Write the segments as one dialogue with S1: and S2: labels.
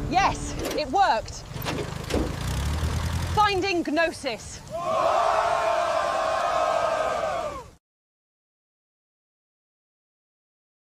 S1: Yes, it worked. Finding Gnosis.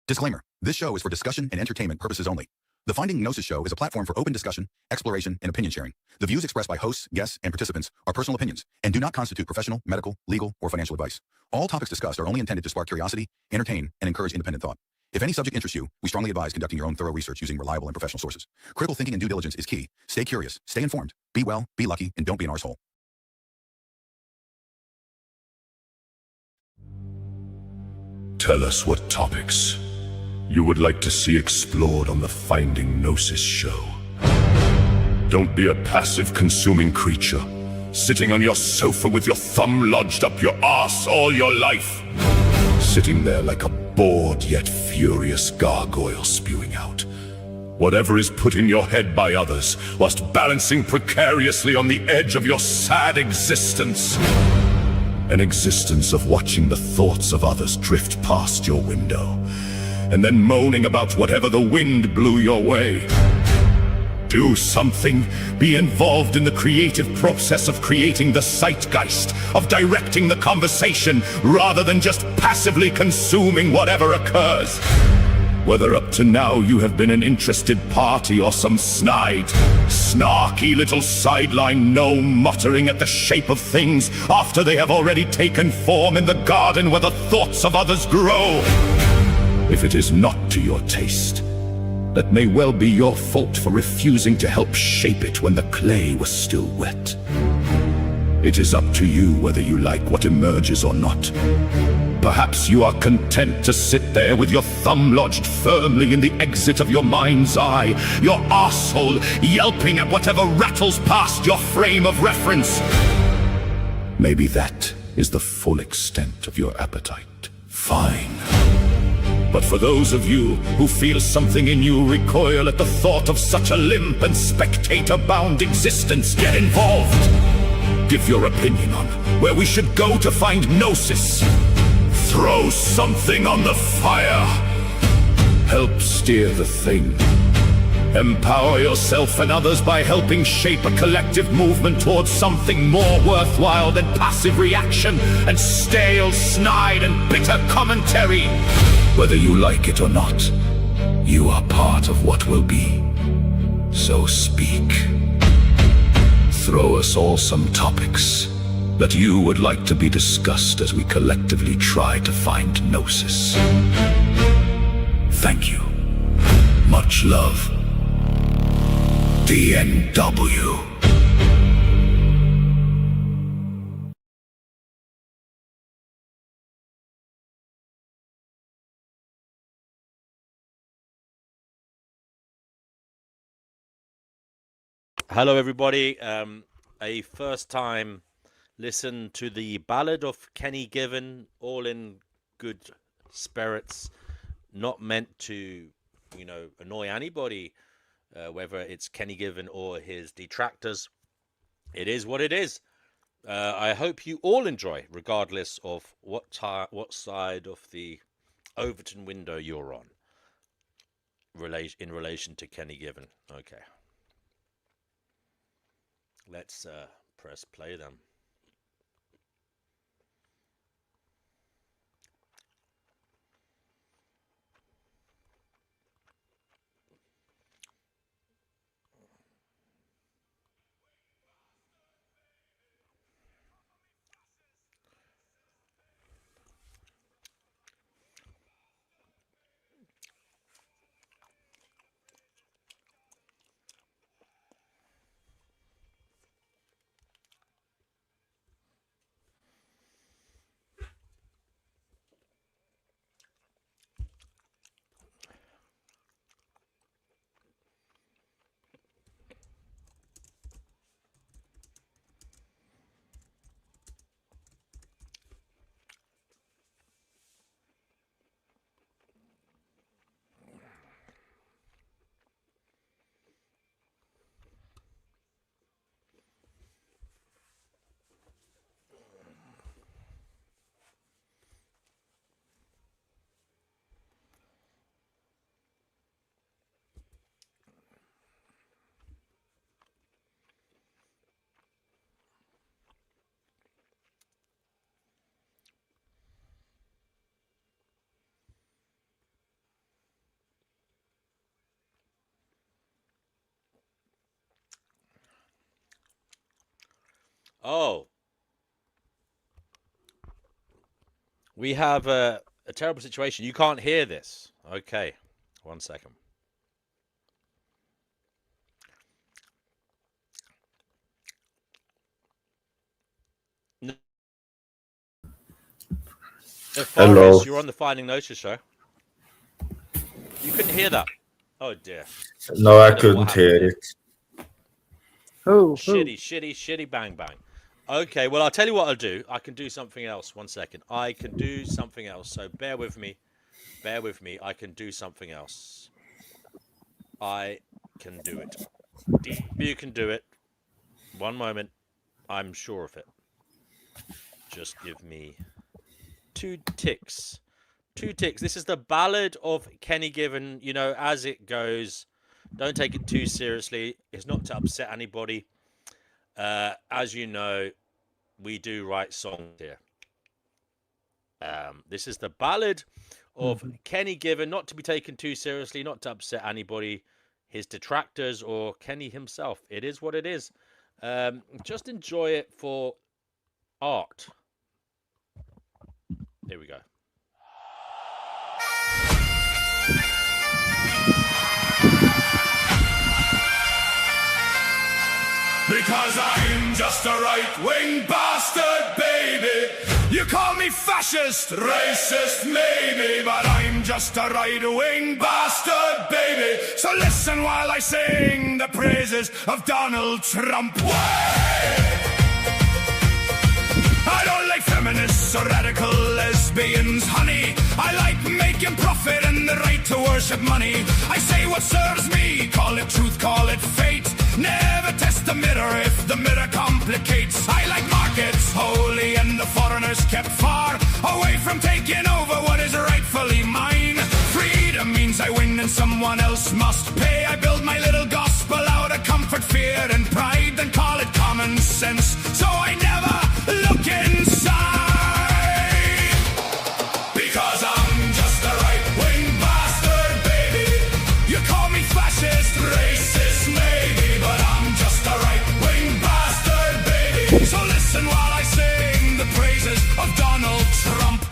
S2: Disclaimer. This show is for discussion and entertainment purposes only. The Finding Gnosis Show is a platform for open discussion, exploration, and opinion sharing. The views expressed by hosts, guests, and participants are personal opinions and do not constitute professional, medical, legal, or financial advice. All topics discussed are only intended to spark curiosity, entertain, and encourage independent thought. If any subject interests you, we strongly advise conducting your own thorough research using reliable and professional sources. Critical thinking and due diligence is key. Stay curious, stay informed, be well, be lucky, and don't be an arsehole.
S3: Tell us what topics you would like to see explored on the Finding Gnosis show. Don't be a passive consuming creature, sitting on your sofa with your thumb lodged up your arse all your life. Sitting there like a bored yet furious gargoyle spewing out whatever is put in your head by others, whilst balancing precariously on the edge of your sad existence. An existence of watching the thoughts of others drift past your window, and then moaning about whatever the wind blew your way. Do something. Be involved in the creative process of creating the zeitgeist, of directing the conversation, rather than just passively consuming whatever occurs. Whether up to now you have been an interested party or some snide, snarky little sideline gnome muttering at the shape of things after they have already taken form in the garden where the thoughts of others grow. If it is not to your taste, that may well be your fault for refusing to help shape it when the clay was still wet. It is up to you whether you like what emerges or not. Perhaps you are content to sit there with your thumb lodged firmly in the exit of your mind's eye, your arsehole yelping at whatever rattles past your frame of reference. Maybe that is the full extent of your appetite. Fine. But for those of you who feel something in you recoil at the thought of such a limp and spectator-bound existence, get involved. Give your opinion on where we should go to find Gnosis. Throw something on the fire. Help steer the thing. Empower yourself and others by helping shape a collective movement towards something more worthwhile than passive reaction and stale, snide, and bitter commentary. Whether you like it or not, you are part of what will be. So speak. Throw us all some topics that you would like to be discussed as we collectively try to find Gnosis. Thank you. Much love. DNW.
S4: Hello, everybody. A first time listen to the ballad of Kenny Given, all in good spirits, not meant to, annoy anybody, whether it's Kenny Given or his detractors. It is what it is. I hope you all enjoy, regardless of what side of the Overton window you're on, in relation to Kenny Given. Okay. Let's press play then. Oh. We have a terrible situation. You can't hear this. Okay. 1 second.
S5: Hello.
S4: You're on the Finding Gnosis show. You couldn't hear that. Oh dear.
S5: No, I couldn't hear it.
S4: Shitty, bang, bang. Okay, well, I'll tell you what I'll do. I can do something else. 1 second. I can do something else. So bear with me. Bear with me. I can do something else. I can do it. You can do it. 1 moment. I'm sure of it. Just give me 2 ticks. 2 ticks. This is the Ballad of Kenny Given. You know, as it goes. Don't take it too seriously. It's not to upset anybody. As you know, we do write songs here. This is the Ballad of Kenny Given, not to be taken too seriously, not to upset anybody, his detractors, or Kenny himself. It is what it is. Just enjoy it for art. Here we go.
S3: Because I'm just a right-wing bastard, baby. You call me fascist, racist, maybe, but I'm just a right-wing bastard, baby. So listen while I sing the praises of Donald Trump. I don't like feminists or radical lesbians, honey. I like making profit and the right to worship money. I say what serves me, call it truth, call it fate. Never test the mirror if the mirror complicates. I like markets holy and the foreigners kept far away from taking over what is rightfully mine. Freedom means I win and someone else must pay. I build my little gospel out of comfort, fear and pride, then call it common sense. So I never look inside. Because I'm just a right-wing bastard, baby. You call me fascist, racist, maybe, but I'm just a right-wing bastard, baby. So listen while I sing the praises of Donald Trump.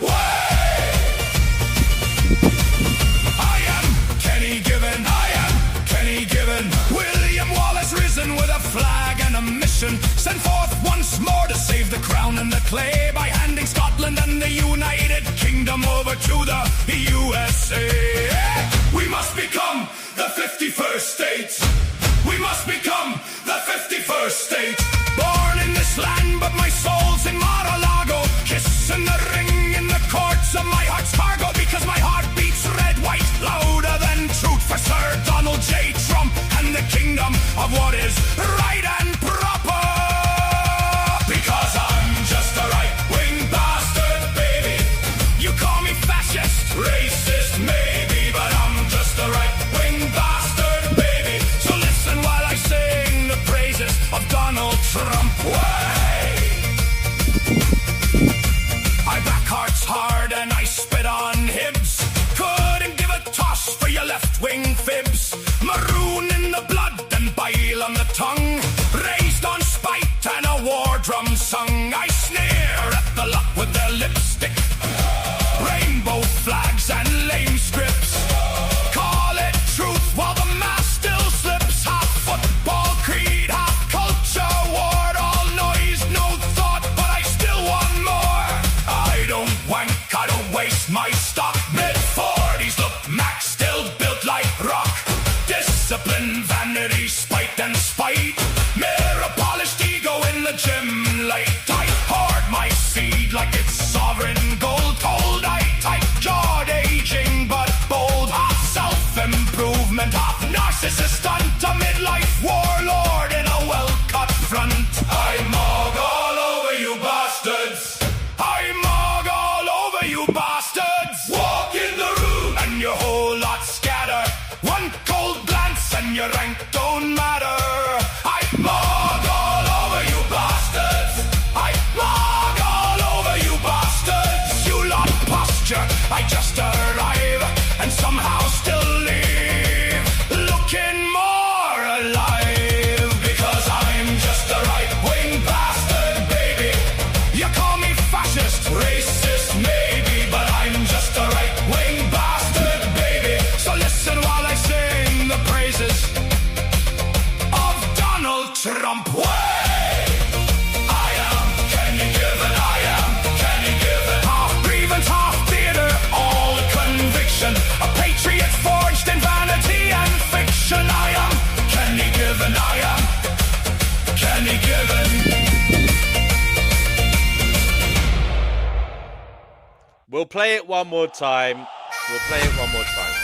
S3: I am Kenny Given, I am Kenny Given. William Wallace risen with a flag and a mission. Sent forth once more to save the crown and the clay by handing Scotland and the United Kingdom over to the USA. We must become the 51st state. We must become the 51st state. Born in this land, but my soul's in Mar-a-Lago. Kissing the ring in the courts of my heart's cargo. Because my heart beats red, white, louder than truth for Sir Donald J. Trump and the kingdom of what is right and proper. Because I'm just a right-wing bastard, baby. You call me fascist, racist, maybe, but I'm just a right-wing bastard, baby. So listen while I sing the praises of Donald Trump. I back hearts hard and I spit on hibs. Couldn't give a toss for your left-wing fibs. Maroon in the blood and bile on the tongue. Raised on spite and a war drum sung. I sneer at the lot with their lipstick. Rainbow flags and lame scripts. Call it truth while the mask still slips. Half football creed, half culture ward. All noise, no thought, but I still want more. I don't wank, I don't waste my stock. Mid-40s look max, still built like rock. Discipline, vanity, spite and spite. Mirror polished ego in the gym late. I hoard my seed like it's sovereign gold. Cold I type, jawed aging but bold. Half self-improvement, half narcissist stunt. A midlife warlord in a well-cut front. I mog all over you bastards. I mog all over you bastards. Walk in the room and your whole lot scatter. One cold glance and your rank don't matter. I mog all over you bastards. I mog all over you bastards. You lot posture, I just arrive and somehow still leave looking more alive. Because I'm just a right-wing bastard,
S6: Trump way. I am Kenny Given, I am Kenny Given. Half grievance, half theatre, all conviction. A patriot forged in vanity and fiction. I am Kenny Given, I am Kenny Given.
S4: We'll play it one more time. We'll play it one more time.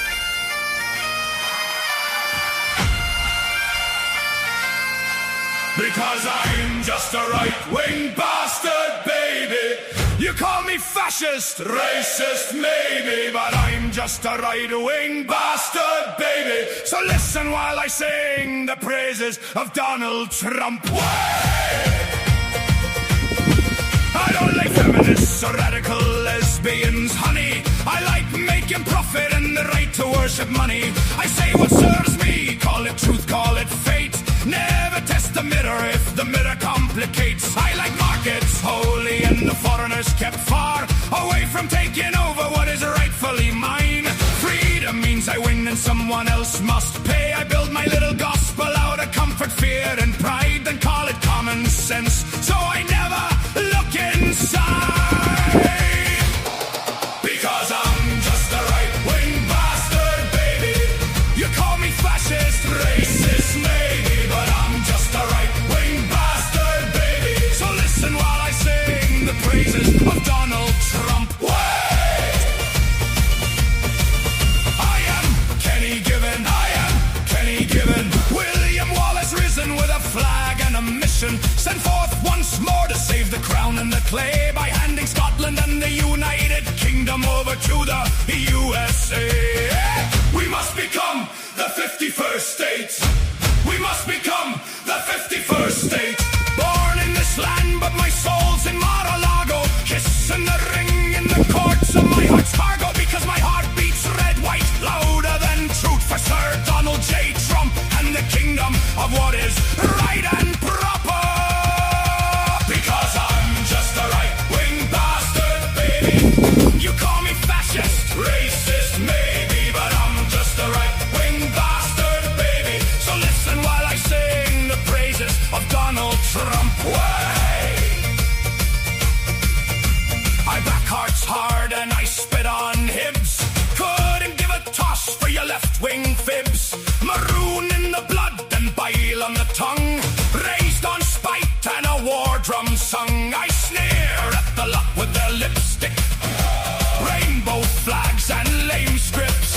S6: Because I'm just a right-wing bastard, baby. You call me fascist, racist, maybe, but I'm just a right-wing bastard, baby. So listen while I sing the praises of Donald Trump. I don't like feminists or radical lesbians, honey. I like making profit and the right to worship money. I say what serves me, call it truth, call it fate. Never test the mirror if the mirror complicates. I like markets holy and the foreigners kept far away from taking over what is rightfully mine. Freedom means I win and someone else must pay. I build my little gospel out of comfort, fear and pride, then call it common sense. So I never look inside. Because I'm just a right-wing bastard, baby. You call me fascist, racist, maybe, but I'm just a right-wing bastard, baby. So listen while I sing the praises of Donald Trump. I am Kenny Given, I am Kenny Given. William Wallace risen with a flag and a mission. Sent forth once more to save the crown and the clay by handing Scotland and the United Kingdom over to the USA. We must become the 51st state. We must become the 51st state. Born in this land, but my soul's in Mar-a-Lago. Kissing the ring in the courts of my heart's cargo. Because my heart beats red, white, louder than truth for Sir Donald J. Trump and the kingdom of what is right and proper. Because I'm just a right-wing bastard, baby. You call me fascist, racist, maybe, but I'm just a right-wing bastard, baby. So listen while I sing the praises of Donald Trump. I back hearts hard and I spit on hibs. Couldn't give a toss for your left-wing fibs. Maroon in the blood and bile on the tongue. Raised on spite and a war drum sung. I sneer at the lot with their lipstick. Rainbow flags and lame scripts.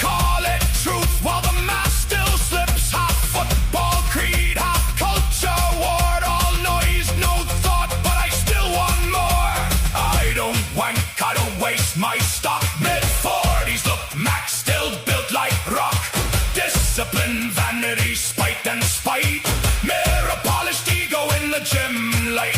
S6: Call it truth while the mask still slips. Half football creed, half culture ward. All noise, no thought, but I still want more. I don't wank, I don't waste my stock. Mid-40s, look, Mac still built like rock. Discipline, vanity, spite and spite. Mirror polished ego in the gym light.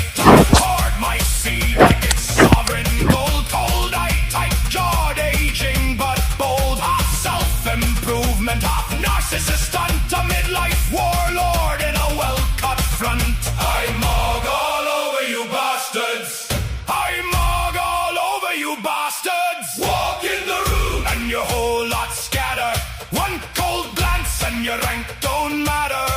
S6: Hoard my seed like it's sovereign gold. Cold eye type, jawed aging but bold. Half self-improvement, half narcissist stunt. A midlife warlord in a well-cut front. I mog all over you bastards. I mog all over you bastards. Walk in the room and your whole lot scatter. One cold glance and your rank don't matter.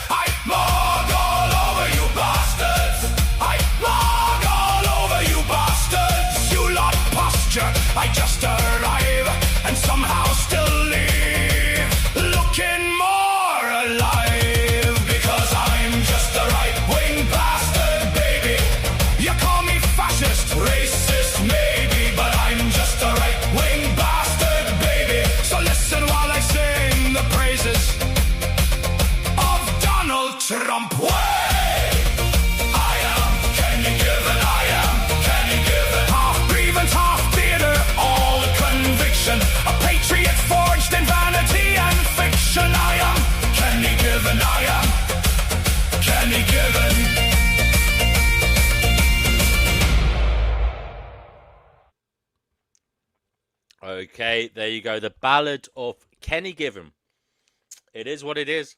S6: I mog all over you bastards. I mog all over you bastards. You lot posture, I just arrive and somehow still leave looking more alive. Because I'm just a right-wing bastard, baby. You call me fascist, racist, maybe, but I'm just a right-wing bastard, baby. So listen while I sing the praises of Donald Trump. I am Kenny Given, I am Kenny Given. Half grievance, half theatre, all conviction. A patriot forged in vanity and fiction. I am Kenny Given, I am Kenny Given.
S4: Okay, there you go. The Ballad of Kenny Given. It is what it is.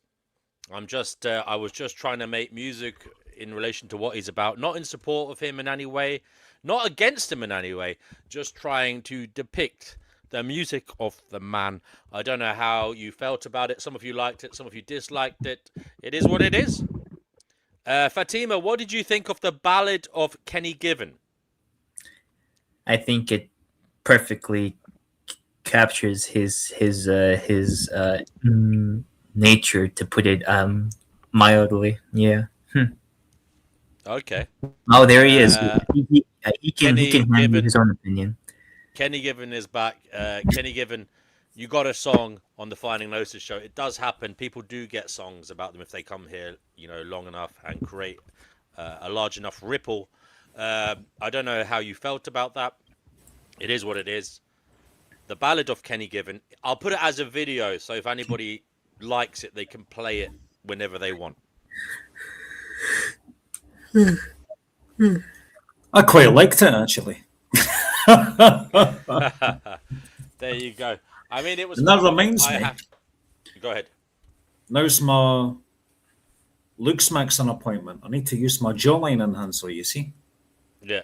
S4: I was just trying to make music in relation to what he's about, not in support of him in any way, not against him in any way, just trying to depict the music of the man. I don't know how you felt about it. Some of you liked it, some of you disliked it. It is what it is. Fatima, what did you think of the Ballad of Kenny Given?
S7: I think it perfectly captures his nature, to put it mildly. Yeah.
S4: Okay.
S7: Oh, there he is. He can hand you his own opinion.
S4: Kenny Given is back. Kenny Given, you got a song on the Finding Gnosis show. It does happen. People do get songs about them if they come here, long enough and create a large enough ripple. I don't know how you felt about that. It is what it is. The Ballad of Kenny Given. I'll put it as a video, so if anybody likes it, they can play it whenever they want.
S8: I quite liked it, actually.
S4: There you go. I mean, it was.
S8: And that reminds me.
S4: Go ahead.
S8: Now's my Luke's makes an appointment. I need to use my jawline enhancer, you see?
S4: Yeah.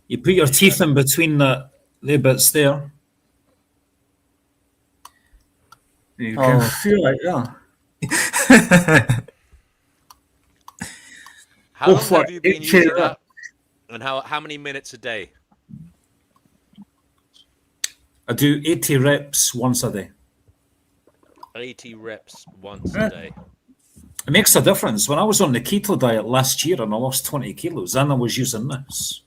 S8: You put your teeth in between the bits there. You can feel it, yeah.
S4: How long have you been using that? And how many minutes a day?
S8: I do 80 reps once a day.
S4: 80 reps once a day.
S8: It makes a difference. When I was on the keto diet last year and I lost 20 kilos, and I was using this,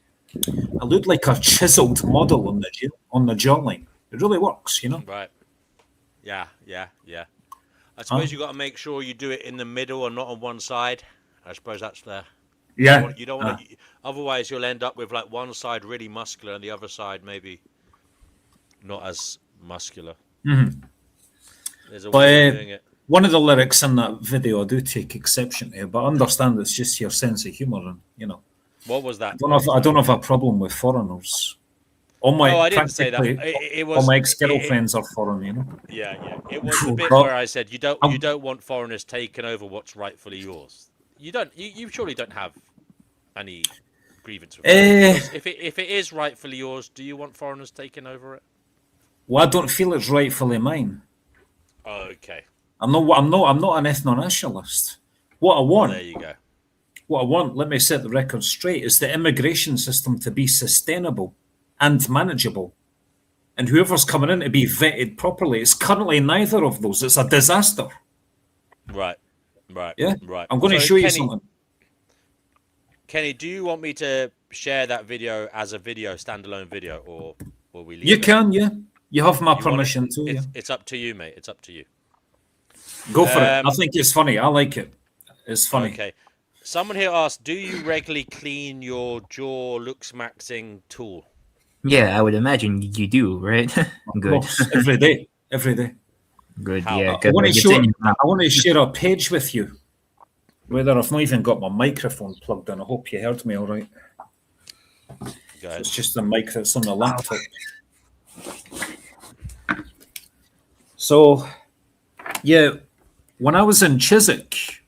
S8: I looked like a chiseled model on the jawline. It really works,
S4: Right. Yeah. I suppose you got to make sure you do it in the middle and not on one side. I suppose that's the.
S8: Yeah.
S4: You don't want to. Otherwise, you'll end up with like one side really muscular and the other side maybe not as muscular.
S8: Mm-hmm.
S4: There's a way of doing it.
S8: One of the lyrics in that video I do take exception to, but I understand it's just your sense of humour, and
S4: What was that?
S8: I don't have a problem with foreigners.
S4: I didn't say that. It was
S8: all my ex-girlfriends are foreign,
S4: Yeah. It was the bit where I said you don't want foreigners taking over what's rightfully yours. You don't. You surely don't have any grievance with it. If it is rightfully yours, do you want foreigners taking over it?
S8: Well, I don't feel it's rightfully mine.
S4: Okay.
S8: I'm not an ethno-nationalist. What I want.
S4: There you go.
S8: What I want, let me set the record straight, is the immigration system to be sustainable and manageable. And whoever's coming in to be vetted properly, it's currently neither of those. It's a disaster.
S4: Right.
S8: Yeah?
S4: Right.
S8: I'm going to show you something.
S4: Kenny, do you want me to share that video as a standalone video, or will we leave it?
S8: You can, yeah. You have my permission too, yeah.
S4: It's up to you, mate. It's up to you.
S8: Go for it. I think it's funny. I like it. It's funny.
S4: Okay. Someone here asked, do you regularly clean your jaw looks maxing tool?
S7: Yeah, I would imagine you do, right? Good.
S8: Every day.
S7: Good,
S4: How?
S7: yeah.
S8: I want to share a page with you. Whether I've not even got my microphone plugged in. I hope you heard me all right.
S4: Go ahead.
S8: It's just the mic that's on the laptop. So, yeah, when I was in Chiswick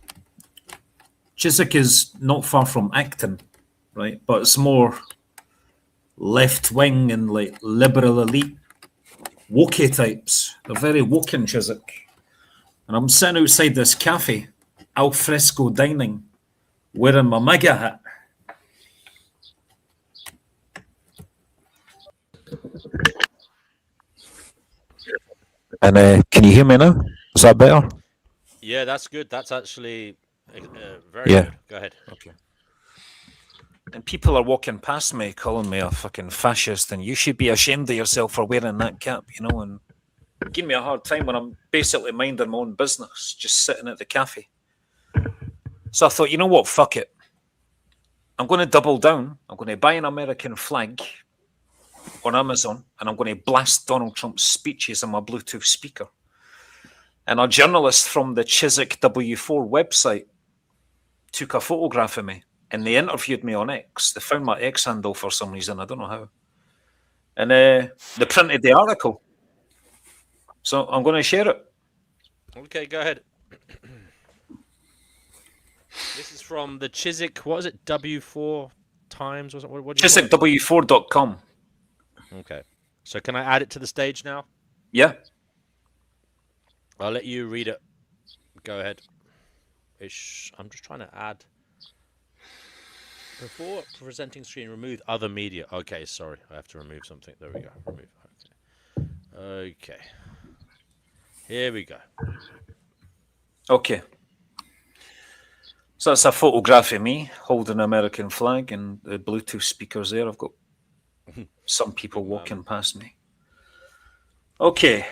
S8: is not far from Acton, right? But it's more left wing and like liberal elite, wokey types. They're very woke in Chiswick. And I'm sitting outside this cafe, al fresco dining, wearing my MAGA hat. And can you hear me now? Is that better?
S4: Yeah, that's good. That's actually very good. Go ahead.
S8: Okay. And people are walking past me calling me a fucking fascist, and you should be ashamed of yourself for wearing that cap, and giving me a hard time when I'm basically minding my own business, just sitting at the cafe. So I thought, you know what, fuck it. I'm going to double down. I'm going to buy an American flag on Amazon, and I'm going to blast Donald Trump's speeches on my Bluetooth speaker. And a journalist from the Chiswick W4 website took a photograph of me, and they interviewed me on X. They found my X handle for some reason. I don't know how. And they printed the article. So I'm going to share it.
S4: Okay, go ahead. This is from the Chiswick, what is it, W4 Times? Or something? What do you
S8: ChiswickW4.com.
S4: Okay. So can I add it to the stage now?
S8: Yeah.
S4: I'll let you read it. Go ahead. I'm just trying to add. Before presenting screen, remove other media. Okay, sorry, I have to remove something. There we go. Remove. Okay. Here we go.
S8: Okay. So that's a photograph of me holding an American flag and the Bluetooth speakers there. I've got some people walking past me. Okay.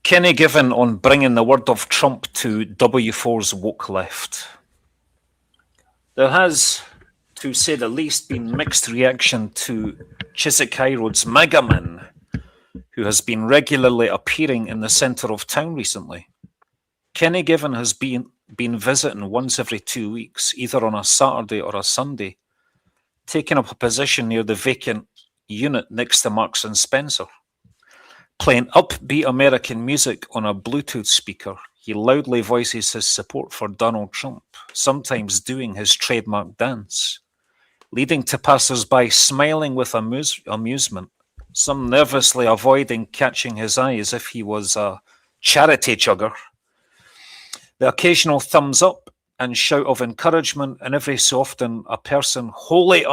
S8: Kenny Given on bringing the word of Trump to W4's woke left. There has, to say the least, been mixed reaction to Chiswick High Road's Mega Man, who has been regularly appearing in the centre of town recently. Kenny Given has been visiting once every 2 weeks, either on a Saturday or a Sunday, taking up a position near the vacant unit next to Marks and Spencer. Playing upbeat American music on a Bluetooth speaker, he loudly voices his support for Donald Trump, sometimes doing his trademark dance, leading to passers-by smiling with amusement, some nervously avoiding catching his eye as if he was a charity chugger. The occasional thumbs up and shout of encouragement, and every so often a person wholly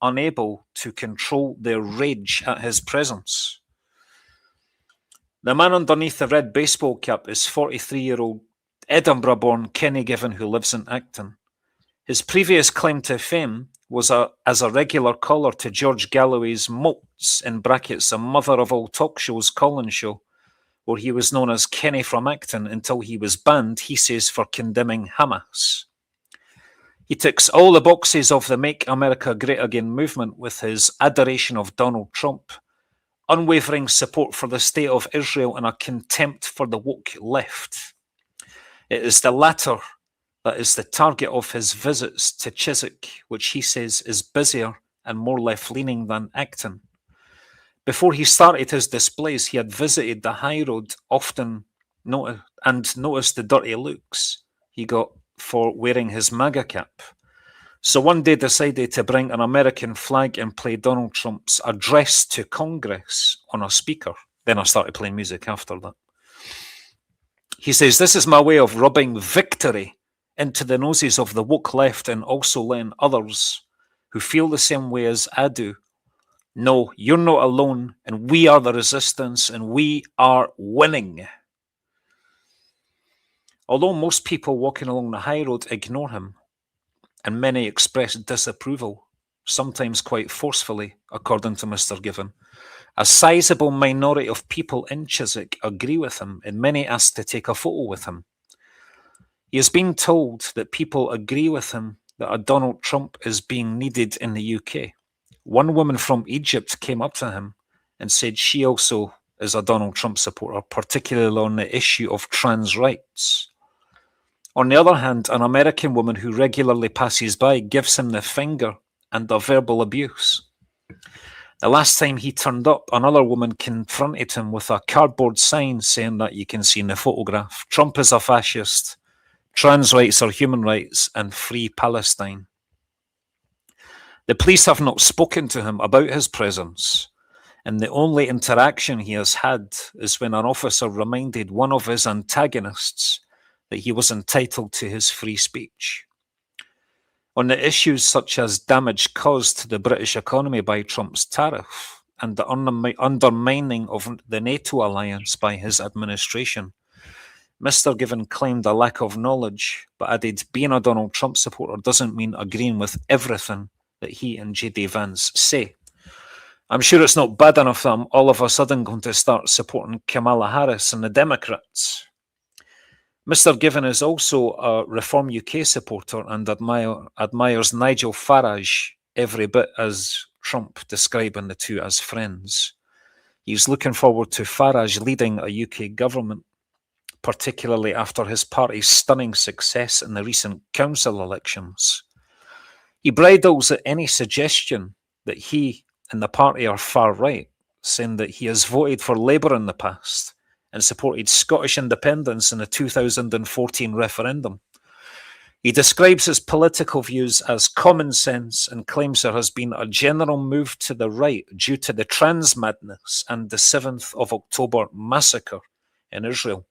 S8: unable to control their rage at his presence. The man underneath the red baseball cap is 43-year-old Edinburgh-born Kenny Given, who lives in Acton. His previous claim to fame was as a regular caller to George Galloway's Moats, in brackets, a mother of all talk shows call-in show, where he was known as Kenny from Acton until he was banned, he says, for condemning Hamas. He ticks all the boxes of the Make America Great Again movement with his adoration of Donald Trump, unwavering support for the state of Israel, and a contempt for the woke left. It is the latter that is the target of his visits to Chiswick, which he says is busier and more left-leaning than Acton. Before he started his displays, he had visited the high road often and noticed the dirty looks he got for wearing his MAGA cap. So one day decided to bring an American flag and play Donald Trump's address to Congress on a speaker. Then I started playing music after that. He says, "This is my way of rubbing victory into the noses of the woke left and also letting others who feel the same way as I do know you're not alone and we are the resistance and we are winning." Although most people walking along the high road ignore him, and many express disapproval, sometimes quite forcefully, according to Mr. Given, a sizable minority of people in Chiswick agree with him, and many ask to take a photo with him. He has been told that people agree with him that a Donald Trump is being needed in the UK. One woman from Egypt came up to him and said she also is a Donald Trump supporter, particularly on the issue of trans rights. On the other hand, an American woman who regularly passes by gives him the finger and a verbal abuse. The last time he turned up, another woman confronted him with a cardboard sign saying that you can see in the photograph, "Trump is a fascist, trans rights are human rights, and free Palestine." The police have not spoken to him about his presence, and the only interaction he has had is when an officer reminded one of his antagonists that he was entitled to his free speech. On the issues such as damage caused to the British economy by Trump's tariff and the undermining of the NATO alliance by his administration, Mr. Given claimed a lack of knowledge, but added being a Donald Trump supporter doesn't mean agreeing with everything that he and J.D. Vance say. "I'm sure it's not bad enough that I'm all of a sudden going to start supporting Kamala Harris and the Democrats." Mr. Given is also a Reform UK supporter and admires Nigel Farage every bit as Trump, describing the two as friends. He's looking forward to Farage leading a UK government, particularly after his party's stunning success in the recent council elections. He bridles at any suggestion that he and the party are far right, saying that he has voted for Labour in the past and supported Scottish independence in the 2014 referendum. He describes his political views as common sense and claims there has been a general move to the right due to the trans madness and the 7th of October massacre in Israel.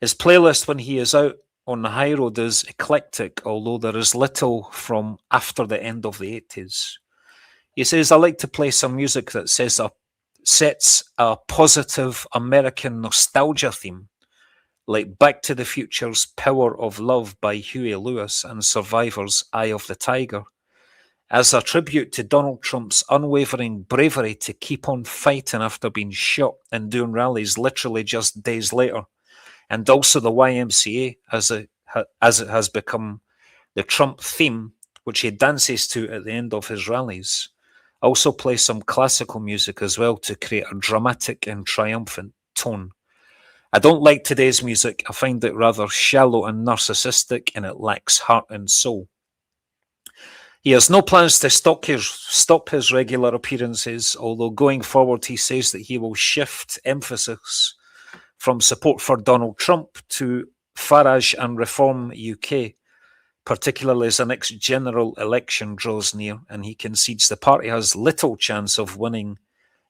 S8: His playlist when he is out on the high road is eclectic, although there is little from after the end of the 80s. He says, I like to play some music that sets a positive American nostalgia theme, like Back to the Future's Power of Love by Huey Lewis and Survivor's Eye of the Tiger, as a tribute to Donald Trump's unwavering bravery to keep on fighting after being shot and doing rallies literally just days later, and also the YMCA as it has become the Trump theme, which he dances to at the end of his rallies. Also play some classical music as well to create a dramatic and triumphant tone. I don't like today's music. I find it rather shallow and narcissistic, and it lacks heart and soul. He has no plans to stop his regular appearances, although going forward he says that he will shift emphasis from support for Donald Trump to Farage and Reform UK, particularly as the next general election draws near, and he concedes the party has little chance of winning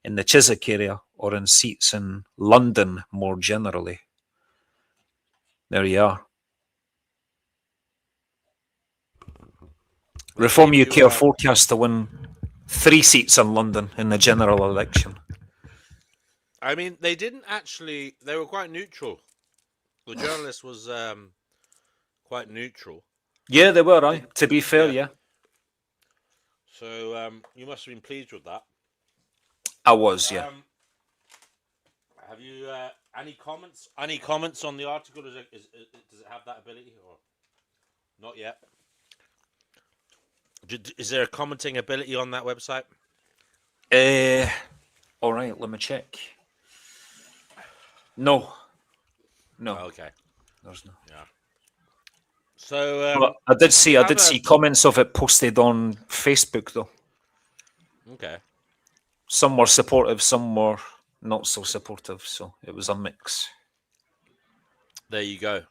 S8: in the Chiswick area or in seats in London more generally. There you are. Reform UK are forecast to win 3 seats in London in the general election.
S4: I mean, they didn't actually. They were quite neutral. The journalist was quite neutral.
S8: Yeah, they were, right? To be fair, yeah.
S4: So you must have been pleased with that.
S8: I was, yeah.
S4: Have you any comments? Any comments on the article? Does it have that ability or not yet? Is there a commenting ability on that website?
S8: All right, let me check. No.
S4: Okay.
S8: There's no.
S4: Yeah. So
S8: but I did see comments of it posted on Facebook though.
S4: Okay.
S8: Some were supportive, some were not so supportive, so it was a mix.
S4: There you go.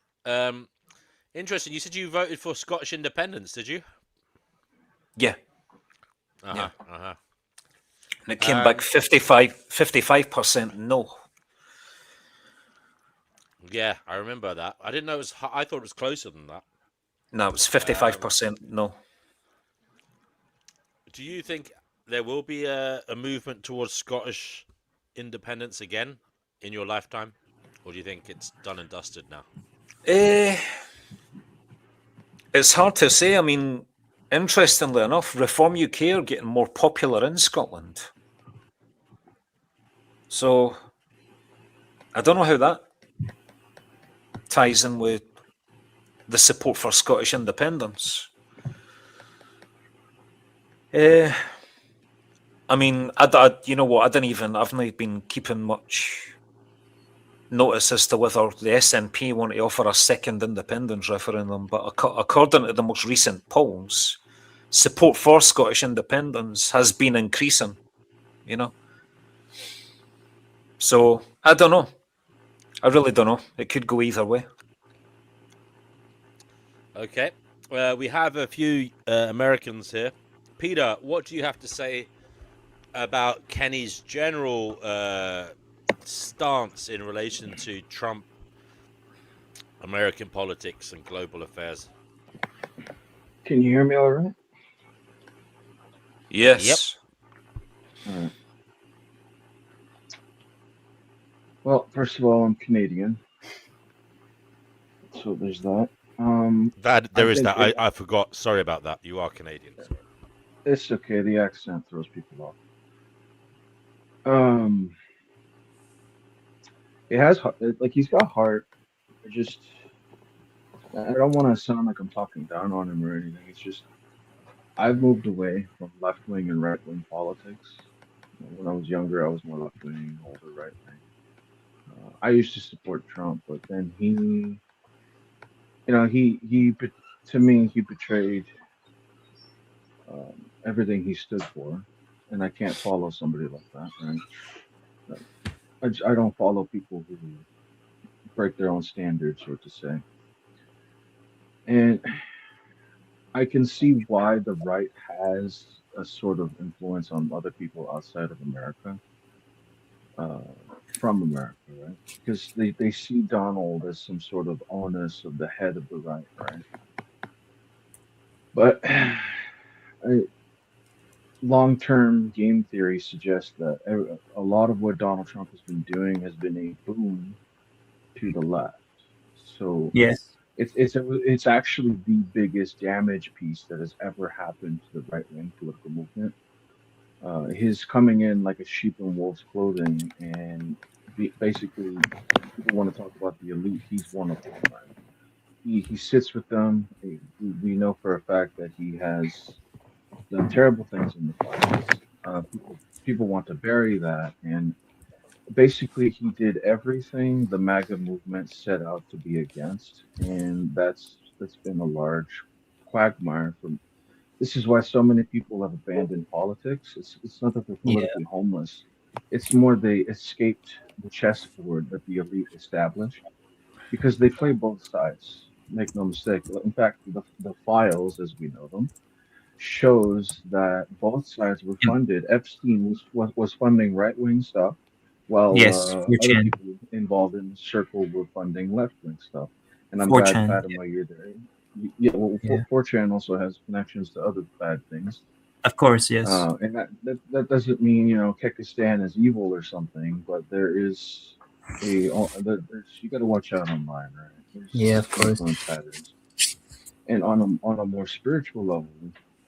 S4: Interesting. You said you voted for Scottish independence, did you?
S8: Yeah.
S4: Yeah.
S8: And it came back 55% no.
S4: Yeah, I remember that. I didn't know it was. I thought it was closer than that.
S8: No, it was 55% no.
S4: Do you think there will be a movement towards Scottish independence again in your lifetime, or do you think it's done and dusted now?
S8: It's hard to say. I mean, interestingly enough, Reform UK are getting more popular in Scotland. So, I don't know how that ties in with the support for Scottish independence. I mean, you know what? I've not been keeping much notice as to whether the SNP want to offer a second independence referendum, but according to the most recent polls, support for Scottish independence has been increasing, you know. So, I don't know. I really don't know. It could go either way.
S4: Okay. We have a few Americans here. Peter, what do you have to say about Kenny's general stance in relation to Trump, American politics, and global affairs?
S9: Can you hear me all right?
S8: Yes.
S4: Yep.
S9: All right. Well, first of all, I'm Canadian, so there's that.
S4: I forgot. Sorry about that. You are Canadian.
S9: It's okay. The accent throws people off. It has he's got heart. I don't want to sound like I'm talking down on him or anything. It's just I've moved away from left wing and right wing politics. When I was younger, I was more left wing, older right wing. I used to support Trump, but then he to me, he betrayed everything he stood for, and I can't follow somebody like that, right? I don't follow people who break their own standards, so to say. And I can see why the right has a sort of influence on other people outside of America. from America, right? Because they see Donald as some sort of onus of the head of the right? But long-term game theory suggests that a lot of what Donald Trump has been doing has been a boon to the left. So
S7: Yes.
S9: it's actually the biggest damage piece that has ever happened to the right-wing political movement. His coming in like a sheep in wolf's clothing, and basically, people want to talk about the elite. He's one of them, right? He sits with them. We know for a fact that he has done terrible things in the past. People want to bury that, and basically he did everything the MAGA movement set out to be against, and that's been a large quagmire for. This is why so many people have abandoned politics. It's not that they're
S7: Yeah.
S9: politically homeless. It's more they escaped the chessboard that the elite established because they play both sides. Make no mistake. In fact, the files, as we know them, shows that both sides were funded. Epstein was funding right wing stuff, while
S7: Yes.
S9: other
S7: 4chan.
S9: people involved in the circle were funding left wing stuff. And I'm glad,
S7: 4chan.
S9: Fatima, you're there. Yeah, well,
S7: Yeah.
S9: 4chan also has connections to other bad things.
S7: Of course. Yes.
S9: And that doesn't mean, Kekistan is evil or something, but there is you got to watch out online, right?
S7: Yeah.
S9: There's
S7: Of course.
S9: influence patterns. And on a more spiritual level,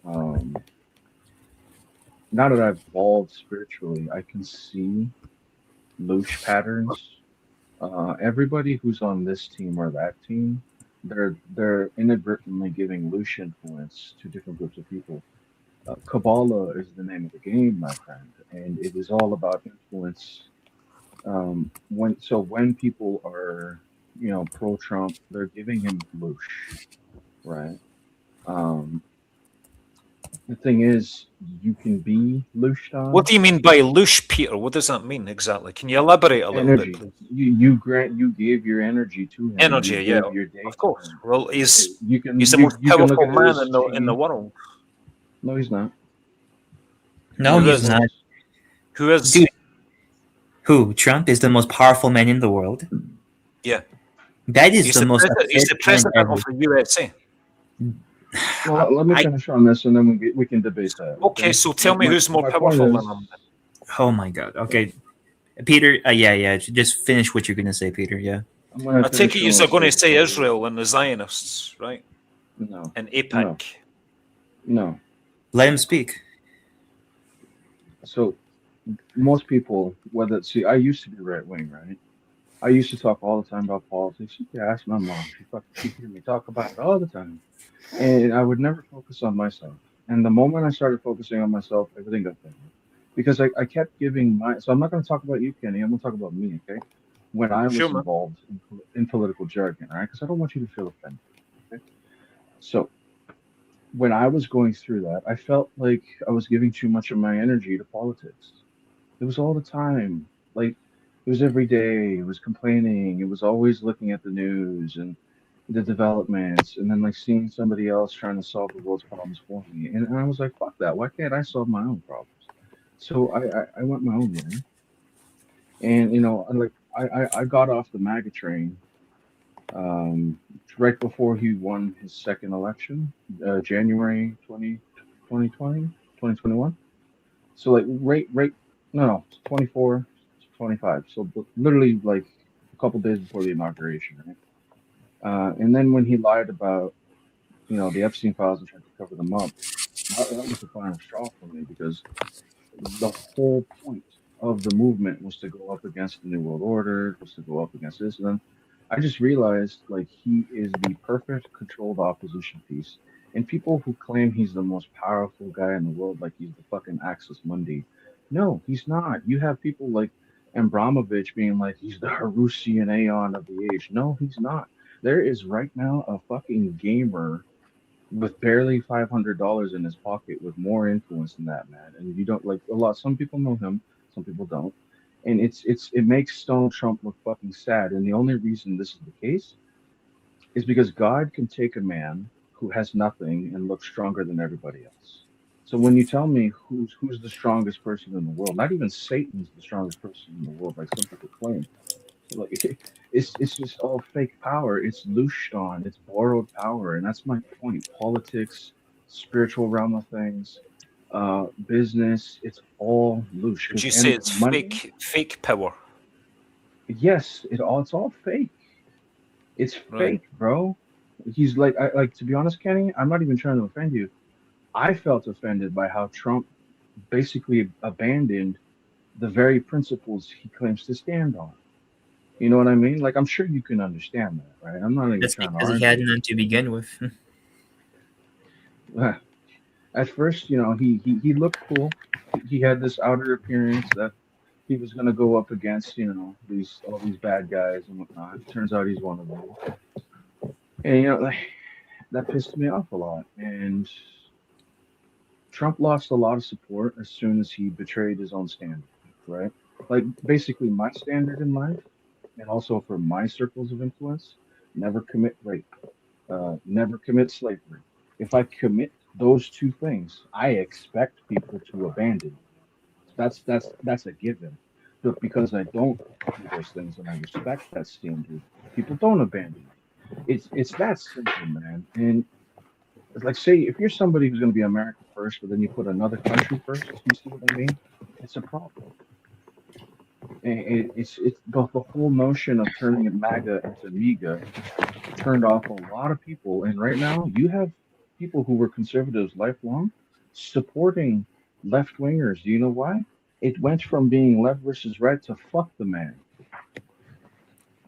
S9: um, now that I've evolved spiritually, I can see loosh patterns. Everybody who's on this team or that team, they're inadvertently giving loosh influence to different groups of people. Kabbalah is the name of the game, my friend, and it is all about influence. When people are pro Trump, they're giving him loosh, right? Um, the thing is, you can be looshed
S8: What
S9: on.
S8: do you mean by loosh, Peter? What does that mean exactly? Can you elaborate a little bit,
S9: Energy.
S8: please?
S9: You gave your energy to him.
S8: Energy,
S9: You
S8: yeah,
S9: gave your day
S8: of
S9: to
S8: course.
S9: him.
S8: Well, he's
S9: You can
S8: the most
S9: you can look
S8: powerful
S9: at
S8: man
S9: his
S8: in the
S9: TV.
S8: world.
S9: No, he's not.
S7: No,
S8: Who
S7: he's
S8: is?
S7: not.
S8: Who is?
S7: Dude, who? Trump is the most powerful man in the world.
S8: Yeah,
S7: That is
S8: he's
S7: the
S8: the
S7: most
S8: he's the
S7: upset man
S8: president
S7: ever.
S8: of the USA.
S9: Well, let me
S7: I.
S9: finish on this, and then we can debate that.
S8: Okay, so tell me who's more
S9: My point
S8: powerful than
S9: is,
S8: him.
S7: Oh my God. Okay, Peter. Yeah. Just finish what you're gonna say, Peter. Yeah.
S9: I'm going
S8: I
S9: to
S8: take
S9: finish
S8: it
S9: on
S8: you're
S9: what
S8: going to
S9: Steve
S8: say
S9: said.
S8: Israel and the Zionists, right?
S9: No,
S8: And
S9: no,
S8: APAC.
S9: no.
S7: Let him speak.
S9: So most people, I used to be right wing, right? I used to talk all the time about politics. You can ask my mom; she hear me talk about it all the time. And I would never focus on myself. And the moment I started focusing on myself, everything got better. Because I kept giving so I'm not going to talk about you, Kenny. I'm going to talk about me, okay? When I
S8: Sure,
S9: was
S8: man.
S9: involved in political jargon, all right? Because I don't want you to feel offended, okay? So when I was going through that, I felt like I was giving too much of my energy to politics. It was all the time. Like, it was every day. It was complaining. It was always looking at the news and the developments, and then like seeing somebody else trying to solve the world's problems for me. And I was like, fuck that. Why can't I solve my own problems? So I went my own way. And, I got off the MAGA train um, right before he won his second election, January 2021. So like right no 24 25. So literally like a couple days before the inauguration, right? And then when he lied about the Epstein files and tried to cover them up, that was the final straw for me because the whole point of the movement was to go up against the New World Order, was to go up against this. And then I just realized like he is the perfect controlled opposition piece. And people who claim he's the most powerful guy in the world, like he's the fucking Axis Mundi, no, he's not. You have people like Abramovich being like he's the Harusian Aeon of the age. No, he's not. There is right now a fucking gamer with barely $500 in his pocket with more influence than that man, and you don't like a lot. Some people know him, some people don't, and it makes Donald Trump look fucking sad. And the only reason this is the case is because God can take a man who has nothing and look stronger than everybody else. So when you tell me who's the strongest person in the world, not even Satan's the strongest person in the world, like some people claim. Like it's just all fake power. It's Lushton. It's borrowed power, and that's my point. Politics, spiritual realm of things, business. It's all loosh.
S8: Would
S9: Because
S8: you say
S9: and
S8: it's
S9: money.
S8: fake power?
S9: Yes, it's all fake. It's
S8: Right.
S9: fake, bro. He's like like to be honest, Kenny. I'm not even trying to offend you. I felt offended by how Trump basically abandoned the very principles he claims to stand on. You know what I mean? Like, I'm sure you can understand that, right? I'm not even
S7: That's
S9: trying to
S7: because he had
S9: argue.
S7: none to begin with.
S9: At first, he looked cool. He had this outer appearance that he was going to go up against, these all these bad guys and whatnot. Turns out he's one of them, and like, that pissed me off a lot. And Trump lost a lot of support as soon as he betrayed his own standard, right? Like, basically, my standard in life, and also for my circles of influence, never commit rape, never commit slavery. If I commit those two things, I expect people to abandon me. That's a given. But because I don't do those things and I respect that standard, people don't abandon me. It's that simple, man. And it's like, say, if you're somebody who's going to be America first, but then you put another country first, you see what I mean? It's a problem. And it's the whole notion of turning it MAGA into MEGA turned off a lot of people. And right now, you have people who were conservatives lifelong supporting left wingers. Do you know why? It went from being left versus right to fuck the man.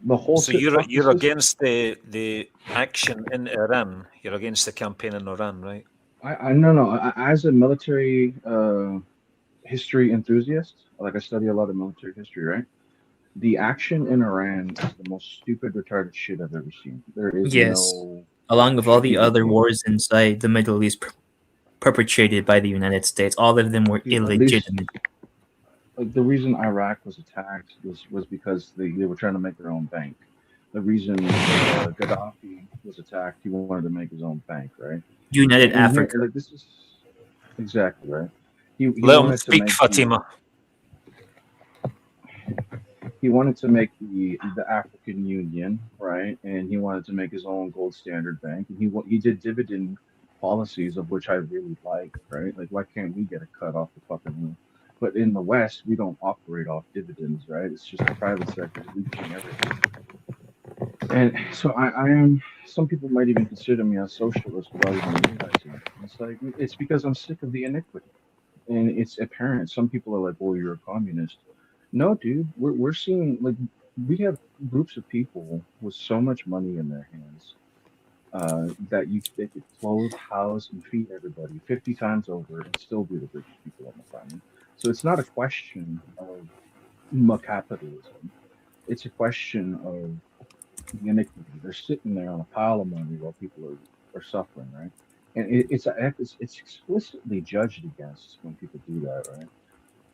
S9: The whole
S8: So
S9: fuck the
S8: you're
S9: system.
S8: against the action in Iran. You're against the campaign in Iran, right?
S9: I no. As a military history enthusiast, like I study a lot of military history, right? The action in Iran is the most stupid, retarded shit I've ever seen. There is
S7: Yes,
S9: no
S7: along with all
S9: shit
S7: the
S9: people
S7: other
S9: do.
S7: wars inside the Middle East perpetrated by the United States, all of them were
S9: Dude, at least
S7: illegitimate.
S9: like the reason Iraq was attacked was because they were trying to make their own bank. The reason Gaddafi was attacked, he wanted to make his own bank, right?
S7: United
S9: And here,
S7: Africa.
S9: like this is exactly right. He
S8: Let him
S9: wanted to
S8: speak,
S9: make
S8: Fatima.
S9: the African Union, right? And he wanted to make his own gold standard bank, and he did dividend policies of which I really like, right? Like, why can't we get a cut off the fucking roof? But in the West, we don't operate off dividends, right? It's just the private sector leeching everything. And so I am. Some people might even consider me a socialist without even realizing it. It's like it's because I'm sick of the iniquity, and it's apparent. Some people are like, "Oh, you're a communist." No, dude, we're seeing like we have groups of people with so much money in their hands that they could clothe, house, and feed everybody 50 times over and still be the richest people on the planet. So it's not a question of capitalism. It's a question of the iniquity. They're sitting there on a pile of money while people are suffering, right? And it's explicitly judged against when people do that, right?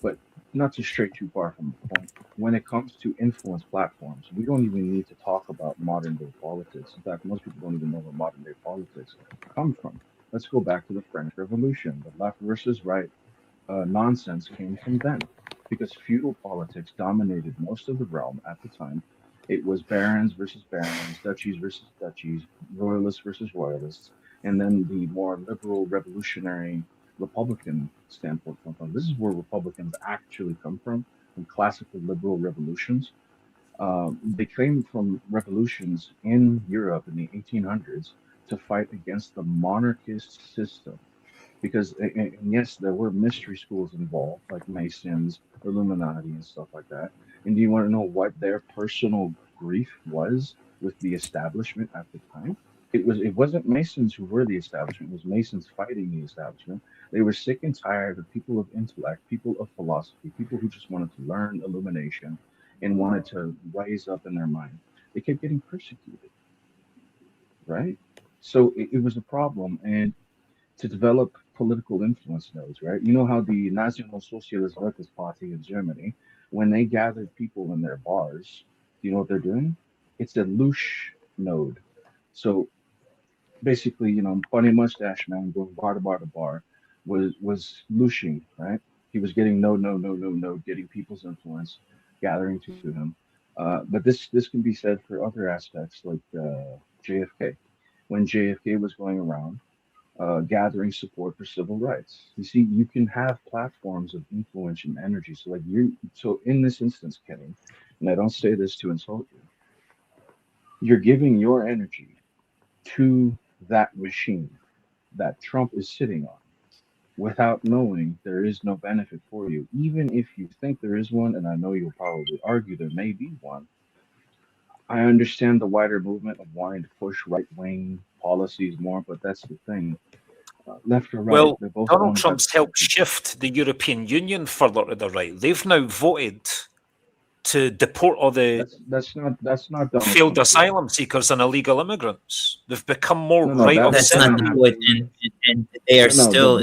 S9: But not to stray too far from the point. When it comes to influence platforms, we don't even need to talk about modern day politics. In fact, most people don't even know where modern day politics come from. Let's go back to the French Revolution. The left versus right nonsense came from then because feudal politics dominated most of the realm at the time. It was barons versus barons, duchies versus duchies, royalists versus royalists, and then the more liberal, revolutionary, Republican standpoint come from. This is where Republicans actually come from classical liberal revolutions. They came from revolutions in Europe in the 1800s to fight against the monarchist system because and yes, there were mystery schools involved, like Masons, Illuminati, and stuff like that. And do you want to know what their personal grief was with the establishment at the time? It wasn't Masons who were the establishment. It was Masons fighting the establishment. They were sick and tired of people of intellect, people of philosophy, people who just wanted to learn illumination and wanted to rise up in their mind. They kept getting persecuted, right? So it was a problem, and to develop political influence nodes, right? You know how the National Socialist Workers Party in Germany, when they gathered people in their bars, do you know what they're doing? It's a louche node. So basically, funny mustache man going bar to bar to bar. was looshing, right? He was getting no, getting people's influence, gathering to him. But this can be said for other aspects, like JFK. When JFK was going around gathering support for civil rights, you see, you can have platforms of influence and energy. So, like so in this instance, Kenny, and I don't say this to insult you, you're giving your energy to that machine that Trump is sitting on without knowing there is no benefit for you. Even if you think there is one, and I know you'll probably argue there may be one, I understand the wider movement of wanting to push right wing policies more, but that's the thing. Left or right,
S8: Well,
S9: they're both
S8: Donald
S9: owned by the
S8: Trump's
S9: same
S8: helped
S9: people.
S8: shift the European Union further to the right. They've now voted to deport all the
S9: That's not Donald
S8: failed
S9: Trump's doing.
S8: asylum seekers and illegal immigrants. They've become more
S9: No,
S8: right of
S9: that's
S7: That's not
S8: centre.
S7: the
S9: not
S7: point,
S9: happening.
S7: and they are
S9: No,
S7: still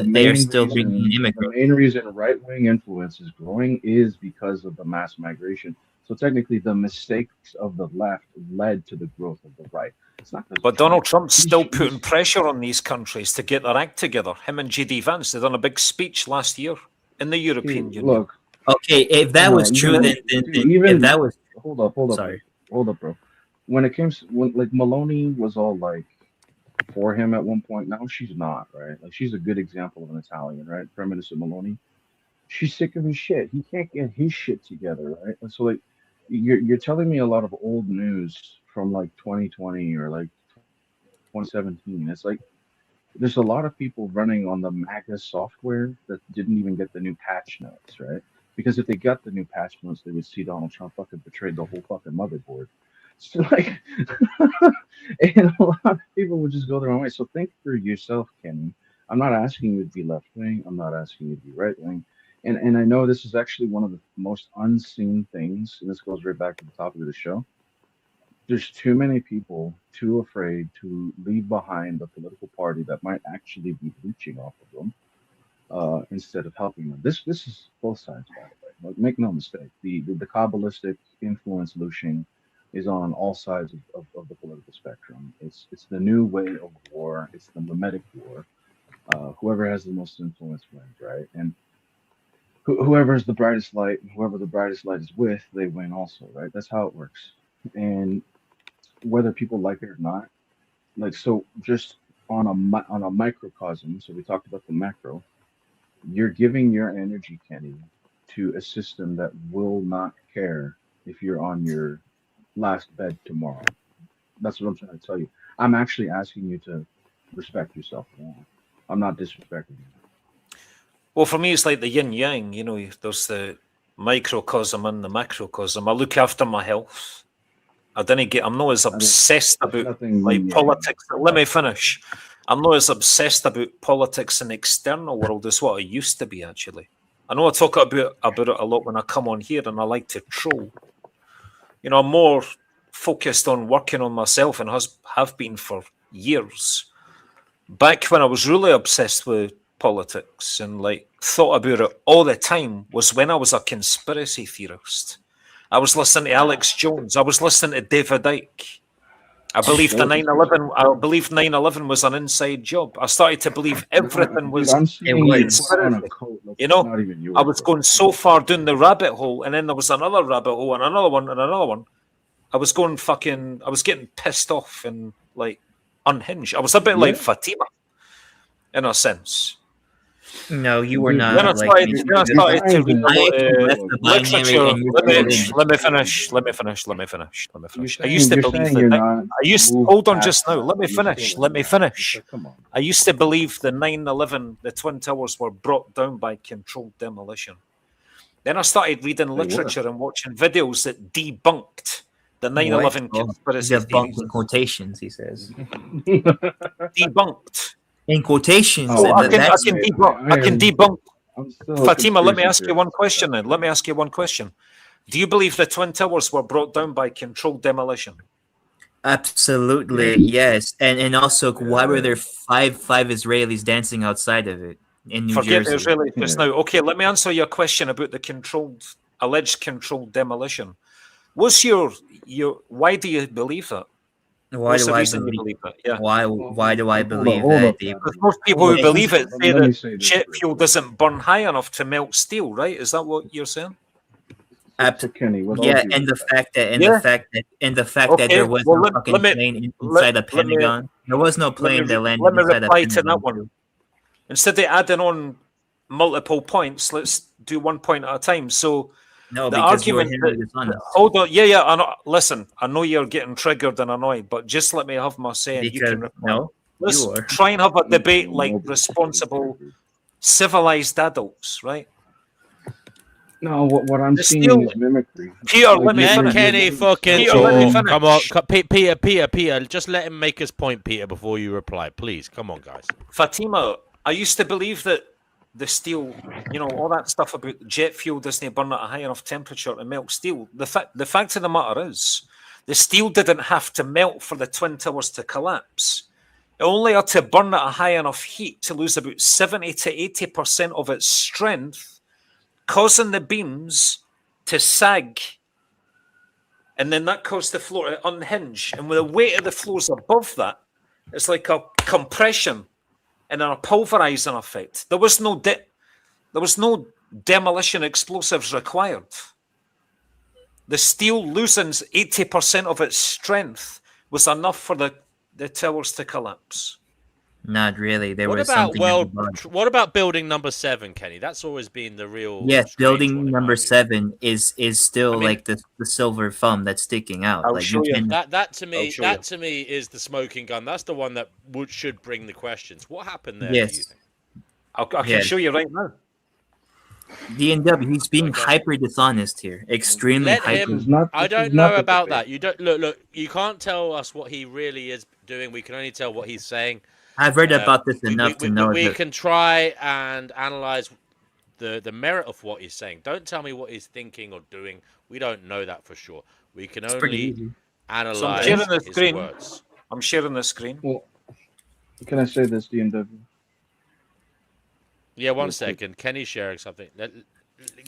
S7: bringing in
S9: the
S7: immigrants.
S9: main reason right wing influence is growing is because of the mass migration. So technically, the mistakes of the left led to the growth of the right. It's not because
S8: But Donald Trump's
S9: he's,
S8: still
S9: he's
S8: putting pressure on these countries to get their act together. Him and JD Vance, they done a big speech last year in the European Union.
S9: look.
S7: Okay, if that
S9: No,
S7: was true, then if
S9: even
S7: that was
S9: hold up,
S7: sorry.
S9: bro. When it came, when like Maloney was all like for him at one point, now she's not, right? Like she's a good example of an Italian, right? Prime Minister Maloney. She's sick of his shit. He can't get his shit together, right? And so like you're telling me a lot of old news from like 2020 or like 2017. It's like there's a lot of people running on the MAGA software that didn't even get the new patch notes, right? Because if they got the new patch notes, they would see Donald Trump fucking betrayed the whole fucking motherboard. So like, and a lot of people would just go their own way. So think for yourself, Kenny. I'm not asking you to be left wing. I'm not asking you to be right wing. And I know this is actually one of the most unseen things, and this goes right back to the topic of the show. There's too many people too afraid to leave behind a political party that might actually be leeching off of them instead of helping them. This is both sides, by the way. Like, make no mistake. The Kabbalistic influence looshing is on all sides of the political spectrum. It's the new way of war. It's the mimetic war. Whoever has the most influence wins, right? And whoever is the brightest light, whoever the brightest light is with, they win also, right? That's how it works. And whether people like it or not, like so, just on a microcosm. So we talked about the macro. You're giving your energy, Kenny, to a system that will not care if you're on your last bed tomorrow. That's what I'm trying to tell you. I'm actually asking you to respect yourself more. I'm not disrespecting you.
S8: Well, for me, it's like the yin yang. You know, there's the microcosm and the macrocosm. I look after my health. I'm not as obsessed about like politics. Let me finish. I'm not as obsessed about politics in the external world as what I used to be, actually. I know I talk about it a lot when I come on here, and I like to troll. You know, I'm more focused on working on myself and have been for years. Back when I was really obsessed with politics and like thought about it all the time was when I was a conspiracy theorist. I was listening to Alex Jones. I was listening to David Icke. I believed the 9/11. I believed 9/11 was an inside job. I started to believe everything was.
S9: I'm saying you put on a coat. Like
S8: You know,
S9: not even yours,
S8: I was going so far down the rabbit hole, and then there was another rabbit hole, and another one, and another one. I was going fucking. I was getting pissed off and like unhinged. I was a bit like Fatima, in a sense.
S7: No, you were not.
S8: Then I started to read a lot of literature. Let me finish. I used to believe that. Hold on just now. Let me finish. I used to believe the 9/11, the Twin Towers were brought down by controlled demolition. Then I started reading literature and watching videos that debunked the 9/11 conspiracy theories.
S7: Debunked in quotations, he says.
S8: Debunked.
S7: In quotations.
S8: I can debunk. Fatima, let me ask you one question then. Let me ask you one question. Do you believe the Twin Towers were brought down by controlled demolition?
S7: Absolutely, yes. And also, why were there five Israelis dancing outside of it in New Jersey?
S8: Forget the Israelis just now. Okay, let me answer your question about the alleged controlled demolition. What's your why do you believe that?
S7: Why
S8: What's
S7: do
S8: the
S7: I
S8: reason you
S7: believe?
S8: believe that? Yeah.
S7: Why do I
S9: Hold up,
S7: believe
S9: hold
S7: that?
S9: up,
S7: Dave?
S8: Because most people
S9: hold
S8: who
S9: up.
S8: believe it say
S9: Let me
S8: that
S9: say this
S8: jet
S9: real
S8: fuel
S9: quick.
S8: doesn't burn high enough to melt steel, right? Is that what you're saying?
S9: So Kenny, with all
S7: Yeah,
S9: due
S7: and the
S9: respect,
S7: fact that
S8: Yeah.
S7: that there
S8: Okay.
S7: was
S8: Well,
S7: no
S8: let
S7: fucking
S8: me
S7: plane
S8: let,
S7: inside the
S8: let me
S7: Pentagon. There was no
S8: let me
S7: plane that landed
S8: let me
S7: inside the
S8: reply to that
S7: Pentagon.
S8: one. Instead of adding on multiple points, let's do 1 point at a time. So
S7: No,
S8: the
S7: because you were
S8: argument
S7: hearing
S8: that
S7: dishonest.
S8: hold on, yeah, I know, listen, I know you're getting triggered and annoyed, but just let me have my say and you
S7: Because
S8: can reply.
S7: no,
S8: Let's
S7: you are.
S8: try and have a debate like
S9: nobody's
S8: responsible,
S9: triggered.
S8: civilized adults, right?
S9: No, what I'm
S8: There's
S9: seeing
S8: still
S9: is mimicry.
S8: Peter,
S9: Like
S8: let me
S4: Let
S8: finish.
S4: Kenny
S9: literally
S4: fucking
S8: Peter, let me
S4: talk. Come on,
S8: finish.
S4: Peter. Just let him make his point, Peter, before you reply. Please, come on, guys.
S8: Fatima, I used to believe that the steel, all that stuff about jet fuel doesn't burn at a high enough temperature to melt steel. The fact of the matter is, the steel didn't have to melt for the Twin Towers to collapse. It only had to burn at a high enough heat to lose about 70 to 80% of its strength, causing the beams to sag. And then that caused the floor to unhinge. And with the weight of the floors above that, it's like a compression and a pulverizing effect. There was no demolition explosives required. The steel losing 80% of its strength was enough for the towers to collapse.
S7: Not really. There
S4: What
S7: was
S4: about
S7: something in the bud.
S4: What about building number 7, Kenny? That's always been the real
S7: Yes,
S4: strange one
S7: building
S4: in my
S7: number
S4: view.
S7: 7 is still
S8: I mean-
S7: like the silver thumb that's sticking out.
S8: I'll
S7: Like
S8: show you.
S7: can.
S4: That to
S8: I'll
S4: me is the smoking gun. That's the one that should bring the questions. What happened there? Do you
S7: Yes,
S4: think?
S8: I can
S7: yes.
S8: show you right now.
S7: DNW. He's being
S4: Okay.
S7: hyper dishonest here. Extremely
S4: Let
S7: hyper.
S4: him.
S9: This is not.
S4: I
S9: This is
S4: don't
S9: not
S4: know
S9: the
S4: about
S9: debate.
S4: that. You don't look. You can't tell us what he really is doing. We can only tell what he's saying.
S7: I've read about this enough to know
S4: We
S7: that.
S4: can try and analyze the merit of what he's saying. Don't tell me what he's thinking or doing. We don't know that for sure. We can
S7: It's pretty
S4: only
S7: easy.
S8: So I'm
S4: analyze
S8: sharing the
S4: his
S8: screen.
S4: words.
S8: I'm sharing the screen.
S9: Well, can I say this, DMW?
S4: Yeah, one
S9: Real quick.
S4: second. Kenny's sharing something.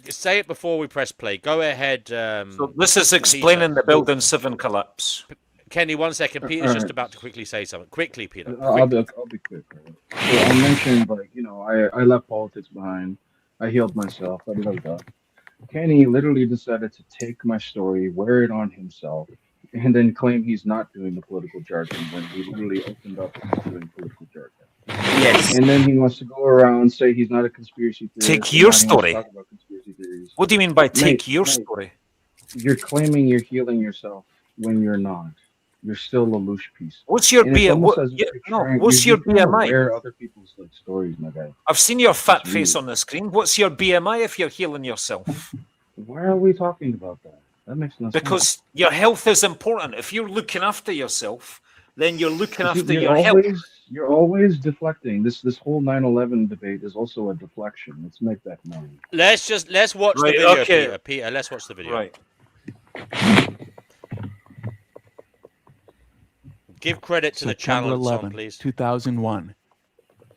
S4: Say it before we press play. Go ahead.
S8: So this is explaining the building 7 collapse.
S4: Kenny, 1 second. Peter's
S9: All
S4: just
S9: right.
S4: about to quickly say something. Quickly, Peter.
S9: I'll be quick. Right? So I mentioned, like, I left politics behind. I healed myself. Kenny literally decided to take my story, wear it on himself, and then claim he's not doing the political jargon when he literally opened up and was doing political jargon.
S7: Yes.
S9: And then he wants to go around say he's not a conspiracy theorist.
S8: Take
S9: and
S8: your
S9: now he wants to
S8: story.
S9: talk about conspiracy theories.
S8: What do you mean by take
S9: Mate,
S8: your
S9: mate.
S8: story?
S9: You're claiming you're healing yourself when you're not. You're still a louche piece.
S8: What's your
S9: And it's almost as if
S8: what's your
S9: you're trying to
S8: BMI?
S9: wear other people's like stories, my guy.
S8: I've seen your fat
S9: It's
S8: face
S9: weird.
S8: on the screen. What's your BMI if you're healing yourself?
S9: Why are we talking about that? That makes no sense.
S8: Because your health is important. If you're looking after yourself, then you're looking after your
S9: you're
S8: health.
S9: always deflecting. This whole 9/11 debate is also a deflection. Let's make that known.
S4: Let's watch
S8: Right,
S4: the video,
S8: okay.
S4: Peter. Peter, let's watch the video.
S8: Right.
S4: Give credit to the
S10: September
S4: channel it's on,
S10: 11,
S4: please.
S10: 2001.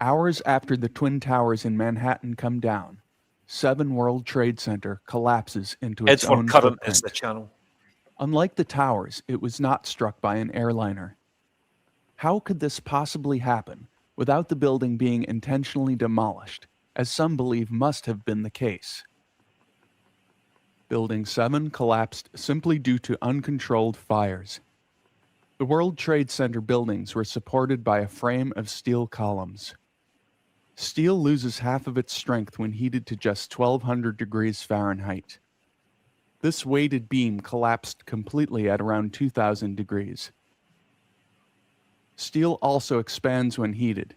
S10: Hours after the Twin Towers in Manhattan come down, 7 World Trade Center collapses into its
S8: Edward
S10: own
S8: Current
S10: footprint.
S8: is the channel.
S10: Unlike the towers, it was not struck by an airliner. How could this possibly happen without the building being intentionally demolished, as some believe must have been the case? Building 7 collapsed simply due to uncontrolled fires. The World Trade Center buildings were supported by a frame of steel columns. Steel loses half of its strength when heated to just 1200 degrees Fahrenheit. This weighted beam collapsed completely at around 2000 degrees. Steel also expands when heated.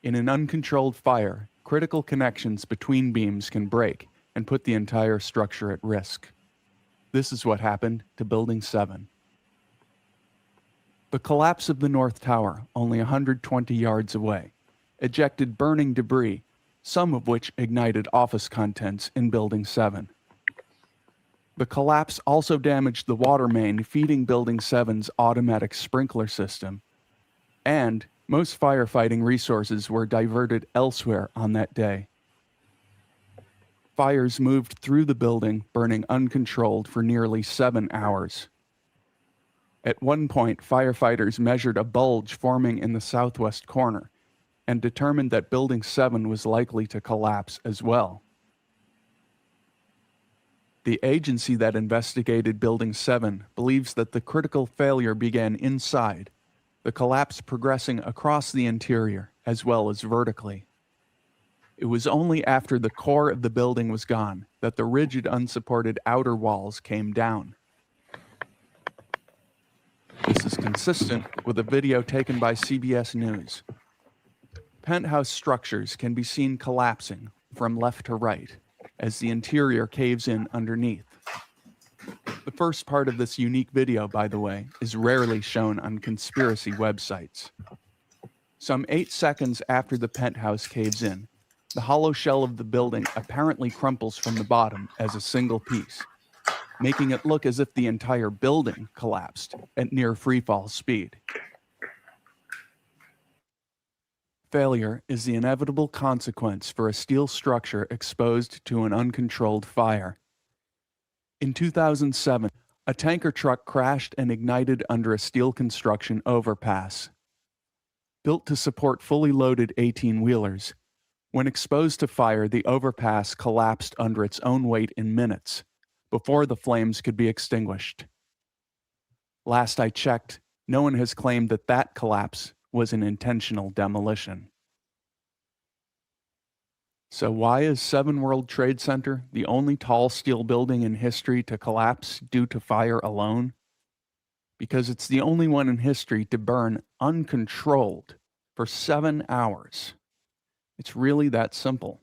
S10: In an uncontrolled fire, critical connections between beams can break and put the entire structure at risk. This is what happened to Building 7. The collapse of the North Tower, only 120 yards away, ejected burning debris, some of which ignited office contents in Building 7. The collapse also damaged the water main feeding Building 7's automatic sprinkler system, and most firefighting resources were diverted elsewhere on that day. Fires moved through the building, burning uncontrolled for nearly 7 hours. At one point, firefighters measured a bulge forming in the southwest corner and determined that Building 7 was likely to collapse as well. The agency that investigated Building 7 believes that the critical failure began inside, the collapse progressing across the interior as well as vertically. It was only after the core of the building was gone that the rigid, unsupported outer walls came down. This is consistent with a video taken by CBS News. Penthouse structures can be seen collapsing from left to right as the interior caves in underneath. The first part of this unique video, by the way, is rarely shown on conspiracy websites. Some 8 seconds after the penthouse caves in, the hollow shell of the building apparently crumples from the bottom as a single piece, making it look as if the entire building collapsed at near freefall speed. Failure is the inevitable consequence for a steel structure exposed to an uncontrolled fire. In 2007, a tanker truck crashed and ignited under a steel construction overpass. Built to support fully loaded 18-wheelers, when exposed to fire, the overpass collapsed under its own weight in minutes, before the flames could be extinguished. Last I checked, no one has claimed that that collapse was an intentional demolition. So why is 7 World Trade Center the only tall steel building in history to collapse due to fire alone? Because it's the only one in history to burn uncontrolled for 7 hours. It's really that simple.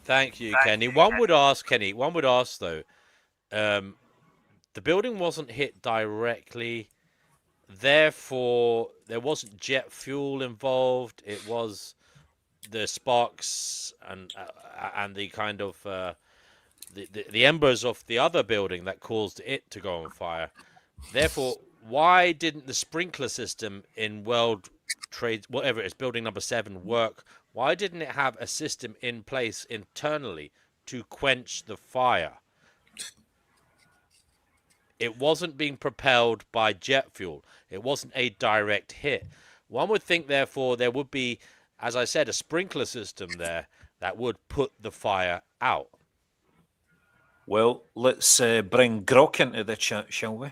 S4: Thank you, Kenny. One would ask though, the building wasn't hit directly, therefore there wasn't jet fuel involved. It was the sparks and the kind of the embers of the other building that caused it to go on fire. Therefore, why didn't the sprinkler system in World Trade, whatever it is, building number 7, work? Why didn't it have a system in place internally to quench the fire? It wasn't being propelled by jet fuel. It wasn't a direct hit. One would think, therefore, there would be, as I said, a sprinkler system there that would put the fire out.
S8: Well, let's bring Grok into the chat, shall we?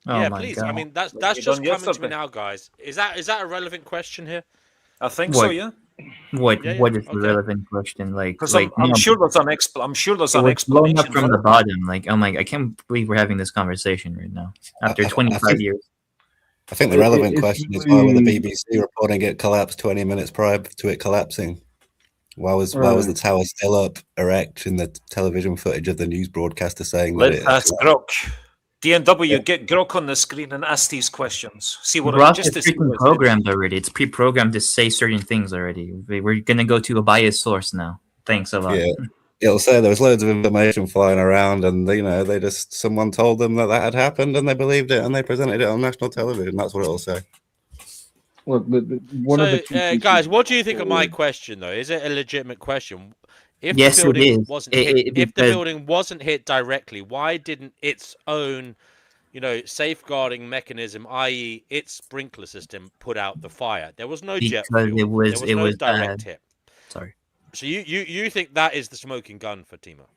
S7: Oh
S4: Yeah,
S7: my
S4: please.
S7: God.
S4: I mean, that's
S8: Like
S4: just
S8: you
S4: coming
S8: done
S4: to me
S8: yesterday.
S4: now, guys. Is that a relevant question here?
S8: I think
S7: What?
S8: so, yeah.
S7: What
S4: Yeah,
S7: is the
S4: okay.
S7: relevant question? Like,
S8: Because
S7: like
S8: I'm
S7: no,
S8: sure there's an I'm sure there's
S7: it
S8: an
S7: was blown up
S8: explanation
S7: from
S8: for
S7: the
S8: it.
S7: bottom. Like, oh my, I can't believe we're having this conversation right now after 25 years.
S2: I think the relevant
S9: It's
S2: question is why were the
S9: really-
S2: BBC reporting it collapsed 20 minutes prior to it collapsing? Why was the
S9: Right.
S2: tower still up, erect, in the television footage of the news broadcaster saying
S8: Let's
S2: that it
S8: ask Grok. DNW, get Grok on the screen and ask these questions. See what
S7: Grok
S8: just
S7: is
S8: to see
S7: freaking
S8: what it
S7: programmed already. It's pre-programmed to say certain things already. We're gonna go to a biased source now. Thanks a lot.
S2: Yeah, it'll say there was loads of information flying around, and they just someone told them that had happened, and they believed it, and they presented it on national television. That's what it'll say.
S9: Look, one of the key pieces
S4: guys, what do you
S9: of
S4: think of my question, though? Is it a legitimate question? If
S7: Yes,
S4: the
S7: it
S4: building
S7: is.
S4: wasn't hit, if the
S7: because-
S4: building wasn't hit directly, why didn't its own, safeguarding mechanism, i.e., its sprinkler system, put out the fire? There was no jet
S7: Because
S4: fuel.
S7: it was
S4: there was no direct
S7: bad.
S4: hit.
S7: Sorry.
S4: So you think that is the smoking gun for Timo?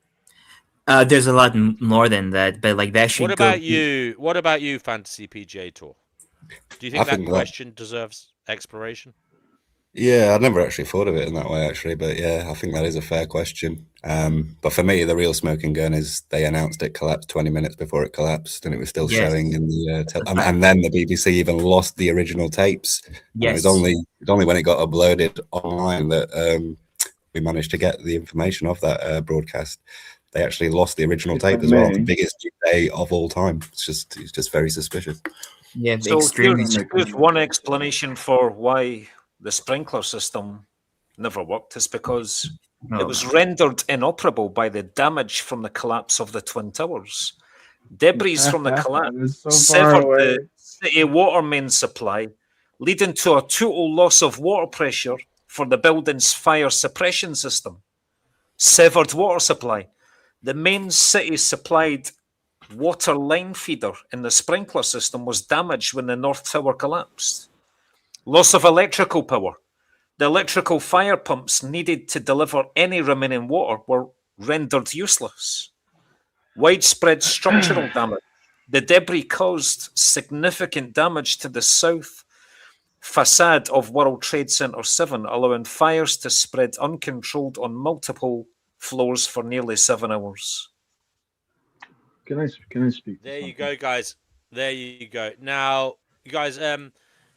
S7: There's a lot more than that, but like that should
S4: What
S7: go.
S4: about you? What about you, Fantasy PGA Tour? Do you think
S2: I
S4: that
S2: think that-
S4: question deserves exploration?
S2: Yeah, I'd never actually thought of it in that way, actually, but yeah, I think that is a fair question. But for me, the real smoking gun is they announced it collapsed 20 minutes before it collapsed, and it was still
S7: Yes.
S2: showing in the and then the BBC even lost the original tapes. And
S7: Yes.
S2: it was only when it got uploaded online that we managed to get the information of that broadcast. They actually lost the original
S9: If I
S2: tape as well.
S9: may.
S2: The biggest day of all time. It's just very suspicious.
S7: Yeah,
S8: So
S7: extremely.
S8: here's one explanation for why the sprinkler system never worked is because it was rendered inoperable by the damage from the collapse of the Twin Towers. Debris from the collapse
S9: It was so far
S8: severed
S9: away.
S8: the city water main supply, leading to a total loss of water pressure for the building's fire suppression system. Severed water supply. The main city supplied water line feeder in the sprinkler system was damaged when the North Tower collapsed. Loss of electrical power. The electrical fire pumps needed to deliver any remaining water were rendered useless. Widespread structural damage. The debris caused significant damage to the south facade of World Trade Center 7, allowing fires to spread uncontrolled on multiple floors for nearly 7 hours.
S9: Can I speak?
S4: There you go, guys. There you go. Now, you guys,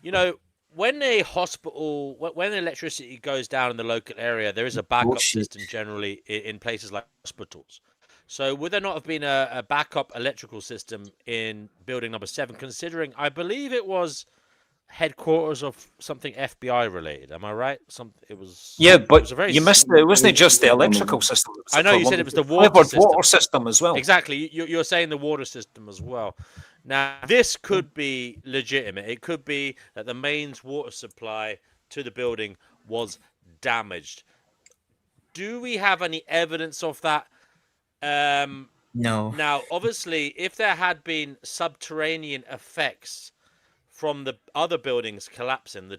S4: you know, when a hospital, when electricity goes down in the local area, there is a backup system generally in places like hospitals. So would there not have been a backup electrical system in building number 7, considering I believe it was headquarters of something FBI related? Am I right?
S8: It was you missed it. It wasn't just the electrical system.
S4: I know you said it was the water
S8: system as well.
S4: Exactly. You're saying the water system as well. Now, this could be legitimate. It could be that the mains water supply to the building was damaged. Do we have any evidence of that?
S7: No.
S4: Now, obviously, if there had been subterranean effects from the other buildings collapsing, the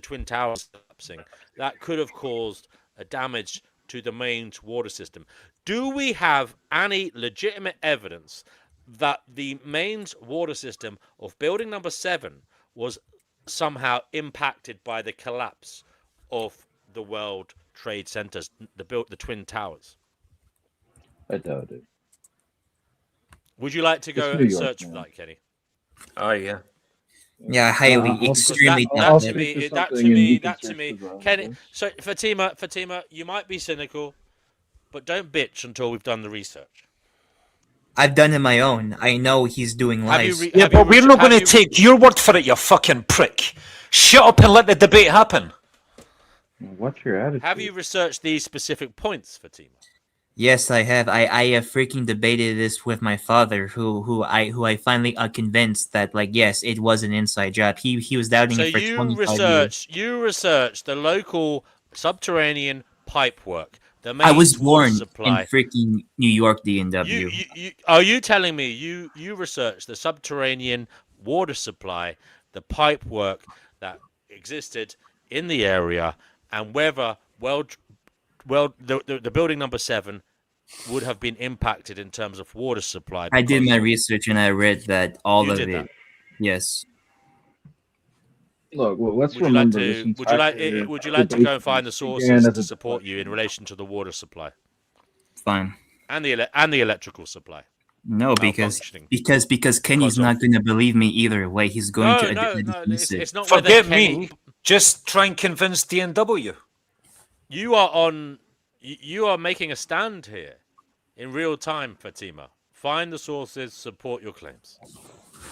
S4: twin towers collapsing, that could have caused a damage to the mains water system. Do we have any legitimate evidence that the mains water system of building number 7 was somehow impacted by the collapse of the World Trade Centers, the twin towers?
S9: I doubt it.
S4: Would you like to go and search for that, Kenny?
S8: Oh, yeah.
S7: Yeah, highly, extremely
S4: that to me, Kenny. So Fatima, you might be cynical, but don't bitch until we've done the research.
S7: I've done it my own. I know he's doing lies.
S8: But we're not going to take your word for it, you fucking prick. Shut up and let the debate happen.
S9: What's your attitude?
S4: Have you researched these specific points, Fatima?
S7: Yes, I have. I have freaking debated this with my father, who I finally convinced that, like, yes, it was an inside job. He was doubting it for 25 years.
S4: You researched the local subterranean pipe work.
S7: I was born in freaking New York, DNW.
S4: Are you telling me you researched the subterranean water supply, the pipe work that existed in the area, and whether the building number 7 would have been impacted in terms of water supply?
S7: I did my research and I read that all of it. Yes.
S9: Look, well, let's remember this.
S4: Would you like to go and find the sources to support you in relation to the water supply?
S7: Fine.
S4: And the electrical supply.
S7: No, because Kenny's not going to believe me either way. He's going to dismiss it.
S4: It's not.
S8: Forget me. Just try and convince DNW.
S4: You are making a stand here in real time, Fatima. Find the sources, support your claims.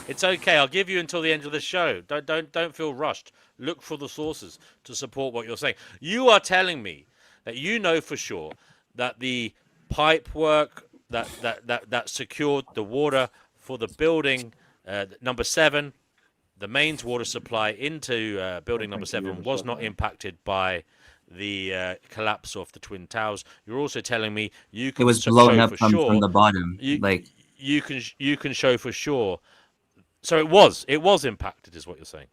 S4: It's okay. I'll give you until the end of the show. Don't feel rushed. Look for the sources to support what you're saying. You are telling me that you know for sure that the pipe work that secured the water for the building number 7, the mains water supply into building number 7, was not impacted by the collapse of the twin towers. You're also telling me you can.
S7: It was blown up from the bottom.
S4: You can show for sure. So it was impacted, is what you're saying.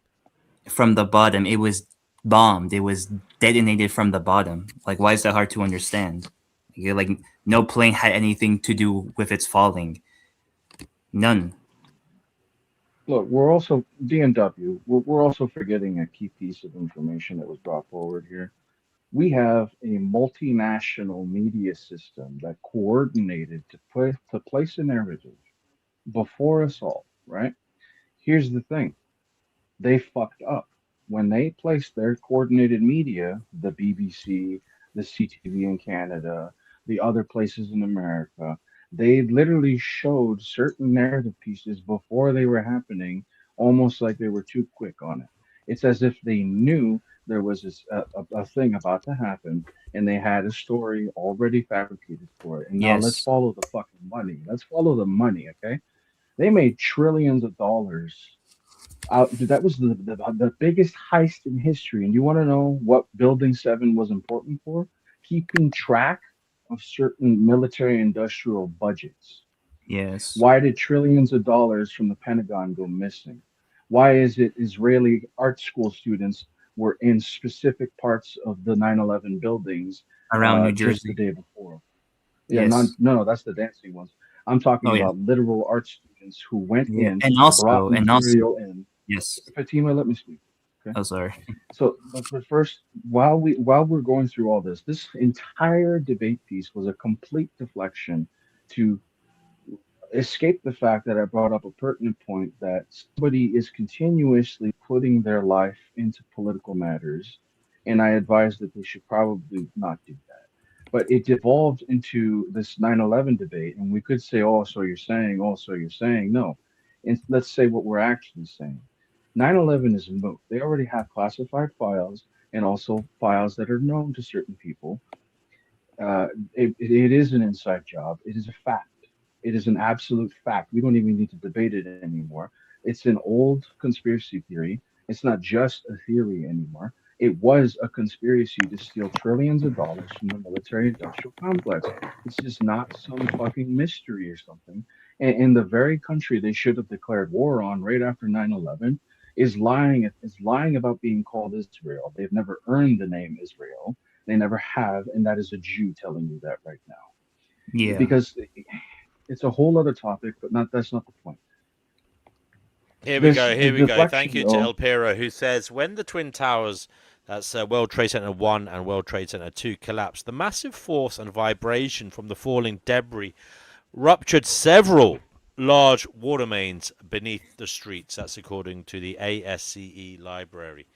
S7: From the bottom, it was bombed. It was detonated from the bottom. Like, why is that hard to understand? Like, no plane had anything to do with its falling. None.
S9: Look, we're also DNW. We're also forgetting a key piece of information that was brought forward here. We have a multinational media system that coordinated to place a narrative before us all, right? Here's the thing. They fucked up. When they placed their coordinated media, the BBC, the CTV in Canada, the other places in America, they literally showed certain narrative pieces before they were happening, almost like they were too quick on it. It's as if they knew there was a thing about to happen, and they had a story already fabricated for it. And now let's follow the fucking money. Let's follow the money, okay? They made trillions of dollars That was the biggest heist in history. And you want to know what Building 7 was important for? Keeping track of certain military industrial budgets.
S7: Yes.
S9: Why did trillions of dollars from the Pentagon go missing? Why is it Israeli art school students were in specific parts of the 9/11 buildings
S7: Around New
S9: just the
S7: Jersey.
S9: day before? Yeah,
S7: Yes.
S9: no, that's the dancing ones. I'm
S7: Oh
S9: talking
S7: yeah.
S9: about literal art students who went
S7: Yeah.
S9: in,
S7: And
S9: brought
S7: also,
S9: material in.
S7: yes.
S9: Fatima, let me speak. Okay.
S7: Oh, sorry.
S9: So, but first, while we're going through all this entire debate piece was a complete deflection to escape the fact that I brought up a pertinent point that somebody is continuously putting their life into political matters, and I advise that they should probably not do that. But it devolved into this 9/11 debate, and we could say, oh, so you're saying, oh, so you're saying, no. And let's say what we're actually saying. 9/11 is moot. They already have classified files and also files that are known to certain people. It is an inside job. It is a fact. It is an absolute fact. We don't even need to debate it anymore. It's an old conspiracy theory. It's not just a theory anymore. It was a conspiracy to steal trillions of dollars from the military industrial complex. It's just not some fucking mystery or something. And the very country they should have declared war on right after 9/11 is lying about being called Israel. They've never earned the name Israel. They never have, and that is a Jew telling you that right now.
S7: Yeah.
S9: Because it's a whole other topic, but that's not the point.
S4: Here we go.
S9: The
S4: Here we go.
S9: deflection,
S4: Thank you to El Piro, who says, when the Twin Towers, that's World Trade Center 1 and World Trade Center 2, collapsed, the massive force and vibration from the falling debris ruptured several large water mains beneath the streets. That's according to the ASCE library.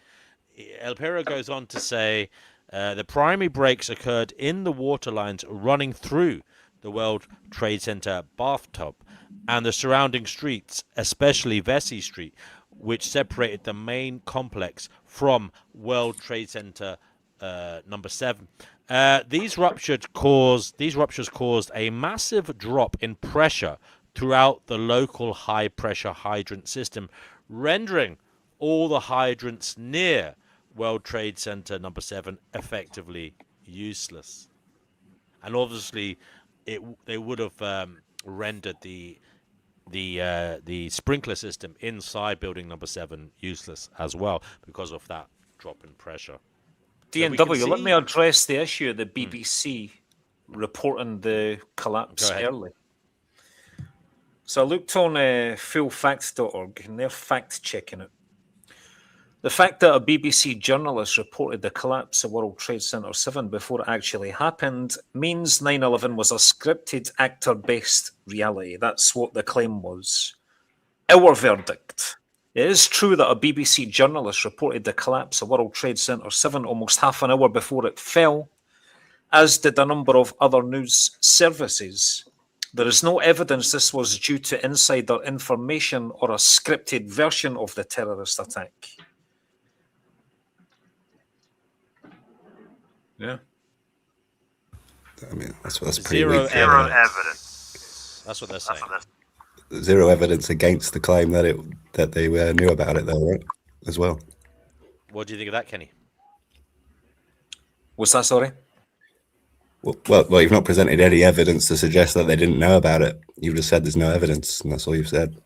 S4: El Piro goes on to say, the primary breaks occurred in the water lines running through the World Trade Center bathtub and the surrounding streets, especially Vesey Street, which separated the main complex from World Trade Center number 7. These ruptures caused a massive drop in pressure throughout the local high pressure hydrant system, rendering all the hydrants near World Trade Center number 7 effectively useless. And obviously they would have rendered the sprinkler system inside building number 7 useless as well because of that drop in pressure.
S8: DNW, let me address the issue of the BBC reporting the collapse early. So I looked on fullfacts.org and they're fact-checking it. The fact that a BBC journalist reported the collapse of World Trade Center 7 before it actually happened means 9/11 was a scripted actor-based reality. That's what the claim was. Our verdict. It is true that a BBC journalist reported the collapse of World Trade Center 7 almost half an hour before it fell, as did a number of other news services. There is no evidence this was due to insider information or a scripted version of the terrorist attack. Yeah.
S11: I mean, that's pretty
S4: Zero
S11: weak.
S4: evidence. That's what they're saying.
S11: Zero evidence against the claim that they knew about it, though, right? As well.
S4: What do you think of that, Kenny?
S8: What's that, sorry?
S11: Well, you've not presented any evidence to suggest that they didn't know about it. You've just said there's no evidence, and that's all you've said.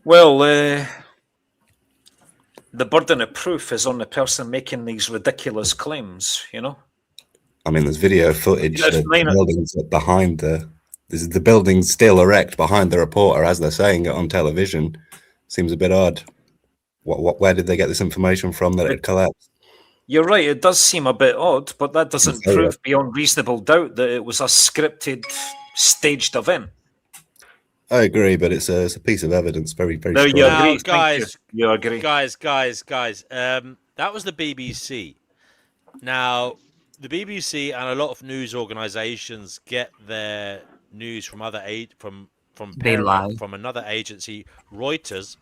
S8: Well, the burden of proof is on the person making these ridiculous claims, you know?
S11: I mean, there's video footage of the buildings behind the building's still erect behind the reporter as they're saying it on television. Seems a bit odd. Where did they get this information from that it collapsed?
S8: You're right, it does seem a bit odd, but that doesn't prove beyond reasonable doubt that it was a scripted, staged event.
S11: I agree, but it's a piece of evidence. Very, very
S8: No,
S11: strong.
S8: you agree,
S4: guys.
S8: You agree.
S4: Guys. That was the BBC. Now, the BBC and a lot of news organizations get their news from other from another agency, Reuters.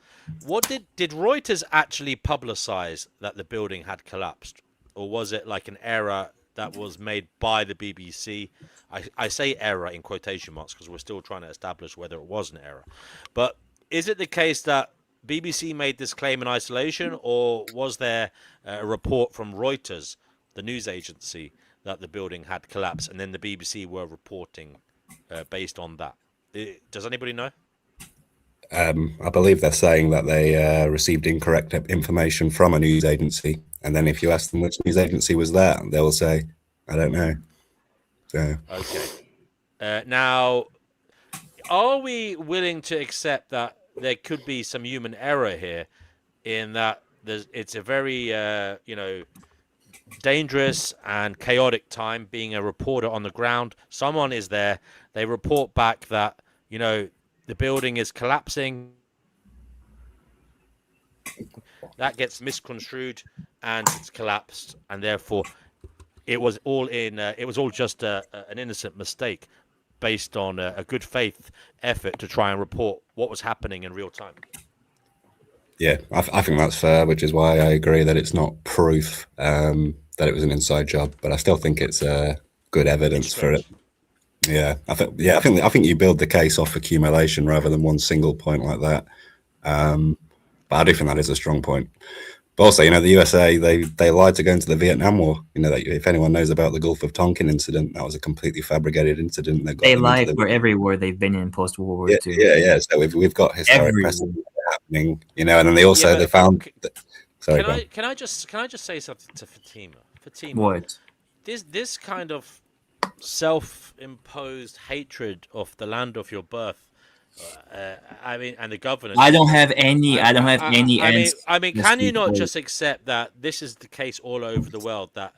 S4: What did Reuters actually publicize that the building had collapsed, or was it like an error that was made by the BBC? I say error in quotation marks because we're still trying to establish whether it was an error. But is it the case that BBC made this claim in isolation, or was there a report from Reuters, the news agency, that the building had collapsed, and then the BBC were reporting based on that? Does anybody know?
S11: I believe they're saying that they received incorrect information from a news agency, and then if you ask them which news agency was that, they will say, "I don't know." So.
S4: Okay. Now, are we willing to accept that there could be some human error here, in that it's a very dangerous and chaotic time being a reporter on the ground? Someone is there, they report back that the building is collapsing. That gets misconstrued and it's collapsed, and therefore it was all just an innocent mistake based on a good faith effort to try and report what was happening in real time.
S11: Yeah, I think that's fair, which is why I agree that it's not proof that it was an inside job, but I still think it's good evidence for it. Yeah, I think you build the case off accumulation rather than one single point like that. But I do think that is a strong point. But also, the USA, they lied to go into the Vietnam War. If anyone knows about the Gulf of Tonkin incident, that was a completely fabricated incident.
S7: They lied for every war they've been in post World War II.
S11: Yeah. So we've got historic precedent happening, and then they found. Sorry.
S4: Can I just say something to Fatima? Fatima,
S7: what?
S4: This kind of self-imposed hatred of the land of your birth. And the governance.
S7: I don't have any. I
S4: mean, can you not just accept that this is the case all over the world? That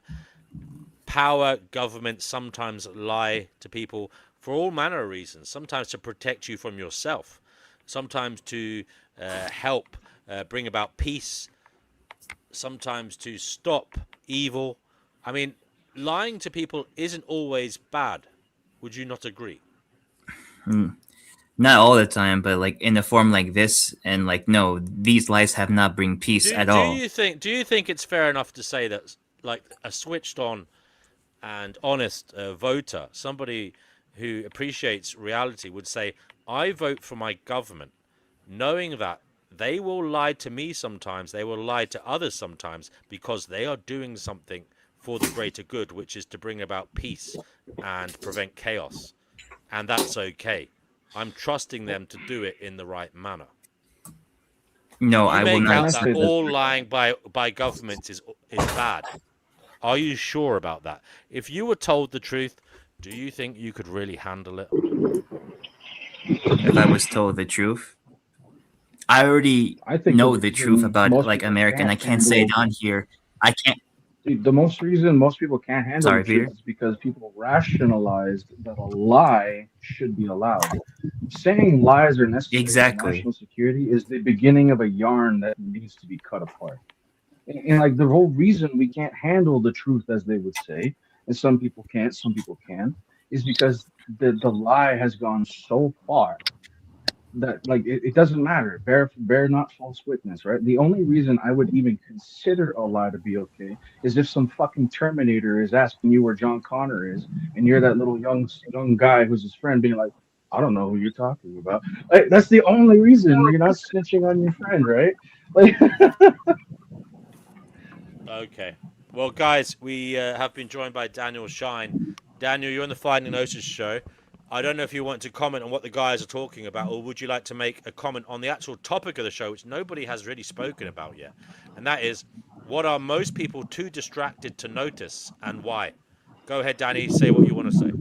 S4: power, governments sometimes lie to people for all manner of reasons. Sometimes to protect you from yourself. Sometimes to help bring about peace. Sometimes to stop evil. I mean, lying to people isn't always bad. Would you not agree?
S7: Not all the time, but in a form like this, and no, these lies have not bring peace at all.
S4: Do you think it's fair enough to say that a switched on and honest voter, somebody who appreciates reality, would say, I vote for my government, knowing that they will lie to me sometimes, they will lie to others sometimes, because they are doing something for the greater good, which is to bring about peace and prevent chaos, and that's okay. I'm trusting them to do it in the right manner.
S7: No, I will not.
S4: That all lying by governments is bad. Are you sure about that? If you were told the truth, do you think you could really handle it?
S7: If I was told the truth, I already know the truth about America, and I can't say it on here. I can't.
S9: The most reason most people can't handle the truth is because people rationalized that a lie should be allowed. Saying lies are necessary for national security is the beginning of a yarn that needs to be cut apart. And the whole reason we can't handle the truth, as they would say, and some people can't, some people can, is because the lie has gone so far that it doesn't matter. Bear not false witness, right? The only reason I would even consider a lie to be okay is if some fucking Terminator is asking you where John Connor is, and you're that little young guy who's his friend being like, I don't know who you're talking about. That's the only reason you're not snitching on your friend, right?
S4: Okay. Well, guys, we have been joined by Daniel Shine. Daniel, you're on the Finding Gnosis show. I don't know if you want to comment on what the guys are talking about, or would you like to make a comment on the actual topic of the show, which nobody has really spoken about yet? And that is, what are most people too distracted to notice, and why? Go ahead, Danny, say what you want to say.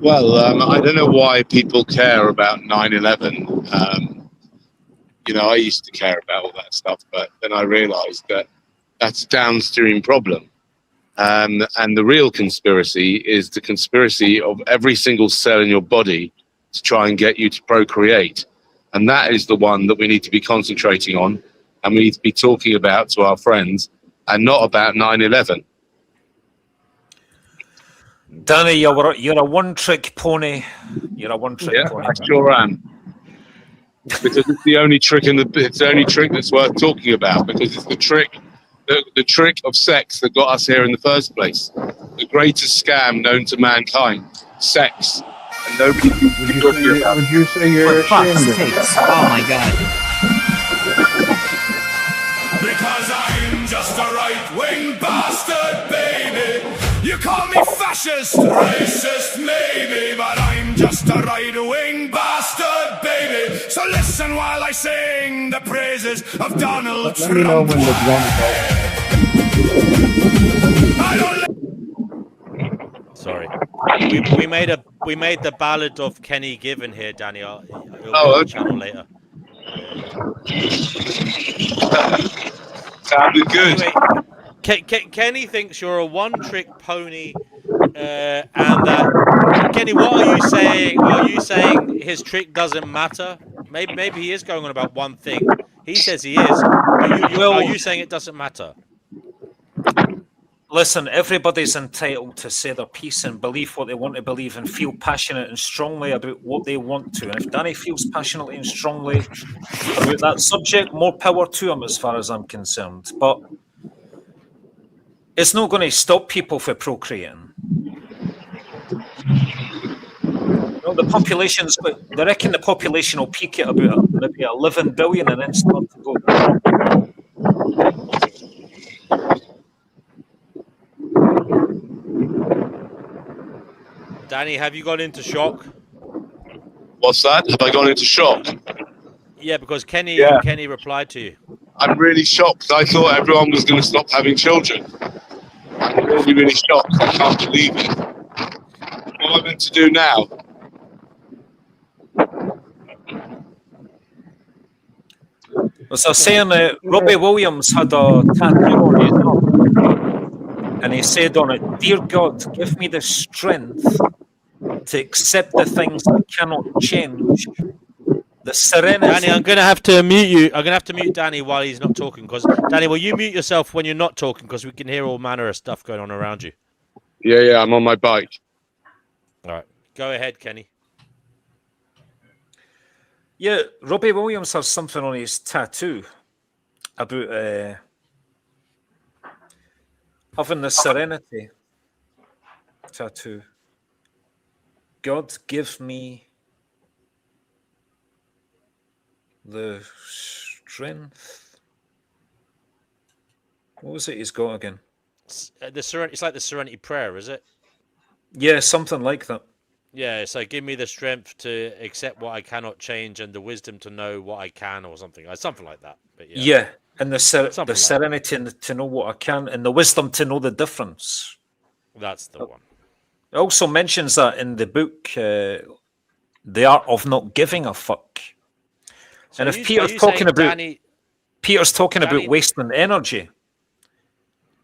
S12: Well, I don't know why people care about 9/11. I used to care about all that stuff, but then I realized that that's a downstream problem. And the real conspiracy is the conspiracy of every single cell in your body to try and get you to procreate. And that is the one that we need to be concentrating on, and we need to be talking about to our friends, and not about 9/11.
S8: Danny, you're a one-trick pony. You're a one-trick pony.
S12: I sure am. Because it's the only trick it's the only trick that's worth talking about, because it's the trick of sex that got us here in the first place. The greatest scam known to mankind, sex. And and nobody seems to be talking about it.
S9: Would you say you're
S7: For fuck's
S9: ashamed of
S7: sakes. Oh my god.
S6: Because I'm just a right-wing bastard, baby. You call me fascist, racist, maybe, but I'm just a right-wing bastard, baby. So listen while I sing the praises of Donald Trump.
S9: Let me know when the drum
S6: I don't
S4: Sorry, we made the ballad of Kenny Given here, Danny. It'll be on the channel later.
S12: Sounded good.
S4: Anyway, Kenny thinks you're a one-trick pony, and that Kenny, what are you saying? Are you saying his trick doesn't matter? Maybe he is going on about one thing. He says he is. Are you saying it doesn't matter?
S8: Listen, everybody's entitled to say their piece and believe what they want to believe and feel passionate and strongly about what they want to. And if Danny feels passionately and strongly about that subject, more power to him as far as I'm concerned. But it's not going to stop people from procreating. The population's, they reckon the population will peak at about maybe 11 billion and then start to go.
S4: Danny, have you gone into shock?
S12: What's that? Have I gone into shock?
S4: Yeah, because Kenny replied to you.
S12: I'm really shocked. I thought everyone was going to stop having children. I'm really, really shocked. I can't believe it. What am I meant to do now?
S8: As I was saying, Robbie Williams had a tattoo on his arm, and he said on it, "Dear God, give me the strength to accept the things I cannot change. The serenity."
S4: Danny, I'm going to have to mute you. I'm going to have to mute Danny while he's not talking. Because Danny, will you mute yourself when you're not talking? Because we can hear all manner of stuff going on around you.
S12: Yeah, I'm on my bike.
S4: All right, go ahead, Kenny.
S8: Yeah, Robbie Williams has something on his tattoo about having the serenity tattoo. God, give me the strength. What was it he's got again?
S4: It's like the Serenity Prayer, is it?
S8: Yeah, something like that.
S4: Yeah, so give me the strength to accept what I cannot change and the wisdom to know what I can, or something like that. But
S8: yeah, and the serenity to know what I can and the wisdom to know the difference.
S4: That's the one.
S8: It also mentions that in the book, The Art of Not Giving a Fuck. So and if Peter's talking about wasting energy,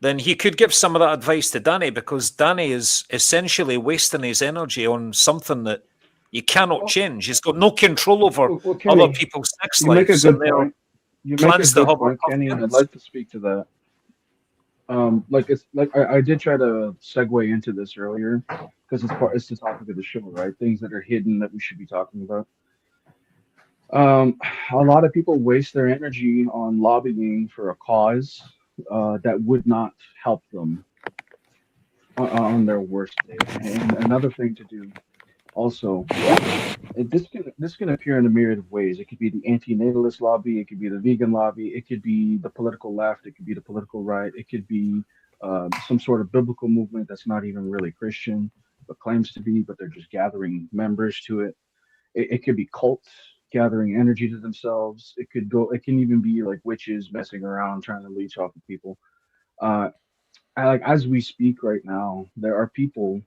S8: then he could give some of that advice to Danny, because Danny is essentially wasting his energy on something that you cannot change. He's got no control over
S9: Kenny,
S8: other people's sex
S9: you
S8: lives.
S9: Make a good point. You make a good point, Kenny, and I'd like to speak to that. I did try to segue into this earlier because it's the topic of the show, right? Things that are hidden that we should be talking about. A lot of people waste their energy on lobbying for a cause that would not help them on their worst day. And another thing to do also, this can appear in a myriad of ways. It could be the anti-natalist lobby, it could be the vegan lobby, it could be the political left, it could be the political right, it could be some sort of biblical movement that's not even really Christian but claims to be, but they're just gathering members to it. It could be cults gathering energy to themselves. It can even be like witches messing around trying to leech off of people. As we speak right now, there are people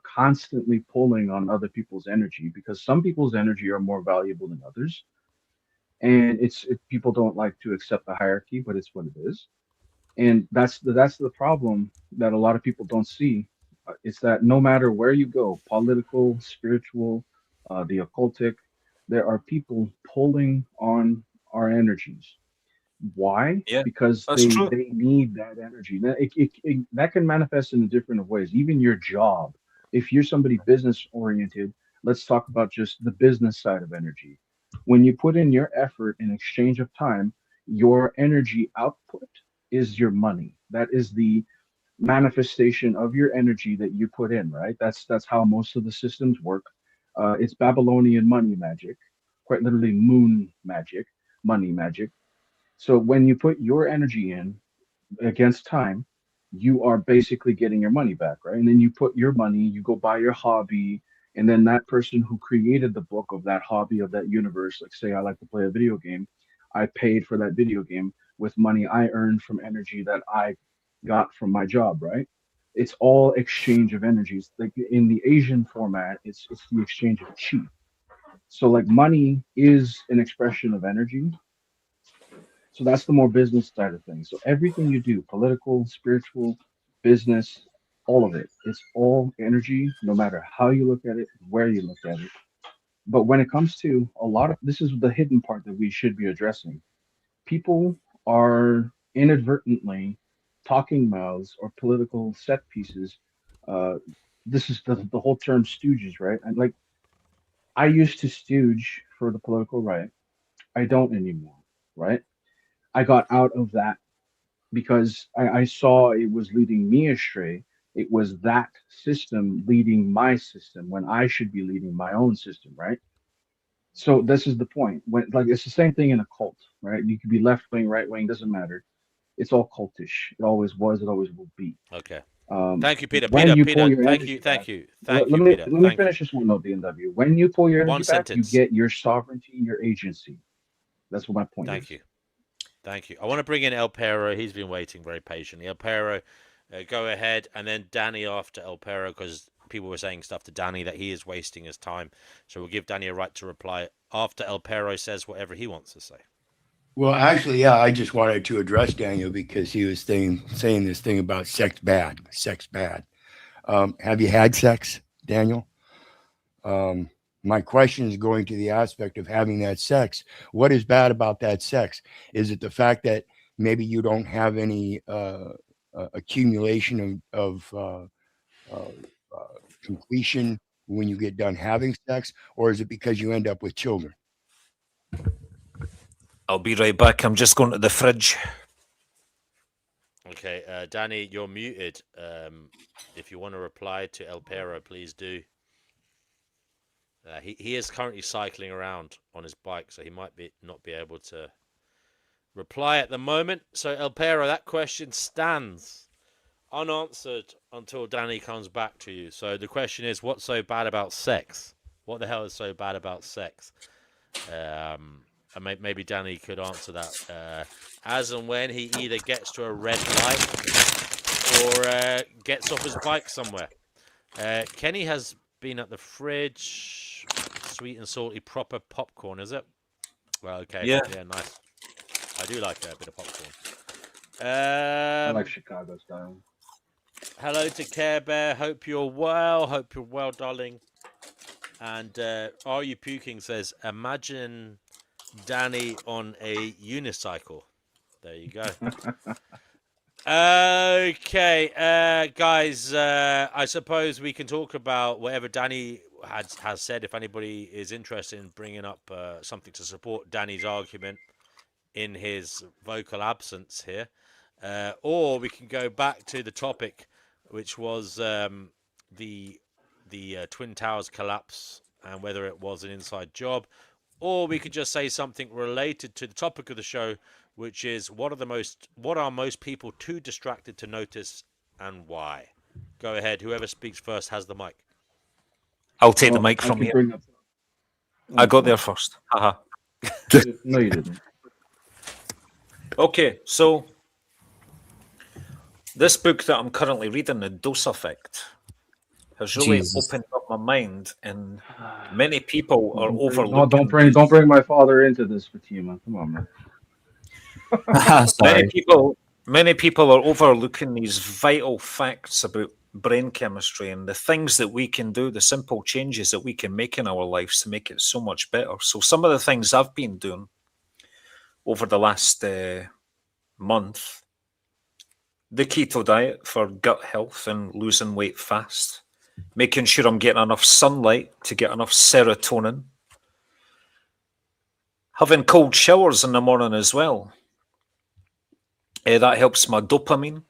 S9: constantly pulling on other people's energy because some people's energy are more valuable than others, and people don't like to accept the hierarchy, but it's what it is, and that's the problem that a lot of people don't see. It's that no matter where you go, political, spiritual, the occultic, there are people pulling on our energies. Why?
S8: Yeah,
S9: because they need that energy. That can manifest in different ways. Even your job. If you're somebody business oriented, let's talk about just the business side of energy. When you put in your effort in exchange of time, your energy output is your money. That is the manifestation of your energy that you put in, right? That's how most of the systems work. It's Babylonian money magic, quite literally moon magic, money magic. So when you put your energy in against time, you are basically getting your money back, right? And then you put your money, you go buy your hobby, and then that person who created the book of that hobby of that universe, like say I like to play a video game, I paid for that video game with money I earned from energy that I got from my job, right? It's all exchange of energies. Like in the Asian format, it's the exchange of chi. So like money is an expression of energy, so that's the more business side of things. So everything you do, political, spiritual, business, all of it, it's all energy, no matter how you look at it, where you look at it. But when it comes to a lot of this is the hidden part that we should be addressing. People are inadvertently talking mouths or political set pieces. Uh, this is the whole term stooges, right? And like I used to stooge for the political right. I don't anymore, right? I got out of that because I saw it was leading me astray. It was that system leading my system when I should be leading my own system, right? So this is the point. When like it's the same thing in a cult, right? You could be left wing, right wing, doesn't matter. It's all cultish. It always was. It always will be.
S4: Okay.
S9: Um,
S4: Thank you, Peter.
S9: when you pull
S4: Peter.
S9: your
S4: Thank you.
S9: energy
S4: Thank
S9: back,
S4: you.
S9: let,
S4: Thank
S9: let
S4: you,
S9: me
S4: Peter.
S9: let me
S4: Thank you.
S9: finish this one note, DNW. When you pull your
S4: One
S9: energy back, you
S4: sentence.
S9: get your sovereignty, your agency. That's what my point
S4: Thank
S9: is.
S4: you. Thank you. I want to bring in El Pero. He's been waiting very patiently. El Pero, go ahead, and then Danny after El Pero, because people were saying stuff to Danny that he is wasting his time. So we'll give Danny a right to reply after El Pero says whatever he wants to say.
S13: Well, actually, yeah, I just wanted to address Daniel because he was saying this thing about sex bad. Have you had sex, Daniel? My question is going to the aspect of having that sex. What is bad about that sex? Is it the fact that maybe you don't have any accumulation of completion when you get done having sex, or is it because you end up with children?
S8: I'll be right back. I'm just going to the fridge.
S4: Okay, Danny, you're muted. If you want to reply to El Pero, please do. He is currently cycling around on his bike, so he might not be able to reply at the moment. So El Pero, that question stands unanswered until Danny comes back to you. So the question is, what's so bad about sex? What the hell is so bad about sex? And maybe Danny could answer that as and when he either gets to a red light or gets off his bike somewhere. Kenny has been at the fridge. Sweet and salty proper popcorn, is it? Well, okay.
S8: Yeah,
S4: Nice. I do like a bit of popcorn.
S9: I like Chicago style.
S4: Hello to Care Bear. Hope you're well, darling. And Are You Puking says, imagine Danny on a unicycle. There you go. Okay, guys, I suppose we can talk about whatever Danny has said. If anybody is interested in bringing up something to support Danny's argument in his vocal absence here, or we can go back to the topic, which was the Twin Towers collapse and whether it was an inside job, or we could just say something related to the topic of the show, which is what are most people too distracted to notice and why? Go ahead. Whoever speaks first has the mic.
S8: I'll take the mic from here. I got there first. Haha.
S9: No, you didn't.
S8: Okay, so this book that I'm currently reading, The Dose Effect, has really opened up my mind, and many people are overlooking.
S9: Don't bring my father into this, Fatima. Come on, man.
S8: Many people are overlooking these vital facts about brain chemistry and the things that we can do, the simple changes that we can make in our lives to make it so much better. So some of the things I've been doing over the last month, the keto diet for gut health and losing weight fast, making sure I'm getting enough sunlight to get enough serotonin, having cold showers in the morning as well. That helps my dopamine.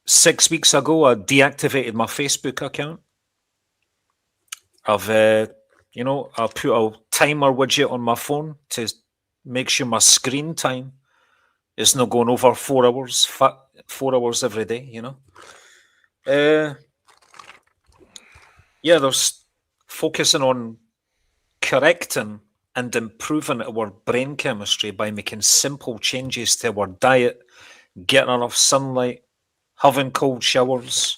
S8: 6 weeks ago, I deactivated my Facebook account. you know, I put a timer widget on my phone to make sure my screen time is not going over 4 hours, 4 hours every day, you know. Yeah, there's focusing on correcting and improving our brain chemistry by making simple changes to our diet, getting enough sunlight, having cold showers,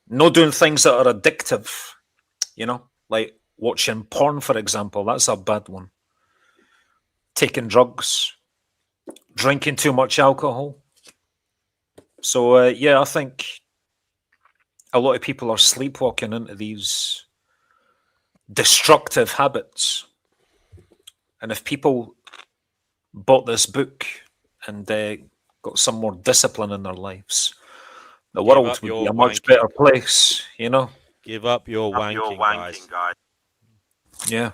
S8: not doing things that are addictive, you know, like watching porn, for example. That's a bad one. Taking drugs, drinking too much alcohol. So, yeah, I think a lot of people are sleepwalking into these destructive habits. And if people bought this book and got some more discipline in their lives, the world would be a much better place, you know?
S4: Give up your wanking, guys.
S8: Yeah.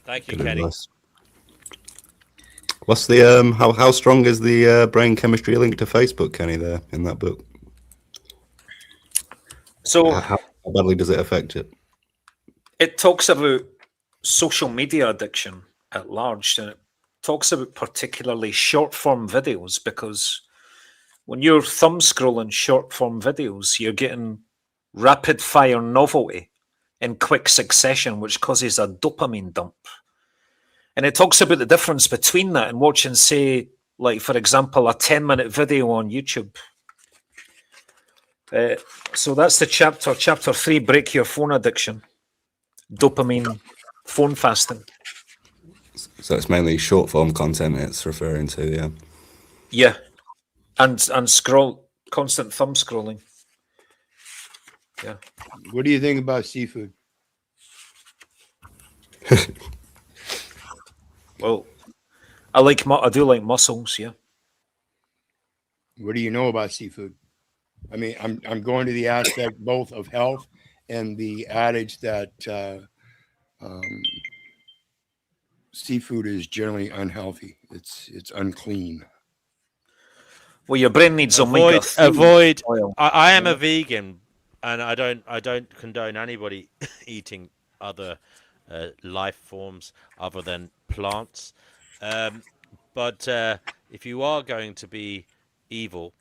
S4: Thank you,
S11: Good
S4: Kenny.
S11: advice. What's the how strong is the brain chemistry link to Facebook, Kenny? There in that book.
S8: So
S11: how badly does it affect it?
S8: It talks about social media addiction at large, and it talks about particularly short form videos, because when you're thumb scrolling short form videos, you're getting rapid fire novelty in quick succession, which causes a dopamine dump. And it talks about the difference between that and watching, say, like, for example, a 10-minute video on YouTube. So that's the chapter 3, break your phone addiction, dopamine, phone fasting.
S11: So it's mainly short form content it's referring to, yeah.
S8: Yeah, and constant thumb scrolling. Yeah.
S13: What do you think about seafood?
S8: Well, I do like mussels. Yeah.
S13: What do you know about seafood? I mean, I'm going to the aspect both of health and the adage that seafood is generally unhealthy. It's unclean.
S8: Well, your brain needs
S4: avoid. I am a vegan, and I don't condone anybody eating other life forms other than plants. But if you are going to be evil,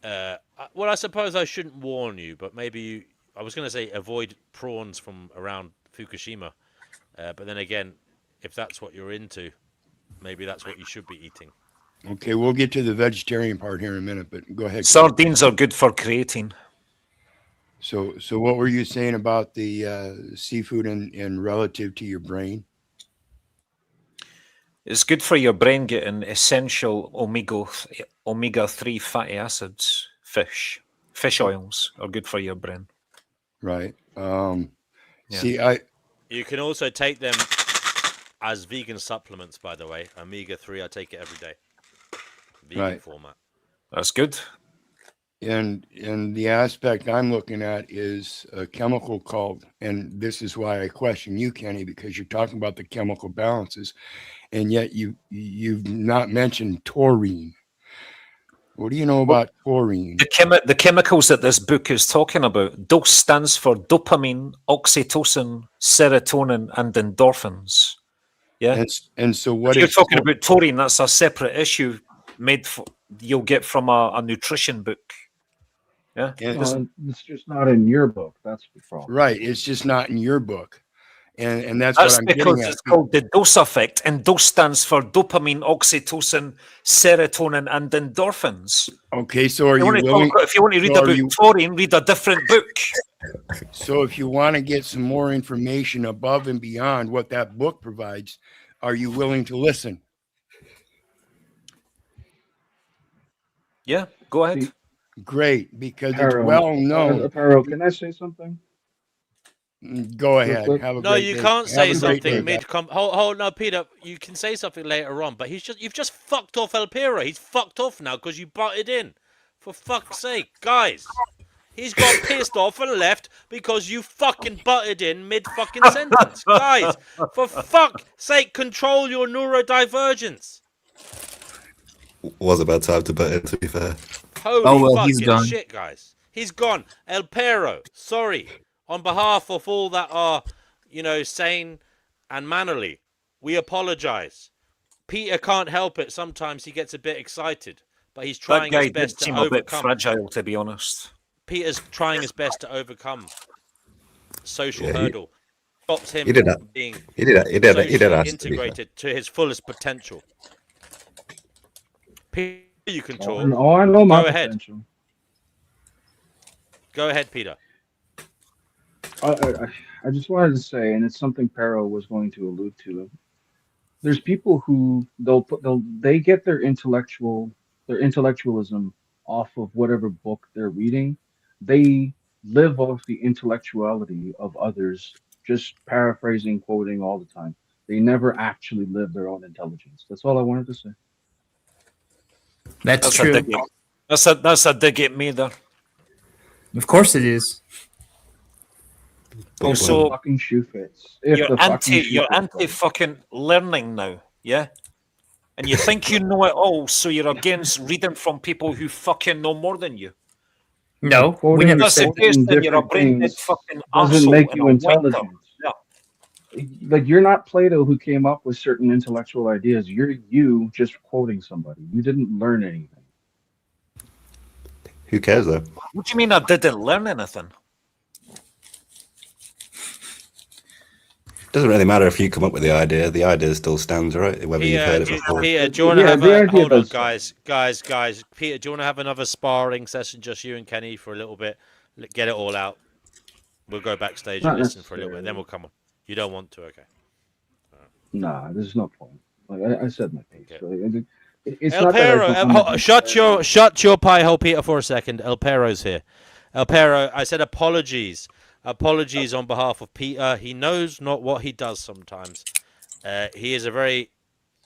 S4: well, I suppose I shouldn't warn you, but maybe I was going to say avoid prawns from around Fukushima. But then again, if that's what you're into, maybe that's what you should be eating.
S13: Okay, we'll get to the vegetarian part here in a minute, but go ahead.
S8: Sardines are good for creatine.
S13: So what were you saying about the seafood and relative to your brain?
S8: It's good for your brain getting essential omega-3 fatty acids. Fish oils are good for your brain.
S13: Right.
S8: Yeah.
S13: See,
S4: you can also take them as vegan supplements, by the way. Omega-3, I take it every day. Vegan format.
S8: That's good.
S13: And the aspect I'm looking at is a chemical called, and this is why I question you, Kenny, because you're talking about the chemical balances, and yet you've not mentioned taurine. What do you know about taurine?
S8: The chemicals that this book is talking about, DOS stands for dopamine, oxytocin, serotonin, and endorphins. Yeah.
S13: And so what
S8: if you're talking about taurine, that's a separate issue you'll get from a nutrition book. Yeah.
S9: It's just not in your book. That's the problem.
S13: Right. It's just not in your book. And that's
S8: what
S13: I'm
S8: because
S13: getting at.
S8: It's called the DOS effect, and DOS stands for dopamine, oxytocin, serotonin, and endorphins.
S13: Okay, so if you want
S8: to read about taurine, read a different book.
S13: So if you want to get some more information above and beyond what that book provides, are you willing to listen?
S8: Yeah, go ahead.
S13: Great, because it's well known.
S9: Paro, can I say something?
S13: Go ahead.
S4: No, you can't say something mid-com. Hold, no, Peter. You can say something later on, but you've just fucked off El Piro. He's fucked off now because you butted in. For fuck's sake, guys. He's got pissed off and left because you fucking butted in mid-fucking sentence. Guys, for fuck's sake, control your neurodivergence.
S11: Was about time to butt in, to be fair.
S4: Holy fucking shit, guys. He's gone. El Piro, sorry. on behalf of all that are, sane and mannerly, we apologize. Peter can't help it. Sometimes he gets a bit excited, but he's trying his best to
S8: seem a bit
S4: overcome.
S8: fragile, to be honest.
S4: Peter's trying his best to overcome social hurdle. Stops him
S11: He did
S4: from being
S11: ask,
S4: integrated to his fullest potential. Peter, you can talk.
S9: I know my
S4: Go ahead.
S9: potential.
S4: Go ahead, Peter.
S9: I just wanted to say, and it's something Pero was going to allude to. There's people who they get their intellectualism off of whatever book they're reading. They live off the intellectuality of others, just paraphrasing, quoting all the time. They never actually live their own intelligence. That's all I wanted to say.
S7: That's true.
S8: That's a dig at me there.
S7: Of course it is.
S8: Also,
S9: fucking shoe fits.
S8: You're anti fucking learning now, yeah? And you think you know it all, so you're against reading from people who fucking know more than you.
S7: No, we never
S8: That's
S7: said
S8: the case, then you're a brain dead fucking
S9: doesn't
S8: arsehole
S9: make
S8: and
S9: you
S8: a
S9: intelligent.
S8: wanker. Yeah.
S9: Like, you're not Plato who came up with certain intellectual ideas. You're you just quoting somebody. You didn't learn anything.
S11: Who cares though?
S8: What do you mean I didn't learn anything?
S11: Doesn't really matter if you come up with the idea still stands, right? Whether you've heard it before.
S4: Peter, do you want to have hold on, guys. Peter, do you want to have another sparring session, just you and Kenny, for a little bit? Get it all out. We'll go backstage and listen for a little bit. Then we'll come on. You don't want to, okay?
S9: Nah, there's no point. Like I said, my piece.
S4: Okay.
S9: It's
S4: El
S9: not
S4: Pero, shut your pie hole, Peter, for a second. El Pero's here. El Pero, I said apologies. Apologies on behalf of Peter. He knows not what he does sometimes. He is a very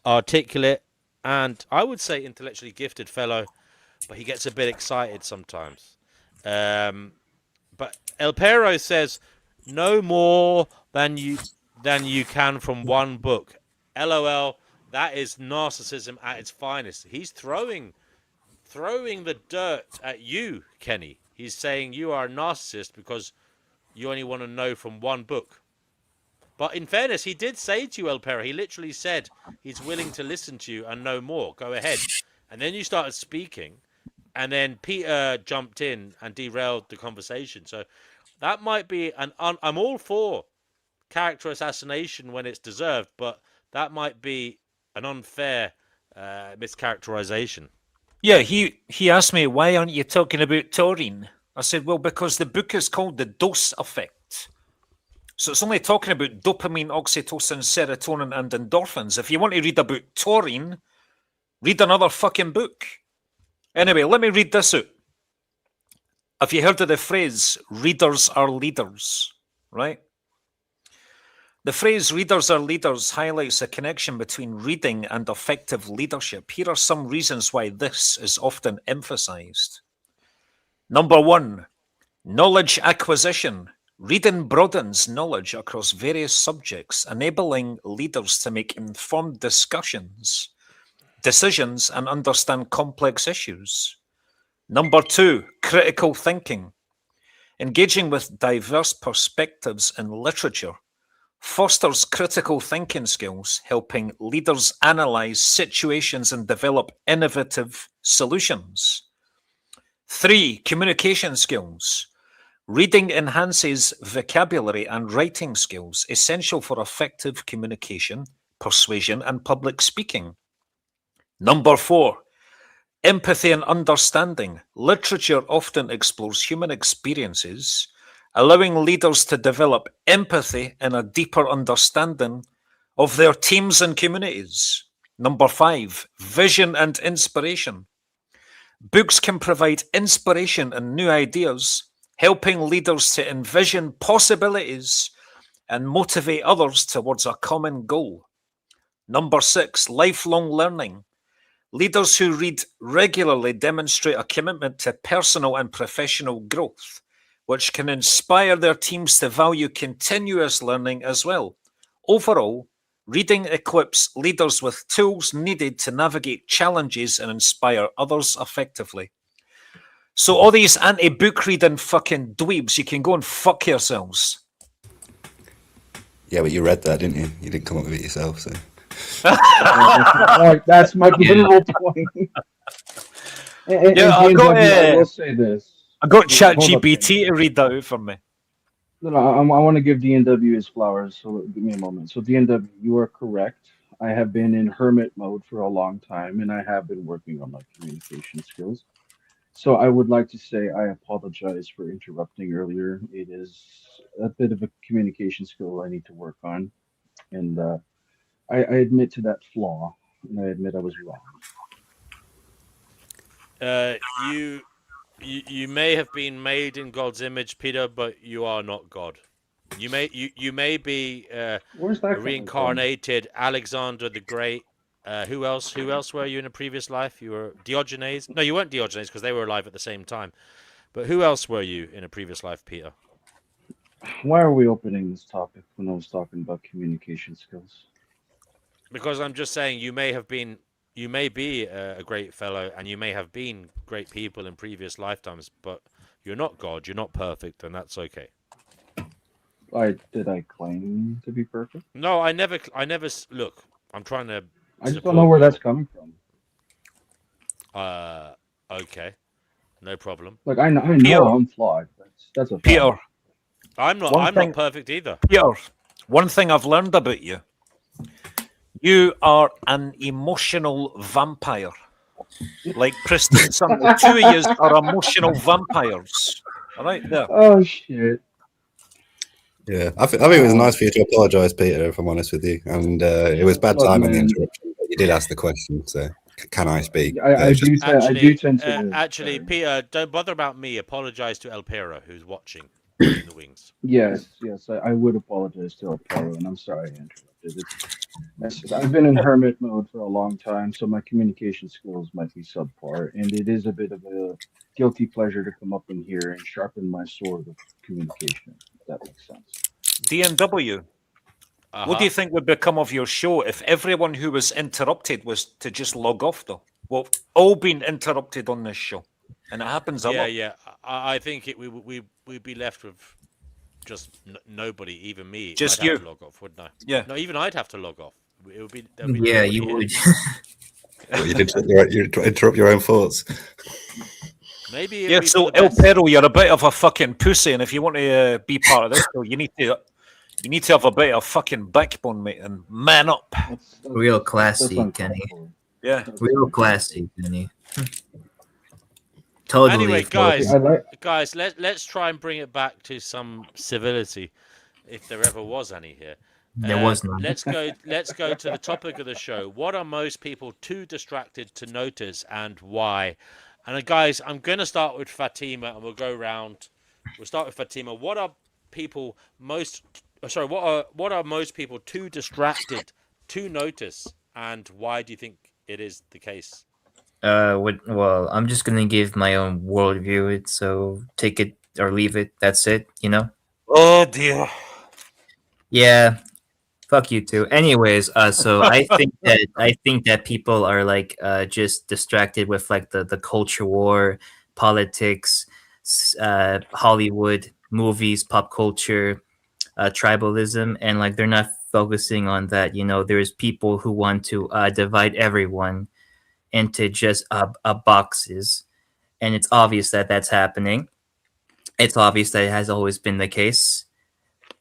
S4: articulate and I would say intellectually gifted fellow, but he gets a bit excited sometimes. But El Pero says no more than you can from one book. LOL. That is narcissism at its finest. He's throwing the dirt at you, Kenny. He's saying you are a narcissist because you only want to know from one book. But in fairness, he did say to you, El Pero, he literally said he's willing to listen to you and know more. Go ahead. And then you started speaking, and then Peter jumped in and derailed the conversation. So that might be I'm all for character assassination when it's deserved, but that might be an unfair mischaracterization.
S8: Yeah, he asked me, why aren't you talking about taurine? I said, well, because the book is called The Dose Effect. So it's only talking about dopamine, oxytocin, serotonin, and endorphins. If you want to read about taurine, read another fucking book. Anyway, let me read this out. Have you heard of the phrase, readers are leaders, right? The phrase readers are leaders highlights a connection between reading and effective leadership. Here are some reasons why this is often emphasized. Number one, knowledge acquisition. Reading broadens knowledge across various subjects, enabling leaders to make informed decisions, and understand complex issues. Number two, critical thinking. Engaging with diverse perspectives in literature fosters critical thinking skills, helping leaders analyze situations and develop innovative solutions. 3, communication skills. Reading enhances vocabulary and writing skills, essential for effective communication, persuasion, and public speaking. Number 4, empathy and understanding. Literature often explores human experiences, allowing leaders to develop empathy and a deeper understanding of their teams and communities. Number 5, vision and inspiration. Books can provide inspiration and new ideas, helping leaders to envision possibilities and motivate others towards a common goal. Number 6, lifelong learning. Leaders who read regularly demonstrate a commitment to personal and professional growth, which can inspire their teams to value continuous learning as well. Overall, reading equips leaders with tools needed to navigate challenges and inspire others effectively. So all these anti-book reading fucking dweebs, you can go and fuck yourselves.
S11: Yeah, but you read that, didn't you? You didn't come up with it yourself, so.
S9: That's my literal point.
S8: Yeah,
S9: I will say this.
S8: I got
S9: Hold up,
S8: ChatGPT to read that out for me.
S9: No, I want to give DNW his flowers, so give me a moment. So DNW, you are correct. I have been in hermit mode for a long time, and I have been working on my communication skills. So I would like to say I apologize for interrupting earlier. It is a bit of a communication skill I need to work on, and I admit to that flaw, and I admit I was wrong.
S4: You may have been made in God's image, Peter, but you are not God. You may be a reincarnated Alexander the Great. Who else were you in a previous life? You were Diogenes. No, you weren't Diogenes because they were alive at the same time. But who else were you in a previous life, Peter?
S9: Why are we opening this topic when I was talking about communication skills?
S4: Because I'm just saying you may be a great fellow, and you may have been great people in previous lifetimes, but you're not God. You're not perfect, and that's okay.
S9: Did I claim to be perfect?
S4: No, I never. Look, I'm trying to.
S9: I just don't know where that's coming from.
S4: Okay, no problem.
S9: Like I know I'm flawed. That's a fact.
S8: Peter.
S4: I'm not perfect either.
S8: Peter, one thing I've learned about you. You are an emotional vampire. Like Preston Sun. The two of you are emotional vampires. All right there.
S9: Oh shit.
S11: Yeah, I think it was nice for you to apologise, Peter, if I'm honest with you. And it was bad timing, the interruption, but you did ask the question, so can I speak?
S9: I do tend to.
S4: Actually, Peter, don't bother about me. Apologise to El Pero, who's watching in the wings.
S9: Yes, I would apologize to El Pero, and I'm sorry I interrupted. I've been in hermit mode for a long time, so my communication skills might be subpar, and it is a bit of a guilty pleasure to come up in here and sharpen my sword of communication, if that makes sense.
S8: DNW, what do you think would become of your show if everyone who was interrupted was to just log off, though? Well, all been interrupted on this show, and it happens a lot.
S4: Yeah. I think we'd be left with just nobody, even me.
S8: Just
S4: I'd
S8: you.
S4: have to log off, wouldn't I?
S8: Yeah.
S4: No, even I'd have to log off. It would be.
S7: Yeah, you would.
S11: Well, you did interrupt your own thoughts.
S4: Maybe.
S8: Yeah. So El Pero, you're a bit of a fucking pussy, and if you want to be part of this show, you need to have a bit of fucking backbone, mate, and man up.
S7: Real classy, Kenny.
S8: Yeah.
S7: Real classy, Kenny. Totally.
S4: Anyway, guys, let's try and bring it back to some civility, if there ever was any here.
S7: There was none.
S4: Let's go to the topic of the show. What are most people too distracted to notice, and why? And guys, I'm going to start with Fatima, and we'll go round. We'll start with Fatima. What are most people too distracted to notice, and why do you think it is the case?
S7: Well, I'm just gonna give my own worldview. So take it or leave it. That's it. You know.
S8: Oh dear.
S7: Yeah. Fuck you too. Anyways, so I think that people are like just distracted with like the culture war, politics, Hollywood movies, pop culture, tribalism, and like they're not focusing on that. You know, there's people who want to divide everyone into just boxes, and it's obvious that that's happening. It's obvious that it has always been the case,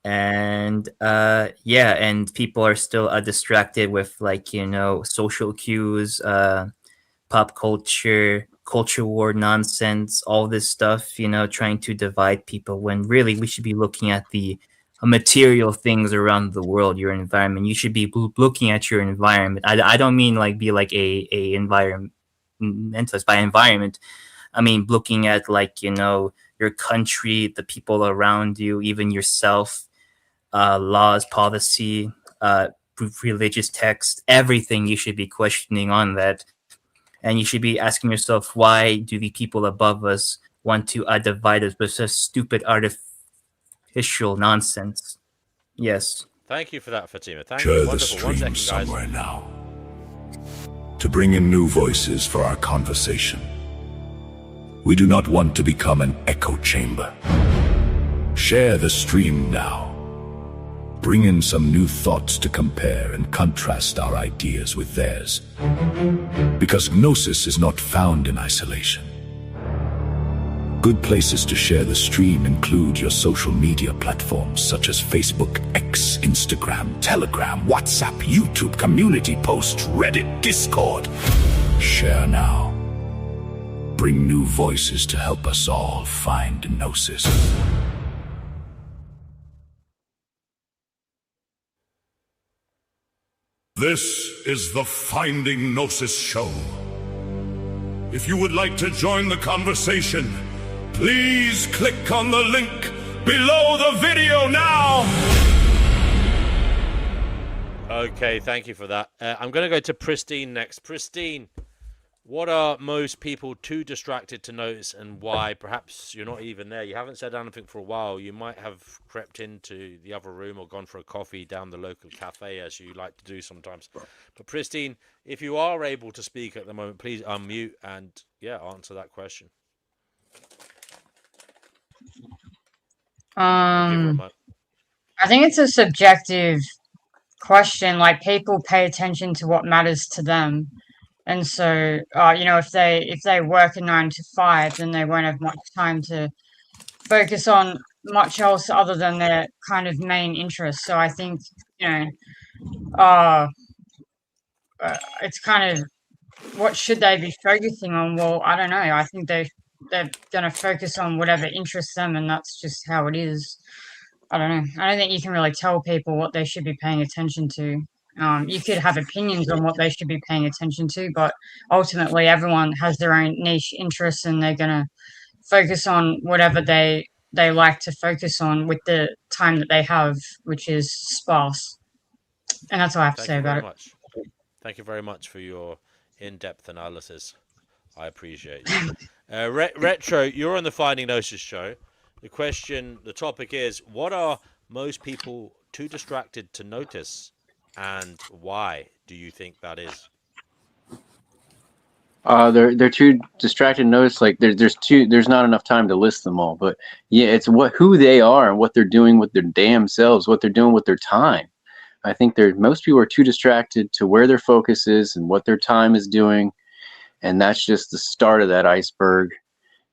S7: and and people are still distracted with like, you know, social cues, pop culture war nonsense, all this stuff, you know, trying to divide people when really we should be looking at the material things around the world, your environment. You should be looking at your environment. I don't mean like be like a environmentalist. By environment, I mean looking at like, you know, your country, the people around you, even yourself, laws, policy, religious text, everything. You should be questioning on that, and you should be asking yourself, why do the people above us want to divide us with such stupid artificial nonsense? Yes.
S4: Thank you for that, Fatima. Thank
S3: Share
S4: you.
S3: the
S4: Wonderful. One
S3: stream
S4: second, guys.
S3: somewhere now to bring in new voices for our conversation. We do not want to become an echo chamber. Share the stream now. Bring in some new thoughts to compare and contrast our ideas with theirs. Because Gnosis is not found in isolation. Good places to share the stream include your social media platforms such as Facebook, X, Instagram, Telegram, WhatsApp, YouTube, community posts, Reddit, Discord. Share now. Bring new voices to help us all find Gnosis. This is the Finding Gnosis Show. If you would like to join the conversation, please click on the link below the video now.
S4: Okay, thank you for that. I'm going to go to Pristine next. Pristine, what are most people too distracted to notice and why? Perhaps you're not even there. You haven't said anything for a while. You might have crept into the other room or gone for a coffee down the local cafe, as you like to do sometimes. But Pristine, if you are able to speak at the moment, please unmute and, answer that question.
S14: I think it's a subjective question. Like, people pay attention to what matters to them. And so, if they work a 9 to 5, then they won't have much time to focus on much else other than their kind of main interest. So I think, it's kind of, what should they be focusing on? Well, I don't know. I think they're going to focus on whatever interests them, and that's just how it is. I don't know. I don't think you can really tell people what they should be paying attention to. You could have opinions on what they should be paying attention to, but ultimately everyone has their own niche interests, and they're going to focus on whatever they like to focus on with the time that they have, which is sparse. And that's all I have to say about it.
S4: Thank you very much for your in-depth analysis. I appreciate it. Retro, you're on the Finding Gnosis show. The topic is, what are most people too distracted to notice, and why do you think that is?
S15: They're too distracted to notice. Like, there's not enough time to list them all. But yeah, it's who they are and what they're doing with their damn selves, what they're doing with their time. I think most people are too distracted to where their focus is and what their time is doing, and that's just the start of that iceberg.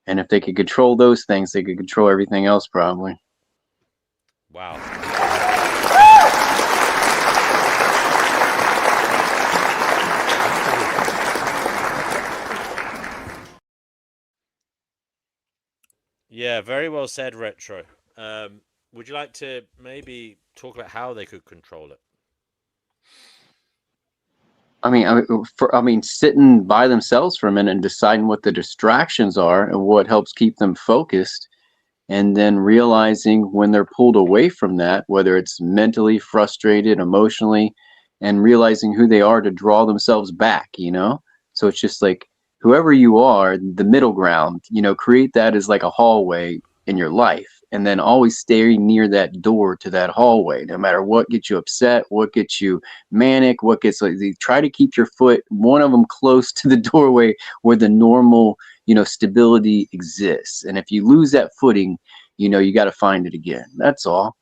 S15: And if they could control those things, they could control everything else, probably.
S4: Wow. Yeah, very well said, Retro. Would you like to maybe talk about how they could control it?
S15: I mean, sitting by themselves for a minute and deciding what the distractions are and what helps keep them focused, and then realizing when they're pulled away from that, whether it's mentally, frustrated, emotionally, and realizing who they are to draw themselves back, So it's just like, whoever you are, the middle ground, create that as like a hallway in your life. And then always stay near that door to that hallway, no matter what gets you upset, what gets you manic, what gets try to keep your foot, one of them, close to the doorway where the normal, stability exists. And if you lose that footing, you got to find it again. That's all.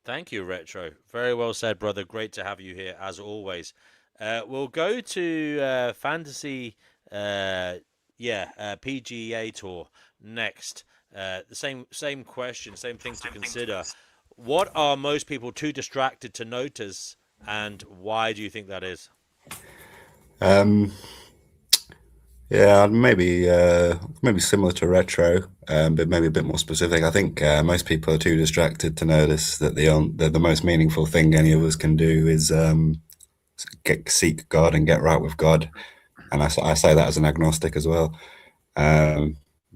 S4: Thank you, Retro. Very well said, brother. Great to have you here, as always. We'll go to Fantasy, PGA Tour next. The same question, same thing to consider. What are most people too distracted to notice, and why do you think that is?
S11: Maybe similar to Retro, but maybe a bit more specific. I think most people are too distracted to notice that the most meaningful thing any of us can do is seek God and get right with God. And I say that as an agnostic as well.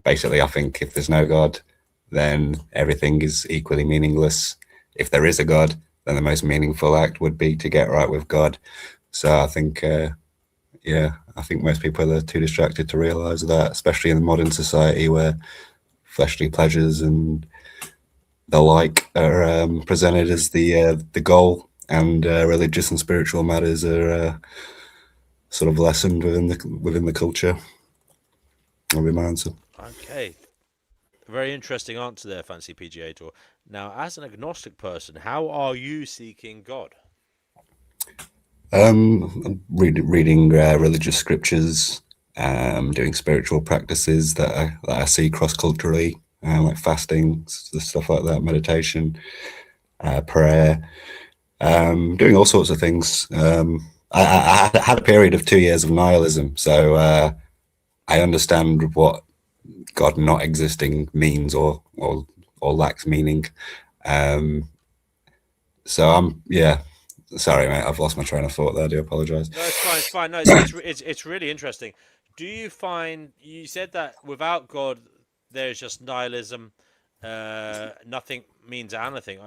S11: Basically, I think if there's no God, then everything is equally meaningless. If there is a God, then the most meaningful act would be to get right with God. So I think, I think most people are too distracted to realize that, especially in modern society where fleshly pleasures and the like are presented as the goal, and religious and spiritual matters are sort of lessened within the culture. That'll be my answer.
S4: Okay. Very interesting answer there, Fancy PGA Tour. Now, as an agnostic person, how are you seeking God?
S11: Reading religious scriptures, doing spiritual practices that I see cross culturally, like fasting, stuff like that, meditation, prayer, doing all sorts of things. I had a period of 2 years of nihilism, so I understand what God not existing means or lacks meaning. So sorry, mate, I've lost my train of thought there. I do apologize.
S4: No, it's fine. It's fine. No, it's really interesting. Do you find you said that without God, there's just nihilism? Nothing means anything.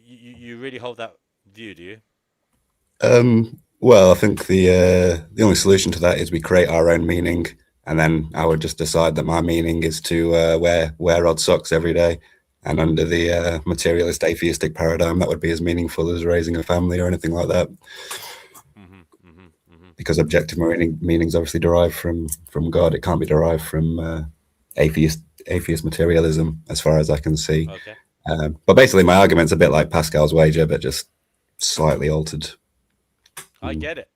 S4: You really hold that view, do you?
S11: Well, I think the only solution to that is we create our own meaning, and then I would just decide that my meaning is to wear odd socks every day. And under the materialist atheistic paradigm, that would be as meaningful as raising a family or anything like that. Because objective meanings obviously derived from God. It can't be derived from atheist materialism, as far as I can see.
S4: Okay.
S11: But basically, my argument's a bit like Pascal's wager, but just slightly altered.
S4: I get it.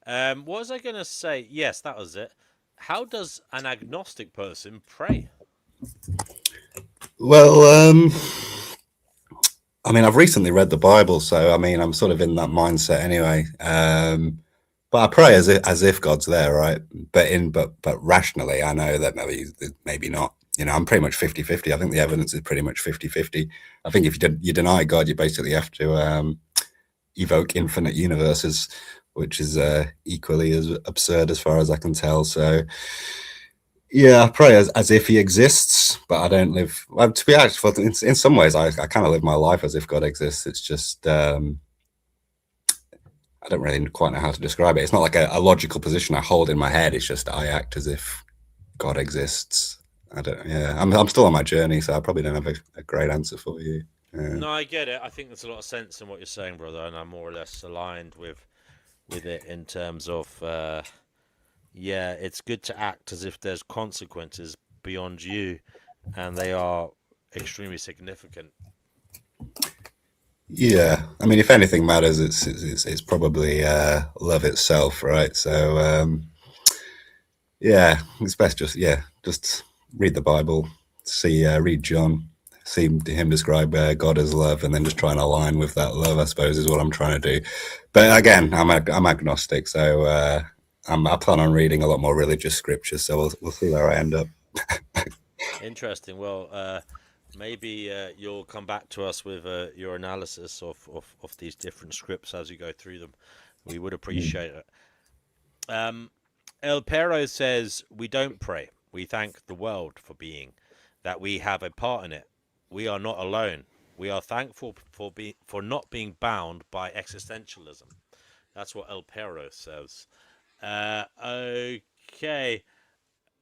S4: What was I going to say? Yes, that was it. How does an agnostic person pray?
S11: Well, I mean, I've recently read the Bible, so I mean, I'm sort of in that mindset anyway. But I pray as if God's there, right? But rationally, I know that maybe not. You know, I'm pretty much 50-50. I think the evidence is pretty much 50-50. I think if you deny God, you basically have to evoke infinite universes, which is equally as absurd as far as I can tell. So yeah, I pray as if he exists, but I don't live. Well, to be honest, in some ways, I kind of live my life as if God exists. It's just I don't really quite know how to describe it. It's not like a logical position I hold in my head. It's just I act as if God exists. I don't. Yeah, I'm still on my journey, so I probably don't have a great answer for you.
S4: No, I get it. I think there's a lot of sense in what you're saying, brother, and I'm more or less aligned with it in terms of. Yeah, it's good to act as if there's consequences beyond you, and they are extremely significant.
S11: Yeah, I mean, if anything matters, it's probably love itself, right? So yeah, it's best just read the Bible, read John, see him describe God as love, and then just try and align with that love. I suppose is what I'm trying to do. But again, I'm agnostic, so. I plan on reading a lot more religious scriptures, so we'll see where I end up.
S4: Interesting. Well, maybe you'll come back to us with your analysis of these different scripts as you go through them. We would appreciate it. El Pero says, we don't pray. We thank the world for being, that we have a part in it. We are not alone. We are thankful for not being bound by existentialism. That's what El Pero says. Okay.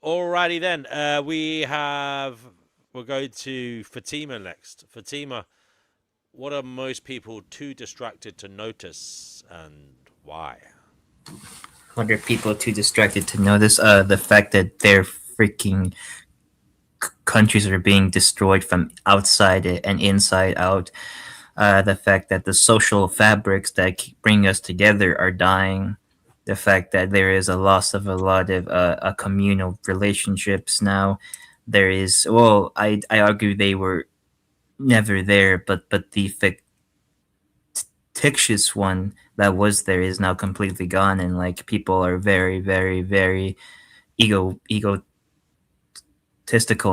S4: Alrighty then. We'll go to Fatima next. Fatima, what are most people too distracted to notice, and why?
S7: What are people too distracted to notice? The fact that their freaking countries are being destroyed from outside and inside out. The fact that the social fabrics that bring us together are dying. The fact that there is a loss of a lot of communal relationships now. There is, well, I argue they were never there, but the fictitious one that was there is now completely gone, and like people are very, very, very egotistical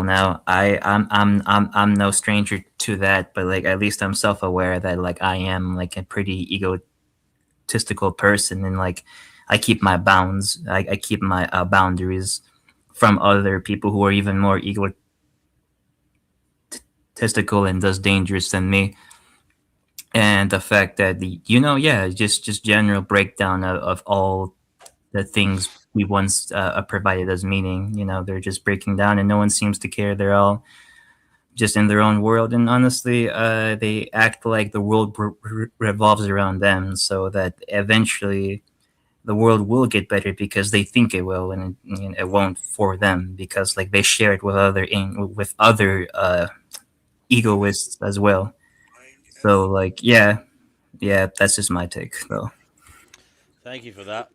S7: now. I'm no stranger to that, but like at least I'm self-aware that like I am like a pretty egotistical person, and like I keep my bounds. I keep my boundaries from other people who are even more egotistical and thus dangerous than me. And the fact that just general breakdown of all the things we once provided as meaning. You know, they're just breaking down, and no one seems to care. They're all just in their own world, and honestly, they act like the world revolves around them, so that eventually the world will get better because they think it will, and it won't for them because like they share it with other egoists as well. So like yeah, that's just my take though.
S4: Thank you for that.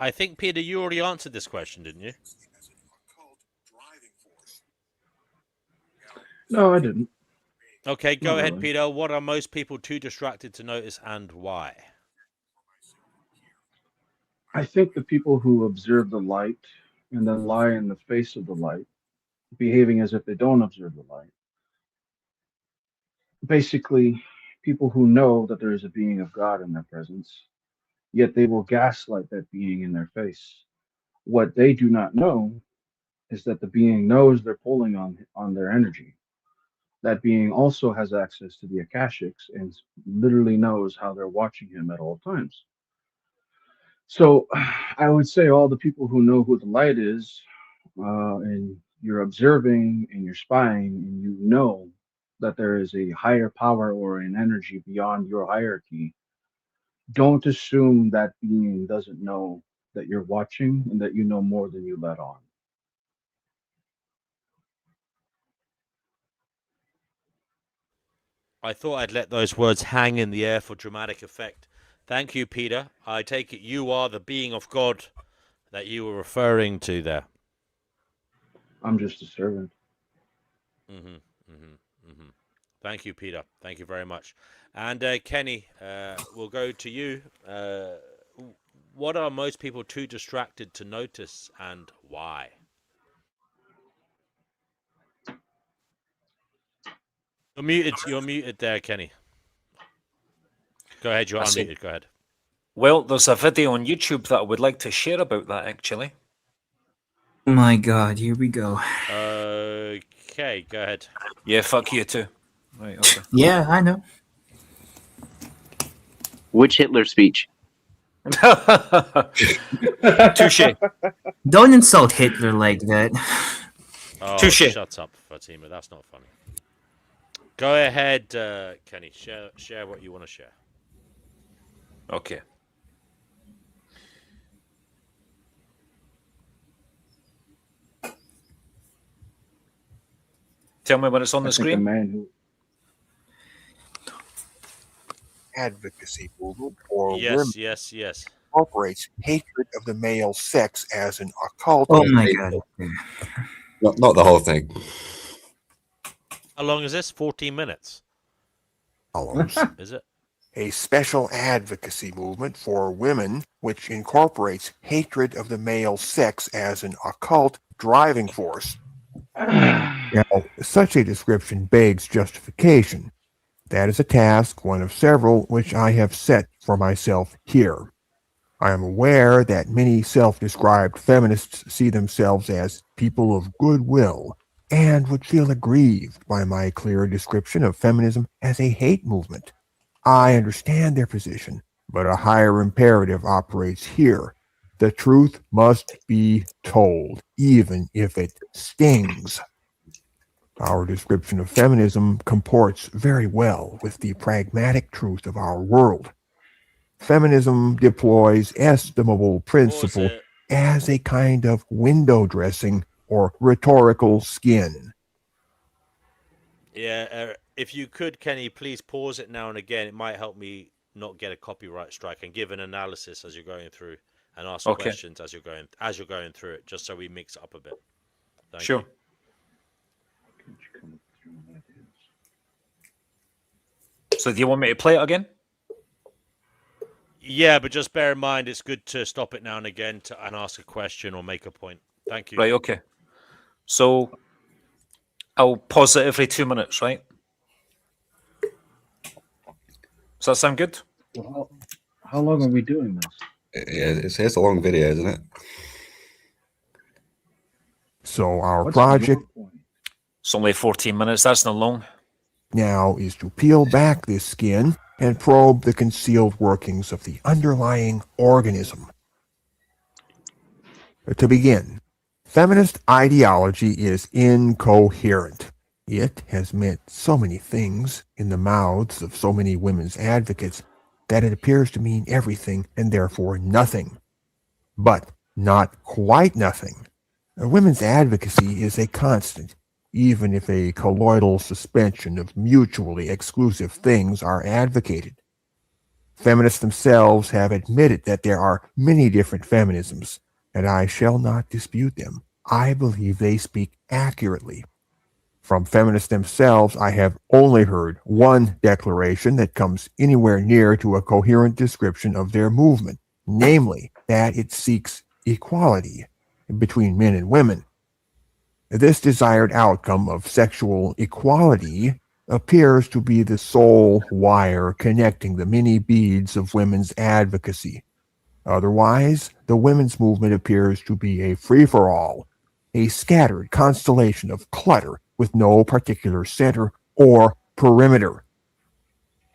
S4: I think Peter, you already answered this question, didn't you?
S9: No, I didn't.
S4: Okay, go
S9: Not
S4: ahead,
S9: really.
S4: Peter. What are most people too distracted to notice, and why?
S9: I think the people who observe the light and then lie in the face of the light, behaving as if they don't observe the light, basically people who know that there is a being of God in their presence, yet they will gaslight that being in their face. What they do not know is that the being knows they're pulling on their energy. That being also has access to the Akashics and literally knows how they're watching him at all times. So I would say all the people who know who the light is, and you're observing and you're spying, and you know that there is a higher power or an energy beyond your hierarchy, don't assume that being doesn't know that you're watching and that you know more than you let on.
S4: I thought I'd let those words hang in the air for dramatic effect. Thank you, Peter. I take it you are the being of God that you were referring to there.
S9: I'm just a servant.
S4: Thank you, Peter. Thank you very much. And Kenny, we'll go to you. What are most people too distracted to notice, and why? You're muted there, Kenny. Go ahead, you're unmuted. Go ahead.
S8: Well, there's a video on YouTube that I would like to share about that, actually.
S7: My God, here we go.
S4: Okay, go ahead.
S8: Yeah, fuck you too. Right, okay.
S7: Yeah, I know.
S15: Which Hitler speech?
S8: Touche.
S7: Don't insult Hitler like that.
S4: Oh,
S8: Touche.
S4: Shut up, Fatima. That's not funny. Go ahead, Kenny. Share what you want to share.
S8: Okay. Tell me when it's on the screen.
S9: The man who
S16: advocacy movement for
S4: yes,
S16: women
S4: yes.
S16: incorporates hatred of the male sex as an occult.
S7: Oh my God.
S11: Not the whole thing.
S4: How long is this? 14 minutes.
S16: Follows
S4: Is it?
S16: a special advocacy movement for women which incorporates hatred of the male sex as an occult driving force. Now, such a description begs justification. That is a task, one of several, which I have set for myself here. I am aware that many self-described feminists see themselves as people of goodwill and would feel aggrieved by my clear description of feminism as a hate movement. I understand their position, but a higher imperative operates here. The truth must be told, even if it stings. Our description of feminism comports very well with the pragmatic truth of our world. Feminism deploys estimable principle as a kind of window dressing or rhetorical skin.
S4: Yeah, if you could, Kenny, please pause it now and again. It might help me not get a copyright strike, and give an analysis as you're going through, and ask questions as you're going through it, just so we mix it up a bit. Thank you.
S8: So do you want me to play it again?
S4: Yeah, but just bear in mind it's good to stop it now and again and ask a question or make a point. Thank you.
S8: Right, okay. So I'll pause it every 2 minutes, right? Does that sound good?
S9: Well, how long are we doing this?
S11: Yeah, it's a long video, isn't it?
S16: So our project
S8: It's only 14 minutes. That's not long.
S16: now is to peel back this skin and probe the concealed workings of the underlying organism. To begin, feminist ideology is incoherent. It has meant so many things in the mouths of so many women's advocates that it appears to mean everything and therefore nothing. but not quite nothing. Women's advocacy is a constant, even if a colloidal suspension of mutually exclusive things are advocated. Feminists themselves have admitted that there are many different feminisms, and I shall not dispute them. I believe they speak accurately. From feminists themselves, I have only heard one declaration that comes anywhere near to a coherent description of their movement, namely that it seeks equality between men and women. This desired outcome of sexual equality appears to be the sole wire connecting the many beads of women's advocacy. Otherwise, the women's movement appears to be a free-for-all, a scattered constellation of clutter with no particular center or perimeter.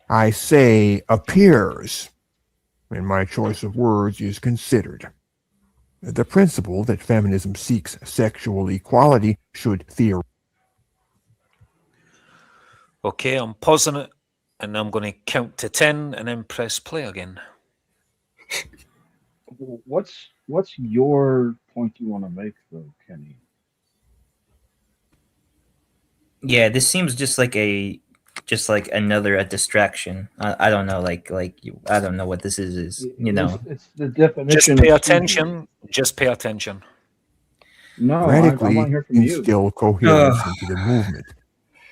S16: I say appears, and my choice of words is considered. The principle that feminism seeks sexual equality should theoretically.
S8: Okay, I'm pausing it, and I'm going to count to 10 and then press play again.
S9: What's your point you want to make, though, Kenny?
S7: Yeah, this seems just like another distraction. I don't know, I don't know what this is.
S9: It's the definition.
S8: Just pay attention. Just pay attention.
S9: No, I want to hear from you.
S16: Instill coherence into the movement.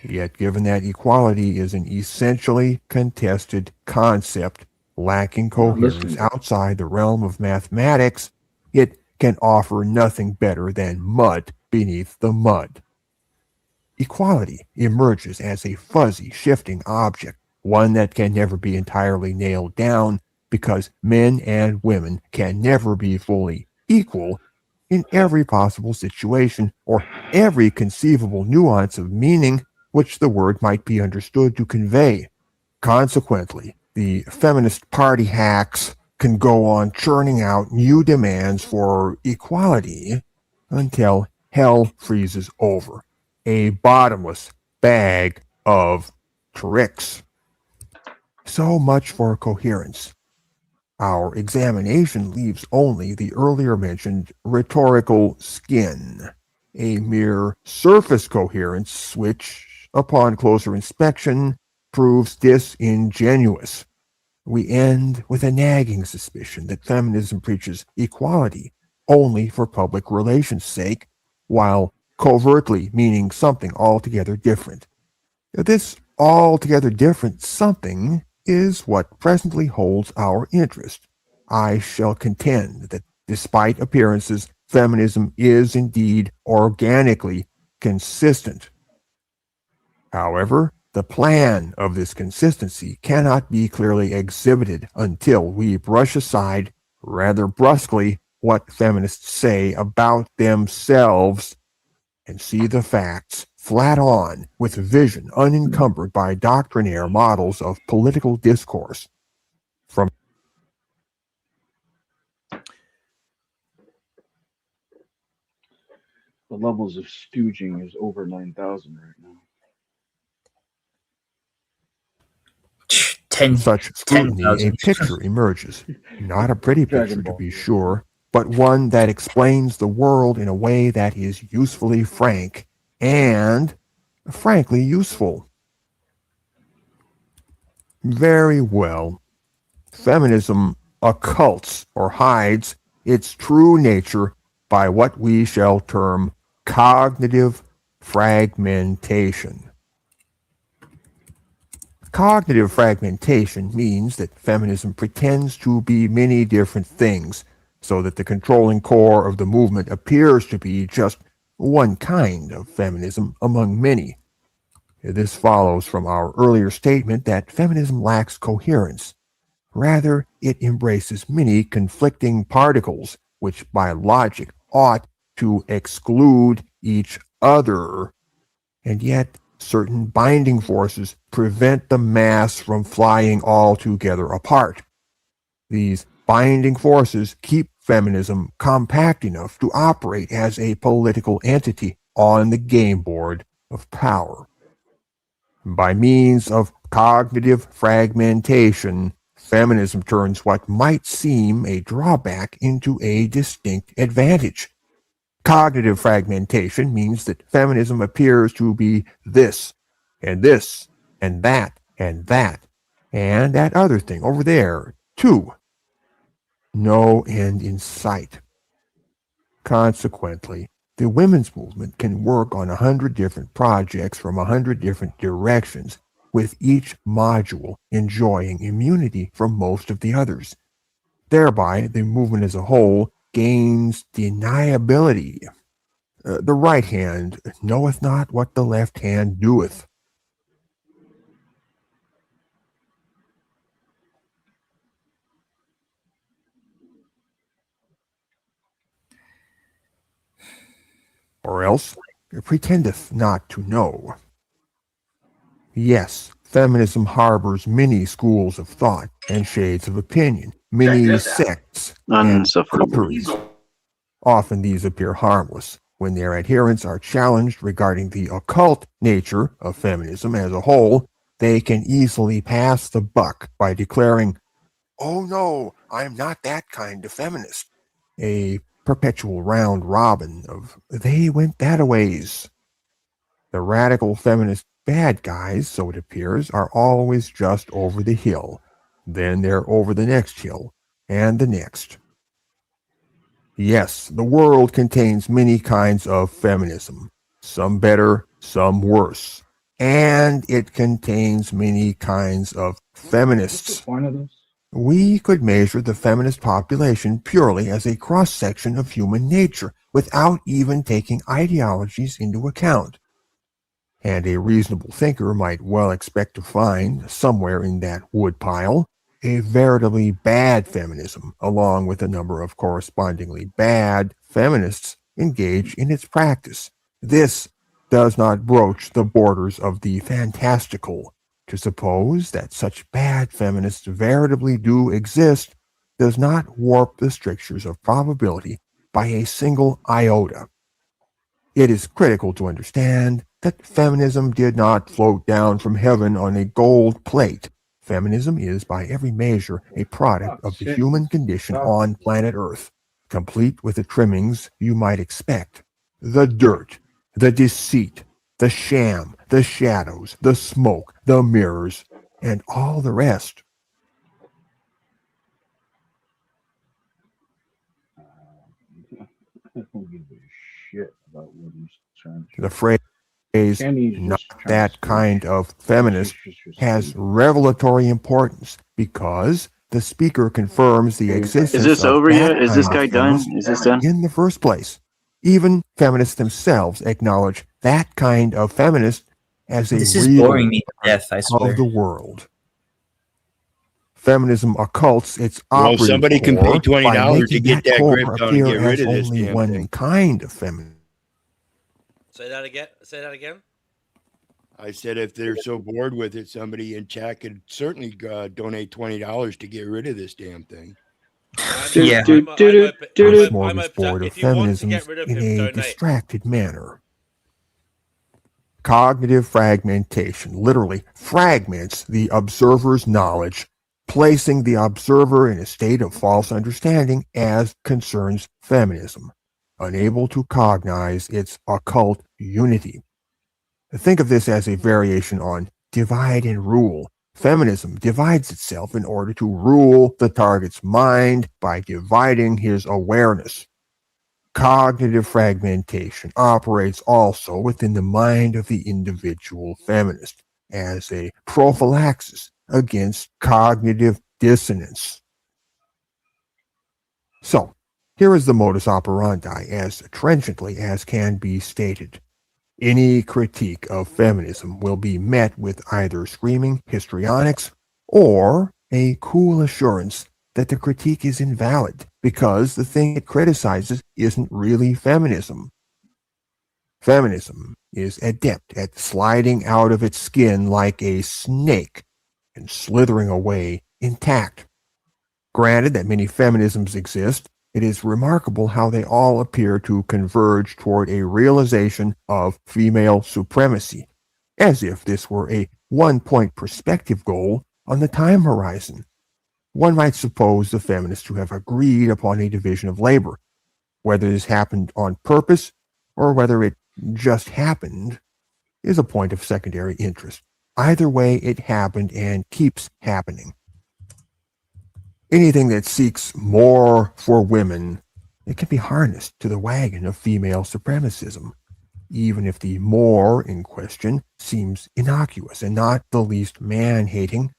S16: Yet, given that equality is an essentially contested concept lacking coherence outside the realm of mathematics, it can offer nothing better than mud beneath the mud. Equality emerges as a fuzzy, shifting object, one that can never be entirely nailed down because men and women can never be fully equal in every possible situation or every conceivable nuance of meaning which the word might be understood to convey. Consequently, the feminist party hacks can go on churning out new demands for equality until hell freezes over. A bottomless bag of tricks. So much for coherence. Our examination leaves only the earlier mentioned rhetorical skin, a mere surface coherence which, upon closer inspection, proves disingenuous. We end with a nagging suspicion that feminism preaches equality only for public relations' sake, while covertly meaning something altogether different. This altogether different something is what presently holds our interest. I shall contend that despite appearances, feminism is indeed organically consistent. However, the plan of this consistency cannot be clearly exhibited until we brush aside, rather brusquely, what feminists say about themselves and see the facts flat on with vision unencumbered by doctrinaire models of political discourse. From
S9: The levels of stooging is over 9,000 right now.
S16: such scrutiny, a picture emerges. Not a pretty picture, to be sure, but one that explains the world in a way that is usefully frank and frankly useful. Very well. Feminism occults or hides its true nature by what we shall term cognitive fragmentation. Cognitive fragmentation means that feminism pretends to be many different things, so that the controlling core of the movement appears to be just one kind of feminism among many. This follows from our earlier statement that feminism lacks coherence. Rather, it embraces many conflicting particles, which by logic ought to exclude each other, and yet certain binding forces prevent the mass from flying altogether apart. These binding forces keep feminism compact enough to operate as a political entity on the game board of power. By means of cognitive fragmentation, Feminism turns what might seem a drawback into a distinct advantage. Cognitive fragmentation means that feminism appears to be this, and this, and that, and that, and that other thing over there, too. No end in sight. Consequently, the women's movement can work on 100 different projects from 100 different directions, with each module enjoying immunity from most of the others. Thereby, the movement as a whole gains deniability. The right hand knoweth not what the left hand doeth. Or else pretendeth not to know. Yes, feminism harbors many schools of thought and shades of opinion, many sects and coteries. Often these appear harmless when their adherents are challenged regarding the occult nature of feminism as a whole. They can easily pass the buck by declaring, "Oh no, I'm not that kind of feminist." A perpetual round robin of "they went that-a-ways." The radical feminist bad guys, so it appears, are always just over the hill. Then they're over the next hill, and the next. Yes, the world contains many kinds of feminism, some better, some worse. And it contains many kinds of feminists.
S9: What's the point of this?
S16: We could measure the feminist population purely as a cross-section of human nature, without even taking ideologies into account. And a reasonable thinker might well expect to find, somewhere in that woodpile, a veritably bad feminism, along with a number of correspondingly bad feminists engaged in its practice. This does not broach the borders of the fantastical. To suppose that such bad feminists veritably do exist does not warp the strictures of probability by a single iota. It is critical to understand that feminism did not float down from heaven on a gold plate. Feminism is, by every measure, a product of the human condition on planet Earth, complete with the trimmings you might expect. The dirt, the deceit, the sham, the shadows, the smoke, the mirrors, and all the rest.
S9: I don't give a shit about what he's trying to.
S16: The phrase, "not that kind of feminist," has revelatory importance because the speaker confirms the existence
S15: Is this
S16: of
S15: over
S16: that
S15: yet? Is this
S16: kind
S15: guy
S16: of
S15: done?
S16: feminist
S15: Is this done?
S16: in the first place. Even feminists themselves acknowledge that kind of feminist as a
S7: This is
S16: real
S7: boring me to death, I swear.
S16: of the world. Feminism occults its
S13: Well,
S16: operative
S13: somebody can pay
S16: core by
S13: $20 to
S16: making
S13: get
S16: that
S13: that
S16: core
S13: grip down and
S16: appear
S13: get rid
S16: as
S13: of this
S16: only
S13: damn
S16: one
S13: thing.
S16: kind of feminism.
S4: Say that again. Say that again.
S13: I said if they're so bored with it, somebody in chat could certainly donate $20 to get rid of this damn thing.
S7: Yeah.
S16: A smorgasbord of feminisms in a distracted manner. Cognitive fragmentation literally fragments the observer's knowledge, placing the observer in a state of false understanding as concerns feminism, unable to cognize its occult unity. Think of this as a variation on divide and rule. Feminism divides itself in order to rule the target's mind by dividing his awareness. Cognitive fragmentation operates also within the mind of the individual feminist as a prophylaxis against cognitive dissonance. So, here is the modus operandi as trenchantly as can be stated. Any critique of feminism will be met with either screaming histrionics or a cool assurance that the critique is invalid because the thing it criticizes isn't really feminism. Feminism is adept at sliding out of its skin like a snake and slithering away intact. Granted that many feminisms exist, it is remarkable how they all appear to converge toward a realization of female supremacy, as if this were a one-point perspective goal on the time horizon. one might suppose the feminists to have agreed upon a division of labor. Whether this happened on purpose or whether it just happened is a point of secondary interest. Either way, it happened and keeps happening. Anything that seeks more for women, it can be harnessed to the wagon of female supremacism, even if the more in question seems innocuous and not the least man-hating.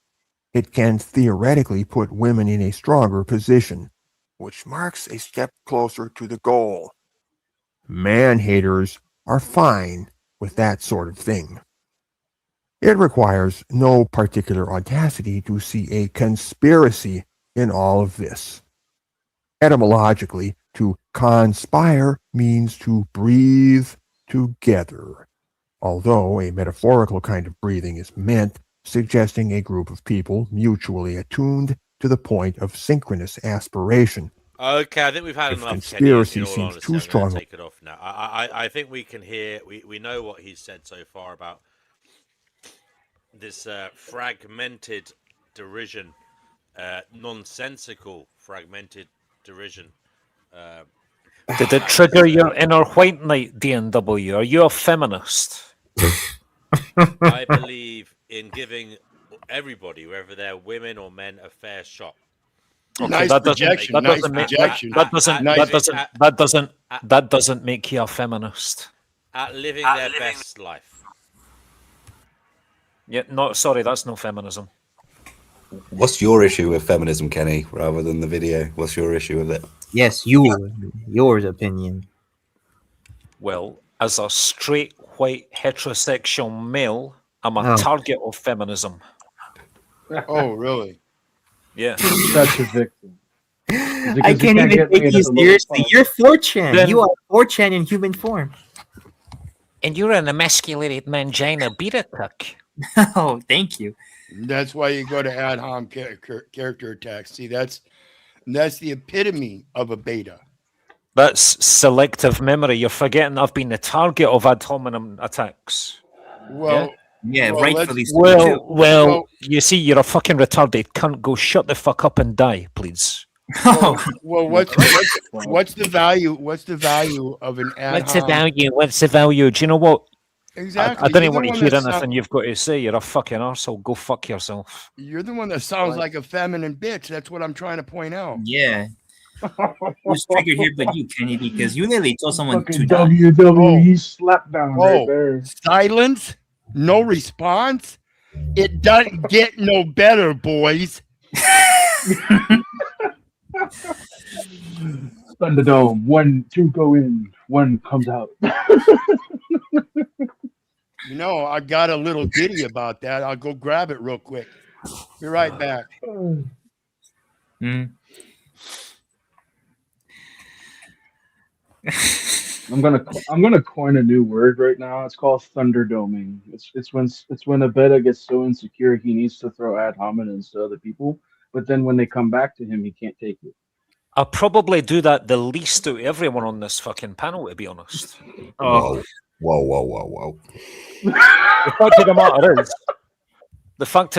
S16: It can theoretically put women in a stronger position, which marks a step closer to the goal. Man-haters are fine with that sort of thing. It requires no particular audacity to see a conspiracy in all of this. Etymologically, to conspire means to breathe together, although a metaphorical kind of breathing is meant, suggesting a group of people mutually attuned to the point of synchronous aspiration.
S4: Okay, I think we've had
S16: If
S4: enough.
S16: conspiracy
S4: Kenny, in all
S16: seems
S4: honesty,
S16: too
S4: I'm
S16: strong.
S4: going to take it off now. I think we can hear, we know what he's said so far about this fragmented derision, nonsensical fragmented derision.
S8: Did it trigger your inner white knight, DNW? Are you a feminist?
S4: I believe in giving everybody, whether they're women or men, a fair shot.
S8: Okay,
S13: Nice
S8: that
S13: projection.
S8: doesn't
S13: Nice
S8: make
S13: projection.
S8: that doesn't make you a feminist.
S4: At living their best life.
S8: Yeah, no, sorry, that's no feminism.
S11: What's your issue with feminism, Kenny, rather than the video? What's your issue with it?
S7: Yes, your opinion.
S8: Well, as a straight white heterosexual male, I'm a
S7: Oh.
S8: target of feminism.
S13: Oh, really?
S8: Yeah.
S9: Such a victim.
S7: I can't even take you seriously. You're 4chan. You are 4chan in human form.
S8: And you're an emasculated mangina beta cuck.
S7: Oh, thank you.
S13: That's why you go to ad hom character attacks. See, that's the epitome of a beta.
S8: That's selective memory. You're forgetting I've been the target of ad hominem attacks.
S13: Well,
S7: yeah,
S13: well,
S7: rightfully so.
S8: Well, you see, you're a fucking retarded cunt. Go shut the fuck up and die, please.
S13: Well, what's the value? What's the value of an ad
S8: What's the
S13: hom?
S8: value? What's the value? Do you know what?
S13: Exactly.
S8: I don't
S13: You're
S8: even
S13: the
S8: want to
S13: one
S8: hear
S13: that
S8: anything you've got to say. You're a fucking arsehole. Go fuck yourself.
S13: You're the one that sounds like a feminine bitch. That's what I'm trying to point out.
S7: Yeah. Who's triggered here but you, Kenny, because you literally told someone to
S9: Fucking
S7: die.
S9: WWE slap down right there.
S13: Silence, no response. It doesn't get no better, boys.
S9: Thunderdome. 1, 2 go in, 1 comes out.
S13: You know, I got a little ditty about that. I'll go grab it real quick. Be right back.
S7: Mm.
S9: I'm gonna coin a new word right now. It's called thunderdoming. It's when a beta gets so insecure he needs to throw ad hominems to other people, but then when they come back to him, he can't take it.
S8: I'll probably do that the least out of everyone on this fucking panel, to be honest.
S11: Whoa, whoa.
S8: The fact of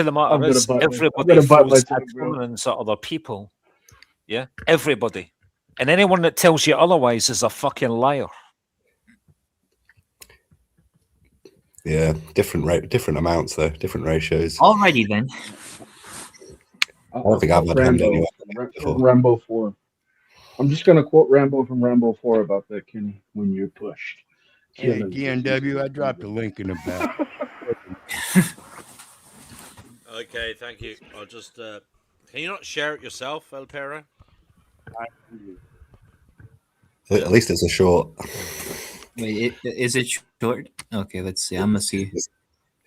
S8: the matter is, everybody throws ad hominems at other people. Yeah, everybody. And anyone that tells you otherwise is a fucking liar.
S11: Yeah, different amounts though, different ratios.
S7: Alrighty then.
S11: I don't think I've had him anyway.
S9: Rambo 4. I'm just gonna quote Rambo from Rambo 4 about that, Kenny. When you're pushed.
S13: Hey, DNW, I dropped a link in the back.
S4: Okay, thank you. I'll just can you not share it yourself, El Pera?
S11: At least it's a short.
S7: Wait, is it short? Okay, let's see. I'm gonna see.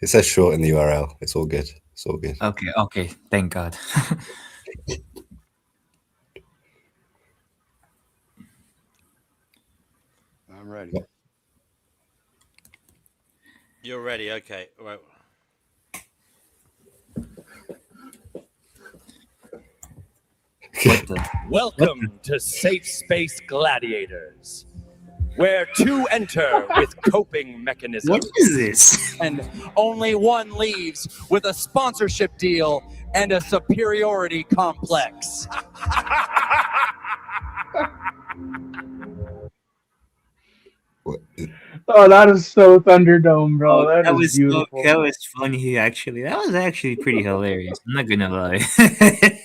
S11: It says short in the URL. It's all good. It's all good.
S7: Okay. Thank God.
S13: I'm ready.
S4: You're ready, okay. Right.
S17: Welcome to Safe Space Gladiators. where two enter with coping mechanisms.
S7: What is this?
S17: And only one leaves with a sponsorship deal and a superiority complex.
S9: Oh, that is so Thunderdome, bro.
S7: Oh,
S9: That is
S7: was
S9: beautiful.
S7: that was funny actually. That was actually pretty hilarious. I'm not gonna lie.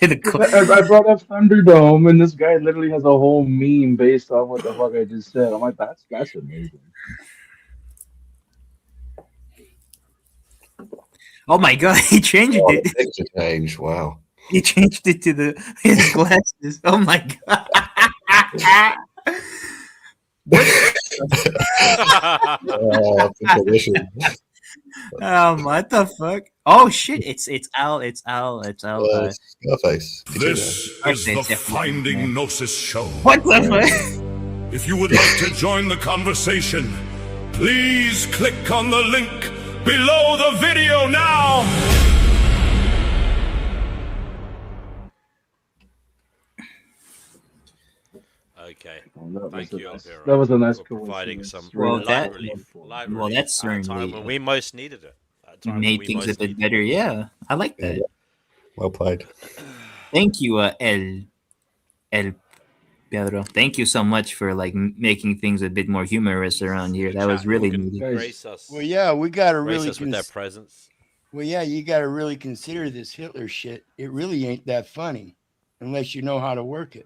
S9: I brought up Thunderdome, and this guy literally has a whole meme based on what the fuck I just said. I'm like, that's amazing.
S7: Oh my god, he changed it.
S11: The picture change. Wow.
S7: He changed it to his glasses. Oh my god. What the fuck? Oh shit! It's Al.
S3: Scarface. This is the Finding Gnosis show.
S7: What the fuck?
S3: If you would like to join the conversation, please click on the link below the video now.
S4: Okay.
S9: Thank
S4: you,
S9: Alvaro, that was a nice
S4: for providing some
S7: Well,
S4: light relief.
S7: that's
S4: at a time
S7: certainly
S4: when we most needed it.
S7: made things a bit better. Yeah, I like that.
S11: Well played.
S7: Thank you, El Pedro. Thank you so much for like making things a bit more humorous around here. That was really needed.
S4: Grace us.
S13: Well, yeah, we got to
S4: Grace
S13: really
S4: us with their presence.
S13: Well, yeah, you got to really consider this Hitler shit. It really ain't that funny unless you know how to work it.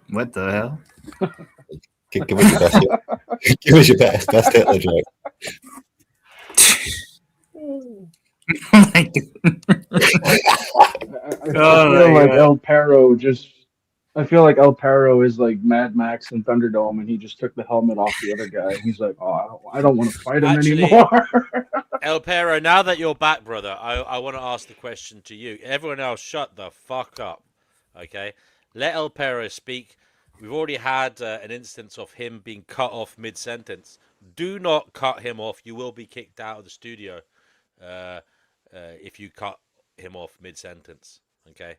S7: What the hell?
S11: Give us your best. Give us your best Hitler joke.
S9: I feel like El Perro just. I feel like El Perro is like Mad Max and Thunderdome, and he just took the helmet off the other guy. He's like, "Oh, I don't want to fight him anymore."
S4: El Perro, now that you're back, brother, I want to ask the question to you. Everyone else, shut the fuck up, okay? Let El Perro speak. We've already had an instance of him being cut off mid-sentence. Do not cut him off. You will be kicked out of the studio if you cut him off mid-sentence, okay?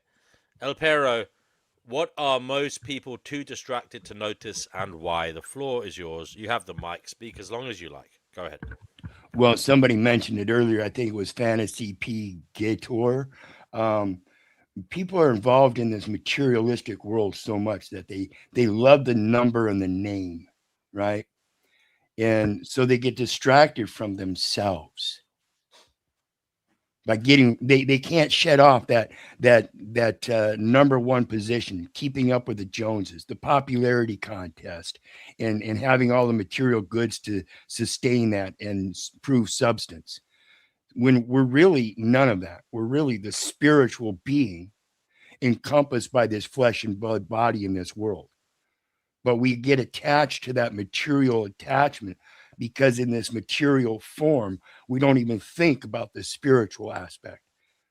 S4: El Perro, what are most people too distracted to notice and why? The floor is yours. You have the mic. Speak as long as you like. Go ahead.
S13: Well, somebody mentioned it earlier. I think it was Fantasy P. Gator. People are involved in this materialistic world so much that they love the number and the name, right? And so they get distracted from themselves by getting they can't shed off that number one position, keeping up with the Joneses, the popularity contest, and having all the material goods to sustain that and prove substance. When we're really none of that. We're really the spiritual being encompassed by this flesh and blood body in this world. But we get attached to that material attachment because in this material form, we don't even think about the spiritual aspect,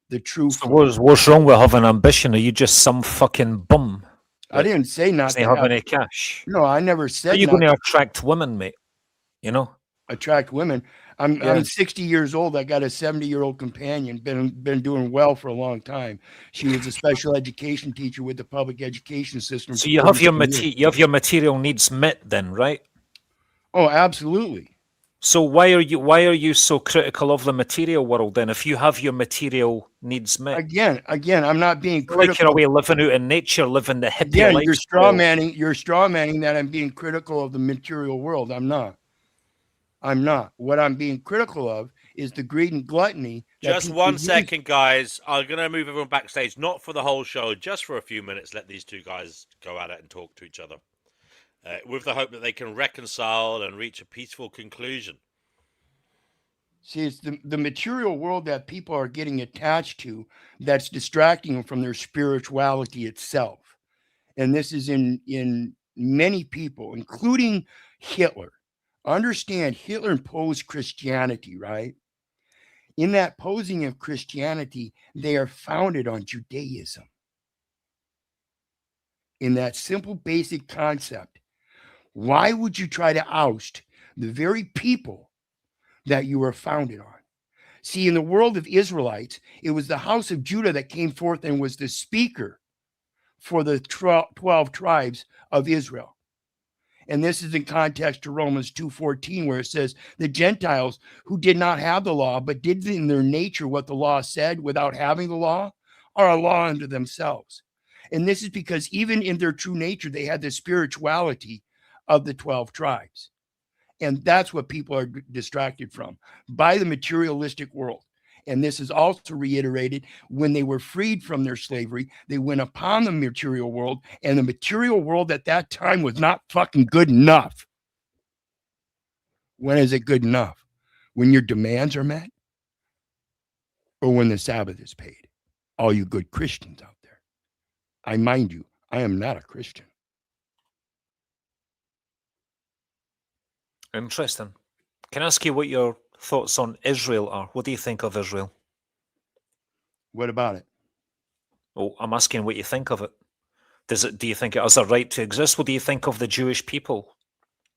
S13: the true.
S8: So what's wrong with having ambition? Are you just some fucking bum?
S13: I didn't say not
S8: to have any cash.
S13: No, I never said.
S8: Are you going to attract women, mate? You know,
S13: attract women. I'm 60 years old. I got a 70-year-old companion. Been doing well for a long time. She was a special education teacher with the public education system.
S8: So you have your material needs met, then, right?
S13: Oh, absolutely.
S8: So why are you so critical of the material world then? If you have your material needs met,
S13: again, I'm not being critical.
S8: Like you're away living out in nature, living the hippie
S13: life.
S8: You're
S13: straw manning that I'm being critical of the material world. I'm not. What I'm being critical of is the greed and gluttony.
S4: Just 1 second, guys. I'm going to move everyone backstage, not for the whole show, just for a few minutes. Let these two guys go at it and talk to each other with the hope that they can reconcile and reach a peaceful conclusion.
S13: See, it's the material world that people are getting attached to that's distracting them from their spirituality itself. And this is in many people, including Hitler. Understand, Hitler imposed Christianity, right? In that posing of Christianity, they are founded on Judaism. In that simple, basic concept, why would you try to oust the very people that you were founded on? See, in the world of Israelites, it was the house of Judah that came forth and was the speaker for the 12 tribes of Israel. And this is in context to Romans 2:14, where it says the Gentiles who did not have the law, but did in their nature what the law said without having the law, are a law unto themselves. And this is because even in their true nature, they had the spirituality of the 12 tribes. And that's what people are distracted from, by the materialistic world. And this is also reiterated when they were freed from their slavery. They went upon the material world, and the material world at that time was not fucking good enough. When is it good enough? When your demands are met, or when the Sabbath is paid? All you good Christians out there. I mind you, I am not a Christian.
S8: Interesting. Can I ask you what your thoughts on Israel are? What do you think of Israel?
S13: What about it?
S8: Oh, I'm asking what you think of it. Do you think it has a right to exist? What do you think of the Jewish people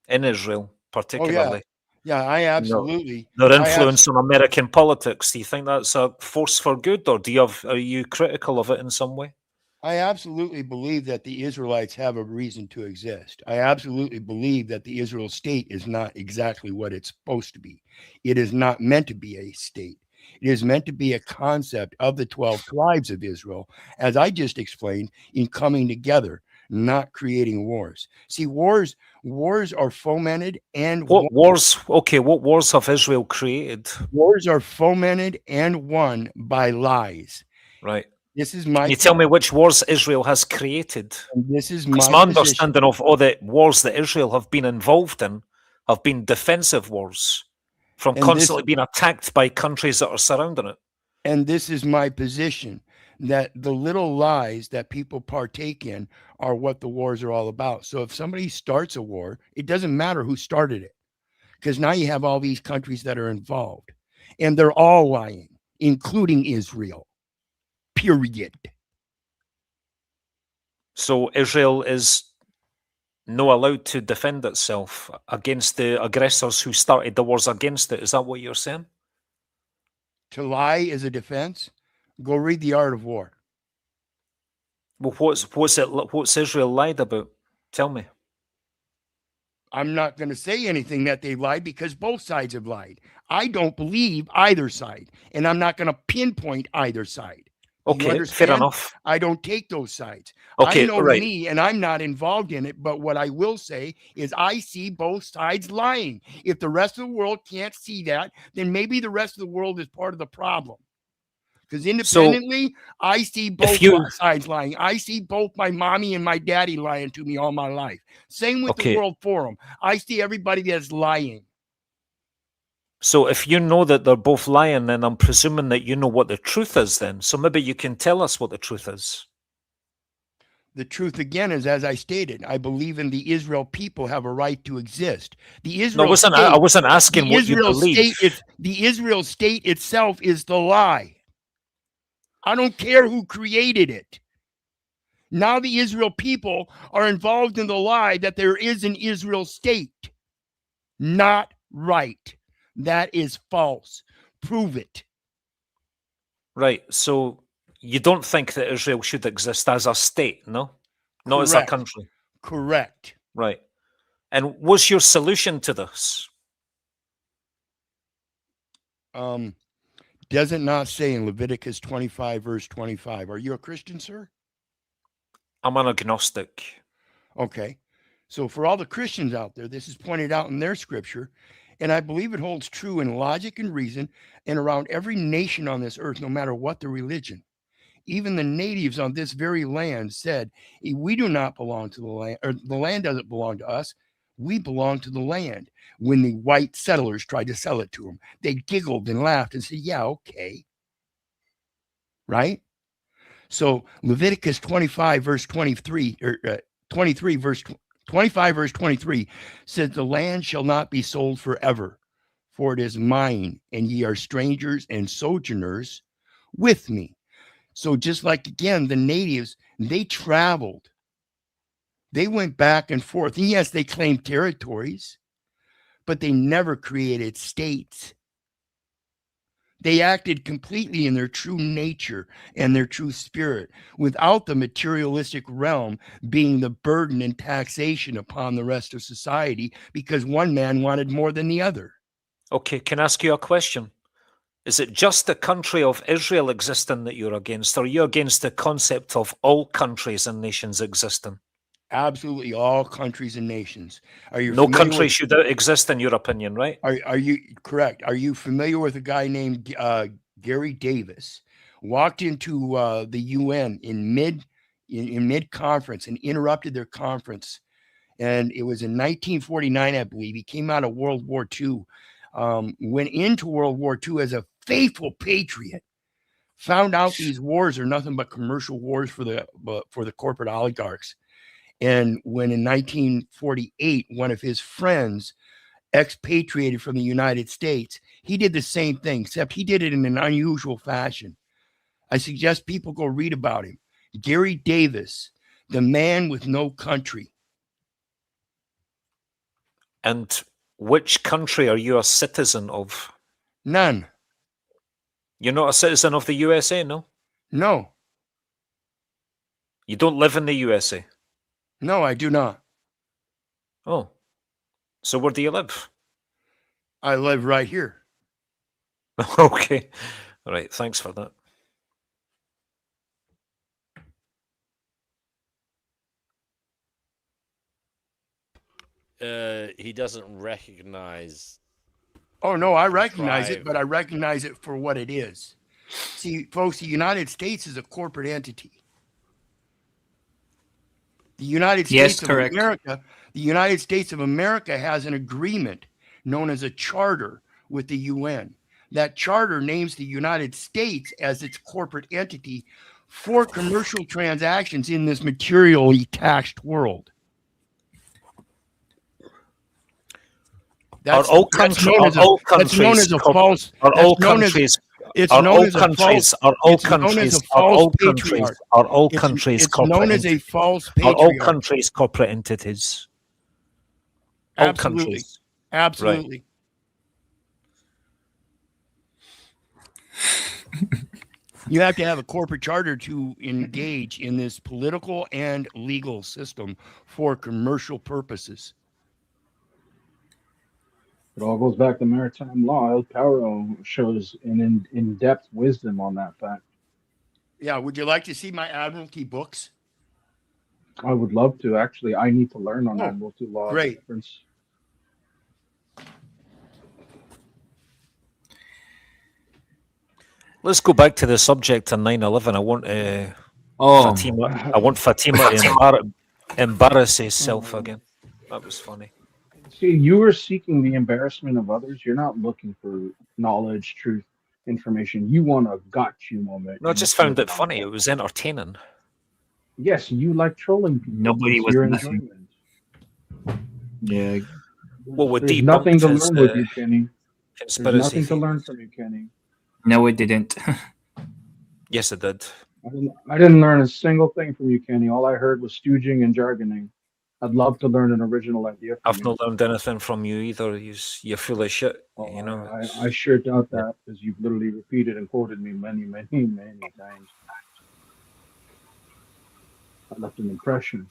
S8: in Israel, particularly?
S13: Yeah, I absolutely.
S8: Their influence on American politics. Do you think that's a force for good, or are you critical of it in some way?
S13: I absolutely believe that the Israelites have a reason to exist. I absolutely believe that the Israel state is not exactly what it's supposed to be. It is not meant to be a state. It is meant to be a concept of the 12 tribes of Israel, as I just explained, in coming together, not creating wars. See, wars are fomented and
S8: what wars have Israel created?
S13: Wars are fomented and won by lies.
S8: Right.
S13: This is my.
S8: Can you tell me which wars Israel has created?
S13: And this is
S8: my understanding of all the wars that Israel have been involved in have been defensive wars, from constantly being attacked by countries that are surrounding it.
S13: And this is my position, that the little lies that people partake in are what the wars are all about. So if somebody starts a war, it doesn't matter who started it, because now you have all these countries that are involved, and they're all lying, including Israel. Period.
S8: So Israel is not allowed to defend itself against the aggressors who started the wars against it. Is that what you're saying?
S13: To lie is a defense? Go read The Art of War.
S8: Well, what's Israel lied about? Tell me.
S13: I'm not going to say anything that they've lied, because both sides have lied. I don't believe either side, and I'm not going to pinpoint either side.
S8: Okay, fair enough.
S13: I don't take those sides.
S8: Okay,
S13: I know
S8: right.
S13: me, and I'm not involved in it, but what I will say is I see both sides lying. If the rest of the world can't see that, then maybe the rest of the world is part of the problem. Because independently, I see both sides lying. I see both my mommy and my daddy lying to me all my life. Same with the World Forum. I see everybody that's lying.
S8: So if you know that they're both lying, then I'm presuming that you know what the truth is then. So maybe you can tell us what the truth is.
S13: The truth, again, is, as I stated, I believe in the Israel people have a right to exist. The Israel
S8: I wasn't asking what you believe.
S13: The Israel state itself is the lie. I don't care who created it. Now the Israel people are involved in the lie that there is an Israel state. Not right. That is false. Prove it.
S8: Right. So you don't think that Israel should exist as a state, no? Not as a country.
S13: Correct.
S8: Right. And what's your solution to this?
S13: Does it not say in Leviticus 25, verse 25? Are you a Christian, sir?
S8: I'm an agnostic.
S13: Okay. So for all the Christians out there, this is pointed out in their scripture, and I believe it holds true in logic and reason and around every nation on this earth, no matter what the religion. Even the natives on this very land said, we do not belong to the land, or the land doesn't belong to us. We belong to the land. When the white settlers tried to sell it to them, they giggled and laughed and said, yeah, okay. Right? So Leviticus 25, verse 23, or 23, verse 25, verse 23 says, the land shall not be sold forever, for it is mine, and ye are strangers and sojourners with me. So just like, again, the natives, they traveled. They went back and forth. And yes, they claimed territories, but they never created states. They acted completely in their true nature and their true spirit, without the materialistic realm being the burden and taxation upon the rest of society because one man wanted more than the other.
S8: Okay, can I ask you a question? Is it just the country of Israel existing that you're against? Or are you against the concept of all countries and nations existing?
S13: Absolutely all countries and nations. Are you
S8: No
S13: familiar
S8: country
S13: with,
S8: should exist in your opinion, right?
S13: are you correct? Are you familiar with a guy named Gary Davis? Walked into the UN in mid conference and interrupted their conference, and it was in 1949, I believe. He came out of World War II, went into World War II as a faithful patriot. Found out these wars are nothing but commercial wars for the corporate oligarchs. And when in 1948, one of his friends expatriated from the United States, he did the same thing, except he did it in an unusual fashion. I suggest people go read about him. Gary Davis, the man with no country.
S8: And which country are you a citizen of?
S13: None.
S8: You're not a citizen of the USA, no?
S13: No.
S8: You don't live in the USA?
S13: No, I do not.
S8: Oh. So where do you live?
S13: I live right here.
S8: Okay. All right. Thanks for
S4: that. He doesn't recognize.
S13: Oh, no, I recognize it, but I recognize it for what it is. See, folks, the United States is a corporate entity. The United States of America, the United States of America has an agreement known as a charter with the UN. That charter names the United States as its corporate entity for commercial transactions in this materially taxed world.
S8: Are all countries corporate entities? All countries.
S13: Absolutely. You have to have a corporate charter to engage in this political and legal system for commercial purposes.
S9: It all goes back to maritime law. El Paro shows an in-depth wisdom on that fact.
S13: Yeah, would you like to see my Admiralty books?
S9: I would love to. Actually, I need to learn on Admiralty law.
S13: Great.
S8: Let's go back to the subject on 9/11. I want Fatima to embarrass herself again. That was funny.
S9: See, you were seeking the embarrassment of others. You're not looking for knowledge, truth, information. You want a got you moment.
S8: No, I just found it funny. It was entertaining.
S9: Yes, you like trolling people.
S7: Nobody was listening.
S11: Yeah.
S8: Well,
S9: there's nothing to learn with you, Kenny. There's nothing to learn from you, Kenny.
S7: No, it didn't.
S8: Yes, it did.
S9: I didn't learn a single thing from you, Kenny. All I heard was stooging and jargoning. I'd love to learn an original idea from
S8: I've not learned anything from you either. You're full of shit. You know.
S9: I sure doubt that, because you've literally repeated and quoted me many, many, many times. I left an impression.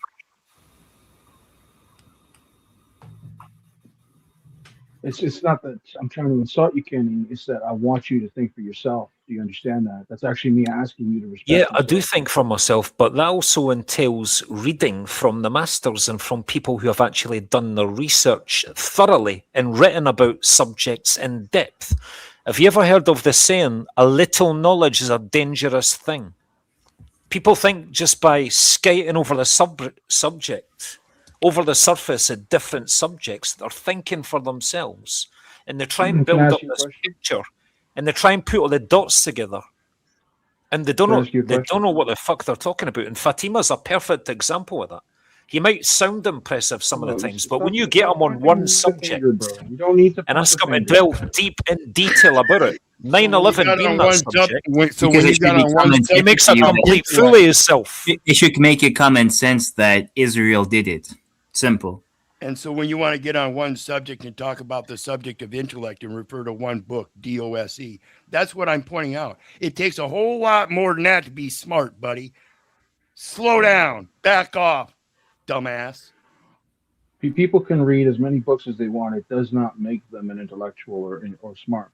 S9: It's not that I'm trying to insult you, Kenny. It's that I want you to think for yourself. Do you understand that? That's actually me asking you to respect.
S8: Yeah, I do think for myself, but that also entails reading from the masters and from people who have actually done their research thoroughly and written about subjects in depth. Have you ever heard of the saying, a little knowledge is a dangerous thing? People think just by skating over the subject, over the surface of different subjects, they're thinking for themselves, and they try and build up this picture, and they try and put all the dots together, and they don't know what the fuck they're talking about. And Fatima's a perfect example of that. He might sound impressive some of the times, but when you get him on one subject and ask him to delve deep in detail about it, 9/11 being that subject,
S13: so when you got on one
S8: he makes a complete fool of himself.
S7: It should make it common sense that Israel did it. Simple.
S13: And so when you want to get on one subject and talk about the subject of intellect and refer to one book, DOSE, that's what I'm pointing out. It takes a whole lot more than that to be smart, buddy. Slow down, back off, dumbass.
S9: People can read as many books as they want. It does not make them an intellectual or smart.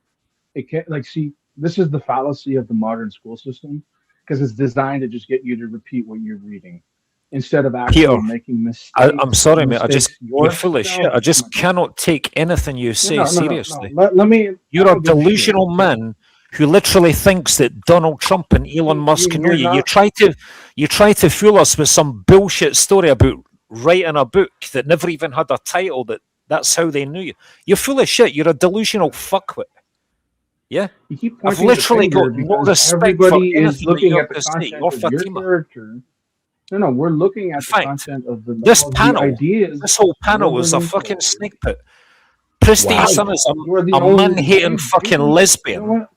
S9: It can't, like, see, this is the fallacy of the modern school system, because it's designed to just get you to repeat what you're reading instead of actually
S8: Peter,
S9: making mistakes.
S8: I'm sorry, mate. You're
S9: yourself.
S8: full of shit. I just cannot take anything you say seriously.
S9: Let me.
S8: You're a delusional man who literally thinks that Donald Trump and Elon Musk know you. You try to fool us with some bullshit story about writing a book that never even had a title. That's how they knew you. You're full of shit. You're a delusional fuckwit. Yeah,
S9: you keep
S8: I've
S9: pointing
S8: literally
S9: the finger
S8: got no
S9: because
S8: respect
S9: everybody
S8: for
S9: is
S8: anything
S9: looking
S8: that you
S9: at the
S8: have to say.
S9: content
S8: You're
S9: of your
S8: Fatima.
S9: character. No, we're looking at the content of the
S8: This
S9: of the
S8: panel,
S9: ideas.
S8: this whole panel is a fucking snake pit. Pristine Sun is a man-hating fucking lesbian.
S9: You know what?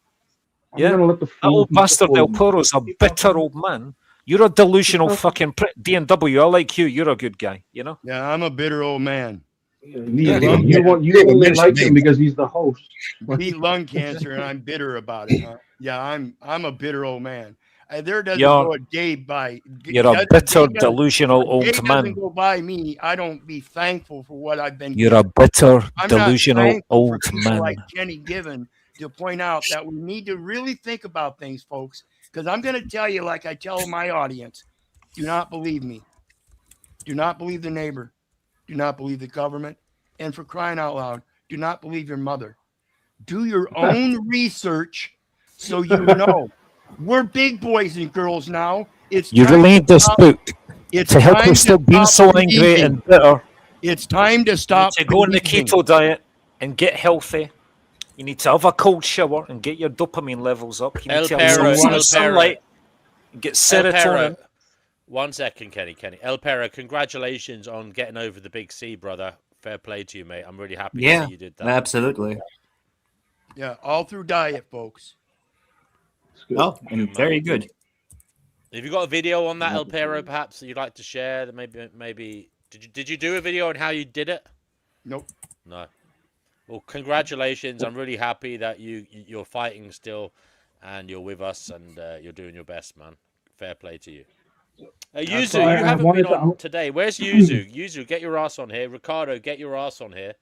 S8: Yeah, that old bastard Del Toro's a bitter old man. You're a delusional fucking D&W. I like you. You're a good guy, you know?
S13: Yeah, I'm a bitter old man.
S9: You only like him because he's the host.
S13: Beat lung cancer, and I'm bitter about it. Huh? Yeah, I'm a bitter old man. There doesn't
S8: You're-
S13: go a day by.
S8: You're a bitter, delusional old
S13: Day
S8: man.
S13: doesn't go by me. I don't be thankful for what I've been.
S8: You're a
S13: given.
S8: bitter,
S13: I'm not
S8: delusional
S13: thankful for
S8: old
S13: people
S8: man.
S13: like Kenny Given to point out that we need to really think about things, folks. Because I'm going to tell you, like I tell my audience, do not believe me. Do not believe the neighbor. Do not believe the government. And for crying out loud, do not believe your mother. Do your own research so you know. We're big boys and girls now. It's
S8: You
S13: time
S8: really
S13: to
S8: need this
S13: stop-
S8: book
S13: It's
S8: to help
S13: time
S8: you stop being
S13: stop
S8: so angry
S13: believing.
S8: and bitter.
S13: It's time to stop.
S8: To go on the
S13: believing.
S8: keto diet and get healthy. You need to have a cold shower and get your dopamine levels up. You need to have some sunlight, get serotonin.
S4: One second, Kenny. El Pero, congratulations on getting over the big C, brother. Fair play to you, mate. I'm really happy
S7: Yeah,
S4: that you did that.
S7: absolutely.
S13: Yeah, all through diet, folks.
S7: Oh, and very good.
S4: Have you got a video on that, El Pero, perhaps that you'd like to share? That maybe did you do a video on how you did it?
S13: Nope.
S4: No. Well, congratulations. I'm really happy that you're fighting still, and you're with us, and you're doing your best, man. Fair play to you. Yuzu,
S9: So I
S4: you haven't
S9: wanted
S4: been on
S9: to-
S4: today. Where's Yuzu? Yuzu, get your ass on here. Ricardo, get your ass on here.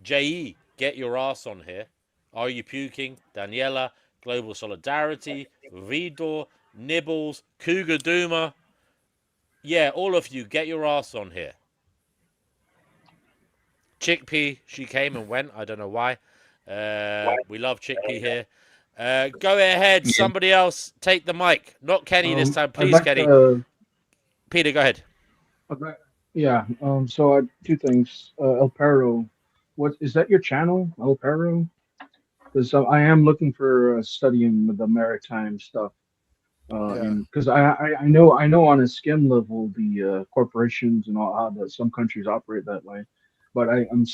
S4: J.E., get your ass on here. Are You Puking? Daniela, Global Solidarity, Vidor, Nibbles, Cougar Duma. Yeah, all of you, get your ass on here. Chickpea, she came and went. I don't know why. We love Chickpea here. Go ahead. Somebody else take the mic. Not Kenny this time.
S9: I'd
S4: Please,
S9: like
S4: Kenny.
S9: to-
S4: Peter, go ahead.
S9: Yeah. So two things. El Perro, what is that? Your channel, El Perro? Because I am looking for studying the maritime stuff. Because I know on a skim level the corporations and all how that some countries operate that way, but I'm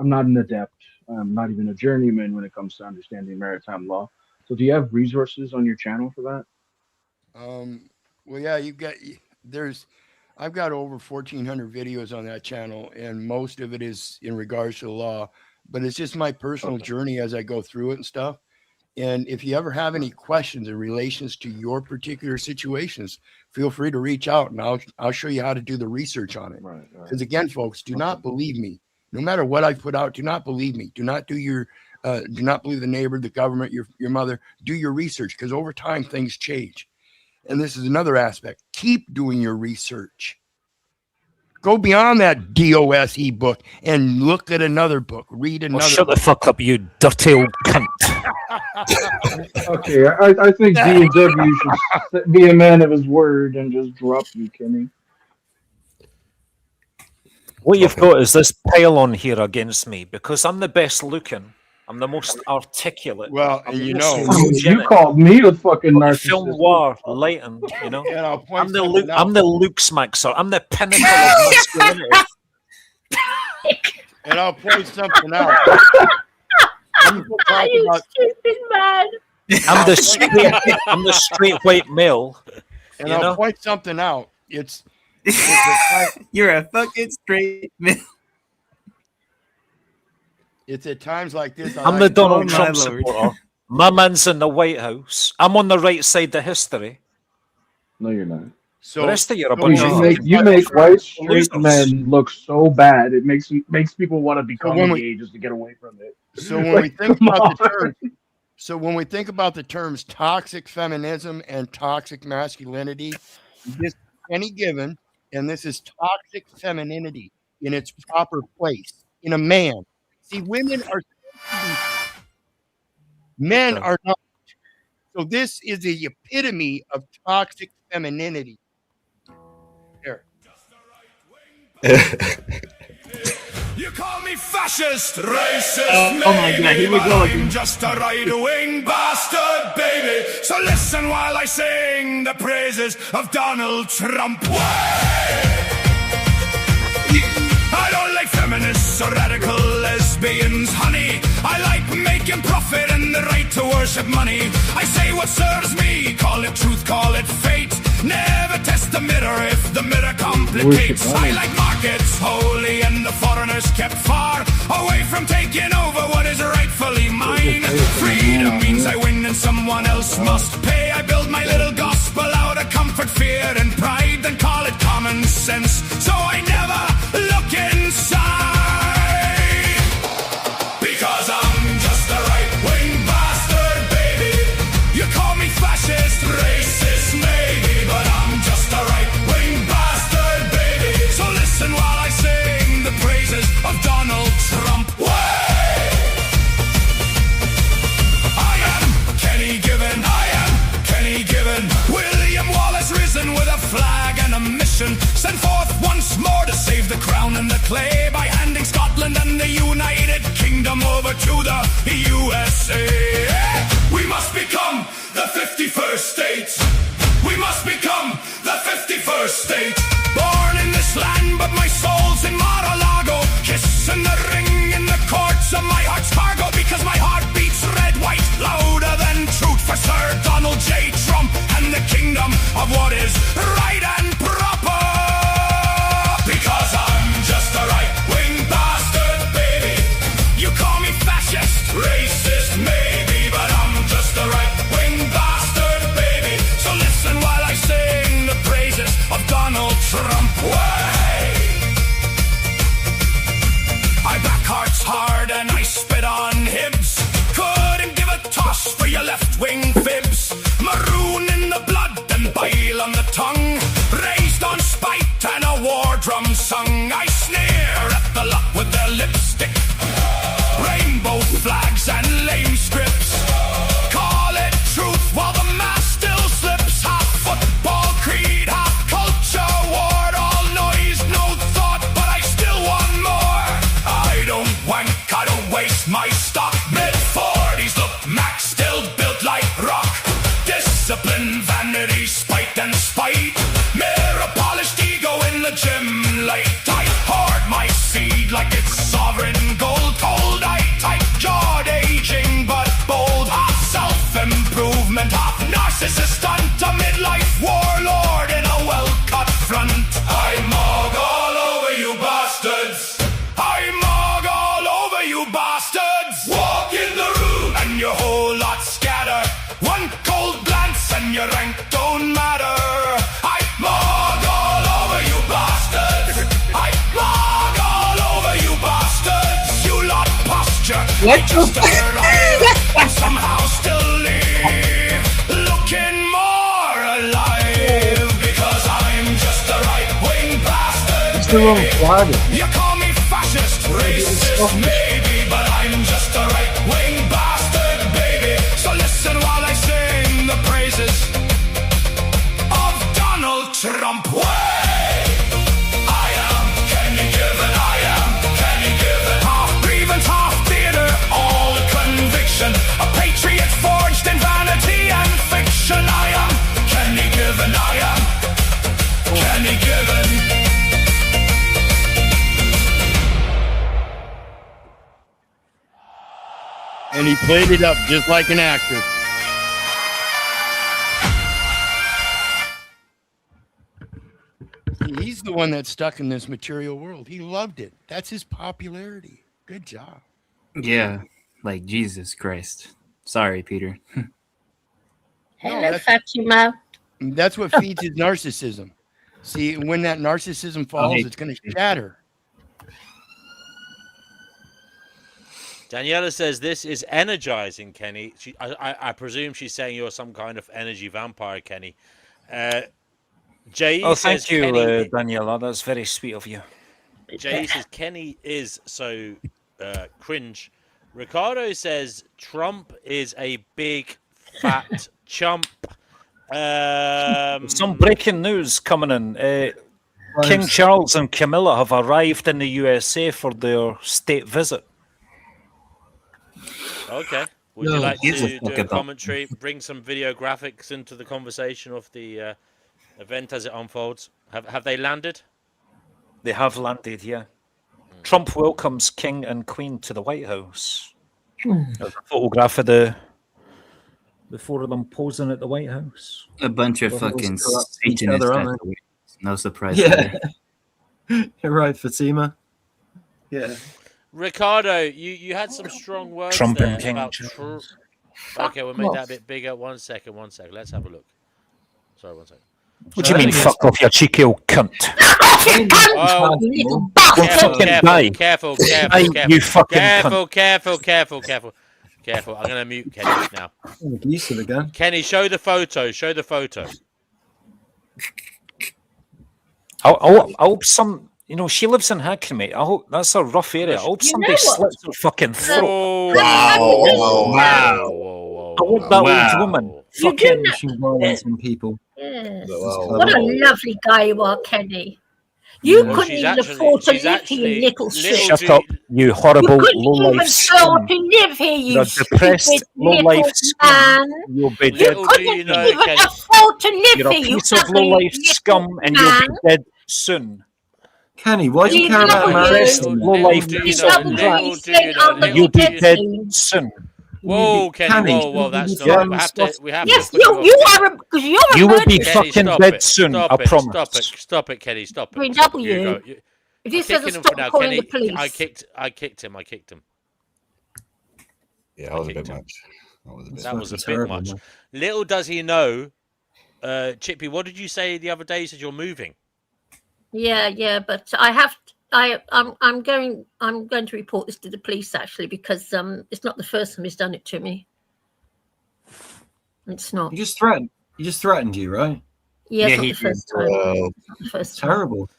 S9: not an adept. I'm not even a journeyman when it comes to understanding maritime law. So do you have resources on your channel for that?
S13: Well, yeah, I've got over 1,400 videos on that channel, and most of it is in regards to the law, but it's just my personal journey as I go through it and stuff. And if you ever have any questions in relations to your particular situations, feel free to reach out, and I'll show you how to do the research on it. Because again, folks, do not believe me. No matter what I put out, do not believe me. Do not do not believe the neighbor, the government, your mother. Do your research, because over time things change. And this is another aspect. Keep doing your research. Go beyond that DOSE book and look at another book. Read another.
S8: Shut the fuck up, you dirty old cunt.
S9: Okay, I think D&W should be a man of his word and just drop you, Kenny.
S8: What you've got is this pile on here against me because I'm the best looking. I'm the most articulate.
S13: Well,
S8: I'm
S13: and
S8: the
S13: you
S8: most
S13: know,
S9: You
S8: photogenic.
S9: called me a fucking
S8: The
S9: narcissist.
S8: film war, lighting, you know.
S13: And I'll point
S8: I'm the
S13: something out.
S8: I'm the Luke Smaxer. I'm the pinnacle of masculinity.
S13: And I'll point something out. People talk
S18: You
S13: about,
S18: stupid man.
S8: I'm the straight white male.
S13: and
S8: you
S13: I'll
S8: know?
S13: point something out.
S7: You're a fucking straight man.
S13: It's at times like this.
S8: I'm the Donald Trump
S7: my lord.
S8: supporter. My man's in the White House. I'm on the right side of history.
S9: No, you're not.
S13: So
S8: The rest of you are a
S9: No,
S8: bunch
S9: you
S8: of
S9: make
S8: fucking
S9: you make white straight
S8: losers.
S9: men look so bad. It makes people want to become
S13: when we-
S9: gay just to get away from it.
S13: So when
S9: Like,
S13: we think
S9: come
S13: about the
S9: on.
S13: term, toxic feminism and toxic masculinity, this is any given, and this is toxic femininity in its proper place in a man. See, women are men
S8: Okay.
S13: are not. So this is the epitome of toxic femininity. There.
S6: You call me fascist, racist,
S7: Oh my God, here we
S6: maybe,
S7: go
S6: but
S7: again.
S6: I'm just a right-wing bastard, baby. So listen while I sing the praises of Donald Trump. I don't like feminists or radical lesbians, honey. I like making profit and the right to worship money. I say what serves me, call it truth, call it fate. Never test the mirror if the mirror complicates. I like markets holy and the foreigners kept far away from taking over what is rightfully mine. Freedom means I win and someone else must pay. I build my little gospel out of comfort, fear and pride, then call it common sense. So I never look inside, because I'm just a right-wing bastard, baby. You call me fascist, racist, maybe, but I'm just a right-wing bastard, baby. So listen while I sing the praises of Donald Trump. I am Kenny Given, I am Kenny Given. William Wallace risen with a flag and a mission, sent forth once more to save the crown and the clay by handing Scotland and the United Kingdom over to the USA. We must become the 51st state. We must become the 51st state. Born in this land, but my soul's in Mar-a-Lago, kissing the ring in the courts of my heart's cargo, because my heart beats red, white, louder than truth for Sir Donald J. Trump and the kingdom of what is right and proper. Because I'm just a right-wing bastard, baby. You call me fascist, racist, maybe, but I'm just a right-wing bastard, baby. So listen while I sing the praises of Donald Trump. I back hearts hard and I spit on hibs. Couldn't give a toss for your left-wing fibs. Maroon in the blood and bile on the tongue. Raised on spite and a war drum sung. I sneer at the lot with their lipstick. Rainbow flags and lame scripts. Call it truth while the mask still slips. Half football creed, half culture ward. All noise, no thought, but I still want more. I don't wank, I don't waste my stock. Mid-40s look max, still built like rock. Discipline, vanity, spite and spite. Mirror polished ego in the gym light. I hoard my seed like it's sovereign gold. Cold I type, jawed aging but bold. Half self-improvement, half narcissist stunt. A midlife warlord in a well-cut front. I mog all over you bastards. I mog all over you bastards. Walk in the room and your whole lot scatter. One cold glance and your rank don't matter. I mog all over you bastards. I mog all over you bastards. You lot posture.
S7: What
S6: just arrive and somehow still live, looking more alive. Because I'm just a right-wing bastard. You call me fascist, racist, maybe, but I'm just a right-wing bastard, baby. So listen while I sing the praises of Donald Trump. I am Kenny Given, I am Kenny Given. Half grievance, half theater, all conviction. A patriot forged in vanity and fiction. I am Kenny Given, I am Kenny Given.
S13: And he played it up just like an actor. the one that's stuck in this material world. He loved it. That's his popularity. Good job.
S7: Yeah, like Jesus Christ. Sorry, Peter.
S13: No,
S18: Fatima.
S13: that's what feeds his narcissism. See, when that narcissism falls, it's going to shatter.
S4: Daniela says this is energizing, Kenny. I presume she's saying you're some kind of energy vampire, Kenny. Jay says
S8: thank you,
S4: Kenny.
S8: Daniela. That's very sweet of you.
S4: Jay says Kenny is so cringe. Ricardo says Trump is a big fat chump.
S8: Some breaking news coming in. King Charles and Camilla have arrived in the USA for their state visit.
S4: Okay. Would you like to do a commentary, bring some video graphics into the conversation of the event as it unfolds? Have they landed?
S8: They have landed, yeah. Trump welcomes King and Queen to the White House. There's a photograph of the four of them posing at the White House.
S7: A bunch of fucking Satanists at the White House. No surprise
S19: there. You're right, Fatima. Yeah.
S4: Ricardo, you had some strong words
S8: Trump
S4: there
S8: and King
S4: about
S8: Charles.
S4: Okay, we'll make that a bit bigger. One second. Let's have a look. Sorry, 1 second.
S8: What do you mean, fuck off, you cheeky old cunt?
S4: Oh, careful.
S8: You fucking cunt.
S4: Careful. I'm going to mute Kenny now.
S19: Again.
S4: Kenny, show the photo.
S8: I hope some... You know, she lives in Hackney, mate. I hope that's a rough area. I hope somebody slits her fucking throat.
S19: Wow.
S8: I hope that old woman fucking...
S19: Some people.
S18: Yes.
S19: Wow.
S18: What a lovely guy you are, Kenny. You couldn't even afford to live here, you little shit.
S8: Shut up, you horrible low-life
S18: scum. You couldn't even afford to live here, you
S8: depressed low-life scum. You'll be dead.
S18: You couldn't even afford to live
S8: You're a
S18: here, you
S8: piece of
S18: ugly
S8: low-life
S18: little
S8: scum, and you'll
S18: man.
S8: be dead soon.
S19: Kenny, why do you care about marriage?
S8: Low-life piece of you'll be dead soon.
S4: Whoa, Kenny, whoa, that's not... We have
S18: Yes,
S4: to
S18: you are because you're a
S8: You will be
S18: murderer.
S8: fucking dead soon, I promise.
S4: Stop it, Kenny, stop it.
S18: Green
S4: Stop it.
S18: W.
S4: You go.
S18: If he
S4: I'm
S18: says
S4: kicking him
S18: stop
S4: for now,
S18: calling
S4: Kenny.
S18: the police.
S4: I kicked him.
S11: Yeah, that was a bit much.
S4: That was a bit much. Little does he know, Chippy, what did you say the other day? You said you're moving.
S18: Yeah, but I'm going to report this to the police actually because it's not the first time he's done it to me. It's not.
S19: He just threatened you, right?
S18: Yeah, it's not the first time.
S11: Well,
S18: the first time.
S19: Terrible.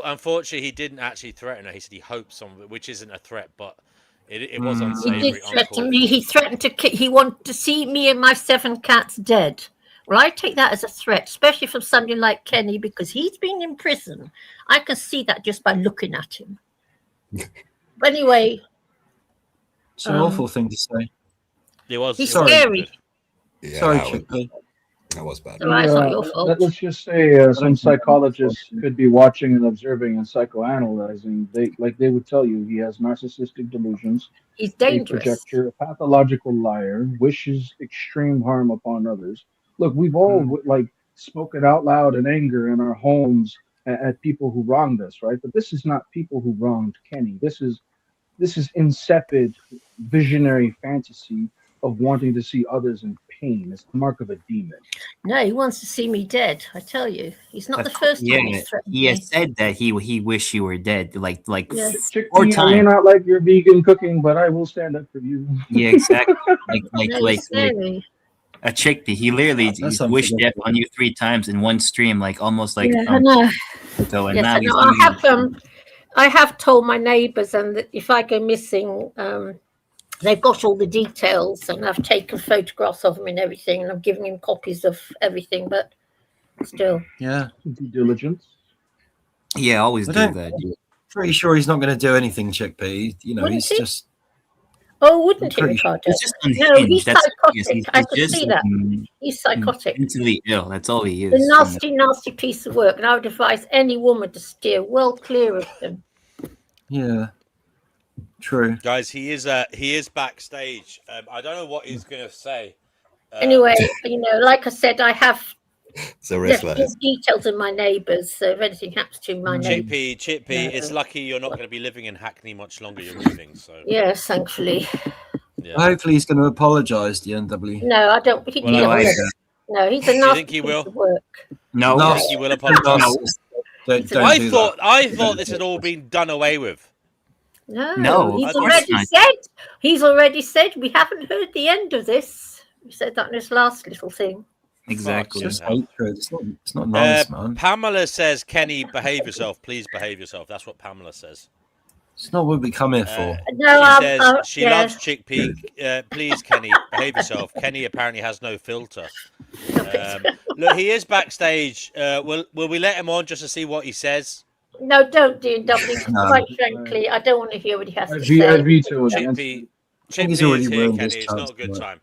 S4: Unfortunately, he didn't actually threaten her. He said he hoped someone, which isn't a threat, but it was unsavory.
S18: He did threaten me. He threatened he wanted to see me and my 7 cats dead. Well, I take that as a threat, especially from somebody like Kenny, because he's been in prison. I can see that just by looking at him. But anyway.
S19: It's an awful thing to say.
S4: It was.
S18: He's scary.
S11: Yeah,
S19: Sorry,
S11: that was bad.
S18: Right, it's not your fault.
S9: Let's just say some psychologists could be watching and observing and psychoanalyzing. They would tell you he has narcissistic delusions.
S18: He's
S9: A
S18: dangerous.
S9: projector, a pathological liar, wishes extreme harm upon others. Look, we've all spoken out loud in anger in our homes at people who wronged us, right? But this is not people who wronged Kenny. This is insipid, visionary fantasy of wanting to see others in pain. It's the mark of a demon.
S18: No, he wants to see me dead. I tell you, he's not the first time he's threatened
S7: he
S18: me.
S7: has said that he wished you were dead, like
S18: Yes.
S7: 4
S9: I may
S7: times.
S9: not like your vegan cooking, but I will stand up for you.
S7: Yeah, exactly.
S18: No, he's scary.
S7: A chickpea. He literally wished death on you 3 times in one stream, almost like.
S18: Yeah, I know.
S7: So, and
S18: Yes,
S7: now
S18: I
S7: he's
S18: know. I have told my neighbours, and that if I go missing, they've got all the details, and I've taken photographs of him and everything, and I'm giving him copies of everything. But still,
S19: Yeah.
S9: Due diligence.
S7: Yeah, always
S19: I
S7: do
S19: don't-
S7: that.
S19: Pretty sure he's not going to do anything, Chickpea. You know,
S18: Wouldn't
S19: he's
S18: he?
S19: just.
S18: oh, wouldn't he,
S19: Pretty sure.
S18: Ricardo?
S7: He's just
S18: No,
S7: unhinged.
S18: he's
S7: That's
S18: psychotic. I can
S7: just
S18: see that. He's psychotic.
S7: mentally ill. That's all he is.
S18: A nasty, nasty piece of work, and I would advise any woman to steer well clear of him.
S19: Yeah. True.
S4: Guys, he is backstage. I don't know what he's going to say.
S18: Anyway, like I said, I have
S11: It's a
S18: Yes,
S11: risk.
S18: there's details of my neighbours, so if anything happens to my neighbours.
S4: Chickpea,
S18: Yeah.
S4: it's lucky you're not going to be living in Hackney much longer. You're moving, so.
S18: Yes, thankfully.
S4: Yeah.
S19: Hopefully he's going to apologise to the NW.
S18: No, I don't. He,
S4: Well,
S18: no, he's a
S4: do you
S18: nasty
S4: think he
S18: piece
S4: will?
S18: of work.
S7: No.
S4: Do you think he will apologise?
S19: Don't
S4: I
S19: do
S4: thought
S19: that.
S4: this had all been done away with.
S7: No,
S18: he's
S7: of course
S18: already
S7: not.
S18: said. He's already said we haven't heard the end of this. We said that in this last little thing.
S7: Exactly.
S19: It's just hatred. It's not nice, man.
S4: Pamela says, Kenny, behave yourself. Please behave yourself. That's what Pamela says.
S19: It's not what we come here for.
S18: No,
S4: she says she
S18: yeah.
S4: loves Chickpea. Please, Kenny, behave yourself. Kenny apparently has no filter. Look, he is backstage. Will we let him on just to see what he says?
S18: No, don't do W.
S4: No.
S18: Quite frankly, I don't want to hear what he has to
S9: I
S18: say.
S9: veto against
S4: Chickpea,
S9: it.
S4: Chickpea
S19: he's already
S4: is here,
S19: ruined
S4: Kenny.
S19: his
S4: It's not a
S19: chance
S4: good
S19: for it.
S4: time.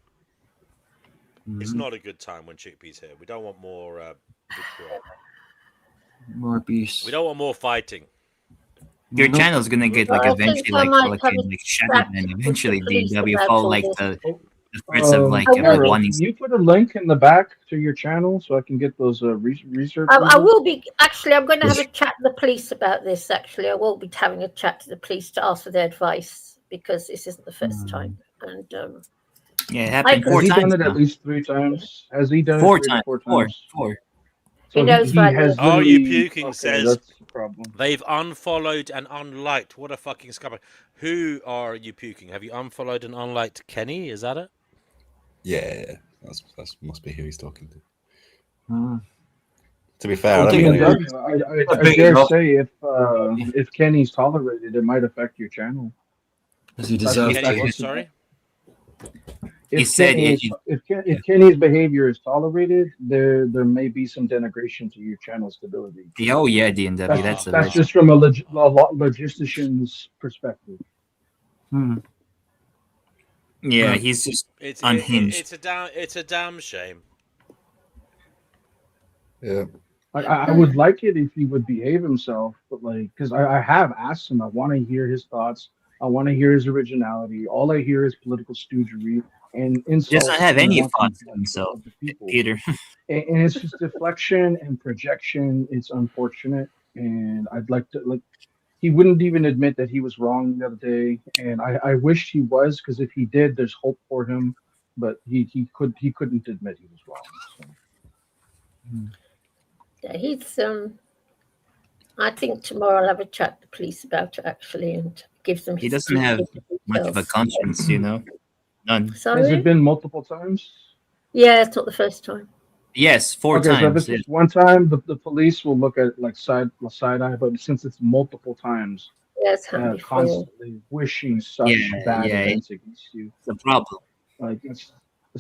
S4: It's not a good time when Chickpea's here. We don't want more vitriol.
S19: More abuse.
S4: We don't want more fighting.
S7: Your channel's gonna get like
S18: I think
S7: eventually
S18: I might
S7: like
S18: have a
S7: shattered,
S18: chat
S7: and
S18: with
S7: eventually
S18: the police
S7: DW
S18: about
S7: fall
S18: all
S7: like
S18: this.
S7: the threats of like
S9: Eric,
S7: wanting.
S9: can you put a link in the back to your channel so I can get those research?
S18: I will be actually. I'm going to have a chat to the police about this. Actually, I will be having a chat to the police to ask for their advice because this isn't the first time. And
S7: Yeah, it happened
S9: Has
S7: four
S9: he
S7: times.
S9: done it
S7: now.
S9: at least 3 times? Has he done
S7: Four
S9: it 3
S7: times.
S9: to 4 times?
S7: Four.
S9: So
S18: He knows value.
S9: has
S4: Oh, you
S9: literally-
S4: puking
S9: okay,
S4: says
S9: that's the problem.
S4: they've unfollowed and unliked. What a fucking scumbag. Who are you puking? Have you unfollowed and unliked Kenny? Is that it?
S11: Yeah, that's must be who he's talking to.
S19: Hmm.
S11: To be fair,
S9: Well,
S11: I don't
S9: Dean,
S11: really-
S9: I dare say if Kenny's tolerated, it might affect your channel.
S19: Does he
S9: That's-
S19: deserve
S9: that's-
S19: to?
S4: Sorry?
S9: If
S7: He said
S9: if Kenny's behavior is tolerated, there may be some denigration to your channel stability.
S7: Oh yeah, DNW.
S9: That's just from a logistician's perspective.
S7: Yeah, he's just unhinged.
S4: It's a damn shame.
S11: Yeah.
S9: I would like it if he would behave himself, but because I have asked him, I want to hear his thoughts. I want to hear his originality. All I hear is political stoogery and insults.
S7: He doesn't have
S9: and
S7: any
S9: wanting
S7: thoughts
S9: to
S7: of himself,
S9: people.
S7: Peter.
S9: And it's just deflection and projection. It's unfortunate, and I'd like to he wouldn't even admit that he was wrong the other day, and I wished he was, because if he did, there's hope for him, but he couldn't admit he was wrong. So.
S18: yeah, he's I think tomorrow I'll have a chat to the police about it actually and give them.
S7: He
S18: his
S7: doesn't have much of a
S18: details.
S7: conscience, you know. None.
S9: Has
S18: Sorry.
S9: it been multiple times?
S18: Yeah, it's not the first time.
S7: Yes, 4
S9: Okay, so if
S7: times.
S9: it's just one time, the police will look at it like side eye, but since it's multiple times,
S18: Yeah, it's happened before.
S9: constantly wishing such bad events against you,
S7: it's a problem.
S9: Like it's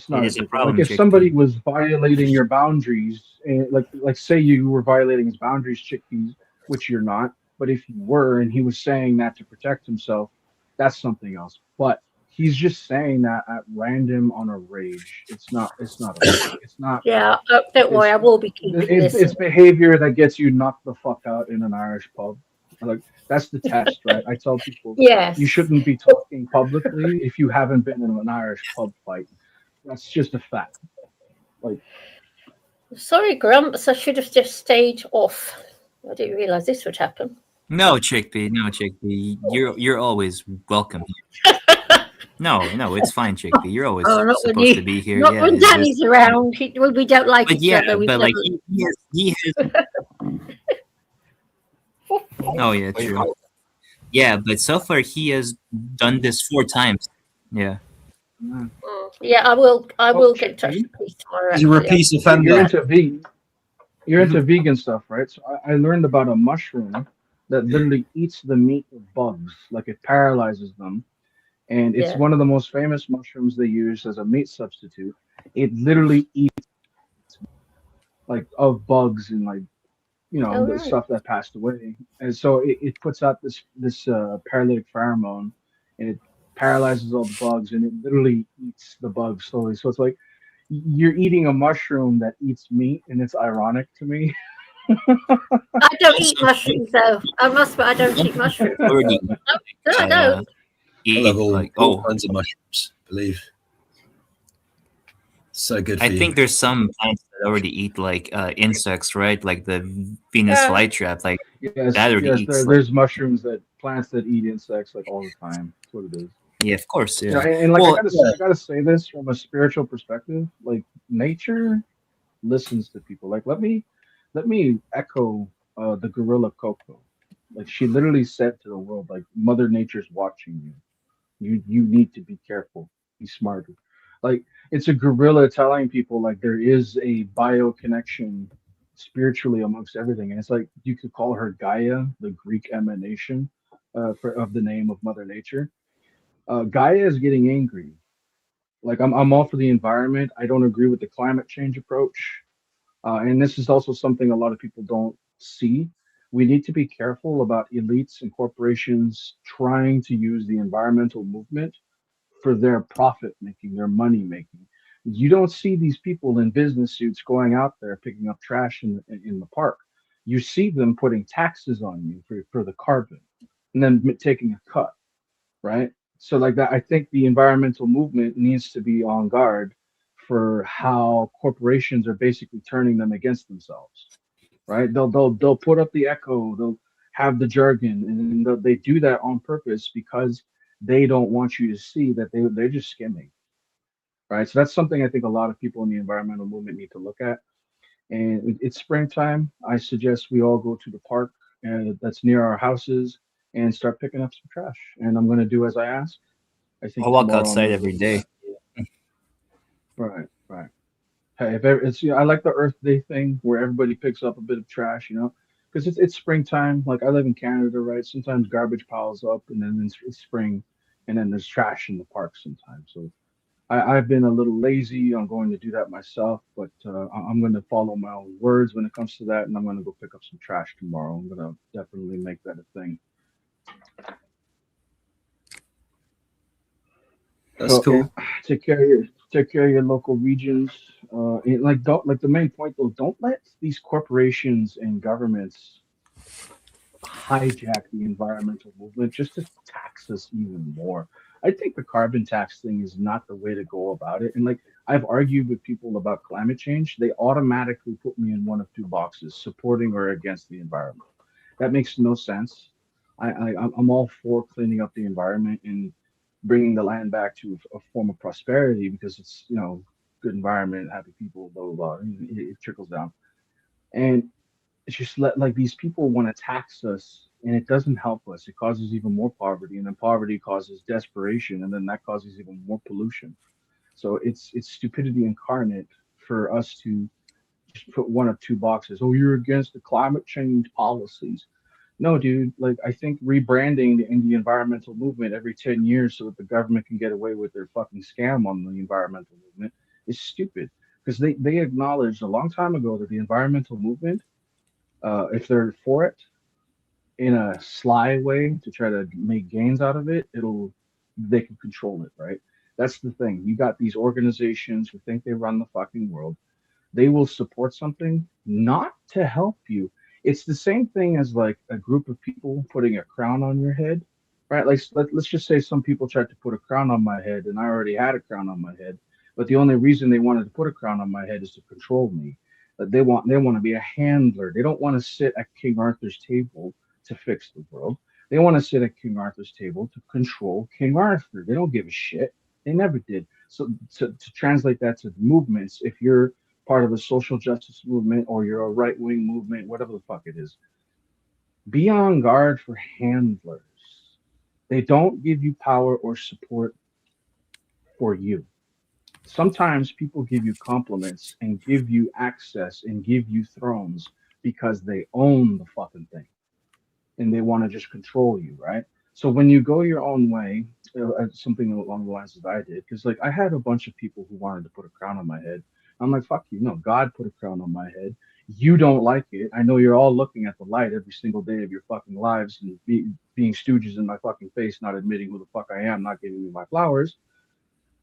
S9: not
S7: It is a
S9: good.
S7: problem,
S9: Like if
S7: Chick.
S9: somebody was violating your boundaries, and like say you were violating his boundaries, Chickpeas, which you're not, but if you were, and he was saying that to protect himself, that's something else. But he's just saying that at random on a rage. It's not. It's not.
S18: Yeah, don't worry, I will be keeping this.
S9: It's behavior that gets you knocked the fuck out in an Irish pub. Like that's the test, right? I tell people,
S18: Yes.
S9: you shouldn't be talking publicly if you haven't been in an Irish pub fight. That's just a fact. Like,
S18: Sorry, Grumps, I should have just stayed off. I didn't realise this would happen.
S7: No, Chickpea. You're always welcome here. No, it's fine, Chickpea. You're always
S18: Oh, not when
S7: supposed
S18: you,
S7: to be here.
S18: not
S7: yeah,
S18: when
S7: it's just-
S18: Danny's around. We don't like
S7: But
S18: each
S7: yeah,
S18: other. We
S7: but like
S18: don't-
S7: he has. Oh yeah, true. Yeah, but so far he has done this 4 times. Yeah.
S18: Yeah, I will get in touch with the police tomorrow.
S19: He's a repeat offender.
S9: You're into vegan stuff, right? So I learned about a mushroom that literally eats the meat of bugs, like it paralyzes them. And it's
S18: Yeah.
S9: one of the most famous mushrooms they use as a meat substitute. It literally eats like of bugs and like
S18: Oh,
S9: the
S18: right.
S9: stuff that passed away. And so it puts out this paralytic pheromone, and it paralyzes all the bugs, and it literally eats the bugs slowly. So it's like you're eating a mushroom that eats meat, and it's ironic to me.
S18: I don't eat mushrooms though. I must, but I don't eat mushrooms. No, I don't.
S19: I love all kinds of mushrooms, believe. So good for
S7: I
S19: you.
S7: think there's some plants that already eat like insects, right? Like the Venus flytrap, like
S9: Yes,
S7: that already
S9: yes.
S7: eats.
S9: There's mushrooms plants that eat insects like all the time. That's what it is.
S7: Yeah, of course.
S9: You know,
S7: Yeah.
S9: and like
S7: Well,
S9: I gotta say this from a spiritual perspective. Like nature listens to people. Like let me echo the gorilla Coco. Like she literally said to the world, like Mother Nature's watching you. You need to be careful. Be smarter. Like it's a gorilla telling people like there is a bio connection spiritually amongst everything, and it's like you could call her Gaia, the Greek emanation of the name of Mother Nature. Gaia is getting angry. Like I'm all for the environment. I don't agree with the climate change approach. And this is also something a lot of people don't see. We need to be careful about elites and corporations trying to use the environmental movement for their profit making, their money making. You don't see these people in business suits going out there picking up trash in the park. You see them putting taxes on you for the carbon and then taking a cut, right? So like that, I think the environmental movement needs to be on guard for how corporations are basically turning them against themselves, right? They'll put up the echo, they'll have the jargon, and they do that on purpose because they don't want you to see that they're just skimming, right? So that's something I think a lot of people in the environmental movement need to look at. And it's springtime. I suggest we all go to the park that's near our houses and start picking up some trash. And I'm going to do as I ask. I think
S7: I walk
S9: tomorrow I'm
S7: outside
S9: gonna
S7: every
S9: go.
S7: day.
S9: Right, right. Hey, if ever, it's I like the Earth Day thing where everybody picks up a bit of trash, because it's springtime. Like I live in Canada, right? Sometimes garbage piles up, and then it's spring, and then there's trash in the park sometimes. So I've been a little lazy on going to do that myself, but I'm going to follow my own words when it comes to that, and I'm going to go pick up some trash tomorrow. I'm going to definitely make that a thing.
S19: That's cool.
S9: Take care of your local regions. And like don't like the main point though. Don't let these corporations and governments hijack the environmental movement just to tax us even more. I think the carbon tax thing is not the way to go about it. And like I've argued with people about climate change, they automatically put me in one of two boxes: supporting or against the environment. That makes no sense. I'm all for cleaning up the environment and bringing the land back to a form of prosperity because it's good environment, happy people, blah blah blah. It trickles down, and it's just like these people want to tax us, and it doesn't help us. It causes even more poverty, and then poverty causes desperation, and then that causes even more pollution. So it's stupidity incarnate for us to just put one of two boxes. Oh, you're against the climate change policies. No, dude, like I think rebranding in the environmental movement every 10 years so that the government can get away with their fucking scam on the environmental movement is stupid. Because they acknowledged a long time ago that the environmental movement, if they're for it in a sly way to try to make gains out of it, they can control it, right? That's the thing. You got these organizations who think they run the fucking world. They will support something not to help you. It's the same thing as like a group of people putting a crown on your head, right? Like let's just say some people tried to put a crown on my head and I already had a crown on my head, but the only reason they wanted to put a crown on my head is to control me. They want to be a handler. They don't want to sit at King Arthur's table to fix the world. They want to sit at King Arthur's table to control King Arthur. They don't give a shit. They never did. So to translate that to movements, if you're part of a social justice movement or you're a right wing movement, whatever the fuck it is, be on guard for handlers. They don't give you power or support for you. Sometimes people give you compliments and give you access and give you thrones because they own the fucking thing and they want to just control you, right? So when you go your own way, something along the lines that I did, because like I had a bunch of people who wanted to put a crown on my head. I'm like, fuck you. No, God put a crown on my head. You don't like it. I know you're all looking at the light every single day of your fucking lives and being stooges in my fucking face, not admitting who the fuck I am, not giving me my flowers.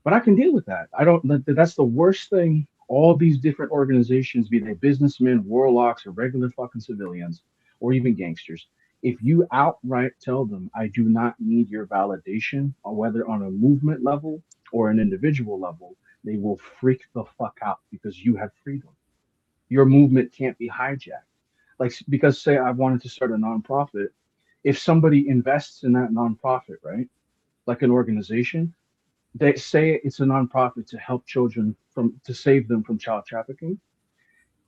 S9: But I can deal with that. I don't. That's the worst thing. All these different organizations, be they businessmen, warlocks, or regular fucking civilians, or even gangsters, if you outright tell them, I do not need your validation, or whether on a movement level or an individual level, they will freak the fuck out because you have freedom. Your movement can't be hijacked. Like, because say I wanted to start a nonprofit, if somebody invests in that nonprofit, right? Like an organization, they say it's a nonprofit to help children to save them from child trafficking.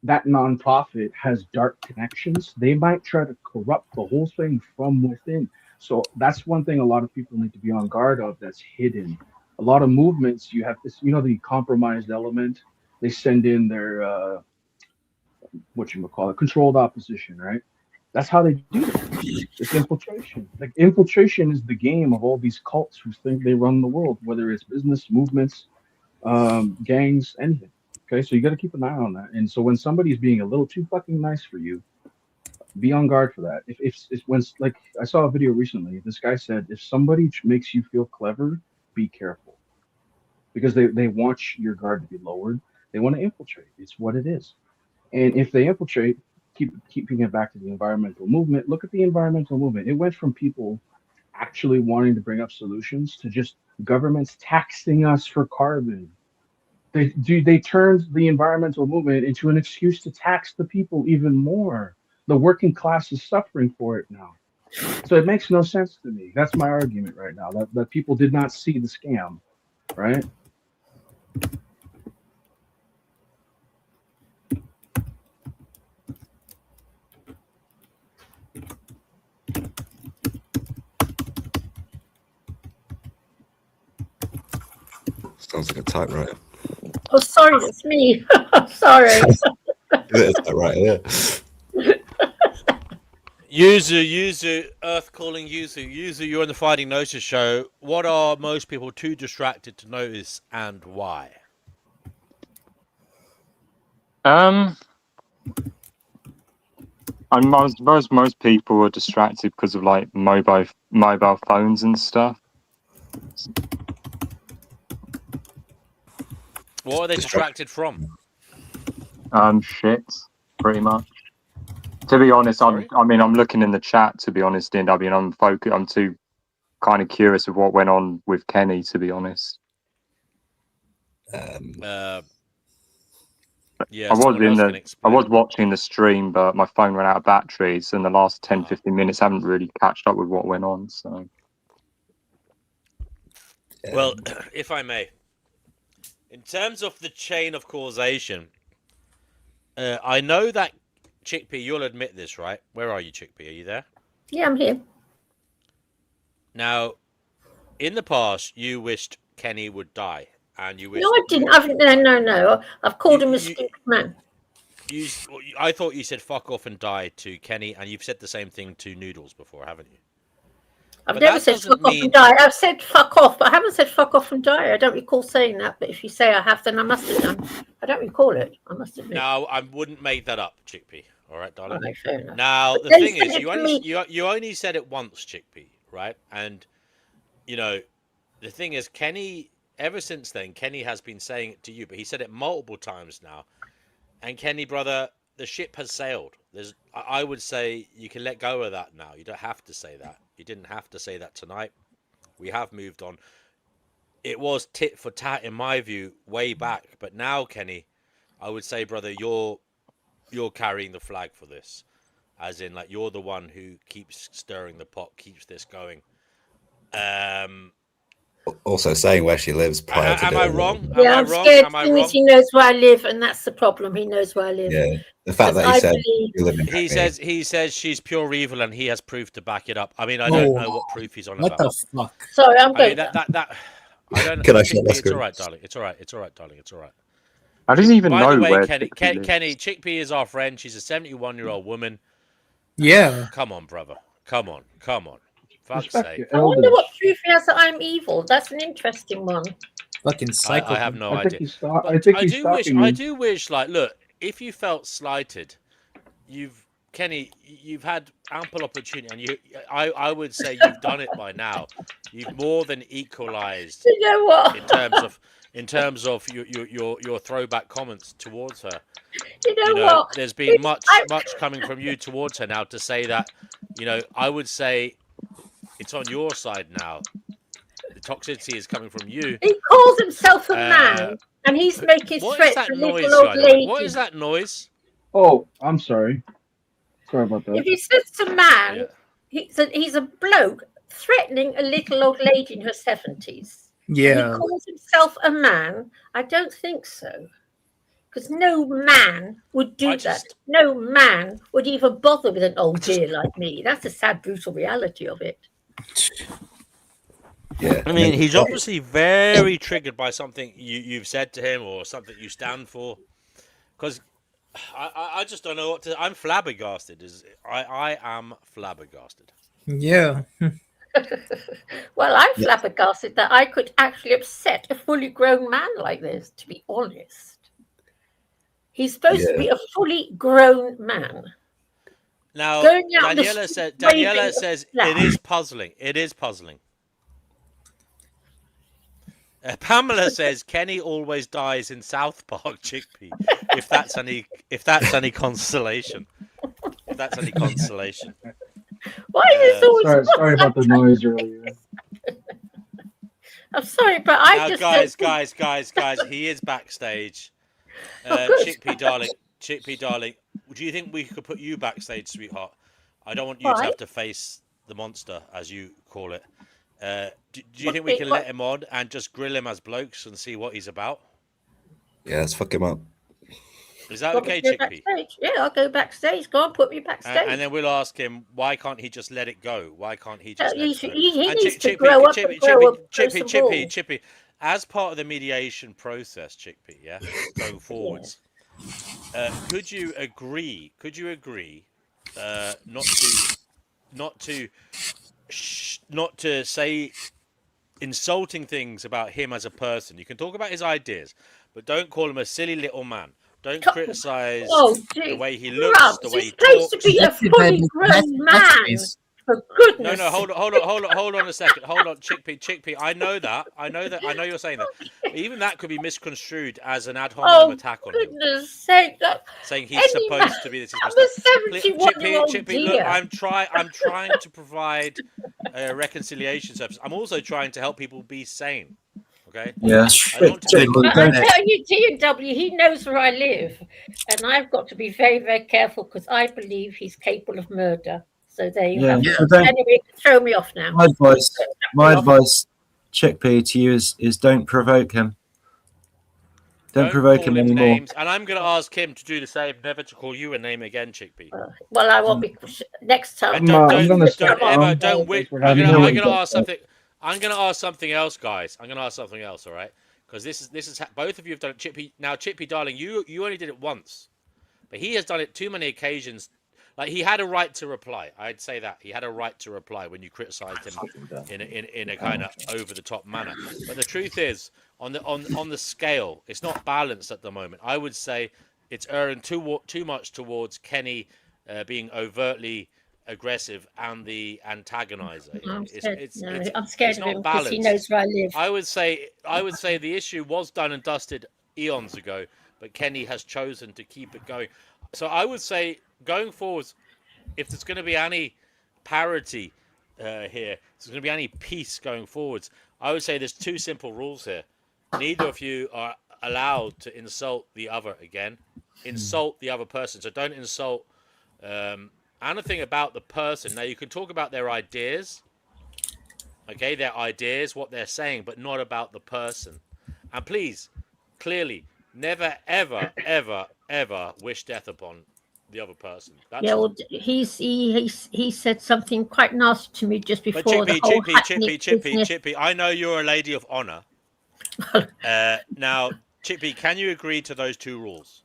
S9: That nonprofit has dark connections. They might try to corrupt the whole thing from within. So that's one thing a lot of people need to be on guard of, that's hidden. A lot of movements, you have this, the compromised element. They send in their what you call it, controlled opposition, right? That's how they do that. It's infiltration. Like, infiltration is the game of all these cults who think they run the world, whether it's business, movements, gangs, anything. Okay, so you got to keep an eye on that. And so when somebody's being a little too fucking nice for you, be on guard for that. If when, like, I saw a video recently, this guy said, if somebody makes you feel clever, be careful, because they want your guard to be lowered. They want to infiltrate. It's what it is. And if they infiltrate, keeping it back to the environmental movement, look at the environmental movement. It went from people actually wanting to bring up solutions to just governments taxing us for carbon. They turned the environmental movement into an excuse to tax the people even more. The working class is suffering for it now. So it makes no sense to me. That's my argument right now, that people did not see the scam, right?
S11: Sounds like a typewriter.
S18: Oh, sorry, it's me. Sorry.
S11: It's a typewriter, yeah.
S4: Yuzu, Earth calling Yuzu. Yuzu, you're on the Finding Gnosis show. What are most people too distracted to notice, and why?
S20: I suppose most people are distracted because of like mobile phones and stuff.
S4: What are they distracted from?
S20: Shit, pretty much. To be honest, I'm looking in the chat. To be honest, and I'm too kind of curious of what went on with Kenny. To be honest,
S4: yeah,
S20: I was watching the stream, but my phone ran out of batteries, and the last 10-15 minutes haven't really catched up with what went on. So,
S4: well, if I may, in terms of the chain of causation, I know that Chickpea, you'll admit this, right? Where are you, Chickpea? Are you there?
S18: Yeah, I'm here.
S4: Now, in the past, you wished Kenny would die, and you wished.
S18: No, I didn't. No. I've called him a stupid man.
S4: I thought you said "fuck off" and die to Kenny, and you've said the same thing to Noodles before, haven't you?
S18: I've never said fuck off and die. I've said fuck off, but I haven't said fuck off and die. I don't recall saying that, but if you say I have, then I must have done. I don't recall it. I must admit.
S4: No, I wouldn't make that up, Chickpea. All right, darling.
S18: Okay, fair enough.
S4: Now,
S18: But
S4: the
S18: then
S4: thing
S18: send
S4: is,
S18: it
S4: you
S18: to
S4: only
S18: me.
S4: you only said it once, Chickpea, right? And the thing is, Kenny. Ever since then, Kenny has been saying it to you, but he said it multiple times now. And Kenny, brother, the ship has sailed. I would say you can let go of that now. You don't have to say that. You didn't have to say that tonight. We have moved on. It was tit for tat in my view way back, but now, Kenny, I would say, brother, you're carrying the flag for this, as in, like, you're the one who keeps stirring the pot, keeps this going.
S11: Also saying where she lives prior to
S4: am I wrong?
S18: Yeah, I'm scared. The thing is, he knows where I live, and that's the problem. He knows where I live.
S11: Yeah, the fact that he said
S4: he says she's pure evil, and he has proof to back it up. I mean, I don't know what proof he's on about.
S19: What the fuck?
S18: Sorry, I'm
S4: I mean,
S18: going.
S4: I don't.
S11: Can I
S4: Chickpea,
S11: shut my
S4: it's
S11: screen?
S4: all right, darling. It's all right. It's all right, darling. It's all right.
S20: I didn't even
S4: By
S20: know
S4: the way,
S20: where
S4: Kenny,
S20: Chickpea lives.
S4: Kenny, Chickpea is our friend. She's a 71-year-old woman.
S19: Yeah.
S4: Come on, brother. Come on. Fuck's
S9: Respect
S4: sake.
S9: your
S18: I wonder
S9: elders.
S18: what proof he has that I'm evil. That's an interesting one.
S19: Fucking psycho.
S4: I have no
S9: I
S4: idea.
S9: think he's stalking
S4: I
S9: you.
S4: do wish, like, look, if you felt slighted, Kenny, you've had ample opportunity, and I would say you've done it by now. You've more than equalized.
S18: You know what?
S4: in terms of your throwback comments towards her.
S18: You know what?
S4: There's been much coming from you towards her now to say that, I would say it's on your side now. The toxicity is coming from you.
S18: He calls himself a man. And he's making
S4: What
S18: threats
S4: is that
S18: to
S4: noise,
S18: little old
S4: by the way?
S18: lady.
S4: What is that noise?
S9: Oh, I'm sorry. Sorry about
S18: If
S9: that.
S18: he says to man,
S4: Yeah.
S18: he's a bloke threatening a little old lady in her 70s. And he
S21: Yeah.
S18: calls himself a man. I don't think so. Because no man would do that. No man would even bother with an old dear like me. That's the sad, brutal reality of it.
S11: Yeah.
S4: I mean, he's obviously very triggered by something you've said to him or something you stand for. Because I just don't know what to. I'm flabbergasted. I am flabbergasted.
S21: Yeah.
S18: Well, I'm flabbergasted that I could actually upset a fully grown man like this, to be honest. He's supposed to be a fully grown man.
S4: Now,
S18: Going out
S4: Daniela says it is puzzling. It is puzzling. Pamela says Kenny always dies in South Park, Chickpea. If that's any consolation. If that's any consolation.
S18: Why is this always
S9: sorry about the noise earlier.
S18: I'm sorry, but I
S4: Now,
S18: just
S4: guys, he is backstage. Chickpea darling, do you think we could put you backstage, sweetheart? I don't want you to have to face the monster, as you call it. Do you think we can let him on and just grill him as blokes and see what he's about?
S11: Yeah, let's fuck him up.
S4: Is that okay, Chickpea?
S18: Yeah, I'll go backstage. Go on, put me backstage.
S4: And then we'll ask him, why can't he just let it go? Why can't he just let it go?
S18: He needs to grow up and grow up.
S4: Chippy, as part of the mediation process, Chickpea, yeah, going forwards, could you agree not to say insulting things about him as a person? You can talk about his ideas, but don't call him a silly little man. Don't criticize the way he looks, the way he talks.
S18: He's supposed to be a fully grown man. For goodness.
S4: No, hold on a second. Hold on, Chickpea. I know you're saying that. But even that could be misconstrued as an ad hominem attack on him.
S18: Goodness sake!
S4: Saying he's supposed to be this.
S18: I'm a 71-year-old
S4: Chickpea, look, I'm trying to provide a reconciliation service. I'm also trying to help people be sane. Okay.
S19: Yeah.
S18: I tell you, T&W, he knows where I live, and I've got to be very, very careful because I believe he's capable of murder. So there you have it. Anyway, throw me off now.
S19: My advice, Chickpea, to you is don't provoke him. Don't provoke him anymore.
S4: Names, and I'm going to ask him to do the same, never to call you a name again, Chickpea.
S18: Well, I won't be next time.
S4: I'm going to ask something. I'm going to ask something else, guys. I'm going to ask something else, all right? Because this is both of you have done it. Chickpea, darling, you only did it once, but he has done it too many occasions. Like, he had a right to reply. I'd say that he had a right to reply when you criticised him in a kind of over the top manner. But the truth is, on the scale, it's not balanced at the moment. I would say it's erring too much towards Kenny being overtly aggressive and the antagonizer.
S18: I'm scared of him because he knows where I live.
S4: I would say the issue was done and dusted eons ago, but Kenny has chosen to keep it going. So I would say, going forwards, if there's going to be any parity here, if there's going to be any peace going forwards, I would say there's two simple rules here. Neither of you are allowed to insult the other again. Insult the other person. So don't insult anything about the person. Now, you can talk about their ideas, okay, what they're saying, but not about the person. And please, clearly, never, ever, ever, ever wish death upon the other person. That's
S18: he said something quite nasty to me just before
S4: Chippy, I know you're a lady of honor. Now, Chippy, can you agree to those two rules?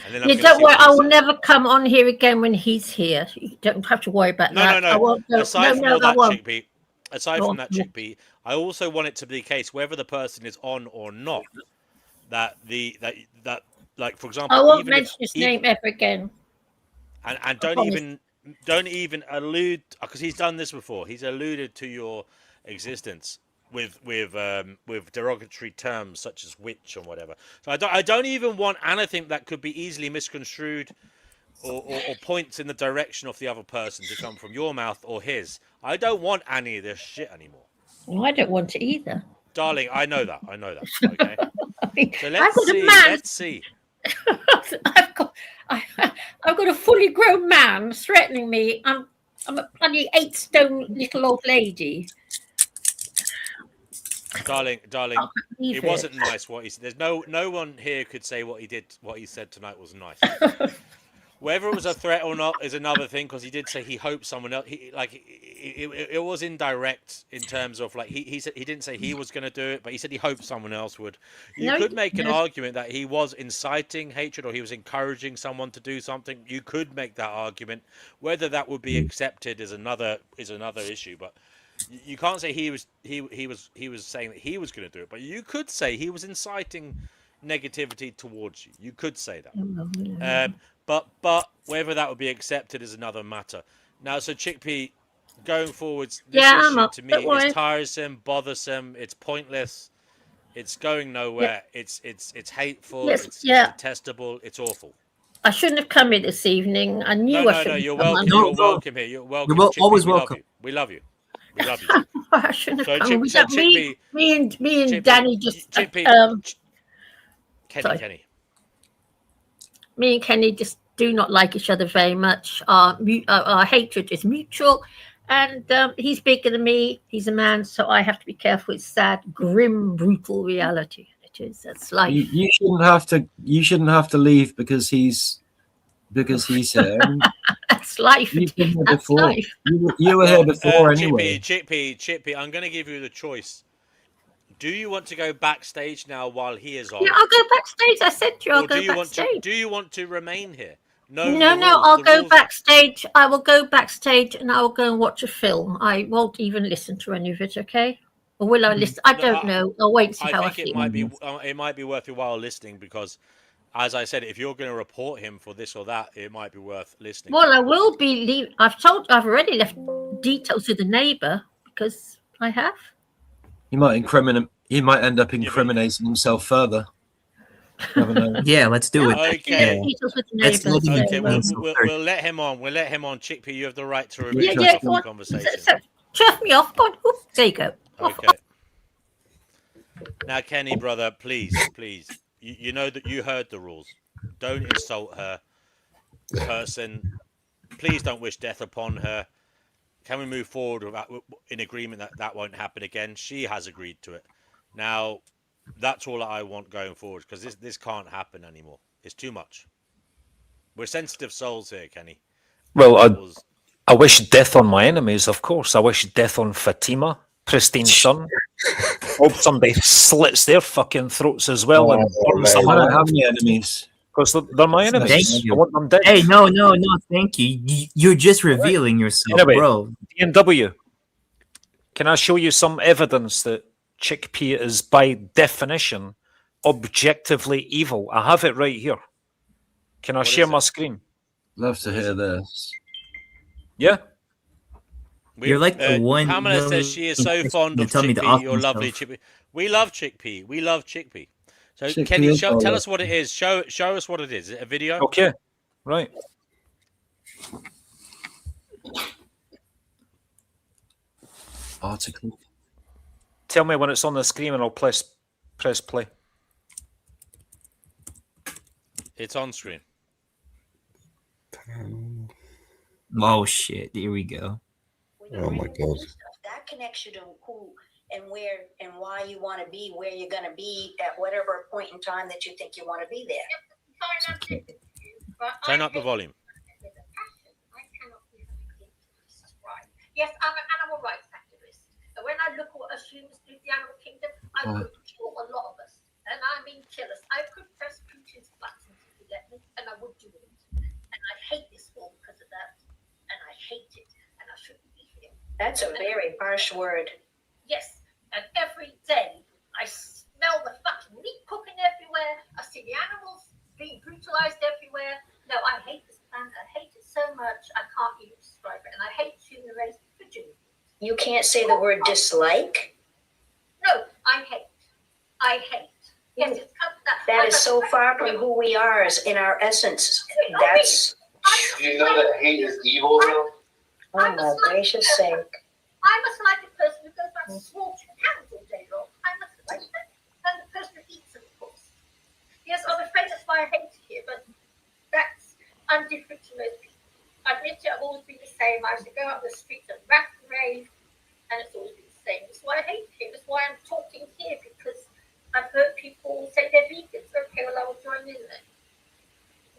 S4: And then
S18: don't worry, I will never come on here again when he's here. You don't have to worry about that.
S4: No. Aside from that, Chickpea, I also want it to be the case, whether the person is on or not, that like, for example,
S18: I won't mention his name ever again.
S4: And don't even allude, because he's done this before. He's alluded to your existence with derogatory terms such as witch or whatever. So I don't even want anything that could be easily misconstrued or points in the direction of the other person to come from your mouth or his. I don't want any of this shit anymore.
S18: Well, I don't want it either.
S4: Darling, I know that. Okay. So
S18: I've got a man.
S4: Let's see.
S18: I've got a fully grown man threatening me. I'm a bloody 8-stone little old lady.
S4: Darling,
S18: believe
S4: it
S18: it.
S4: wasn't nice what he said. There's no one here could say what he said tonight was nice. Whether it was a threat or not is another thing, because he did say he hoped someone else. It was indirect in terms of like he said he didn't say he was going to do it, but he said he hoped someone else would. You could make an argument that he was inciting hatred or he was encouraging someone to do something. You could make that argument. Whether that would be accepted is another issue, but. You can't say he was saying that he was going to do it, but you could say he was inciting negativity towards you. You could say that, but whether that would be accepted is another matter. Now, so Chickpea, going forwards, this issue to me is tiresome, bothersome. It's pointless. It's going nowhere. Yeah. It's hateful.
S18: Yes,
S4: it's detestable. It's awful.
S18: I shouldn't have come here this evening. I knew I shouldn't.
S4: No, you're welcome. You're welcome here. You're welcome.
S19: You're always
S4: we
S19: welcome.
S4: We love you. We love you.
S18: I shouldn't have come. Me and Danny just.
S4: Kenny.
S18: Me and Kenny just do not like each other very much. Our hatred is mutual, and he's bigger than me. He's a man, so I have to be careful. It's sad, grim, brutal reality. It is. That's life.
S19: You shouldn't have to leave because he's here.
S18: That's life.
S19: You've been here
S18: That's
S19: before.
S18: life.
S19: You were here before anyway.
S4: Chickpea, I'm going to give you the choice. Do you want to go backstage now while he is on?
S18: Yeah, I'll go backstage. I said to you, I'll go backstage.
S4: Do you want to remain here? No,
S18: I'll go backstage. I will go backstage and I will go and watch a film. I won't even listen to any of it, okay? Or will I listen? I don't know. I'll wait and see how I feel.
S4: It might be worth your while listening because, as I said, if you're going to report him for this or that, it might be worth listening.
S18: Well, I will be. I've already left details with the neighbour because I have.
S19: He might end up incriminating himself further. Never know.
S7: Yeah, let's do it.
S4: Okay.
S18: Okay,
S4: we'll let him on. We'll let him on. Chickpea, you have the right to remain in the conversation.
S18: So, chuff me off. There you go.
S4: Okay. Now, Kenny, brother, please. You know that you heard the rules. Don't insult her person. Please don't wish death upon her. Can we move forward in agreement that won't happen again? She has agreed to it. Now, that's all I want going forward because this can't happen anymore. It's too much. We're sensitive souls here, Kenny.
S8: Well, I wish death on my enemies, of course. I wish death on Fatima, Pristine's son. Hope somebody slits their fucking throats as well and burns them.
S19: I don't have any enemies.
S8: Because they're my enemies.
S7: Thank you.
S8: I want them dead.
S7: Hey, no, thank you. You're just revealing yourself,
S8: anyway,
S7: bro.
S8: DNW, can I show you some evidence that Chickpea is, by definition, objectively evil? I have it right here. Can I share my screen?
S19: Love to hear this.
S8: Yeah?
S7: You're like the one.
S4: Pamela says she is so fond of Chickpea. You're lovely, Chickpea. We love Chickpea. We love Chickpea. So,
S19: Chickpea
S4: Kenny,
S19: is
S4: tell us what it is. Show us what it is. Is it a video?
S8: Okay, right.
S19: Article.
S8: Tell me when it's on the screen and I'll press play.
S4: It's on screen.
S7: Oh shit! Here we go.
S11: Oh my god.
S21: That connects you to who and where and why you want to be where you're going to be at whatever point in time that you think you want to be there.
S4: Turn up the volume.
S22: Yes, I'm an animal rights activist. And when I look at what humans do to the animal kingdom, I could kill a lot of us. And I mean killers. I could press Putin's buttons if you let me, and I would do it. And I hate this war because of that. And I hate it. And I shouldn't be here.
S21: That's a very harsh word.
S22: Yes, and every day I smell the fucking meat cooking everywhere. I see the animals being brutalized everywhere. No, I hate this planet. I hate it so much I can't even describe it. And I hate human race for doing it.
S21: You can't say the word dislike.
S22: No, I hate. I hate. Yes, it's come to that.
S21: That is so far from who we are as in our essence. That's.
S23: Do you know that hate is evil, though?
S21: Oh my gracious sake.
S22: I must like a person who goes around slaughtering cows all day long. I must like that. And the person who eats them, of course. why I hate here, but I'm different to most people. I admit it, I've always been the same. I used to go out the streets and rap and rave, and it's always been the same. That's why I hate here. That's why I'm talking here, because I've heard people say they're vegans. Okay, well, I will join in then.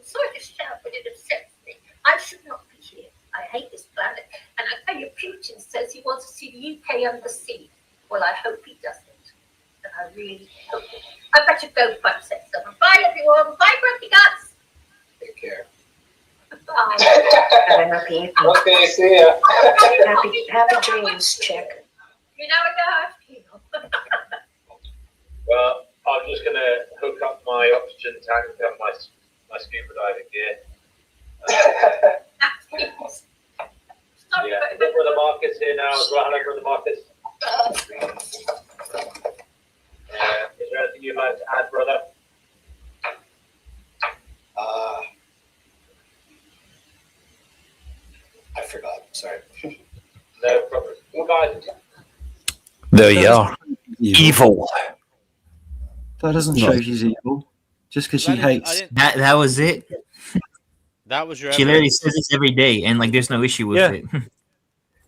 S22: I'm sorry to shout, but it upsets me. I should not be here. I hate this planet. And I tell you, Putin says he wants to see the UK under siege. Well, I hope he doesn't. And I really hope it. I better go find sex. Bye, everyone. Bye, Grumpy Guts. Take care. Bye.
S21: Have a happy evening.
S23: Okay, see ya.
S21: Happy dreams, chick.
S22: You know what I have.
S1: Well, I'm just going to hook up my oxygen tank and my scuba diving gear. Yeah, look for the Marcus here now as well. Hello, Brother Marcus. Is there anything you'd like to add, brother?
S23: I forgot. Sorry.
S1: No problem. Well, guys.
S8: There you are. Evil.
S19: That doesn't show she's evil. Just because she hates.
S7: That was it.
S4: That was your.
S7: She literally says this every day, and like, there's no issue with it.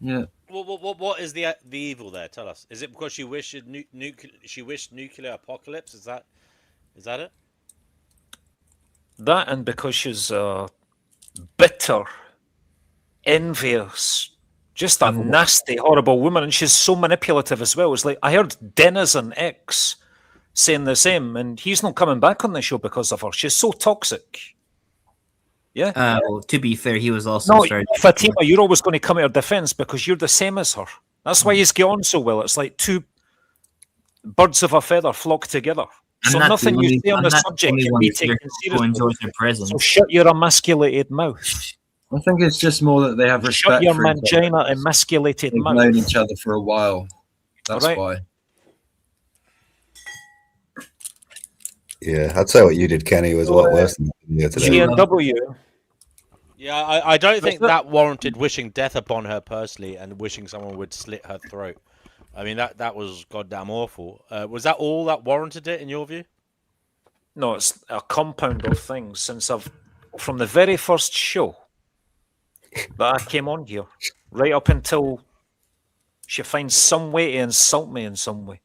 S19: Yeah.
S4: What is the evil there? Tell us. Is it because she wished she wished nuclear apocalypse? Is that it?
S8: That, and because she's bitter, envious, just a nasty, horrible woman, and she's so manipulative as well. It's like I heard Denizen X saying the same, and he's not coming back on the show because of her. She's so toxic. Yeah.
S7: Well, to be fair, he was also
S8: No,
S7: started.
S8: Fatima, you're always going to come at her defense because you're the same as her. That's why he's get on so well. It's like two birds of a feather flock together. So nothing you say on the subject can be taken seriously. So shut your emasculated mouth.
S19: I think it's just more that they have respect
S8: Shut your
S19: for each
S8: mangina
S19: other.
S8: emasculated
S19: They've
S8: mouth.
S19: known each other for a while. That's
S8: Alright.
S19: why.
S11: Yeah, I'd say what you did, Kenny, was a lot worse than that today.
S8: G&W.
S4: Yeah, I don't think that warranted wishing death upon her personally and wishing someone would slit her throat. I mean, that was goddamn awful. Was that all that warranted it in your view?
S8: No, it's a compound of things. From the very first show that I came on here, right up until she finds some way to insult me in some way,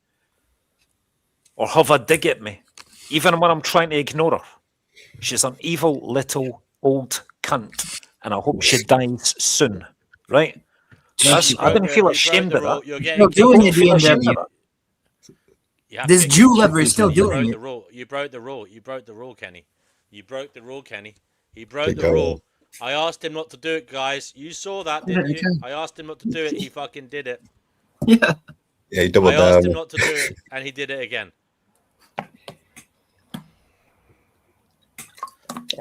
S8: or have a dig at me, even when I'm trying to ignore her. She's an evil little old cunt, and I hope she dies soon. Right? I didn't feel ashamed of that.
S7: You're doing it, D&W. This Jew lover is still doing it.
S4: You broke the rule. You broke the rule, Kenny. You broke the rule, Kenny. He broke the rule. I asked him not to do it, guys. You saw that, didn't you? I asked him not to do it. He fucking did it.
S19: Yeah.
S11: Yeah, he doubled
S4: I
S11: down.
S4: asked him not to do it, and he did it again.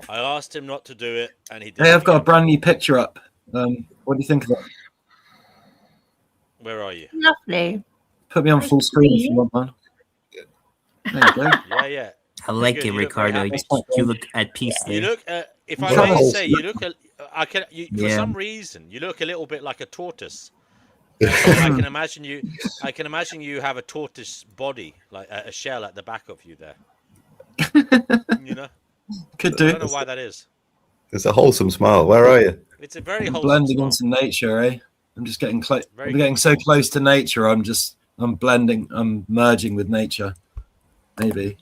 S4: I asked him not to do it, and he did it
S19: Hey, I've got a
S4: again.
S19: brand new picture up. What do you think of that?
S4: Where are you?
S18: Lovely.
S19: Put me on full screen if you want, man. There you go.
S4: Yeah, yeah.
S7: I like
S4: Good,
S7: it,
S4: you look very
S7: Ricardo.
S4: happy.
S7: You look at peace there.
S4: You look, if I
S19: Yeah.
S4: may say, you look. For
S7: Yeah.
S4: some reason, you look a little bit like a tortoise. I can imagine you. I can imagine you have a tortoise body, like a shell at the back of you there. You know.
S19: Could
S4: I
S19: do.
S4: don't know why that is.
S11: It's a wholesome smile. Where are you?
S4: It's a very
S19: I'm
S4: wholesome
S19: blending
S4: smile.
S19: into nature, eh? I'm just getting close.
S4: Very
S19: I'm getting so close to nature. I'm blending. I'm merging with nature. Maybe.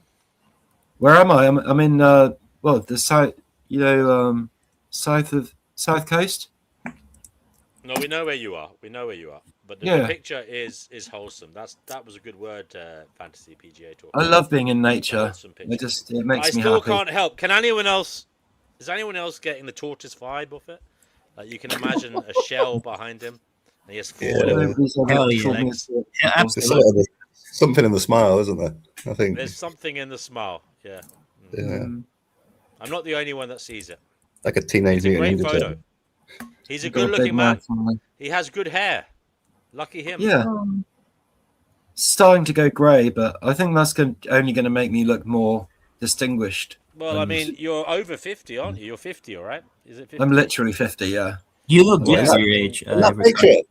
S19: Where am I? I'm in the south. South coast.
S4: No, we know where you are. We know where you are. But the
S19: Yeah.
S4: picture is wholesome. That was a good word, Fantasy PGA Talk.
S19: I love being in
S4: It's a
S19: nature.
S4: wholesome picture.
S19: It makes
S4: I
S19: me
S4: still
S19: happy.
S4: can't help. Can anyone else? Is anyone else getting the tortoise vibe of it? Like you can imagine a shell behind him, and he has four little
S19: Hell yeah.
S4: legs.
S7: Yeah,
S11: There's something in the smile, isn't there? I think.
S4: There's something in the smile. Yeah.
S11: Yeah.
S4: I'm not the only one that sees it.
S11: Like a teenage
S4: It's a great
S11: mutant ninja
S4: photo.
S11: turtle.
S4: He's a
S19: Got a big
S4: good-looking man.
S19: mouth on me.
S4: He has good hair. Lucky him.
S19: Yeah. Starting to go grey, but I think that's only going to make me look more distinguished.
S4: Well, I
S19: And
S4: mean, you're over 50, aren't you? You're 50, all right? Is it 50?
S19: I'm literally 50. Yeah.
S7: You look good
S19: Yeah.
S7: for your age.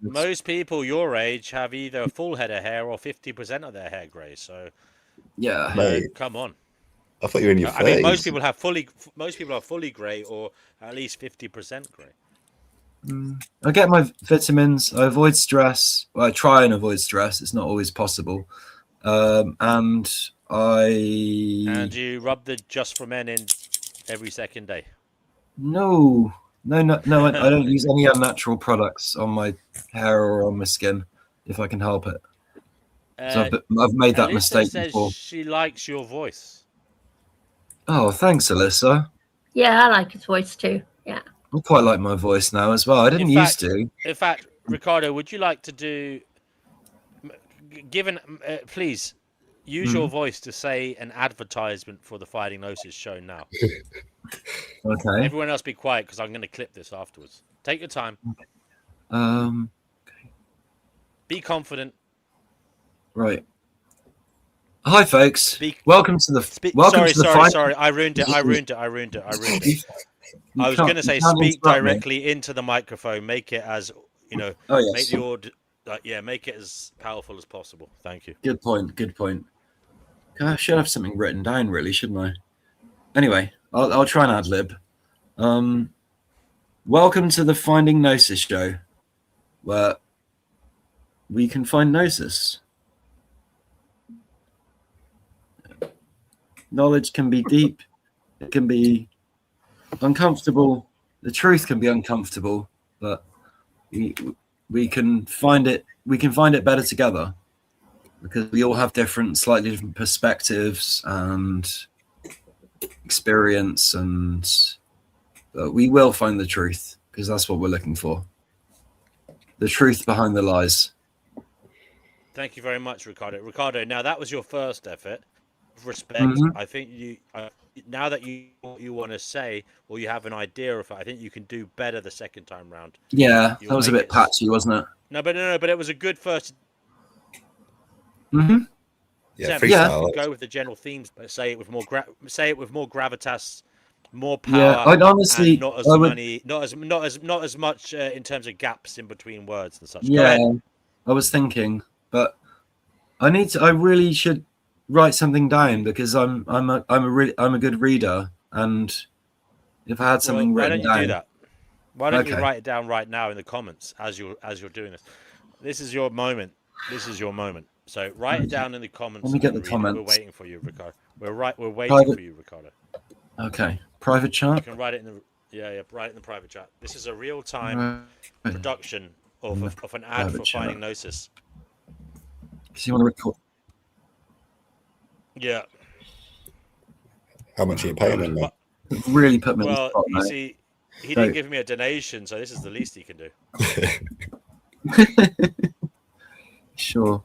S4: Most people your age have either a full head of hair or 50% of their hair grey. So,
S19: Yeah.
S11: Mate.
S4: come on.
S11: I thought you were in your 30s.
S4: I mean, most people are fully grey or at least 50% grey.
S19: I get my vitamins. I avoid stress. Well, I try and avoid stress. It's not always possible. And
S4: you rub the Just for Men in every second day.
S19: No. I don't use any unnatural products on my hair or on my skin if I can help it. So I've made that
S4: Alyssa
S19: mistake
S4: says
S19: before.
S4: she likes your voice.
S19: Oh, thanks, Alyssa.
S18: Yeah, I like his voice too. Yeah.
S19: I quite like my voice now as well. I didn't used to.
S4: In fact, Ricardo, would you like to do? Please use your voice to say an advertisement for the Fighting Gnosis show now.
S19: Okay.
S4: Everyone else be quiet because I'm going to clip this afterwards. Take your time. Be confident.
S19: Right. Hi, folks. Welcome to the.
S4: Sorry. I ruined it. I was going to say speak directly into the microphone. Make it as make the make it as powerful as possible. Thank you.
S19: Good point. I should have something written down, really, shouldn't I? Anyway, I'll try and ad lib. Welcome to the Finding Gnosis show, where we can find Gnosis. Knowledge can be deep. It can be uncomfortable. The truth can be uncomfortable, but we can find it. We can find it better together because we all have slightly different perspectives and experience, and we will find the truth because that's what we're looking for. The truth behind the lies.
S4: Thank you very much, Ricardo. Ricardo, now that was your first effort. Respect. I think now that you want to say or you have an idea of it, I think you can do better the second time round.
S19: Yeah, that was a bit patchy, wasn't it?
S4: No, but it was a good first.
S11: Yeah,
S4: go with the general themes, but say it with more gravitas, more power.
S19: Yeah, I'd honestly
S4: not as much in terms of gaps in between words and such.
S19: Yeah, I was thinking, but I really should write something down because I'm a good reader, and if I had something written down,
S4: why don't you do that? Why don't you write it down right now in the comments as you're doing this? This is your moment. So write it down in the comments.
S19: Let me get the comments.
S4: We're waiting for you, Ricardo. We're waiting for you, Ricardo.
S19: Okay, private chat.
S4: You can write it in the write it in the private chat. This is a real-time production of an ad for Finding Gnosis.
S19: Because you want to record.
S4: Yeah.
S11: How much are you paying him?
S19: Really put me on the spot,
S4: you see, he didn't give me a donation, so this is the least he can do.
S19: Sure.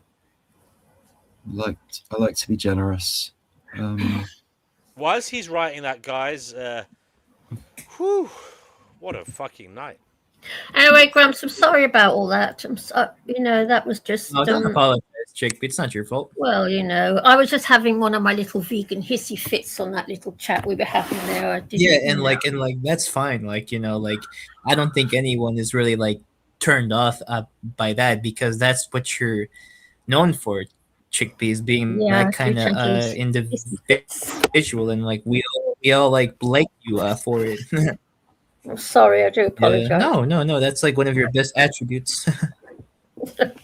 S19: I like to be generous.
S4: Whilst he's writing that, guys, whew, what a fucking night.
S18: Anyway, Grumps, I'm sorry about all that. That was just.
S2: No, don't apologize, Chick. It's not your fault.
S18: Well, I was just having one of my little vegan hissy fits on that little chat we were having there.
S2: And that's fine. I don't think anyone is really turned off by that because that's what you're known for, Chickpeas, being that kind of individual, and we all blame you for it.
S18: I'm sorry, I do apologize.
S2: No, that's one of your best attributes.
S11: There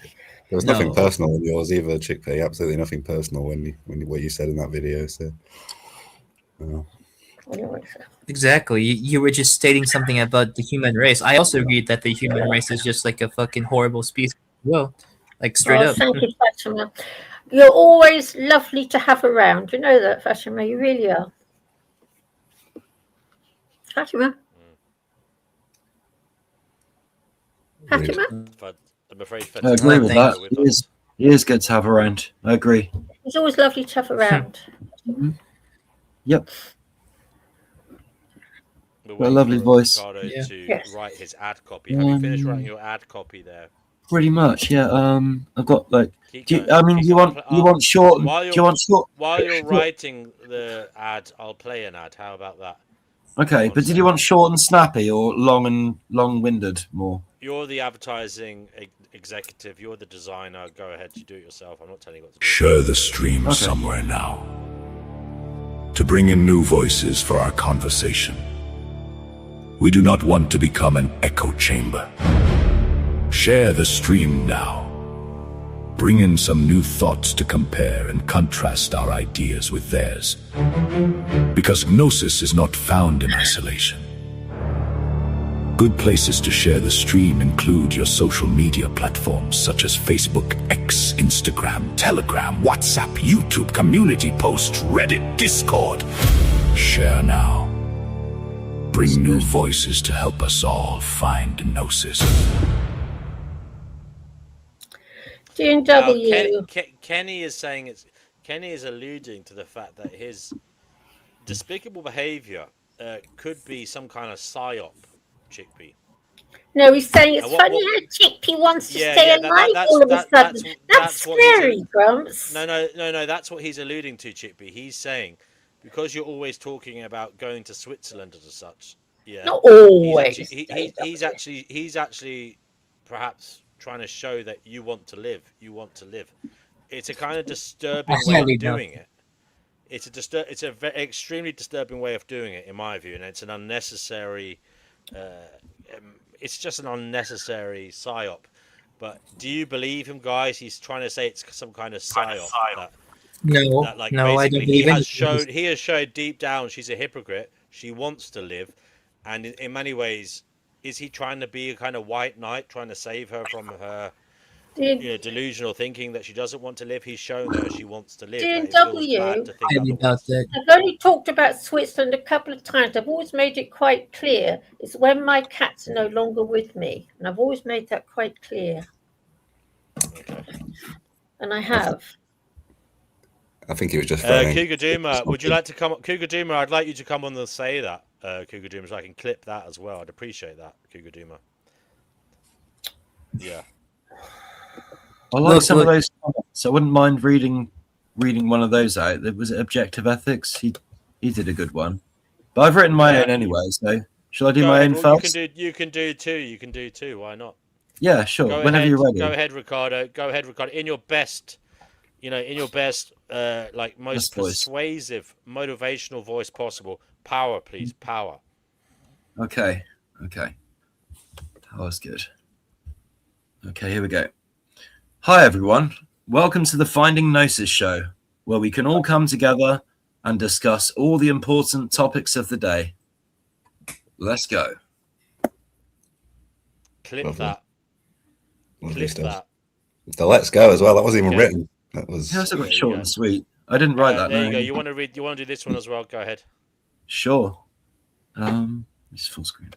S11: was nothing personal in yours either, Chickpea. Absolutely nothing personal when what you said in that video. So,
S2: Exactly. You were just stating something about the human race. I also agree that the human race is just a fucking horrible species. Well, straight up.
S18: Thank you, Fatima. You're always lovely to have around. You know that, Fatima. You really are. Fatima. Fatima?
S4: I'm afraid
S19: I agree with that. He is good to have around. I agree.
S18: He's always lovely to have around.
S19: Yep. Got a lovely voice.
S4: To write his ad copy. Have you finished writing your ad copy there?
S19: Pretty much, yeah. I've got you want short? Do you want short?
S4: While you're writing the ad, I'll play an ad. How about that?
S19: Okay, but did you want short and snappy or long-winded more?
S4: You're the advertising executive. You're the designer. Go ahead, you do it yourself. I'm not telling you what to do.
S3: Share the stream somewhere now. to bring in new voices for our conversation. We do not want to become an echo chamber. Share the stream now. Bring in some new thoughts to compare and contrast our ideas with theirs. Because Gnosis is not found in isolation. Good places to share the stream include your social media platforms such as Facebook, X, Instagram, Telegram, WhatsApp, YouTube, community posts, Reddit, Discord. Share now. Bring new voices to help us all find Gnosis.
S18: G&W.
S4: Kenny is saying Kenny is alluding to the fact that his despicable behavior could be some kind of psyop, Chickpea.
S18: No, he's saying it's funny how Chickpea wants to stay alive all of a sudden. That's scary, Grumps.
S4: No, that's what he's alluding to, Chickpea. He's saying, because you're always talking about going to Switzerland and such. Yeah.
S18: Not always.
S4: He's actually perhaps trying to show that you want to live. You want to live. It's a kind of disturbing way of doing it. It's a very extremely disturbing way of doing it, in my view, and it's an unnecessary. It's just an unnecessary psyop. But do you believe him, guys? He's trying to say it's some kind of psyop.
S2: No, I don't believe it.
S4: He has showed deep down she's a hypocrite. She wants to live, and in many ways, is he trying to be a kind of white knight, trying to save her from her delusional thinking that she doesn't want to live? He's shown her she wants to live.
S18: G&W. I've only talked about Switzerland a couple of times. I've always made it quite clear. It's when my cats are no longer with me, and I've always made that quite clear. And I have.
S11: I think it was just
S4: Cougar Duma, would you like to come? Cougar Duma, I'd like you to come on and say that, Cougar Duma, so I can clip that as well. I'd appreciate that, Cougar Duma. Yeah.
S19: I like some of those comments. I wouldn't mind reading one of those out. Was it Objective Ethics? He did a good one. But I've written my own anyway, so shall I do my own first?
S4: You can do two. You can do two. Why not?
S19: Yeah, sure. Whenever you're ready.
S4: Go ahead, Ricardo. In your best, like most persuasive, motivational voice possible. Power, please. Power.
S19: Okay. That was good. Okay, here we go. Hi, everyone. Welcome to the Finding Gnosis show, where we can all come together and discuss all the important topics of the day. Let's go.
S4: Clip that.
S11: Clip that. The let's go as well. That wasn't even written. That was.
S19: Yeah, got short and sweet. I didn't write that.
S4: There you go. You want to do this one as well? Go ahead.
S19: Sure. Just full screen.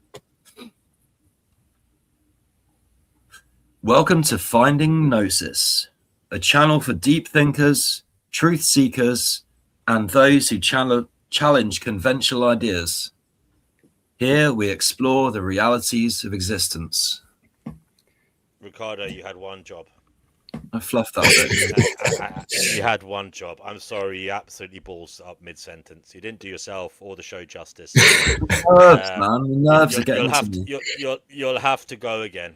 S19: Welcome to Finding Gnosis, a channel for deep thinkers, truth seekers, and those who challenge conventional ideas. Here we explore the realities of existence.
S4: Ricardo, you had one job.
S19: I fluffed that bit.
S4: You had one job. I'm sorry, you absolutely balls up mid-sentence. You didn't do yourself or the show justice.
S19: Nerves, man. The nerves are getting to me.
S4: You'll have to go again.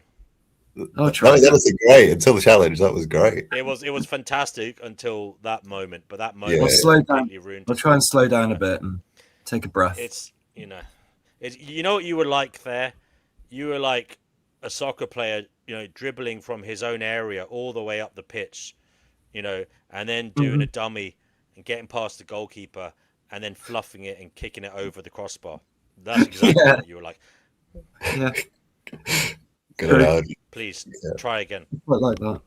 S19: I'll try.
S11: That was great until the challenge. That was great.
S4: It was fantastic until that moment, but that moment
S19: I'll slow down.
S4: ruined.
S19: I'll try and slow down a bit and take a breath.
S4: It's you know what you were like there. You were like a soccer player, dribbling from his own area all the way up the pitch, and then doing a dummy and getting past the goalkeeper and then fluffing it and kicking it over the crossbar. That's exactly what you were like.
S19: Yeah.
S11: Good.
S4: Please try again.
S19: Quite like that.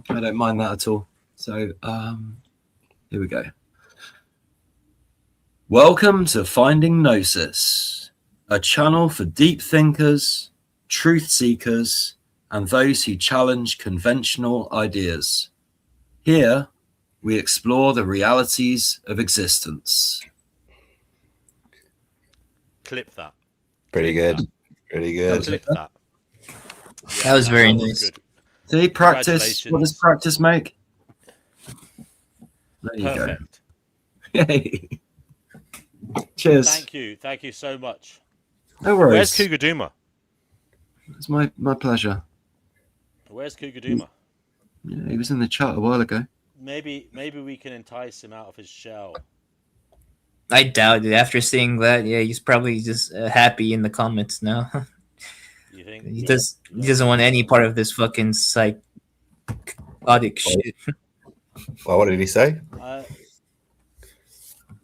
S19: I don't mind that at all. So, here we go. Welcome to Finding Gnosis, a channel for deep thinkers, truth seekers, and those who challenge conventional ideas. Here, we explore the realities of existence.
S4: Clip that.
S11: Pretty good.
S4: Clip that.
S2: That was very nice.
S19: See, practice. What does practice make? There you
S4: Perfect.
S19: go. Yay. Cheers.
S4: Thank you so much.
S19: No worries.
S4: Where's Cougar Duma?
S19: It's my pleasure.
S4: Where's Cougar Duma?
S19: Yeah, he was in the chat a while ago.
S4: Maybe we can entice him out of his shell.
S2: I doubt it. After seeing that, yeah, he's probably just happy in the comments now.
S4: You think?
S2: He doesn't want any part of this fucking psychotic shit.
S11: Well, what did he say?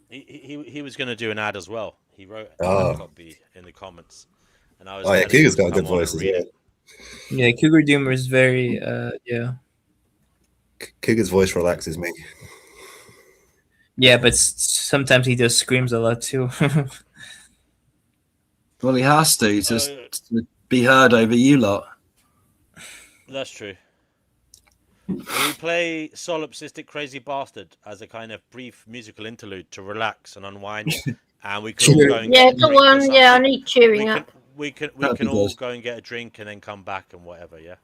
S4: He was going to do an ad as well. He wrote a copy in the comments, and I was.
S11: Oh yeah, Cougar's got a good voice as well.
S2: Yeah, Cougar Doomer is very yeah.
S11: Cougar's voice relaxes me.
S2: Yeah, but sometimes he just screams a lot too.
S19: Well, he has to be heard over you lot.
S4: That's true. We play Solipsistic Crazy Bastard as a kind of brief musical interlude to relax and unwind, and we can all go and
S18: go on. Yeah, I need cheering up.
S4: We can all go and get a drink and then come back and whatever. Yeah.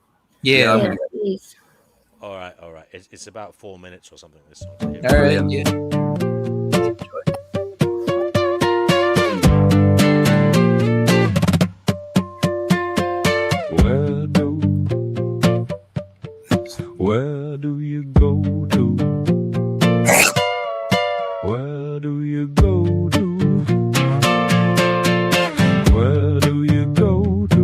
S2: Yeah.
S18: Please.
S4: All right. It's about 4 minutes or something. This song.
S2: All right. Yeah.
S5: Where do you go to? Where do you go to? Where do you go to?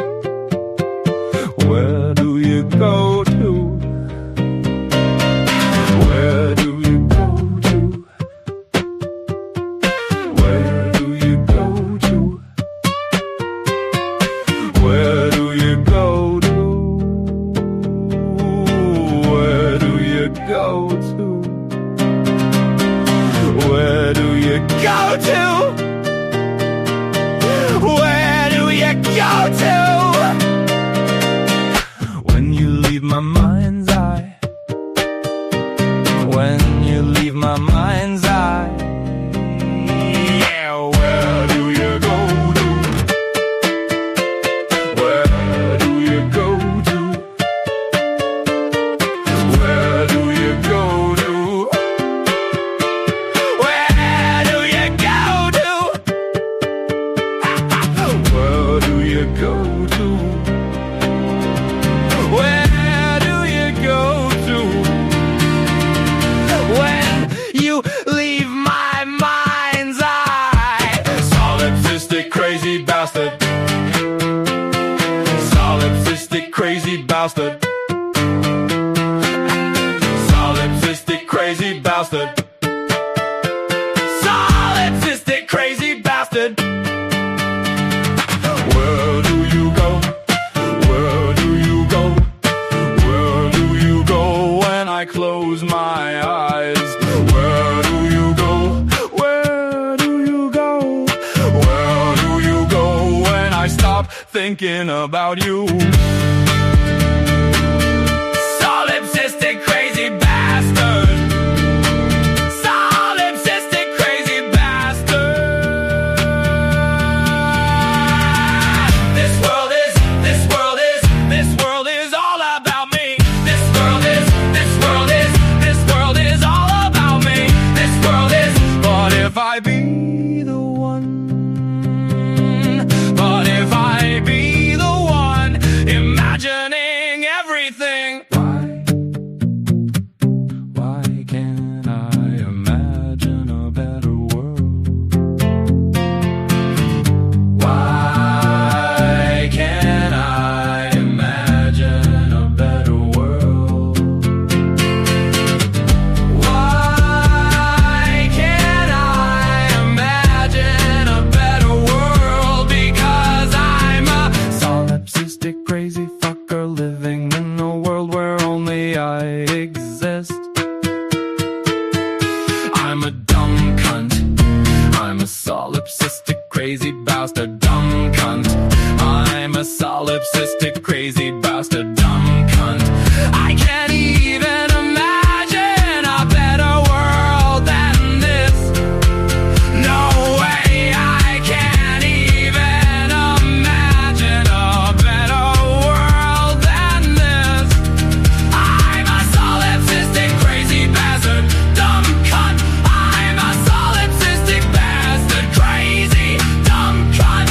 S5: Where do you go to? Where do you go to? Where do you go to? Where do you go to? Go to? Where do you go to? Where do you go to? When you leave my mind's eye. When you leave my mind's eye. Yeah, where do you go to? Where do you go to? Where do you go to? Where do you go to? Where do you go to? Where do you go to? When you leave my mind's eye. Solipsistic crazy bastard. Solipsistic crazy bastard. Solipsistic crazy bastard. Solipsistic crazy bastard. Where do you go? Where do you go? Where do you go when I close my eyes? Where do you go? Where do you go? Where do you go when I stop thinking about you? Solipsistic crazy bastard. Solipsistic crazy bastard. This world is all about me. This world is all about me. This world is, but if I be the one, but if I be the one imagining everything. Why can't I imagine a better world? Why can't I imagine a better world? Why can't I imagine a better world? Because I'm a solipsistic crazy fucker living in a world where only I exist. I'm a dumb cunt. I'm a solipsistic crazy bastard dumb cunt. I'm a solipsistic crazy bastard dumb cunt. I can't even imagine a better world than this. No way, I can't even imagine a better world than this. I'm a solipsistic crazy bastard dumb cunt. I'm a solipsistic bastard crazy dumb cunt.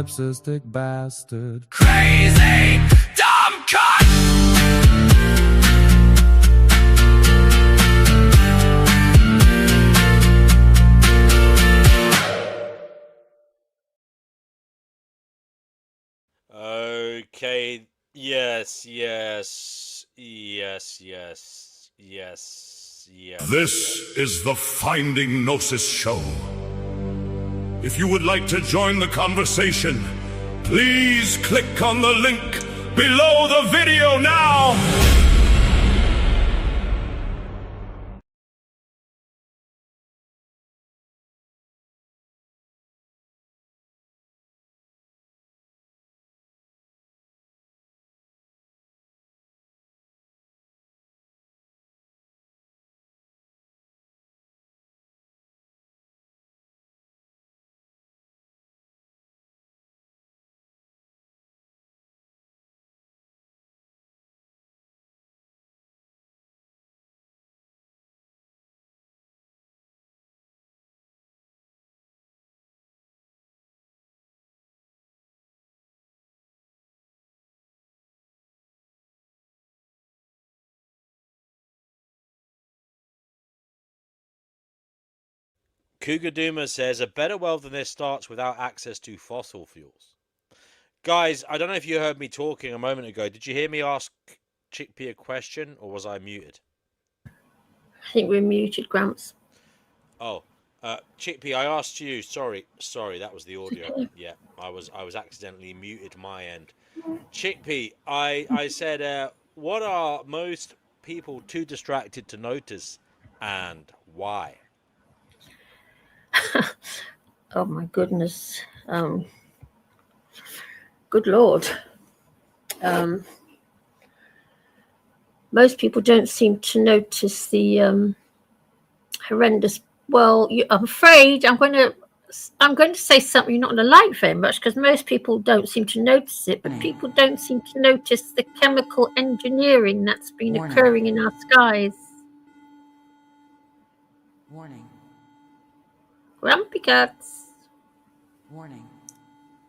S5: solipsistic bastard.
S6: Crazy, dumb cunt!
S4: Okay. Yes. Yes. Yes. Yes. Yes. Yes.
S3: This is the Finding Gnosis show. If you would like to join the conversation, please click on the link below the video now.
S4: Cougar Duma says a better world than this starts without access to fossil fuels. Guys, I don't know if you heard me talking a moment ago. Did you hear me ask Chickpea a question, or was I muted?
S18: I think we're muted, Gramps.
S4: Oh, Chickpea, I asked you. Sorry, that was the audio.
S18: Okay.
S4: Yeah, I was accidentally muted my end. Chickpea, I said, what are most people too distracted to notice, and why?
S18: Oh my goodness. Good Lord. Most people don't seem to notice the horrendous. Well, I'm afraid I'm going to say something you're not going to like very much, because most people don't seem to notice it, but people don't seem to notice the chemical engineering that's been occurring in our skies.
S10: Warning.
S18: Grumpy cats.
S10: Warning.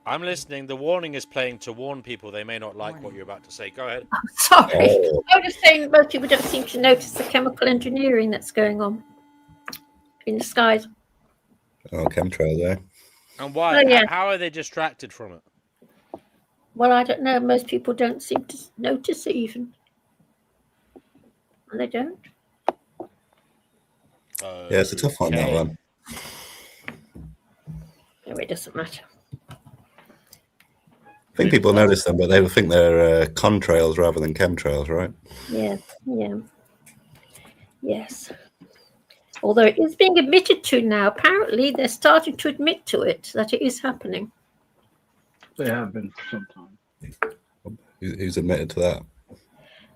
S4: I'm listening. The warning is playing to warn people they may not like what you're about to say. Go ahead.
S18: Sorry. I was just saying most people don't seem to notice the chemical engineering that's going on in the skies.
S11: Oh, chemtrails, eh?
S4: And why?
S18: Oh, yeah.
S4: How are they distracted from it?
S18: Well, I don't know. Most people don't seem to notice it even. And they don't.
S11: Yeah, it's a tough one, that one.
S18: No, it doesn't matter.
S11: I think people notice them, but they would think they're contrails rather than chemtrails, right?
S18: Yeah. Yes. Although it is being admitted to now. Apparently, they're starting to admit to it, that it is happening.
S9: They have been for some time.
S11: Who's admitted to that?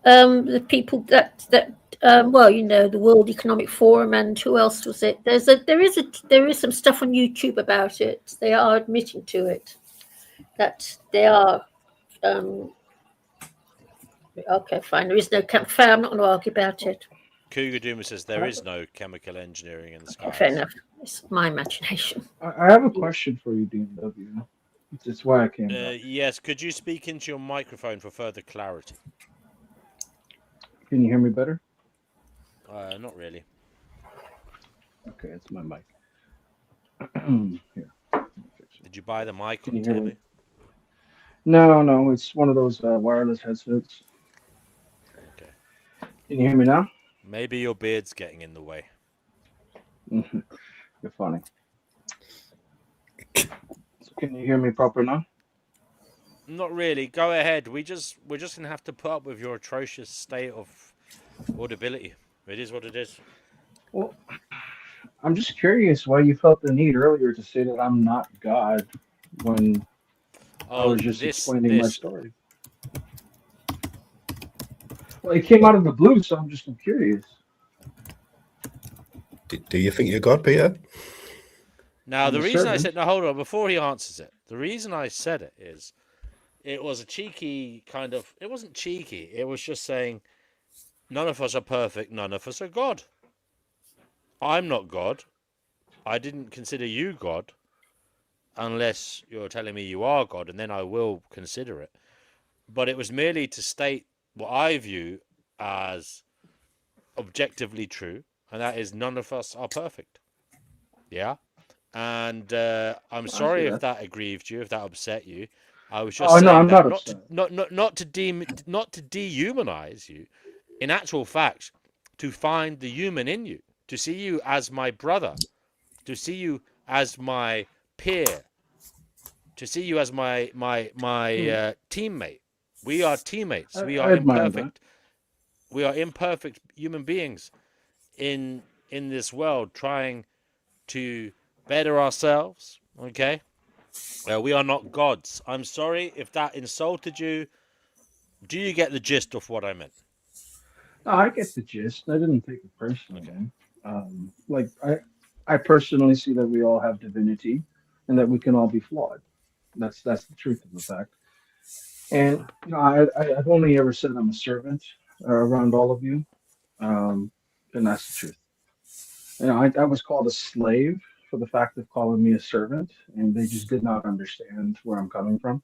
S18: The people that well, the World Economic Forum, and who else was it? There is some stuff on YouTube about it. They are admitting to it, that they are. Okay, fine. There is no fair. I'm not going to argue about it.
S4: Cougar Duma says there is no chemical engineering in the skies.
S18: Fair enough. It's my imagination.
S9: I have a question for you, DMW. That's why I came back.
S4: Yes, could you speak into your microphone for further clarity?
S9: Can you hear me better?
S4: Not really.
S9: Okay, it's my mic. Here.
S4: Did you buy the mic
S9: Can
S4: on
S9: you hear
S4: telly?
S9: me? No, it's one of those wireless headsets.
S4: Okay.
S9: Can you hear me now?
S4: Maybe your beard's getting in the way.
S9: You're funny. So can you hear me proper now?
S4: Not really. Go ahead. We're just gonna have to put up with your atrocious state of audibility. It is what it is.
S9: Well, I'm just curious why you felt the need earlier to say that I'm not God when I was just explaining my story. Well, it came out of the blue, so I'm just curious.
S11: Do you think you're God, Peter?
S4: Now, the reason I said... Now, hold on. Before he answers it, the reason I said it is it was a cheeky kind of... It wasn't cheeky. It was just saying, none of us are perfect. None of us are God. I'm not God. I didn't consider you God. unless you're telling me you are God, and then I will consider it. But it was merely to state what I view as objectively true, and that is none of us are perfect. Yeah. And I'm sorry if that aggrieved you, if that upset you. I was just saying
S9: I'm
S4: that
S9: not
S4: not to dehumanize you. In actual fact, to find the human in you, to see you as my brother, to see you as my peer, to see you as my teammate. We are teammates. We are
S9: I admire that.
S4: imperfect. We are imperfect human beings in this world, trying to better ourselves. Okay, we are not gods. I'm sorry if that insulted you. Do you get the gist of what I meant?
S9: No, I get the gist. I didn't take it personally. Like I personally see that we all have divinity, and that we can all be flawed. That's the truth of the fact. And I've only ever said I'm a servant around all of you, and that's the truth. I was called a slave for the fact of calling me a servant, and they just did not understand where I'm coming from.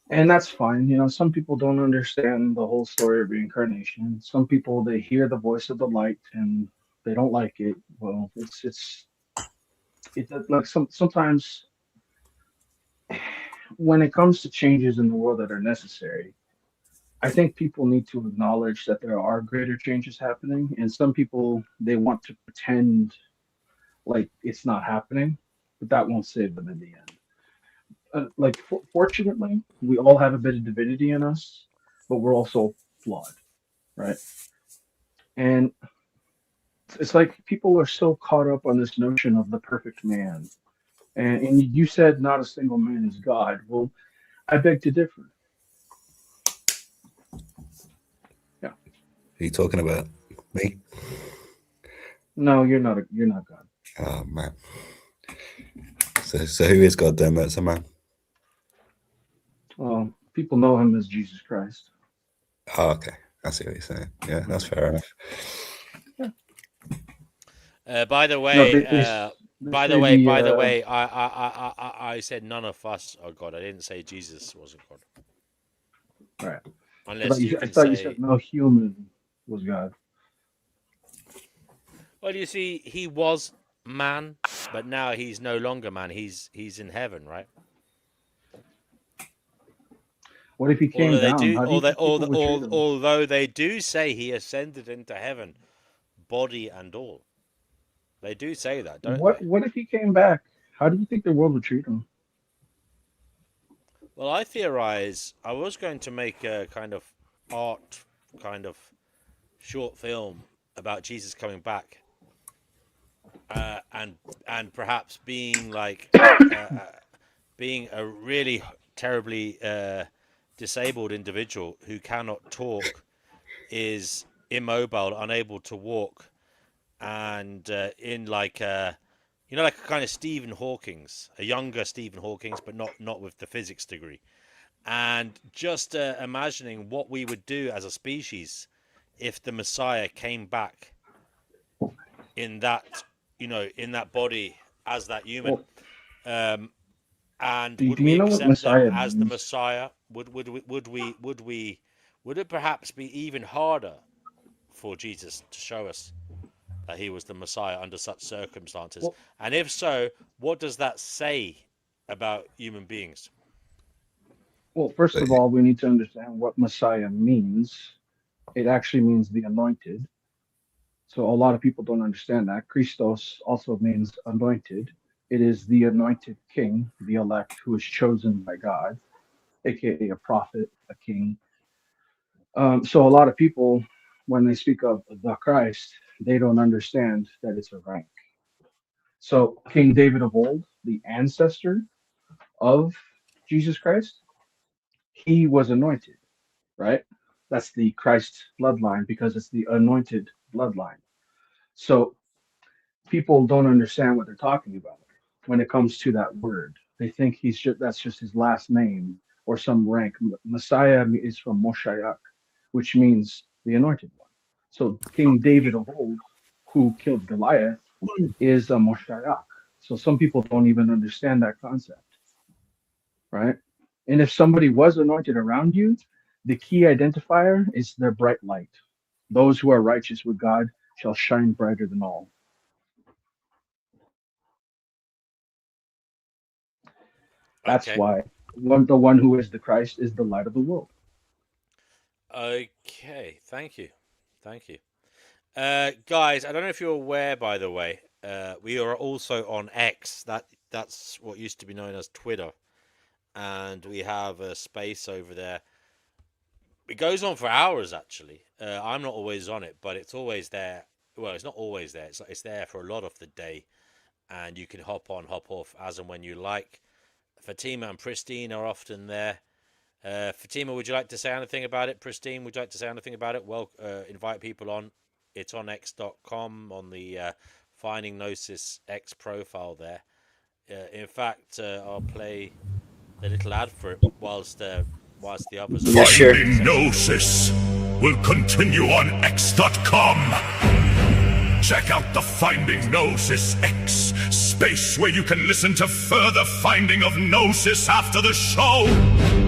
S9: And that's fine. Some people don't understand the whole story of reincarnation. Some people, they hear the voice of the light and they don't like it. Well, it's like sometimes when it comes to changes in the world that are necessary, I think people need to acknowledge that there are greater changes happening, and some people, they want to pretend like it's not happening, but that won't save them in the end. Like fortunately, we all have a bit of divinity in us, but we're also flawed, right? And it's like people are so caught up on this notion of the perfect man. And you said not a single man is God. Well, I beg to differ. Yeah.
S11: Who are you talking about? Me?
S9: No, you're not. You're not God.
S11: Oh man. So who is God then? That's a man.
S9: Well, people know him as Jesus Christ.
S11: Oh, okay. I see what you're saying. Yeah, that's fair enough.
S4: By the way, I said none of us are God. I didn't say Jesus wasn't God.
S9: Right.
S4: Unless
S9: I thought you said no human was God.
S4: Well, you see, he was man, but now he's no longer man. He's in heaven, right?
S9: What if he came down?
S4: Although they do say he ascended into heaven, body and all. They do say that, don't they?
S9: What if he came back? How do you think the world would treat him?
S4: Well, I theorize I was going to make a kind of art, kind of short film about Jesus coming back, and perhaps being like being a really terribly disabled individual who cannot talk, is immobile, unable to walk, and in like like a kind of Stephen Hawking's, a younger Stephen Hawking's, but not with the physics degree. And just imagining what we would do as a species if the Messiah came back in that, in that body as that human. And would we accept them as the Messiah? Would it perhaps be even harder for Jesus to show us that he was the Messiah under such circumstances? Well, and if so, what does that say about human beings?
S9: Well, first of all, we need to understand what Messiah means. It actually means the anointed. So a lot of people don't understand that. Christos also means anointed. It is the anointed king, the elect, who is chosen by God, aka a prophet, a king. So a lot of people, when they speak of the Christ, they don't understand that it's a rank. So King David of old, the ancestor of Jesus Christ, he was anointed, right? That's the Christ bloodline because it's the anointed bloodline. So people don't understand what they're talking about when it comes to that word. They think that's just his last name or some rank. Messiah is from Moshayak, which means the anointed one. So King David of old, who killed Goliath, is a Moshayak. So some people don't even understand that concept, right? And if somebody was anointed around you, the key identifier is their bright light. Those who are righteous with God shall shine brighter than all. That's
S4: Okay.
S9: why the one who is the Christ is the light of the world.
S4: Okay. Thank you. Thank you. Guys, I don't know if you're aware, by the way, we are also on X. That's what used to be known as Twitter, and we have a space over there. It goes on for hours, actually. I'm not always on it, but it's always there. Well, it's not always there. It's there for a lot of the day, and you can hop on, hop off as and when you like. Fatima and Pristine are often there. Fatima, would you like to say anything about it? Pristine, would you like to say anything about it? Well, invite people on. It's on x.com on the Finding Gnosis X profile there. In fact, I'll play the little ad for it whilst the others are...
S3: Finding Gnosis will continue on x.com. Check out the Finding Gnosis X space where you can listen to further finding of Gnosis after the show.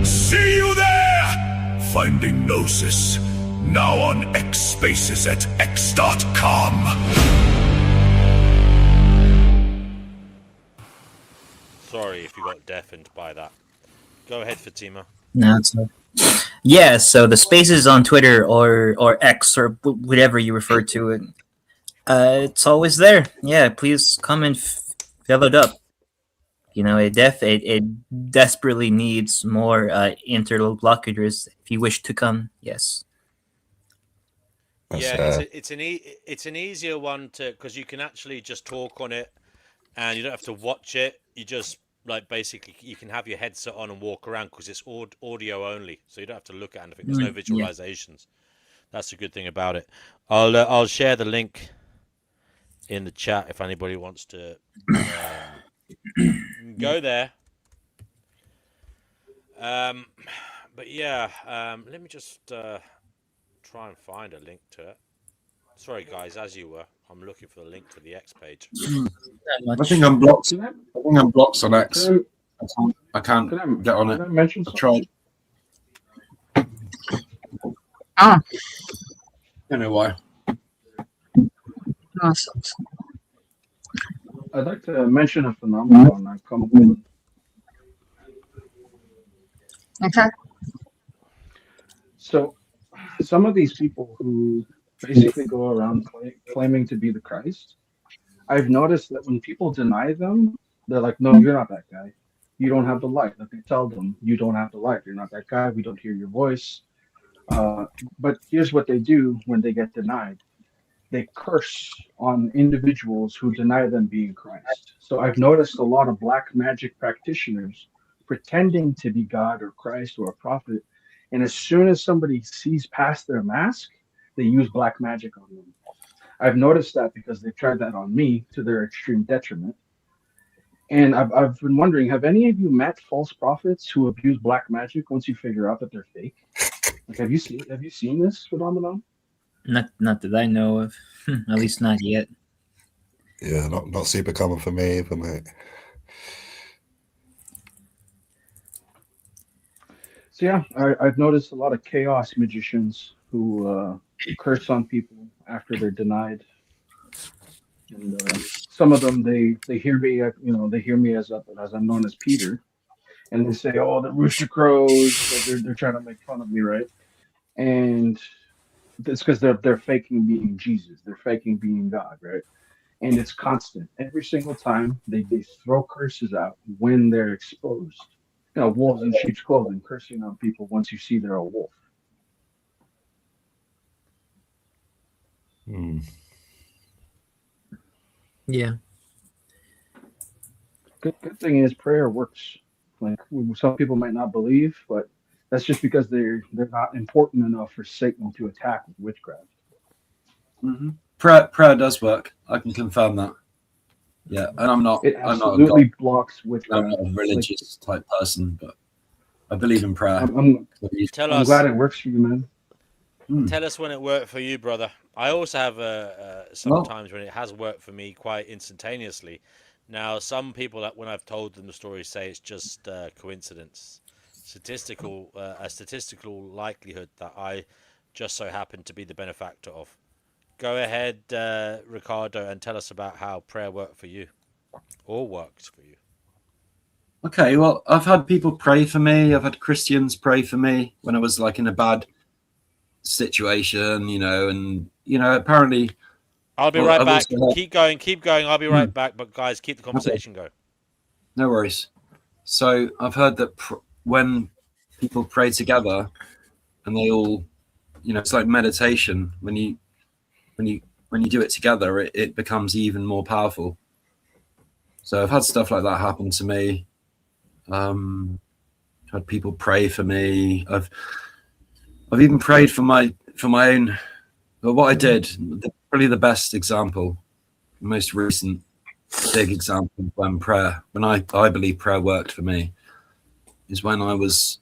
S3: See you there! Finding Gnosis, now on X Spaces at x.com.
S4: Sorry if you got deafened by that. Go ahead, Fatima.
S7: No, it's not. Yeah, so the spaces on Twitter or X or whatever you refer to it, it's always there. Yeah, please come and fill it up. You know, it desperately needs more interlocutors. If you wish to come, yes.
S4: Yeah, it's an easier one to, because you can actually just talk on it, and you don't have to watch it. You just basically you can have your headset on and walk around because it's audio only, so you don't have to look at anything. There's no visualizations. That's a good thing about it. I'll share the link in the chat if anybody wants to go there. But yeah, let me just try and find a link to it. Sorry, guys, as you were, I'm looking for the link to the X page.
S19: I think I'm blocked. I think I'm blocked on X. I can't get on it. I've tried.
S12: Ah.
S19: I don't know why.
S12: Awesome.
S9: I'd like to mention a phenomenon I've come up with.
S12: Okay.
S9: So, some of these people who basically go around claiming to be the Christ, I've noticed that when people deny them, they're like, no, you're not that guy. You don't have the light. Like they tell them, you don't have the light. You're not that guy. We don't hear your voice. But here's what they do when they get denied. They curse on individuals who deny them being Christ. So I've noticed a lot of black magic practitioners pretending to be God or Christ or a prophet. And as soon as somebody sees past their mask, they use black magic on them. I've noticed that because they've tried that on me to their extreme detriment. And I've been wondering, have any of you met false prophets who abuse black magic once you figure out that they're fake? Like, have you seen this phenomenon?
S2: Not that I know of. At least not yet.
S11: Yeah, not super common for me either, mate.
S9: So yeah, I've noticed a lot of chaos magicians who curse on people after they're denied, and some of them they hear me, they hear me as I'm known as Peter, and they say, "Oh, the rooster crows." Like they're trying to make fun of me, right? And it's because they're faking being Jesus, they're faking being God, right? And it's constant. Every single time they throw curses out when they're exposed. Wolves in sheep's clothing, cursing on people once you see they're a wolf.
S2: Yeah.
S9: Good thing is prayer works. Like some people might not believe, but that's just because they're not important enough for Satan to attack with witchcraft.
S19: Mm-hmm. Prayer does work. I can confirm that. Yeah, and I'm not.
S9: It absolutely
S19: I'm not a God.
S9: blocks witchcraft.
S19: I'm not a religious type person, but I believe in prayer.
S9: I'm
S4: Tell
S9: glad it works for you, man.
S4: Tell us when it worked for you, brother. I also have sometimes when it has worked for me quite instantaneously, Now, some people that when I've told them the story say it's just coincidence, a statistical likelihood that I just so happen to be the benefactor of. Go ahead, Ricardo, and tell us about how prayer worked for you, or worked for you.
S19: Okay, well, I've had people pray for me. I've had Christians pray for me when I was like in a bad situation, and apparently.
S4: I'll be right back. Keep going. I'll be right back. But guys, keep the conversation going.
S19: No worries. So I've heard that when people pray together, and they all, it's like meditation. When you do it together, it becomes even more powerful. So I've had stuff like that happen to me. Had people pray for me. I've even prayed for my own. But what I did, probably the best example, the most recent big example when I believe prayer worked for me, is when this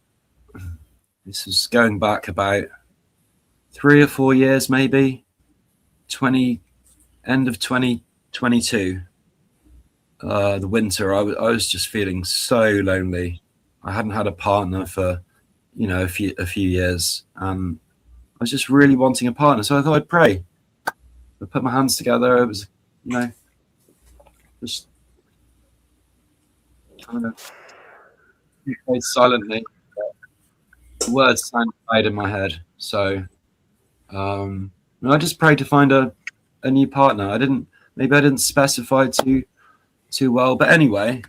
S19: was going back about 3 or 4 years, maybe end of 2022. The winter, I was just feeling so lonely. I hadn't had a partner for a few years, and I was just really wanting a partner. So I thought I'd pray. I put my hands together. It was just kind of prayed silently. The words sounded in my head. So I just prayed to find a new partner. I didn't specify too well, but anyway,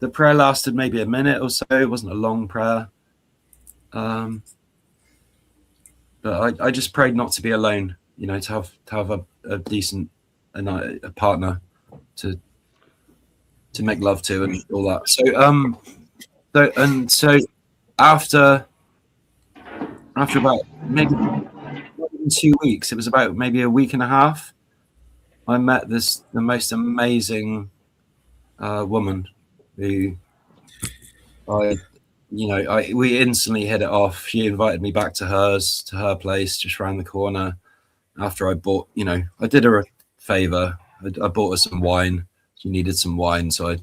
S19: the prayer lasted maybe a minute or so. It wasn't a long prayer. But I just prayed not to be alone, to have a decent a partner to make love to and all that. So after about maybe 2 weeks, it was about maybe a week and a half, I met the most amazing woman who we instantly hit it off. She invited me back to her place just around the corner. After I bought, I did her a favor. I bought her some wine. She needed some wine, so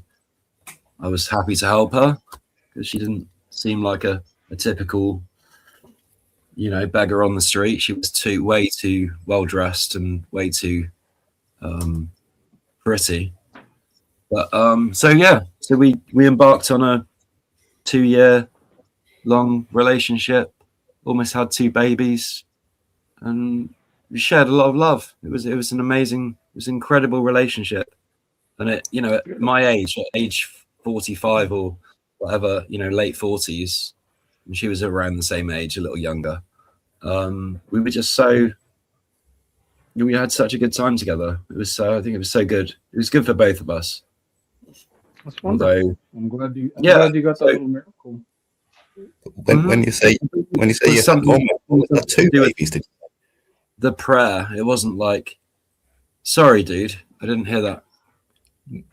S19: I was happy to help her because she didn't seem like a typical, beggar on the street. She was way too well dressed and way too pretty. But so we embarked on a 2-year long relationship, almost had 2 babies, and we shared a lot of love. It was an incredible relationship. And at my age, at age 45 or whatever, late 40s, and she was around the same age, a little younger. We were just we had such a good time together. I think it was so good. It was good for both of us.
S9: That's wonderful. I'm glad you got that little miracle.
S11: When you say you had 2 babies,
S19: the prayer, it wasn't like, sorry, dude, I didn't hear that.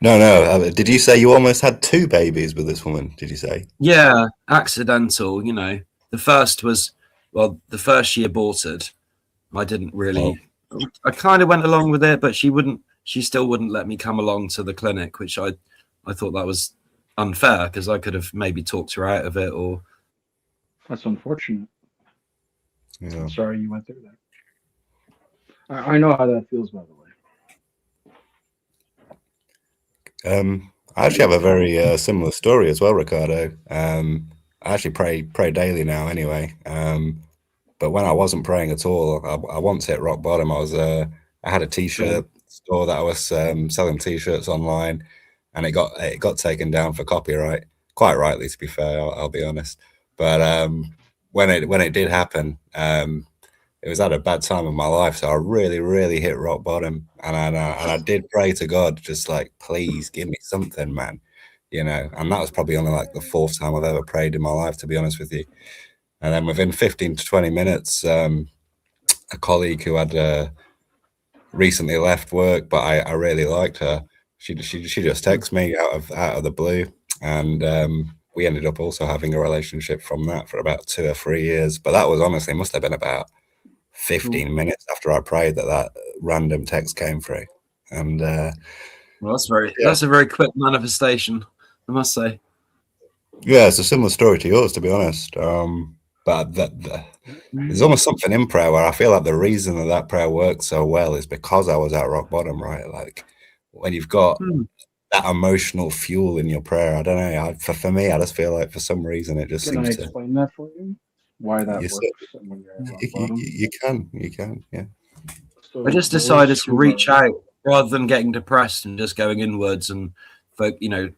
S11: No. Did you say you almost had 2 babies with this woman? Did you say?
S19: Yeah, accidental. The first was, the first she aborted. I didn't really. Oh. I kind of went along with it, but she still wouldn't let me come along to the clinic, which I thought that was unfair because I could have maybe talked her out of it. Or
S9: that's unfortunate.
S11: Yeah.
S9: I'm sorry you went through that. I know how that feels, by the way.
S11: I actually have a very similar story as well, Ricardo. I actually pray daily now, anyway. But when I wasn't praying at all, I once hit rock bottom. I had a t-shirt store that I was selling t-shirts online, and it got taken down for copyright. Quite rightly, to be fair. I'll be honest. But when it did happen, it was at a bad time in my life, so I really, really hit rock bottom, and I did pray to God, just like, please give me something, man, And that was probably only like the 4th time I've ever prayed in my life, to be honest with you. And then within 15 to 20 minutes, a colleague who had recently left work, but I really liked her. She just texted me out of the blue, and we ended up also having a relationship from that for about 2 or 3 years. But that was honestly must have been about 15 minutes after I prayed that random text came through, and
S19: Well, that's a very quick manifestation, I must say.
S11: Yeah, it's a similar story to yours, to be honest. But there's almost something in prayer where I feel like the reason that prayer works so well is because I was at rock bottom, right? Like when you've got that emotional fuel in your prayer, I don't know. For me, I just feel like for some reason it just
S9: Can I
S11: seems to.
S9: explain that for you? Why that
S11: You,
S9: works when you're at rock
S11: you,
S9: bottom?
S11: you can, yeah.
S9: So
S19: I just
S9: those
S19: decided to
S9: who
S19: reach
S9: are
S19: out rather than getting depressed and just going inwards and, you know,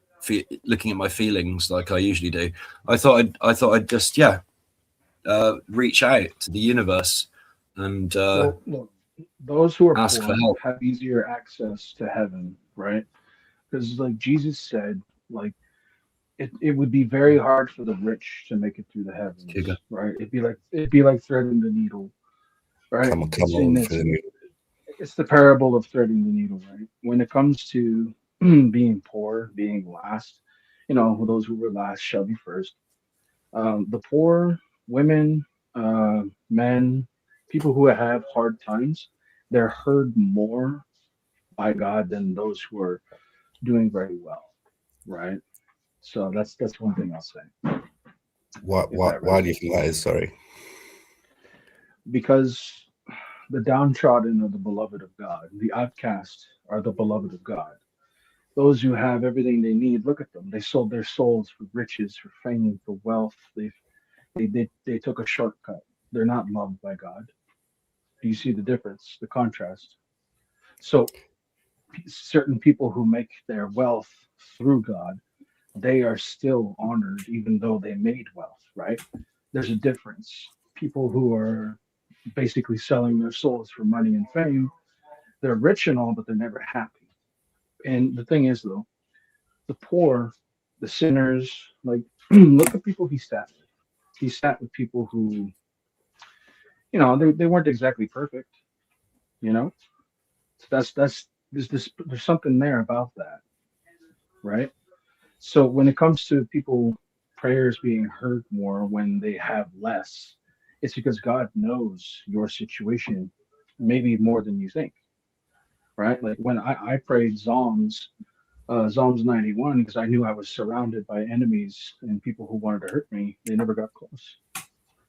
S19: looking at my feelings like I usually do. I thought I'd just reach out to the universe and
S9: well, look, those who are
S19: ask for
S9: poor
S19: help.
S9: have easier access to heaven, right? Because like Jesus said, like it would be very hard for the rich to make it through the heavens, right? It'd be like threading the needle, right?
S11: Come on for the new.
S9: It's the parable of threading the needle, right? When it comes to being poor, being last, you know, those who were last shall be first. The poor, women, men, people who have hard times, they're heard more by God than those who are doing very well, right? So that's one thing I'll say.
S11: Why do you think that is? Sorry.
S9: Because the downtrodden are the beloved of God. The outcast are the beloved of God. Those who have everything they need, look at them. They sold their souls for riches, for fame, for wealth. They took a shortcut. They're not loved by God. Do you see the difference, the contrast? So certain people who make their wealth through God, they are still honored even though they made wealth, right? There's a difference. People who are basically selling their souls for money and fame, they're rich and all, but they're never happy. And the thing is, though, the poor, the sinners, like, look at people he sat with. He sat with people who, you know, they weren't exactly perfect, you know? So there's something there about that, right? So when it comes to people prayers being heard more when they have less, it's because God knows your situation maybe more than you think, right? Like when I prayed Psalms 91, because I knew I was surrounded by enemies and people who wanted to hurt me, they never got close.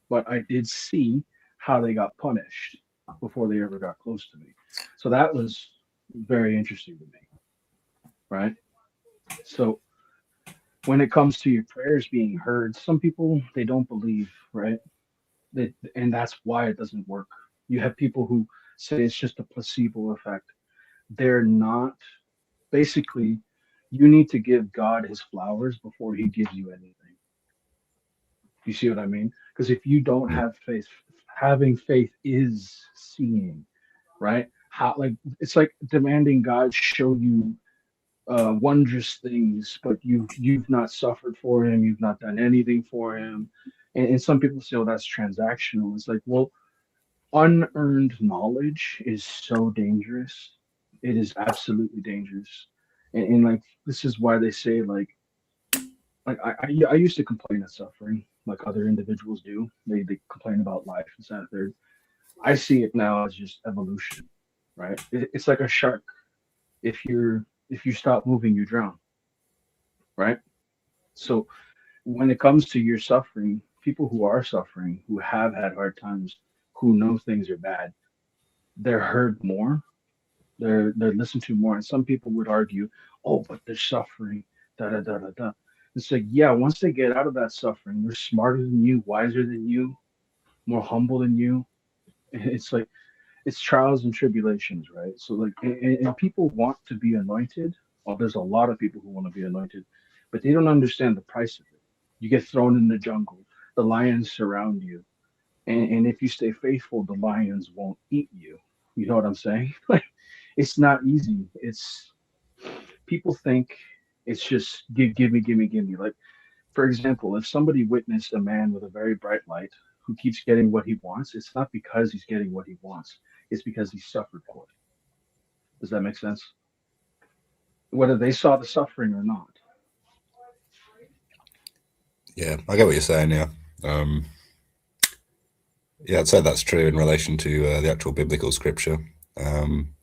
S9: But I did see how they got punished before they ever got close to me. So that was very interesting to me, right? So when it comes to your prayers being heard, some people they don't believe, right? And that's why it doesn't work. You have people who say it's just a placebo effect. They're not. Basically, you need to give God his flowers before he gives you anything. You see what I mean? Because if you don't have faith, having faith is seeing, right? How like it's like demanding God show you wondrous things, but you've not suffered for him, you've not done anything for him. And some people say, oh, that's transactional. It's like, well, unearned knowledge is so dangerous. It is absolutely dangerous. And like this is why they say I used to complain of suffering like other individuals do. They complain about life and that third. I see it now as just evolution, right? It's like a shark. If you stop moving, you drown, right? So when it comes to your suffering, people who are suffering, who have had hard times, who know things are bad, they're heard more, they're listened to more. And some people would argue, oh, but they're suffering, da da da da da. It's like, yeah, once they get out of that suffering, they're smarter than you, wiser than you, more humble than you. It's like it's trials and tribulations, right? So like, and people want to be anointed. Oh, there's a lot of people who want to be anointed, but they don't understand the price of it. You get thrown in the jungle, the lions surround you, and if you stay faithful, the lions won't eat you. You know what I'm saying? Like, it's not easy. It's people think it's just give me. Like, for example, if somebody witnessed a man with a very bright light who keeps getting what he wants, it's not because he's getting what he wants. It's because he suffered for it. Does that make sense? Whether they saw the suffering or not.
S11: Yeah, I get what you're saying. Yeah, yeah, I'd say that's true in relation to the actual biblical scripture.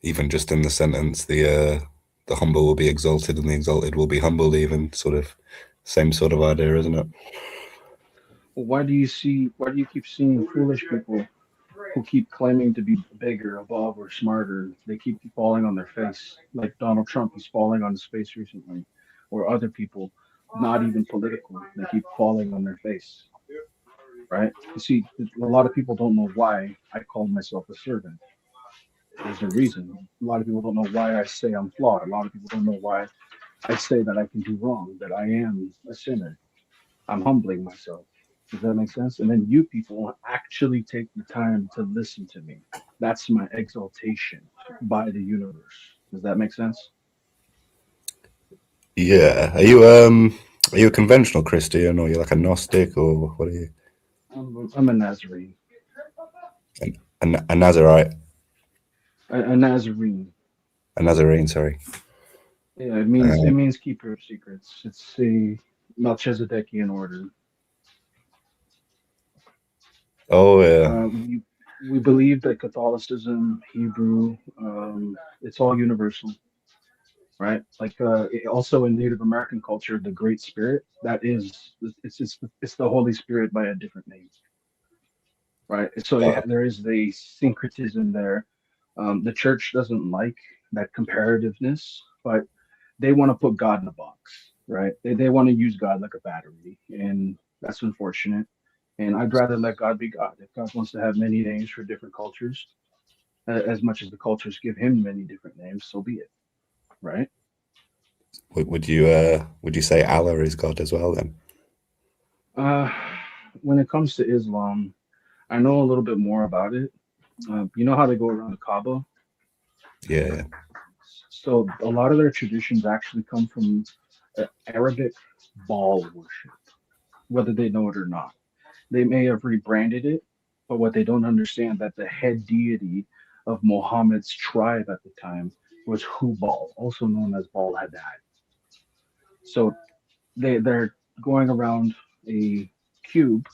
S11: Even just in the sentence, the the humble will be exalted and the exalted will be humbled, even sort of same sort of idea, isn't it?
S9: Well, why do you keep seeing foolish people who keep claiming to be bigger, above, or smarter? They keep falling on their face, like Donald Trump. He's falling on his face recently, or other people, not even political. They keep falling on their face, right? You see, a lot of people don't know why I call myself a servant. There's a reason. A lot of people don't know why I say I'm flawed. A lot of people don't know why I say that I can do wrong, that I am a sinner. I'm humbling myself. Does that make sense? And then you people actually take the time to listen to me. That's my exaltation by the universe. Does that make sense?
S11: Yeah. Are you a conventional Christian, or are you like a Gnostic, or what are you?
S9: I'm a Nazarene.
S11: A Nazarite.
S9: A Nazarene.
S11: A Nazarene, sorry.
S9: Yeah, it means keeper of secrets. It's a Melchizedekian order.
S11: Oh yeah.
S9: We believe that Catholicism, Hebrew, it's all universal, right? Like also in Native American culture, the Great Spirit, that is, it's the Holy Spirit by a different name, right? So there is the syncretism there. The church doesn't like that comparativeness, but they want to put God in a box, right? They want to use God like a battery, and that's unfortunate. And I'd rather let God be God. If God wants to have many names for different cultures, as much as the cultures give him many different names, so be it, right?
S11: Would you say Allah is God as well then?
S9: When it comes to Islam, I know a little bit more about it. You know how they go around the Kaaba?
S11: Yeah.
S9: So a lot of their traditions actually come from Arabic Baal worship, whether they know it or not. They may have rebranded it, but what they don't understand that the head deity of Muhammad's tribe at the time was Hubal, also known as Ballad. So they're going around a cube,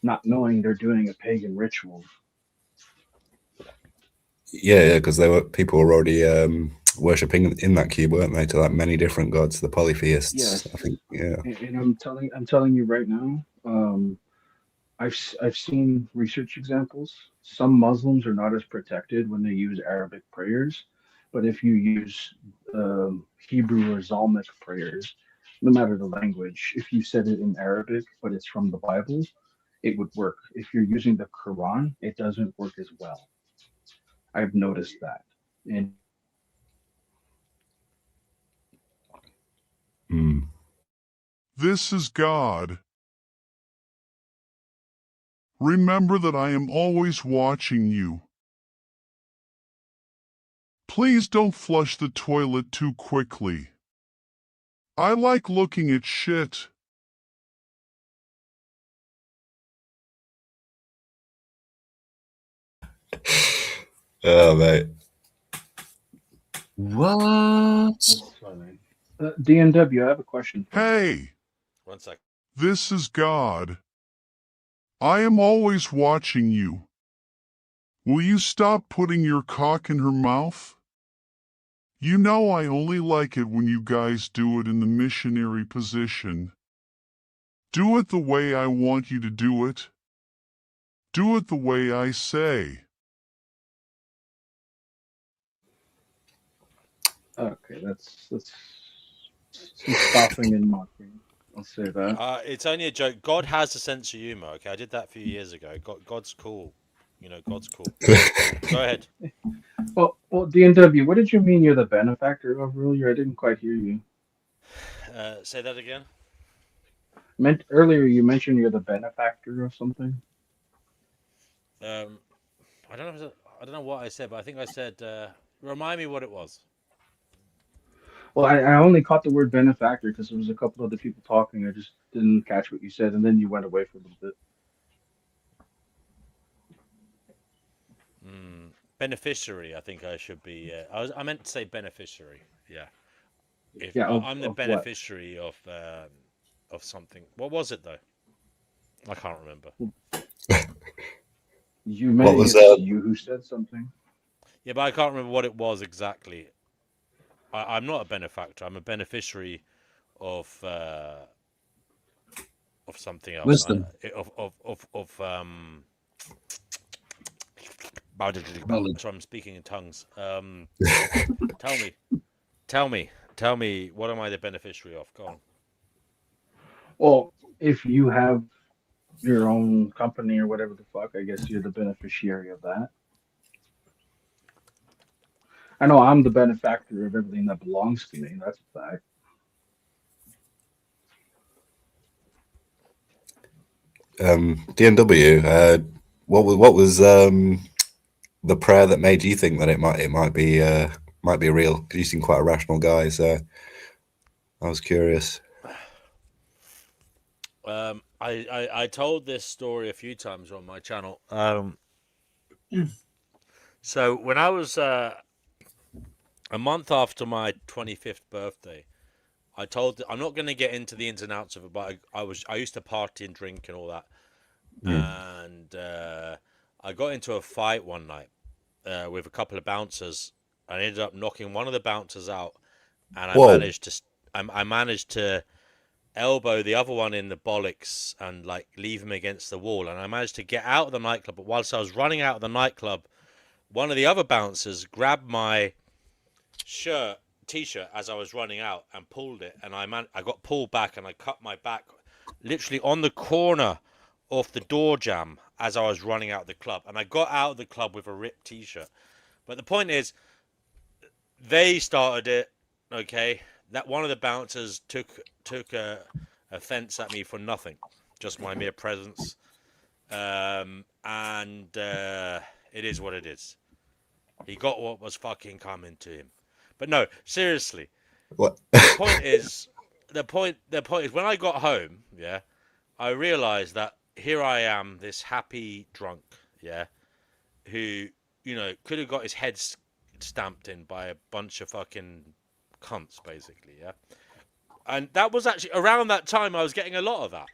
S9: not knowing they're doing a pagan ritual.
S11: Yeah, because people were already worshipping in that cube, weren't they? To like many different gods, the polytheists.
S9: Yes,
S11: I think. Yeah.
S9: and I'm telling you right now. I've seen research examples. Some Muslims are not as protected when they use Arabic prayers, but if you use Hebrew or Psalmic prayers, no matter the language, if you said it in Arabic but it's from the Bible, it would work. If you're using the Quran, it doesn't work as well. I've noticed that. And
S14: This is God. Remember that I am always watching you. Please don't flush the toilet too quickly. I like looking at shit.
S11: Oh, mate.
S7: What?
S9: That's funny. DNW, I have a question.
S14: Hey.
S4: 1 sec.
S14: This is God. I am always watching you. Will you stop putting your cock in her mouth? You know I only like it when you guys do it in the missionary position. Do it the way I want you to do it. Do it the way I say.
S9: Okay, that's some scoffing and mocking. I'll say that.
S4: It's only a joke. God has a sense of humor. Okay, I did that a few years ago. God's cool. You know, God's cool. Go ahead.
S9: Well, DNW, what did you mean you're the benefactor of earlier? I didn't quite hear you.
S4: Say that again.
S9: Earlier you mentioned you're the benefactor of something.
S4: I don't know what I said, but I think I said. Remind me what it was.
S9: Well, I only caught the word benefactor because there was a couple other people talking. I just didn't catch what you said, and then you went away for a little bit.
S4: Beneficiary, I think I should be. I meant to say beneficiary. Yeah. I'm the beneficiary of something. What was it though? I can't remember.
S9: You meant it's you who said something.
S4: Yeah, but I can't remember what it was exactly. I'm not a benefactor. I'm a beneficiary of something else.
S19: Wisdom. Knowledge.
S4: So I'm speaking in tongues. Tell me, what am I the beneficiary of? Go on.
S9: Well, if you have your own company or whatever the fuck, I guess you're the beneficiary of that. I know I'm the benefactor of everything that belongs to me. That's a fact.
S11: DNW, what was the prayer that made you think that it might be real? Because you seem quite a rational guy, so I was curious.
S4: I told this story a few times on my channel. So when I was a month after my 25th birthday, I'm not going to get into the ins and outs of it, but I used to party and drink and all that, and I got into a fight one night with a couple of bouncers. I ended up knocking one of the bouncers out, and I managed to elbow the other one in the bollocks and like leave him against the wall. And I managed to get out of the nightclub. But whilst I was running out of the nightclub, one of the other bouncers grabbed my t-shirt as I was running out and pulled it, and I got pulled back and I cut my back literally on the corner of the door jamb as I was running out of the club. And I got out of the club with a ripped t-shirt. But the point is, they started it, okay? That one of the bouncers took offense at me for nothing, just my mere presence, and it is what it is. He got what was fucking coming to him. But no, seriously.
S11: What?
S4: The point is, when I got home, yeah, I realized that here I am, this happy drunk, yeah, who, could have got his head stamped in by a bunch of fucking cunts, basically, yeah. And that was actually around that time I was getting a lot of that,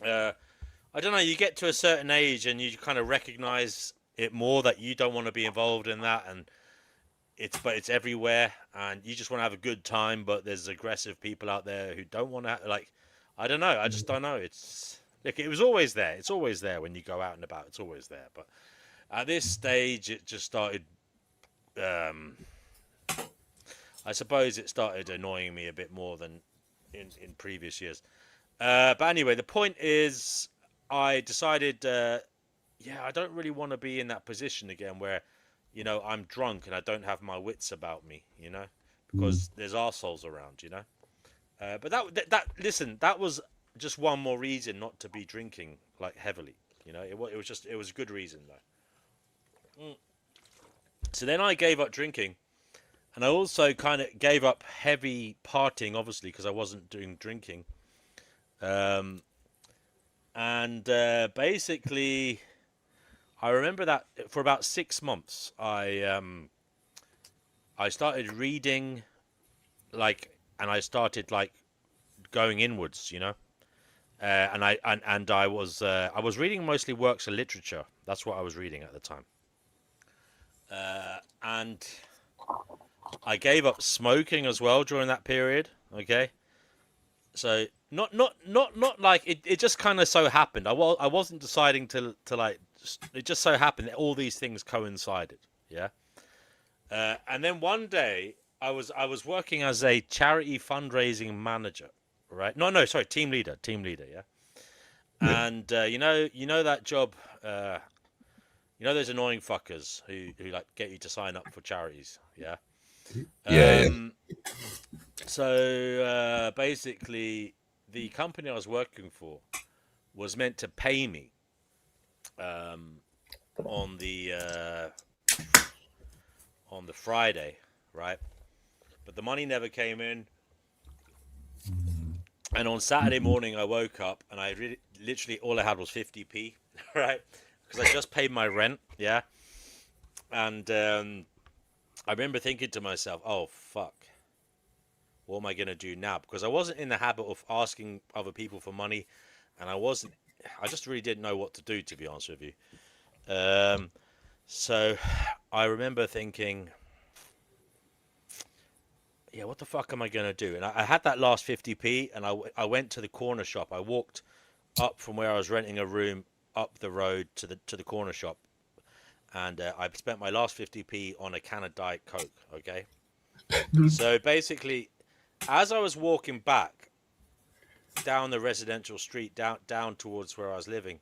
S4: I don't know, you get to a certain age and you kind of recognize it more that you don't want to be involved in that, and it's everywhere, and you just want to have a good time, but there's aggressive people out there who don't want to I don't know, I just don't know. It was always there. It's always there when you go out and about. It's always there. But at this stage, it just started. I suppose it started annoying me a bit more than in previous years. But anyway, the point is, I decided, I don't really want to be in that position again where, I'm drunk and I don't have my wits about me, because there's arseholes around, But listen, that was just one more reason not to be drinking like heavily, It was a good reason though. So then I gave up drinking, and I also kind of gave up heavy partying, obviously, because I wasn't doing drinking. Basically, I remember that for about 6 months, I started reading, and I started going inwards, and I was reading mostly works of literature. That's what I was reading at the time. And I gave up smoking as well during that period. Okay, so not like it just kind of so happened. I wasn't deciding to it just so happened that all these things coincided. Yeah. And then one day I was working as a charity fundraising manager, right? No, sorry, team leader. Yeah. And you know that job. Those annoying fuckers who get you to sign up for charities. Yeah.
S11: Yeah.
S4: So basically, the company I was working for was meant to pay me on the Friday, right? But the money never came in. And on Saturday morning, I woke up and I literally all I had was 50p, right? Because I just paid my rent, yeah. And I remember thinking to myself, "Oh fuck, what am I gonna do now?" Because I wasn't in the habit of asking other people for money, and I just really didn't know what to do, to be honest with you. So I remember thinking, yeah, what the fuck am I gonna do? And I had that last 50p, and I went to the corner shop. I walked up from where I was renting a room up the road to the corner shop, and I spent my last 50p on a can of Diet Coke. Okay, so basically, as I was walking back down the residential street, down towards where I was living,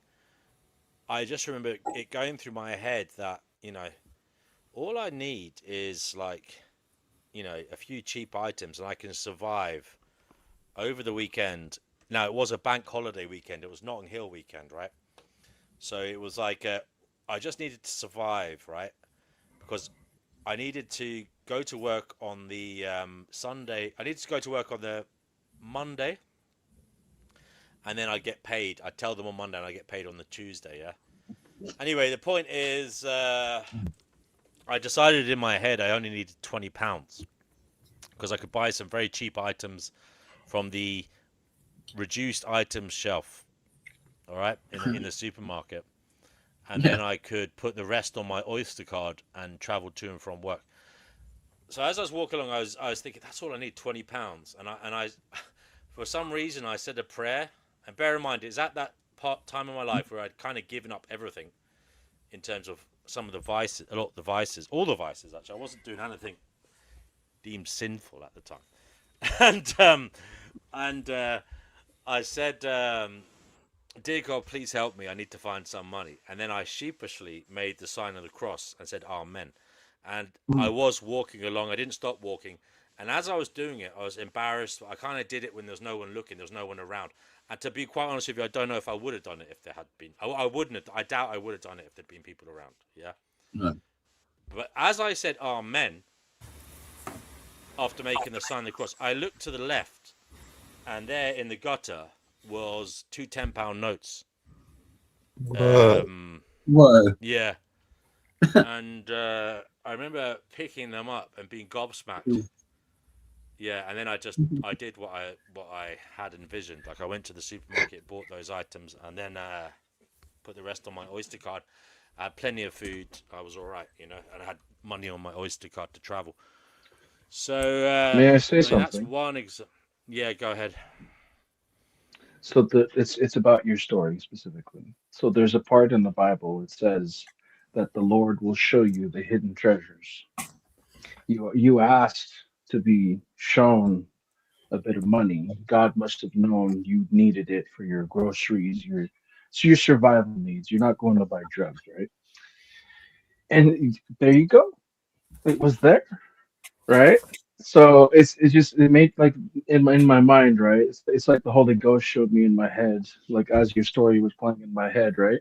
S4: I just remember it going through my head that, all I need is like, a few cheap items, and I can survive over the weekend. Now, it was a bank holiday weekend. It was Notting Hill weekend, right? So it was like, I just needed to survive, right? Because I needed to go to work on the Sunday. I needed to go to work on the Monday, and then I'd get paid. I'd tell them on Monday, and I get paid on the Tuesday, yeah? Anyway, the point is, I decided in my head I only needed £20 because I could buy some very cheap items from the reduced items shelf, all right, in the supermarket. And then I could put the rest on my Oyster card and travel to and from work. So as I was walking along, I was thinking, that's all I need, £20. And I for some reason, I said a prayer. And bear in mind, it's at that time in my life where I'd kind of given up everything in terms of some of the vices, a lot of the vices, all the vices, actually. I wasn't doing anything deemed sinful at the time. And I said, dear God, please help me. I need to find some money. And then I sheepishly made the sign of the cross and said, Amen. And I was walking along. I didn't stop walking. And as I was doing it, I was embarrassed. I kind of did it when there's no one looking. There's no one around. And to be quite honest with you, I don't know if I would have done it if there had been. I wouldn't have. I doubt I would have done it if there'd been people around. Yeah.
S9: No.
S4: But as I said Amen, after making the sign of the cross, I looked to the left, and there in the gutter was two £10 notes.
S11: Whoa.
S9: Whoa.
S4: Yeah. And I remember picking them up and being gobsmacked. Yeah, and then I did what I had envisioned. Like I went to the supermarket, bought those items, and then put the rest on my Oyster card. I had plenty of food. I was all right, and I had money on my Oyster card to travel. So
S9: May I say something?
S4: That's one example. Yeah, go ahead.
S9: So it's about your story specifically. So there's a part in the Bible it says that the Lord will show you the hidden treasures. You asked to be shown a bit of money. God must have known you needed it for your groceries, your survival needs. You're not going to buy drugs, right? And there you go. It was there, right? So it made like in my mind, right? It's like the Holy Ghost showed me in my head, like as your story was playing in my head, right?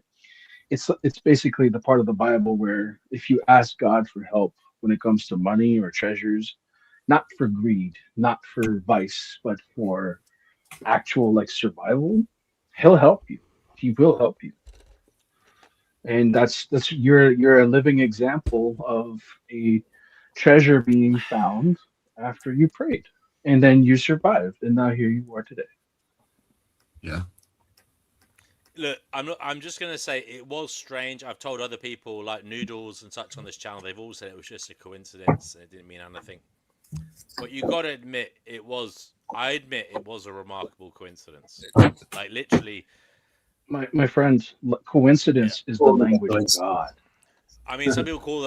S9: It's basically the part of the Bible where if you ask God for help when it comes to money or treasures, not for greed, not for vice, but for actual like survival, He'll help you. He will help you. And that's you're a living example of a treasure being found after you prayed, and then you survived, and now here you are today.
S13: Yeah.
S4: Look, I'm just gonna say it was strange. I've told other people like Noodles and such on this channel. They've all said it was just a coincidence. It didn't mean anything. But you got to admit it was. I admit it was a remarkable coincidence. Like literally.
S9: My friend, coincidence is the language of God.
S4: I mean, some people call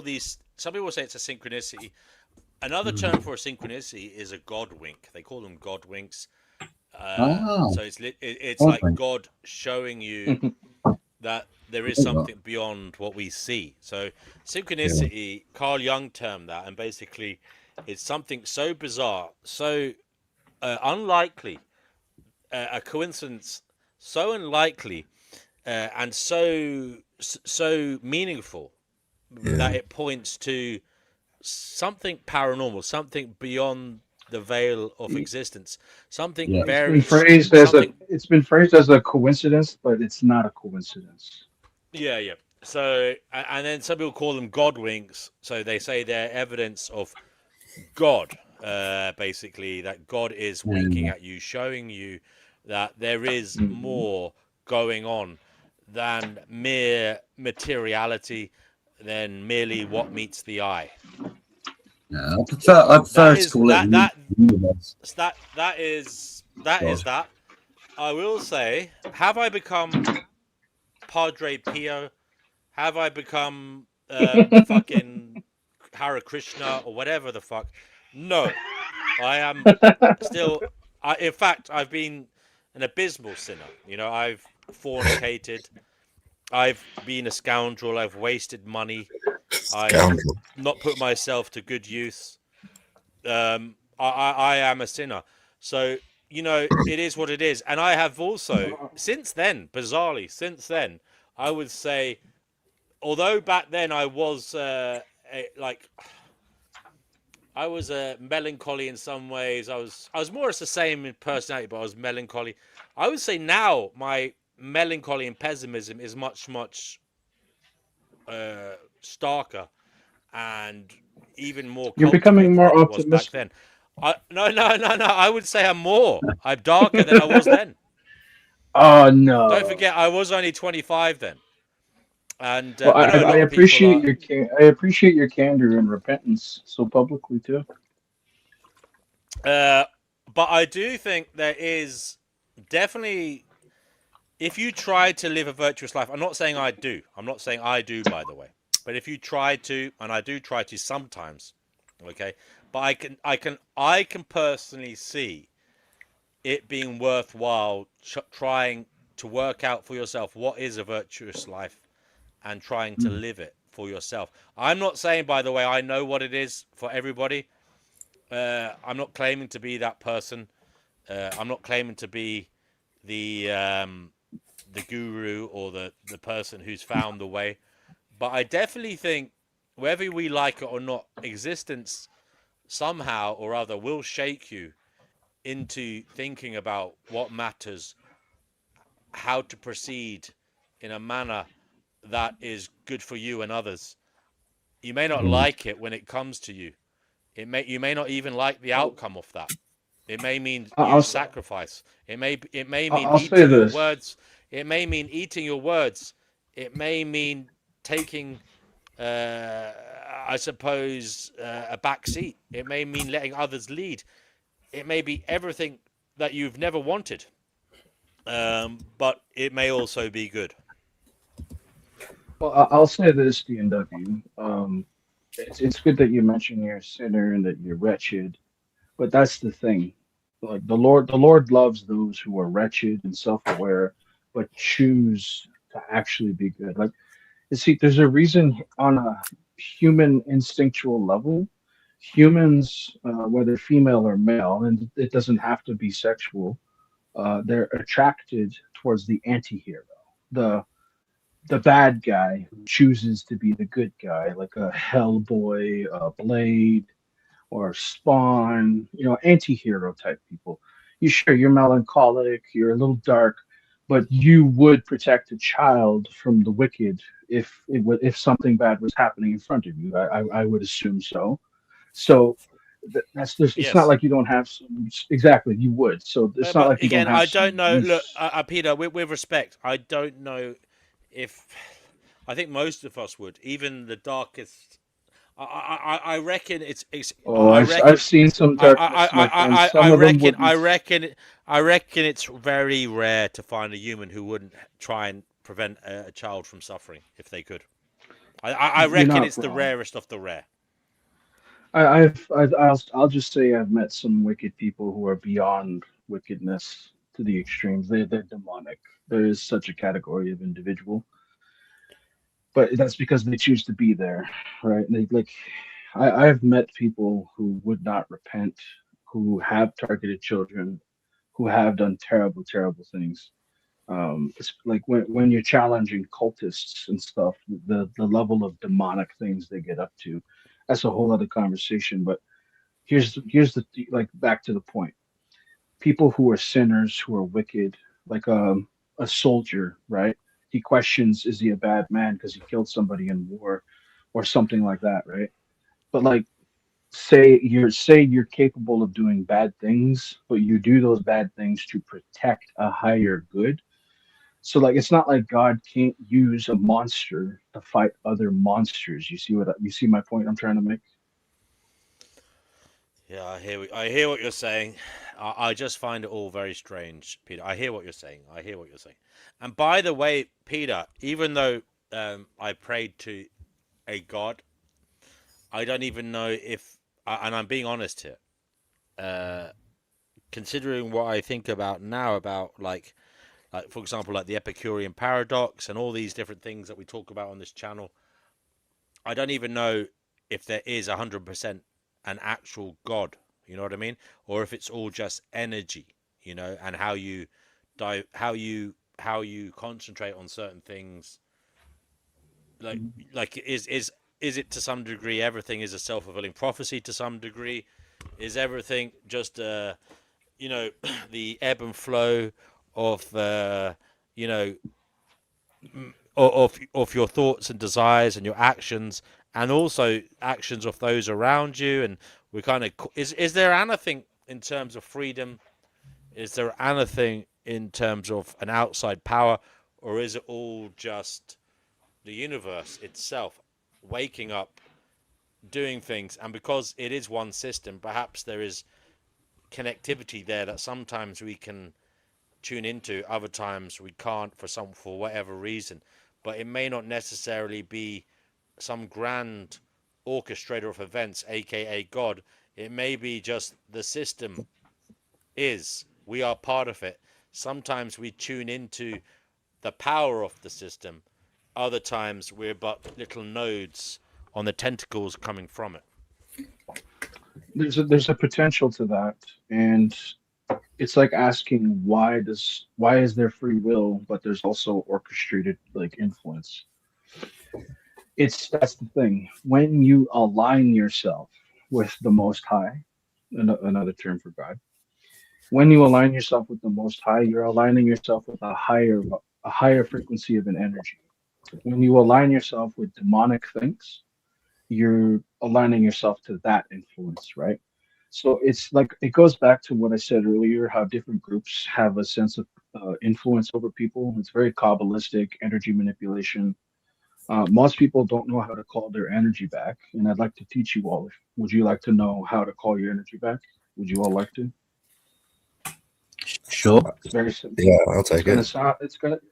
S4: these. Some people say it's a synchronicity. Another term for a synchronicity is a God wink. They call them God winks. So it's like God showing you that there is something beyond what we see. So synchronicity, Carl Jung termed that, and basically it's something so bizarre, so unlikely, a coincidence so unlikely and so meaningful that it points to something paranormal, something beyond the veil of existence, something very
S9: it's been phrased as a coincidence, but it's not a coincidence.
S4: Yeah. So, and then some people call them God winks. So they say they're evidence of God, basically, that God is winking at you, showing you that there is more going on than mere materiality, than merely what meets the eye.
S19: Yeah, I prefer to call it universe.
S4: That is that. I will say, have I become Padre Pio? Have I become fucking Hare Krishna or whatever the fuck? No, I am still. In fact, I've been an abysmal sinner. You know, I've fornicated. I've been a scoundrel. I've wasted money. I've
S11: Scoundrel.
S4: not put myself to good use. I am a sinner. So, you know, it is what it is. And I have also, since then, bizarrely, since then, I would say, although back then I was I was melancholy in some ways. I was more or less the same in personality, but I was melancholy. I would say now my melancholy and pessimism is much starker and even more
S9: You're becoming
S4: cultivated than
S9: more
S4: it was back
S9: optimistic.
S4: then. No. I would say I'm darker than I was then.
S9: Oh no!
S4: Don't forget, I was only 25 then, and
S9: Well,
S4: I know a
S9: I
S4: lot of people
S9: appreciate
S4: are.
S9: your I appreciate your candor and repentance so publicly too.
S4: But I do think there is definitely, if you try to live a virtuous life, I'm not saying I do. I'm not saying I do, by the way. But if you try to, and I do try to sometimes, okay. But I can personally see it being worthwhile trying to work out for yourself what is a virtuous life and trying to live it for yourself. I'm not saying, by the way, I know what it is for everybody. I'm not claiming to be that person. I'm not claiming to be the guru or the person who's found the way. But I definitely think, whether we like it or not, existence somehow or other will shake you into thinking about what matters, how to proceed in a manner that is good for you and others. You may not like it when it comes to you. You may not even like the outcome of that. It may mean you sacrifice. It may mean
S9: I'll say
S4: eating your
S9: this.
S4: words. It may mean eating your words. It may mean taking, I suppose, a back seat. It may mean letting others lead. It may be everything that you've never wanted. But it may also be good.
S9: Well, I'll say this, DNW. It's good that you mention you're a sinner and that you're wretched, but that's the thing. Like the Lord loves those who are wretched and self-aware, but choose to actually be good. Like, you see, there's a reason on a human instinctual level, humans, whether female or male, and it doesn't have to be sexual, they're attracted towards the anti-hero, the the bad guy who chooses to be the good guy, like a Hellboy, a Blade, or Spawn, anti-hero type people. You're melancholic, you're a little dark, but you would protect a child from the wicked if something bad was happening in front of you. I would assume so. So that's just, it's not
S4: Yes.
S9: like you don't have some, exactly, you would. So it's not
S4: But
S9: like you don't
S4: again,
S9: have
S4: I don't
S9: some
S4: know. Look,
S9: use.
S4: Peter, with respect, I don't know if. I think most of us would, even the darkest. I reckon it's.
S9: Oh,
S4: I
S9: I've
S4: reckon.
S9: seen some darkness, my friend. Some
S4: I
S9: of them
S4: reckon.
S9: wouldn't.
S4: I reckon it's very rare to find a human who wouldn't try and prevent a child from suffering if they could. I
S9: You're
S4: reckon
S9: not
S4: it's the
S9: wrong.
S4: rarest of the rare.
S9: I'll just say I've met some wicked people who are beyond wickedness to the extremes. They're demonic. There is such a category of individual, but that's because they choose to be there, right? I've met people who would not repent, who have targeted children, who have done terrible, terrible things. It's like when you're challenging cultists and stuff, the level of demonic things they get up to, that's a whole other conversation. But here's the like back to the point. People who are sinners, who are wicked, like a soldier, right? He questions, is he a bad man because he killed somebody in war, or something like that, right? But like, say you're capable of doing bad things, but you do those bad things to protect a higher good. So like, it's not like God can't use a monster to fight other monsters. You see my point I'm trying to make?
S4: Yeah, I hear what you're saying. I just find it all very strange, Peter. I hear what you're saying. I hear what you're saying. And by the way, Peter, even though I prayed to a god, I don't even know if, and I'm being honest here, considering what I think about now about like for example, like the Epicurean paradox and all these different things that we talk about on this channel, I don't even know if there is 100% an actual God. You know what I mean? Or if it's all just energy. You know, and how you how you concentrate on certain things. Like is it to some degree everything is a self-fulfilling prophecy to some degree? Is everything just you know the ebb and flow of you know of your thoughts and desires and your actions, and also actions of those around you? And we kind of is there anything in terms of freedom? Is there anything in terms of an outside power, or is it all just the universe itself waking up, doing things? And because it is one system, perhaps there is connectivity there that sometimes we can tune into, other times we can't for whatever reason. But it may not necessarily be some grand orchestrator of events, aka God. It may be just the system is. We are part of it. Sometimes we tune into the power of the system. Other times we're but little nodes on the tentacles coming from it.
S9: There's a potential to that, and it's like asking why is there free will, but there's also orchestrated like influence. That's the thing. When you align yourself with the Most High, another term for God, when you align yourself with the Most High, you're aligning yourself with a higher frequency of an energy. When you align yourself with demonic things, you're aligning yourself to that influence, right? So it's like it goes back to what I said earlier, how different groups have a sense of influence over people. It's very Kabbalistic energy manipulation. Most people don't know how to call their energy back, and I'd like to teach you all. Would you like to know how to call your energy back? Would you all like to?
S11: Sure.
S9: It's very simple.
S11: Yeah, I'll take it.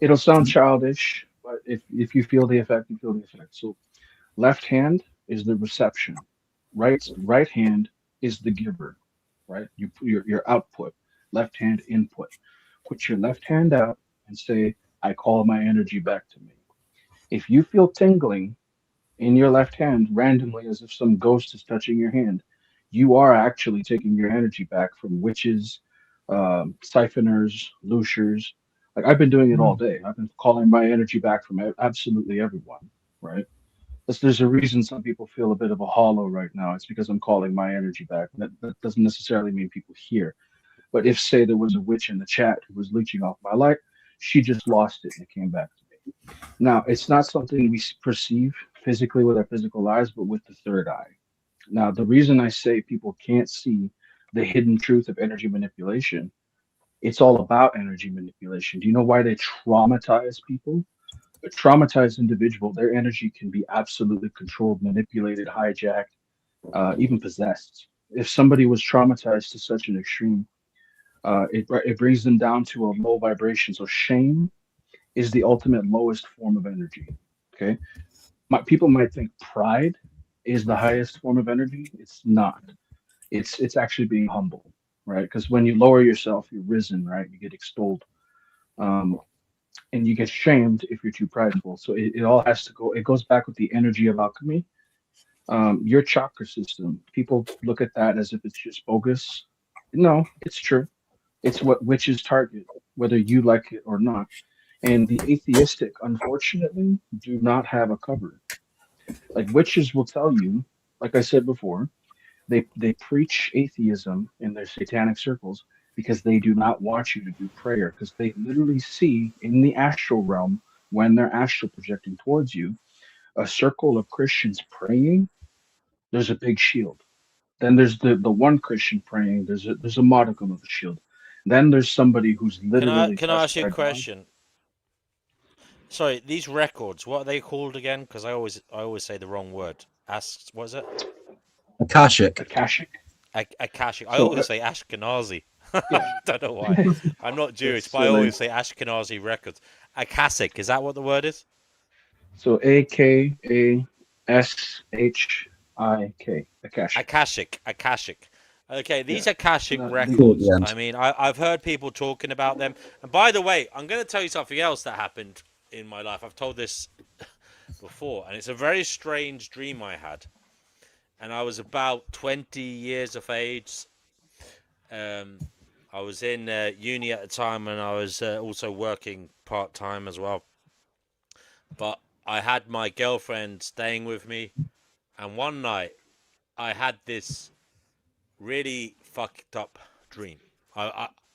S9: It'll sound childish, but if you feel the effect, you feel the effect. So left hand is the reception. Right hand is the giver, right? Your output. Left hand input. Put your left hand out and say, I call my energy back to me. If you feel tingling in your left hand randomly as if some ghost is touching your hand, you are actually taking your energy back from witches, siphoners, luciers. Like I've been doing it all day. I've been calling my energy back from absolutely everyone, right? There's a reason some people feel a bit of a hollow right now. It's because I'm calling my energy back. That doesn't necessarily mean people hear. But if, say, there was a witch in the chat who was leeching off my light, she just lost it and it came back to me. Now, it's not something we perceive physically with our physical eyes, but with the third eye. Now, the reason I say people can't see the hidden truth of energy manipulation, it's all about energy manipulation. Do you know why they traumatize people? A traumatized individual, their energy can be absolutely controlled, manipulated, hijacked, even possessed. If somebody was traumatized to such an extreme, it brings them down to a low vibration. So shame is the ultimate lowest form of energy. Okay, people might think pride is the highest form of energy. It's not. It's actually being humble, right? Because when you lower yourself, you're risen, right? You get extolled. And you get shamed if you're too prideful. So it all has to go. It goes back with the energy of alchemy. Your chakra system. People look at that as if it's just bogus. No, it's true. It's what witches target, whether you like it or not. And the atheistic, unfortunately, do not have a cover. Like witches will tell you, like I said before, they preach atheism in their satanic circles because they do not want you to do prayer, because they literally see in the astral realm, when they're astral projecting towards you, a circle of Christians praying. There's a big shield. Then there's the one Christian praying. There's a modicum of a shield. Then there's somebody who's literally
S4: Can I
S9: touched
S4: ask you a
S9: by God.
S4: question? Sorry, these records, what are they called again? Because I always say the wrong word. What is it?
S19: Akashic.
S9: Akashic.
S4: Akashic. I
S9: So,
S4: always say Ashkenazi.
S9: yeah.
S4: Don't know why. I'm not Jewish,
S9: Yes,
S4: but I always say Ashkenazi records. Akashic, is that what the word is?
S9: So Akashik. Akashic.
S4: Akashic. Okay, these
S9: Yeah.
S4: Akashic
S9: The
S4: records. I mean, I've heard people talking about them. And by the way, I'm going to tell you something else that happened in my life. I've told this before, and it's a very strange dream I had. And I was about 20 years of age. I was in uni at the time, and I was also working part-time as well. But I had my girlfriend staying with me, and one night I had this really fucked up dream.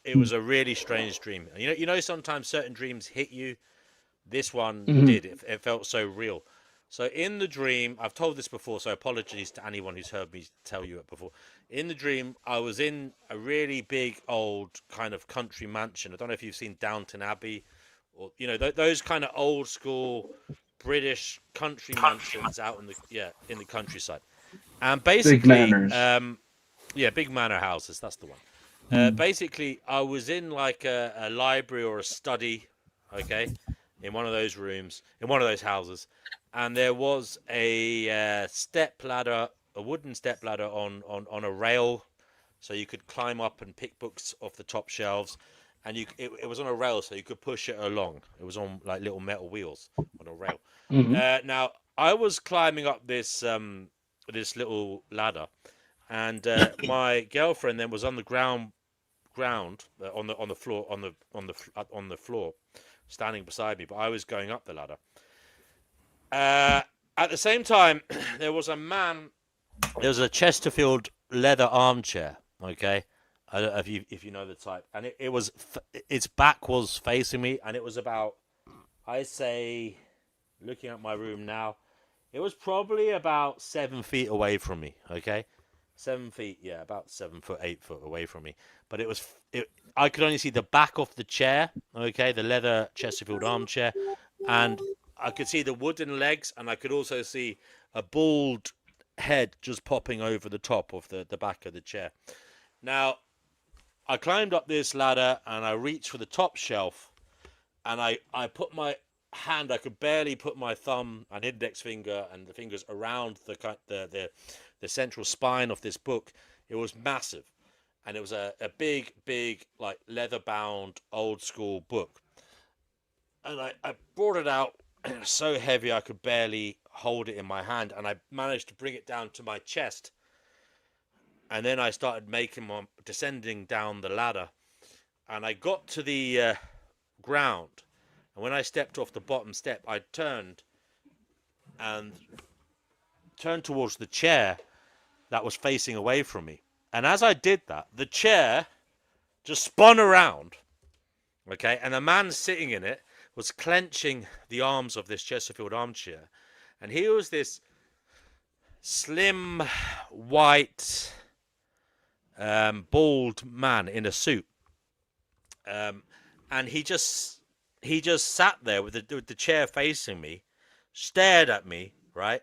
S4: It was a really strange dream. You know, sometimes certain dreams hit you. This one did. It felt so real. So in the dream, I've told this before, so apologies to anyone who's heard me tell you it before. In the dream, I was in a really big old kind of country mansion. I don't know if you've seen Downton Abbey, or those kind of old school British country mansions out in the countryside. And
S9: big
S4: basically,
S9: manners.
S4: big manor houses. That's the one. Basically, I was in like a library or a study, okay, in one of those rooms, in one of those houses, and there was a step ladder, a wooden step ladder on a rail, so you could climb up and pick books off the top shelves, and it was on a rail, so you could push it along. It was on like little metal wheels on a rail. Now I was climbing up this little ladder, and my girlfriend then was on the ground on the floor on the floor, standing beside me, but I was going up the ladder. At the same time, there was a man. There was a Chesterfield leather armchair. Okay, I don't know if you know the type, and its back was facing me, and it was about, I say, looking at my room now, it was probably about 7 feet away from me. Okay, 7 feet, yeah, about 7 foot, 8 foot away from me. But I could only see the back of the chair. Okay, the leather Chesterfield armchair, and I could see the wooden legs, and I could also see a bald head just popping over the top of the back of the chair. Now, I climbed up this ladder, and I reached for the top shelf, and I put my hand, I could barely put my thumb and index finger and the fingers around the central spine of this book. It was massive, and it was a big like leather bound old school book, and I brought it out, and it was so heavy I could barely hold it in my hand, and I managed to bring it down to my chest, and then I started descending down the ladder, and I got to the ground. And when I stepped off the bottom step, I turned towards the chair that was facing away from me. And as I did that, the chair just spun around, okay? And the man sitting in it was clenching the arms of this Chesterfield armchair. And he was this slim, white, bald man in a suit. And he just sat there with the chair facing me, stared at me, right?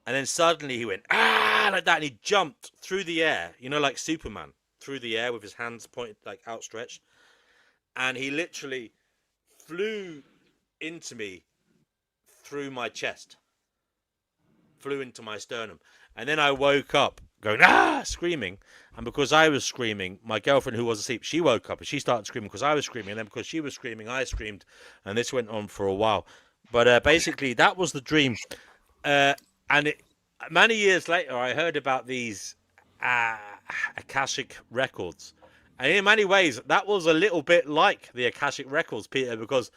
S4: And then suddenly he went, ah, like that, and he jumped through the air, like Superman, through the air with his hands pointed, like outstretched. And he literally flew into me through my chest, flew into my sternum. And then I woke up going, ah, screaming. And because I was screaming, my girlfriend, who was asleep, she woke up and she started screaming because I was screaming. And then because she was screaming, I screamed. And this went on for a while. But basically, that was the dream. And many years later, I heard about these Akashic records. And in many ways, that was a little bit like the Akashic records, Peter, because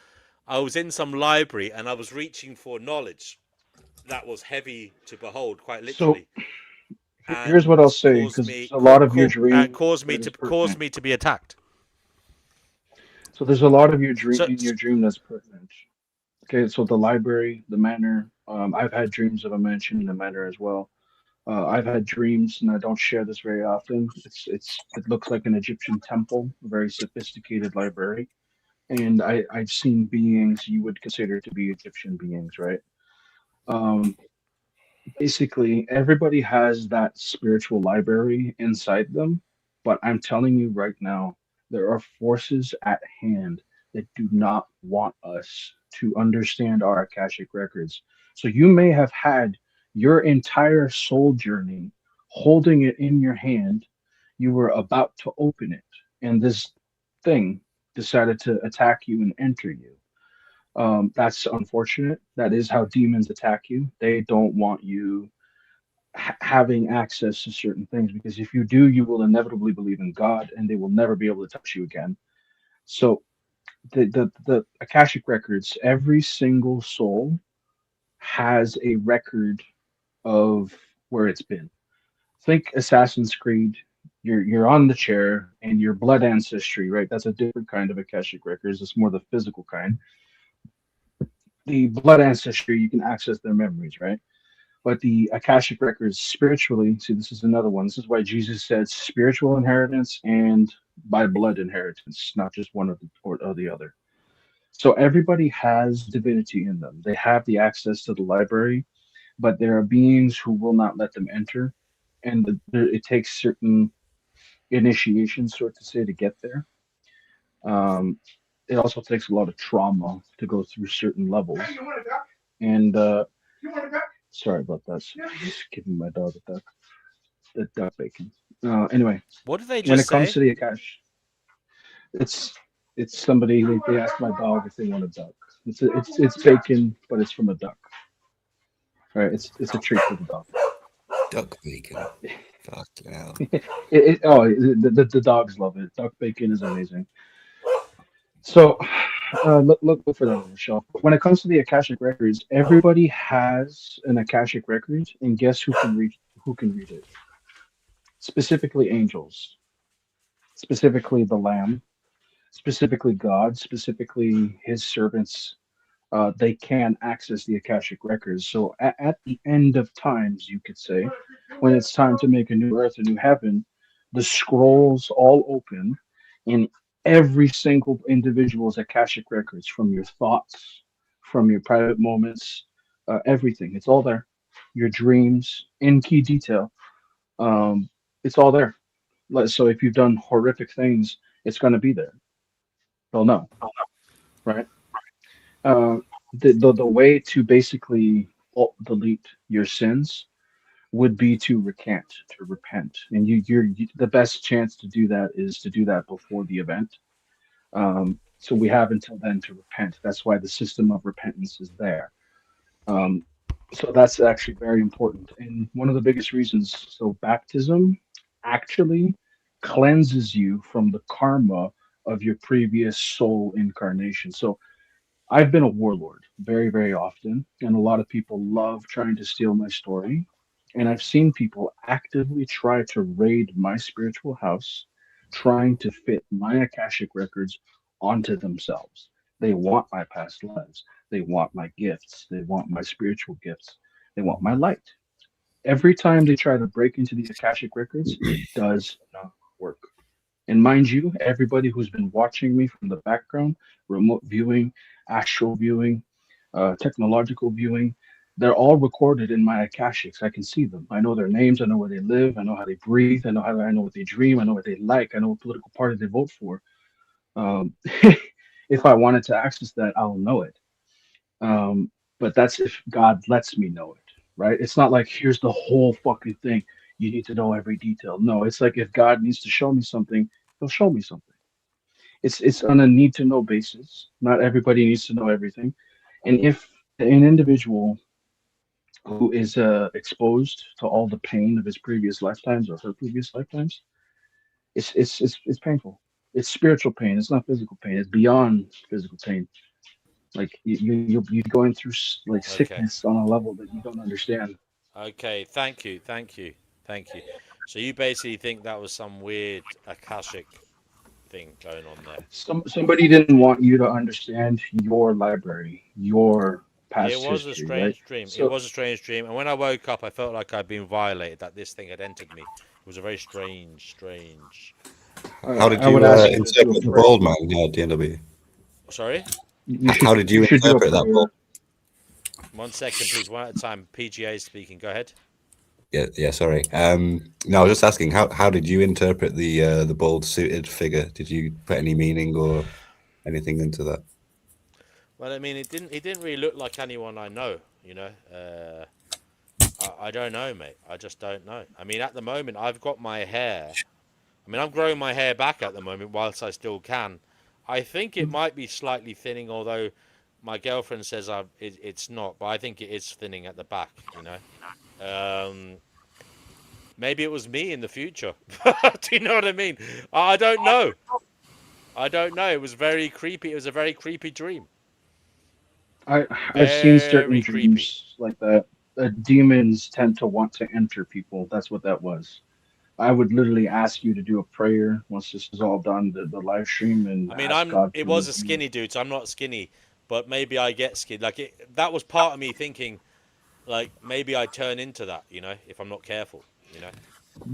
S4: I was in some library and I was reaching for knowledge that was heavy to behold, quite literally.
S9: So here's what I'll say, because a lot of your dreams
S4: caused me to be attacked.
S9: So there's a lot of your dream in your dream that's pertinent. Okay, so the library, the manor. I've had dreams of a mansion and a manor as well. I've had dreams, and I don't share this very often. It looks like an Egyptian temple, a very sophisticated library, and I've seen beings you would consider to be Egyptian beings, right? Um, Basically, everybody has that spiritual library inside them, but I'm telling you right now, there are forces at hand that do not want us to understand our Akashic records. So you may have had your entire soul journey holding it in your hand. You were about to open it, and this thing decided to attack you and enter you. That's unfortunate. That is how demons attack you. They don't want you having access to certain things, because if you do, you will inevitably believe in God, and they will never be able to touch you again. So the Akashic records, every single soul has a record of where it's been. Think Assassin's Creed. You're on the chair and your blood ancestry, right? That's a different kind of Akashic records. It's more the physical kind. The blood ancestry, you can access their memories, right? But the Akashic records spiritually, see, this is another one. This is why Jesus said spiritual inheritance and by blood inheritance, not just one or the other. So everybody has divinity in them. They have the access to the library, but there are beings who will not let them enter, and it takes certain initiation, sort to say, to get there. It also takes a lot of trauma to go through certain levels. And sorry about that. Just giving my dog the duck bacon. Anyway,
S4: What did they
S9: when it
S4: just
S9: comes
S4: say?
S9: to the Akash, it's somebody they asked my dog if they want a duck. It's bacon, but it's from a duck. All right, it's a treat for the dog.
S11: Duck bacon. Fucking hell.
S9: The dogs love it. Duck bacon is amazing. So look for that on the shelf. But when it comes to the Akashic records, everybody has an Akashic record, and guess who can read it? Specifically angels, specifically the Lamb, specifically God, specifically His servants. They can access the Akashic records. So at the end of times, you could say, when it's time to make a new earth, a new heaven, the scrolls all open, and every single individual's Akashic records, from your thoughts, from your private moments, everything, it's all there. Your dreams in key detail, it's all there. So if you've done horrific things, it's going to be there. They'll know, right? uh, the way to basically delete your sins would be to recant, to repent, and the best chance to do that is to do that before the event. So we have until then to repent. That's why the system of repentance is there. Um, so that's actually very important, and one of the biggest reasons. So baptism actually cleanses you from the karma of your previous soul incarnation. So I've been a warlord very, very often, and a lot of people love trying to steal my story. And I've seen people actively try to raid my spiritual house, trying to fit my Akashic records onto themselves. They want my past lives. They want my gifts. They want my spiritual gifts. They want my light. Every time they try to break into these Akashic records, it does not work. And mind you, everybody who's been watching me from the background, remote viewing, astral viewing, technological viewing, they're all recorded in my Akashics. I can see them. I know their names. I know where they live. I know how they breathe. I know what they dream. I know what they like. I know what political party they vote for. If I wanted to access that, I'll know it. But that's if God lets me know it, right? It's not like here's the whole fucking thing. You need to know every detail. No, it's like if God needs to show me something, He'll show me something. It's on a need to know basis. Not everybody needs to know everything. And if an individual who is exposed to all the pain of his previous lifetimes or her previous lifetimes, it's painful. It's spiritual pain. It's not physical pain. It's beyond physical pain. Like you're going through like
S4: Okay.
S9: sickness on a level that you don't understand.
S4: Okay. Thank you. So you basically think that was some weird Akashic thing going on there?
S9: Somebody didn't want you to understand your library, your
S4: It
S9: past
S4: was a
S9: history, right?
S4: strange dream. It
S9: So
S4: was a strange dream, and when I woke up, I felt like I'd been violated. That this thing had entered me. It was a very strange.
S11: How did
S9: I would
S11: you
S9: ask you to do a
S11: interpret the
S9: prayer.
S11: bald man, DNW?
S4: Sorry.
S9: You
S11: How did you
S9: should do a
S11: interpret that
S9: prayer.
S11: bald?
S4: 1 second, please. One at a time. PGA speaking. Go ahead.
S11: Yeah. Sorry. No, I was just asking how did you interpret the bald suited figure? Did you put any meaning or anything into that?
S4: Well, I mean, it didn't really look like anyone I know. You know, I don't know, mate. I just don't know. I mean, at the moment, I've got my hair. I mean, I'm growing my hair back at the moment, whilst I still can. I think it might be slightly thinning, although my girlfriend says it's not. But I think it is thinning at the back. You know. Maybe it was me in the future. Do you know what I mean? I don't know. I don't know. It was very creepy. It was a very creepy dream.
S9: I've seen certain
S4: Very creepy.
S9: dreams like that. Demons tend to want to enter people. That's what that was. I would literally ask you to do a prayer once this is all done, the live stream, and
S4: I mean,
S9: ask God
S4: it
S9: to
S4: was a
S9: remove.
S4: skinny dude, so I'm not skinny, but maybe I get skinny. That was part of me thinking, like, maybe I turn into that, you know, if I'm not careful, you know.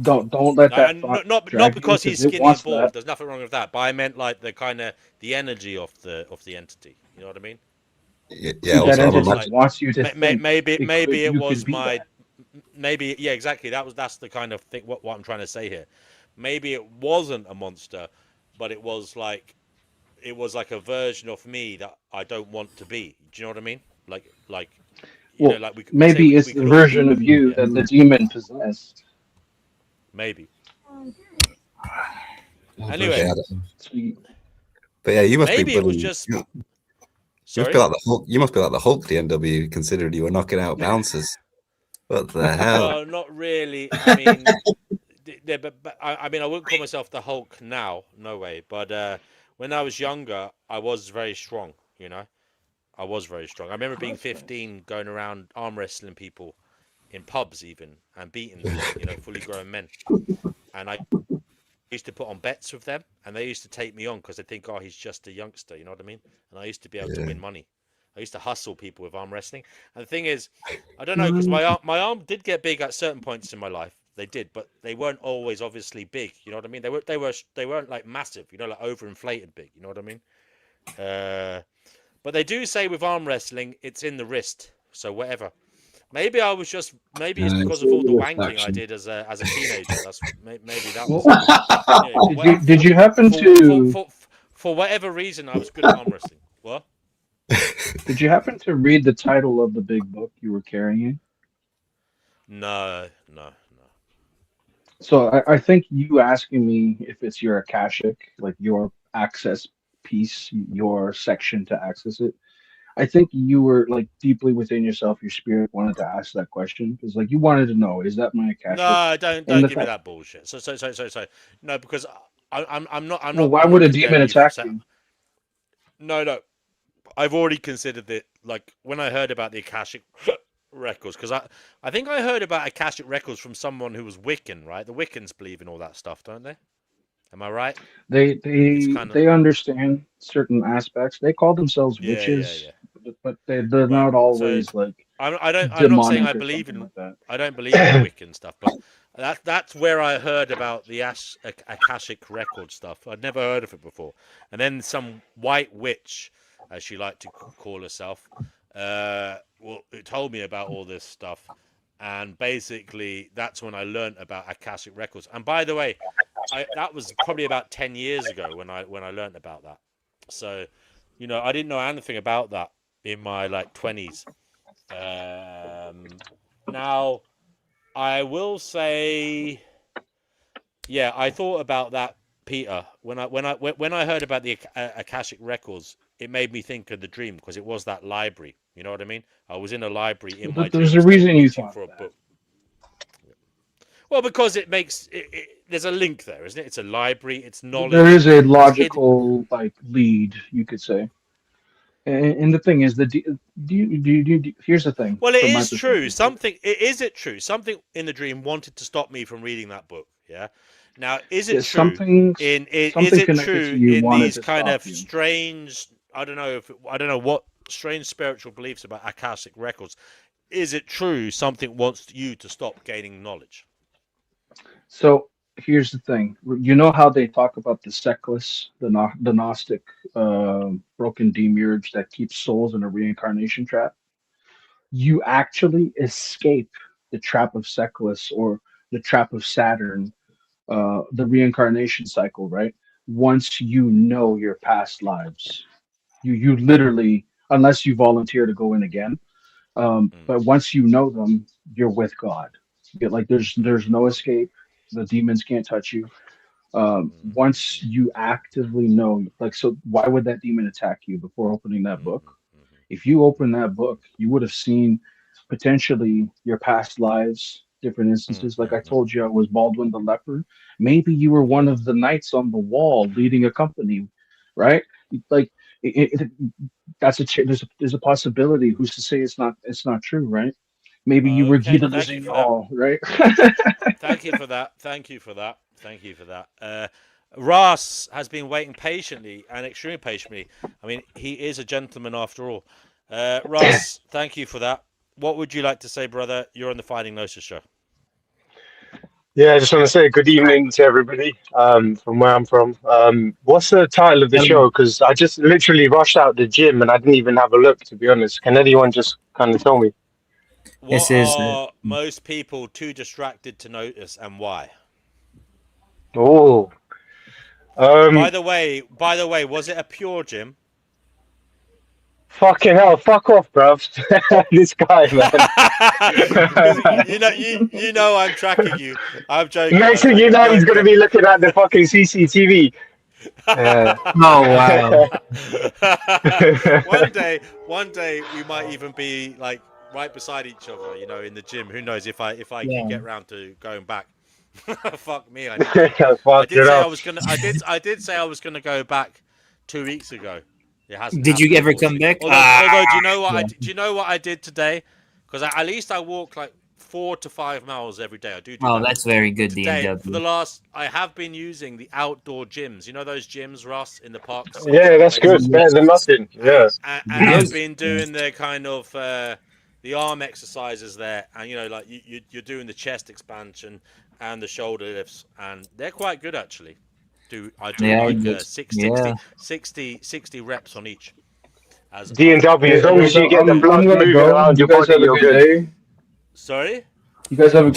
S9: Don't let that
S4: And
S9: thought
S4: not
S9: drag you
S4: because he's
S9: because it
S4: skinny and
S9: wants
S4: bald.
S9: that.
S4: There's nothing wrong with that. But I meant like the energy of the entity. You know what I mean?
S11: Yeah.
S9: That
S11: Also, I'm a
S9: entity
S11: man.
S9: wants you to think.
S4: Maybe it
S9: You could
S4: was
S9: be
S4: my
S9: that.
S4: maybe yeah, exactly. That's the kind of thing. What I'm trying to say here. Maybe it wasn't a monster, but it was like a version of me that I don't want to be. Do you know what I mean? Like you know,
S9: Well,
S4: like we say
S9: maybe it's
S4: we
S9: the
S4: could all
S9: version
S4: be.
S9: of you
S4: Yeah,
S9: that the demon possessed.
S4: maybe.
S11: Yeah,
S4: Anyway,
S11: but yeah, you must be
S4: maybe it was
S11: bloody.
S4: just.
S11: You must be
S4: Sorry.
S11: like the Hulk. You must be like the Hulk, DNW, considering you were knocking out bouncers. What the hell?
S4: Well, not really. I mean, but I mean, I wouldn't call myself the Hulk now. No way. But when I was younger, I was very strong. You know, I was very strong. I remember being 15, going around arm wrestling people in pubs, even, and beating them. You know, fully grown men. And I used to put on bets with them, and they used to take me on because they think, oh, he's just a youngster. You know what I mean? And I used to be able to win money. I used to hustle people with arm wrestling. And the thing is, I don't know, because my arm did get big at certain points in my life. They did, but they weren't always obviously big. You know what I mean? They weren't like massive. You know, like overinflated big. You know what I mean? But they do say with arm wrestling, it's in the wrist. So whatever. Maybe it's because of all the wanking I did as a teenager. Maybe that was it. Anyway,
S9: Did you happen to
S4: for whatever reason, I was good at arm wrestling. What?
S9: did you happen to read the title of the big book you were carrying?
S4: No.
S9: So I think you asking me if it's your Akashic, like your access piece, your section to access it. I think you were like deeply within yourself, your spirit wanted to ask that question because like you wanted to know, is that my Akashic?
S4: No,
S9: And
S4: don't
S9: the
S4: give me
S9: fact,
S4: that bullshit. So. No, because I'm
S9: well, why
S4: not
S9: would a demon
S4: condemning you for
S9: attack
S4: saying.
S9: you?
S4: No. I've already considered it. Like when I heard about the Akashic records, because I think I heard about Akashic records from someone who was Wiccan, right? The Wiccans believe in all that stuff, don't they? Am I right?
S9: They
S4: It's
S9: they
S4: kind of
S9: they understand certain aspects. They call themselves
S4: yeah.
S9: witches, but they're
S4: Right.
S9: not
S4: So
S9: always like
S4: I'm not saying
S9: demonic or something like
S4: I don't believe in
S9: that.
S4: Wiccan stuff, but that's where I heard about the Akashic record stuff. I'd never heard of it before. And then some white witch, as she liked to call herself, it told me about all this stuff. And basically, that's when I learned about Akashic records. And by the way, that was probably about 10 years ago when I learned about that. So, you know, I didn't know anything about that in my like 20s. Now, I will say, yeah, I thought about that, Peter. When I heard about the Akashic records, it made me think of the dream because it was that library. You know what I mean? I was in a library in my
S9: But there's
S4: dream
S9: a
S4: state,
S9: reason you
S4: reaching
S9: thought
S4: for a
S9: that.
S4: book. Well, because it makes there's a link there, isn't it? It's a library. It's
S9: There
S4: knowledge.
S9: is a
S4: It's hidden.
S9: logical like lead, you could say. And the thing is, here's the thing
S4: Well, it
S9: from my
S4: is true.
S9: perspective.
S4: Is it true? Something in the dream wanted to stop me from reading that book. Yeah. Now, is it
S9: There's
S4: true
S9: something
S4: is
S9: something
S4: it
S9: connected to
S4: true
S9: you
S4: in
S9: wanted
S4: these
S9: to
S4: kind
S9: stop
S4: of
S9: you.
S4: strange? I don't know what strange spiritual beliefs about Akashic records. Is it true something wants you to stop gaining knowledge?
S9: So here's the thing. You know how they talk about the sectless, the Gnostic broken demiurge that keeps souls in a reincarnation trap?
S15: you actually escape the trap of Seklis or the trap of Saturn, the reincarnation cycle, right? Once you know your past lives, you literally, unless you volunteer to go in again, but once you know them, you're with God. Like there's no escape. The demons can't touch you. Once you actively know, like, so why would that demon attack you before opening that book? If you open that book, you would have seen potentially your past lives, different instances. Like I told you, I was Baldwin the leper. Maybe you were one of the knights on the wall leading a company, right? Like that's there's a possibility. Who's to say it's not true, right? Maybe you were
S4: Okay,
S15: Gita
S4: thank you for that.
S15: Zinal, right?
S4: Thank you for that. Thank you for that. Thank you for that. Ross has been waiting patiently and extremely patiently. I mean, he is a gentleman after all. Ross, thank you for that. What would you like to say, brother? You're on the Finding Gnosis show.
S16: Yeah, I just want to say good evening to everybody from where I'm from. What's the title of the show? Because I just literally rushed out the gym and I didn't even have a look, to be honest. Can anyone just kind of tell me?
S4: What are most people too distracted to notice, and why?
S16: Oh.
S4: By the way, was it a pure gym?
S16: Fucking hell, fuck off, bruv. This guy, man.
S4: you know I'm tracking you. I'm joking.
S16: Next thing you know, he's going to be looking at the fucking CCTV.
S4: One day we might even be like right beside each other, you know, in the gym. Who knows if I can get round to going back. Fuck me, I did say I was gonna go back 2 weeks ago. It hasn't.
S2: Did you ever come back?
S4: Although, do you know what? Do you know what I did today? Because at least I walk like 4 to 5 miles every day. I do.
S2: Oh, that's very good.
S4: Today, for I have been using the outdoor gyms. You know those gyms, Ross, in the parks.
S16: Yeah, that's good. Better than nothing. Yeah.
S4: And I've been doing the kind of the arm exercises there, and you know, like you're doing the chest expansion and the shoulder lifts, and they're quite good actually. I do 60 reps on each.
S16: D&W, as long as you get the blood moving around your body, you're good.
S4: Sorry?
S15: You guys have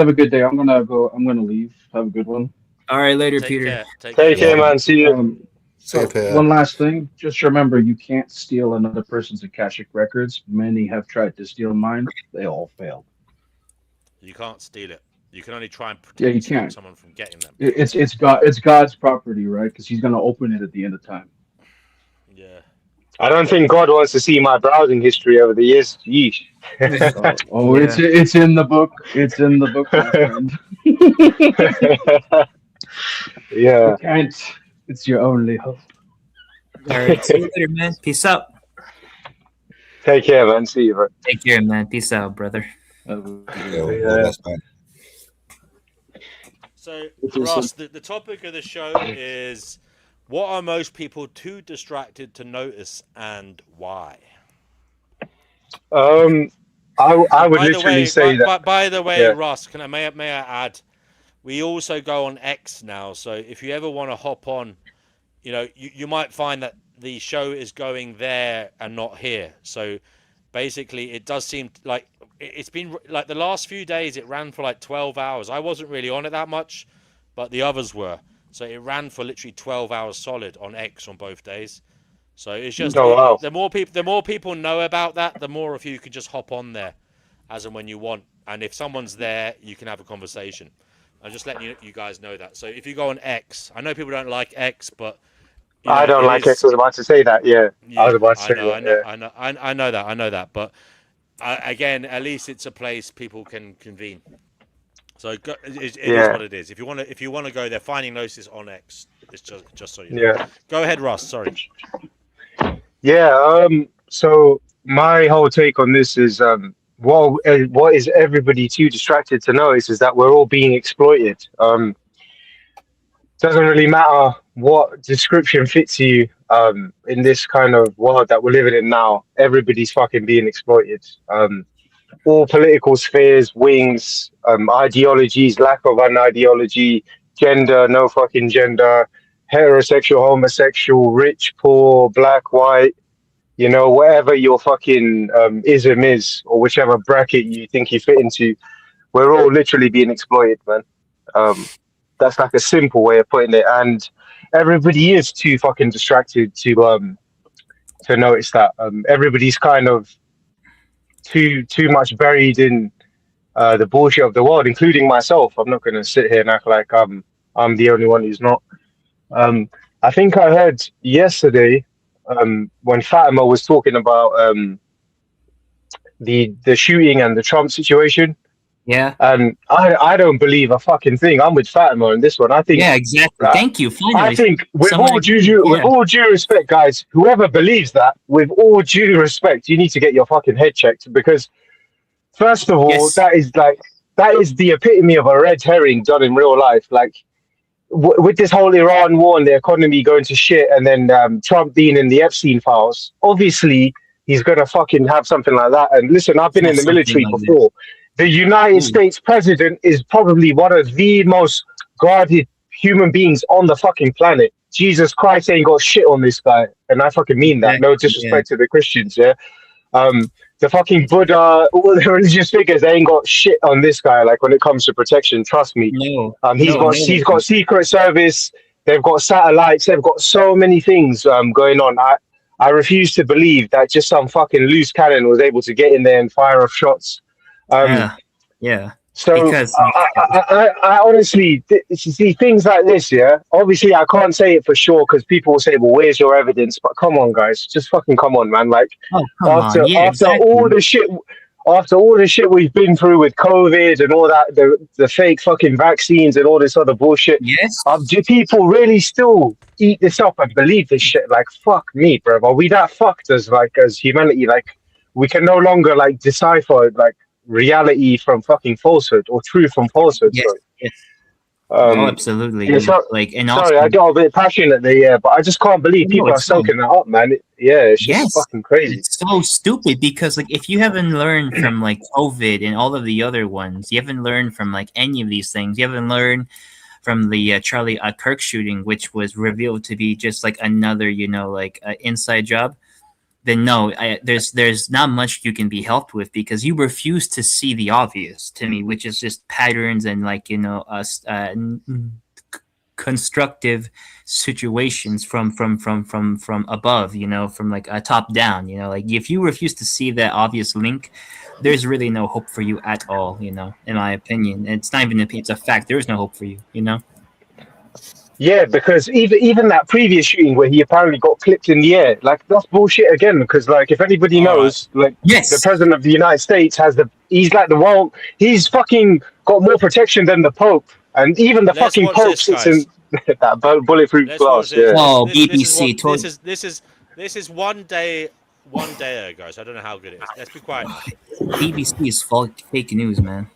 S15: a good day. I'm gonna go. I'm gonna leave. Have a good one.
S2: All right, later, Peter.
S16: Take care, man. See you.
S15: So one last thing, just remember, you can't steal another person's Akashic records. Many have tried to steal mine. They all failed.
S4: You can't steal it. You can only try and protect someone from getting them.
S15: It's God's property, right? Because He's gonna open it at the end of time.
S4: Yeah.
S16: I don't think God wants to see my browsing history over the years. Yeesh.
S15: It's in the book. It's in the book, my friend.
S16: Yeah.
S15: You can't. It's your only hope.
S2: All right, see you later, man. Peace out.
S16: Take care, man. See you, bro.
S2: Take care, man. Peace out, brother.
S4: So, Ross, the topic of the show is, what are most people too distracted to notice, and why?
S16: I would literally say that.
S4: By the way, Ross, may I add, we also go on X now. So if you ever want to hop on, you know, you might find that the show is going there and not here. So basically, it does seem like it's been like the last few days. It ran for like 12 hours. I wasn't really on it that much, but the others were. So it ran for literally 12 hours solid on X on both days. So it's just the more people know about that, the more of you can just hop on there as and when you want. And if someone's there, you can have a conversation. I'm just letting you guys know that. So if you go on X, I know people don't like X, but you know,
S16: I don't like X. I was about to say that. Yeah, I was about to say that.
S4: I know that. But again, at least it's a place people can convene. So it is what it is. If you want to go there, Finding Gnosis on X. It's just so you know.
S16: Yeah.
S4: Go ahead, Ross. Sorry.
S16: Yeah. So my whole take on this is what is everybody too distracted to notice is that we're all being exploited. Doesn't really matter what description fits you in this kind of world that we're living in now. Everybody's fucking being exploited. All political spheres, wings, ideologies, lack of an ideology, gender, no fucking gender, heterosexual, homosexual, rich, poor, black, white, you know, whatever your fucking ism is, or whichever bracket you think you fit into, we're all literally being exploited, man. That's like a simple way of putting it, and everybody is too fucking distracted to notice that. Everybody's kind of too much buried in the bullshit of the world, including myself. I'm not going to sit here and act like I'm the only one who's not. I think I heard yesterday when Fatima was talking about the shooting and the Trump situation.
S7: Yeah.
S16: And I don't believe a fucking thing. I'm with Fatima on this one. I think.
S7: Yeah, exactly. Thank you.
S16: I
S7: Finally,
S16: think with
S7: someone
S16: with all due respect, guys, whoever believes that, with all due respect, you need to get your fucking head checked, because first of all, that is the epitome of a red herring done in real life. Like with this whole Iran war and the economy going to shit, and then Trump being in the Epstein files, obviously he's gonna fucking have something like that. And listen, I've been in the military before. The United States president is probably one of the most guarded human beings on the fucking planet. Jesus Christ ain't got shit on this guy, and I fucking mean that. No disrespect to the Christians, yeah. The fucking Buddha, all the religious figures, they ain't got shit on this guy. Like when it comes to protection, trust me. He's got Secret Service. They've got satellites. They've got so many things going on. I refuse to believe that just some fucking loose cannon was able to get in there and fire off shots.
S7: Yeah.
S16: So
S7: Because
S16: I honestly see things like this. Yeah, obviously I can't say it for sure because people will say, "Well, where's your evidence?" But come on, guys, just fucking come on, man. Like after all the shit. After all the shit we've been through with COVID and all that, the fake fucking vaccines and all this other bullshit, do people really still eat this up and believe this shit? Like, fuck me, bro. Are we that fucked as humanity? Like, we can no longer like decipher like reality from fucking falsehood or truth from falsehood.
S7: absolutely.
S16: Yeah, sorry, I got a bit passionate there, but I just can't believe people are soaking that up, man. It's just fucking crazy.
S7: It's so stupid because like if you haven't learned from like COVID and all of the other ones, you haven't learned from like any of these things. You haven't learned from the Charlie Kirk shooting, which was revealed to be just like another, inside job. Then no, there's not much you can be helped with because you refuse to see the obvious to me, which is just patterns and constructive situations from above, from like a top down. Like if you refuse to see that obvious link, there's really no hope for you at all. In my opinion, it's not even it's a fact. There is no hope for you.
S16: Yeah, because even that previous shooting where he apparently got clipped in the air, like that's bullshit again. Because like if anybody knows, the president of the United States he's fucking got more protection than the Pope, and even the fucking Pope sits in that bulletproof glass. Yeah.
S7: Oh, BBC.
S4: This is one day guys. I don't know how good it is. Let's be quiet.
S7: BBC is fake news, man.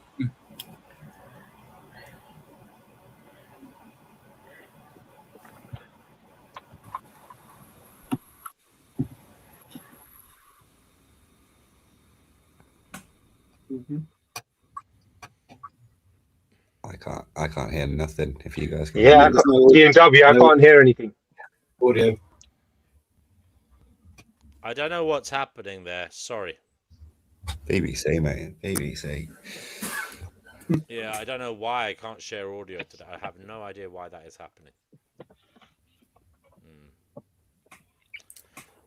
S11: I can't hear nothing. If you guys can
S16: hear D&W, I can't hear anything.
S19: Audio.
S4: I don't know what's happening there. Sorry.
S11: BBC, mate. BBC.
S4: Yeah, I don't know why I can't share audio today. I have no idea why that is happening.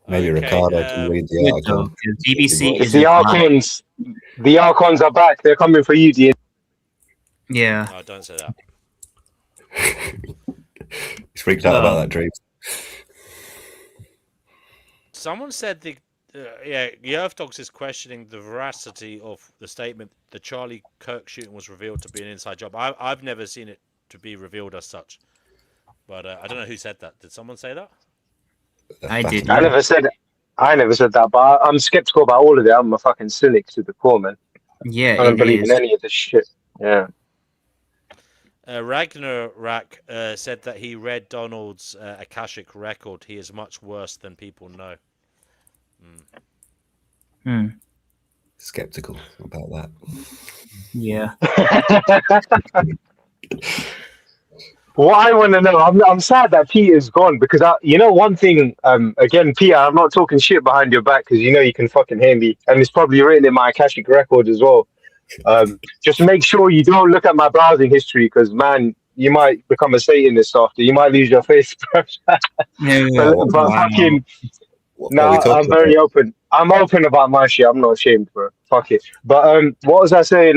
S11: Maybe Ricardo can read the article.
S7: BBC is
S16: the Archons. The Archons are back. They're coming for you, D.
S7: Yeah.
S4: Oh, don't say that.
S11: He's freaked out about that dream.
S4: Someone said the Earth Dogs is questioning the veracity of the statement the Charlie Kirk shooting was revealed to be an inside job. I've never seen it to be revealed as such, but I don't know who said that. Did someone say that?
S7: I did.
S16: I never said that, but I'm skeptical about all of it. I'm a fucking cynic to the core, man.
S7: Yeah,
S16: I don't believe in any of this shit. Yeah.
S4: Ragnarok said that he read Donald's Akashic record. He is much worse than people know.
S11: Skeptical about that.
S7: Yeah.
S16: What I want to know, I'm sad that Peter's gone because one thing. Again, Peter, I'm not talking shit behind your back because you can fucking hear me, and it's probably written in my Akashic record as well. Just make sure you don't look at my browsing history because, man, you might become a Satanist after. You might lose your faith.
S7: Yeah.
S16: But
S7: Wow.
S16: fucking,
S11: What are we talking
S16: I'm very open. I'm open about my shit. I'm not ashamed, bro. Fuck it. But what was I saying?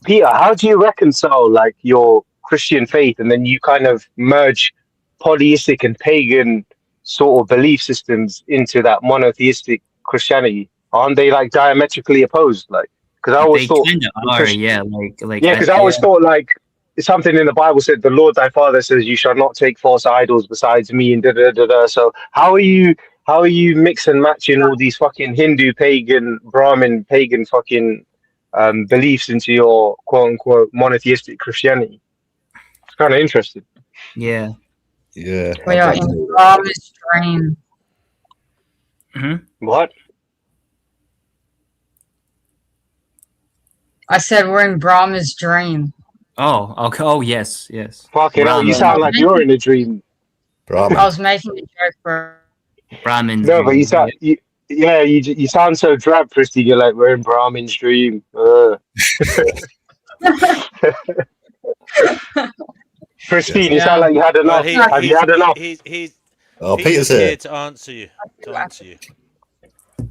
S16: Peter, how do you reconcile like your Christian faith and then you kind of merge polytheistic and pagan sort of belief systems into that monotheistic Christianity? Aren't they like diametrically opposed? Like, because I always
S7: They
S16: thought
S7: kind of are, yeah. Like
S16: yeah, because I always thought like something in the Bible said the Lord thy Father says you shall not take false idols besides me and da da da da. So how are you mix and matching all these fucking Hindu pagan Brahmin pagan fucking beliefs into your quote unquote monotheistic Christianity? It's kind of interesting.
S7: Yeah.
S11: Yeah.
S12: We are in Brahma's dream.
S16: What?
S12: I said we're in Brahma's dream.
S7: Oh, okay. Oh, yes.
S16: Fucking hell, you sound like you're in a dream.
S12: I was making a joke for
S7: Brahmin's
S16: No, but
S7: dream.
S16: you sound so drab, Christy. You're like, we're in Brahmin's dream. Christine, you sound like you had enough. Have you had enough?
S11: Peter's
S4: here
S11: here.
S4: to answer you.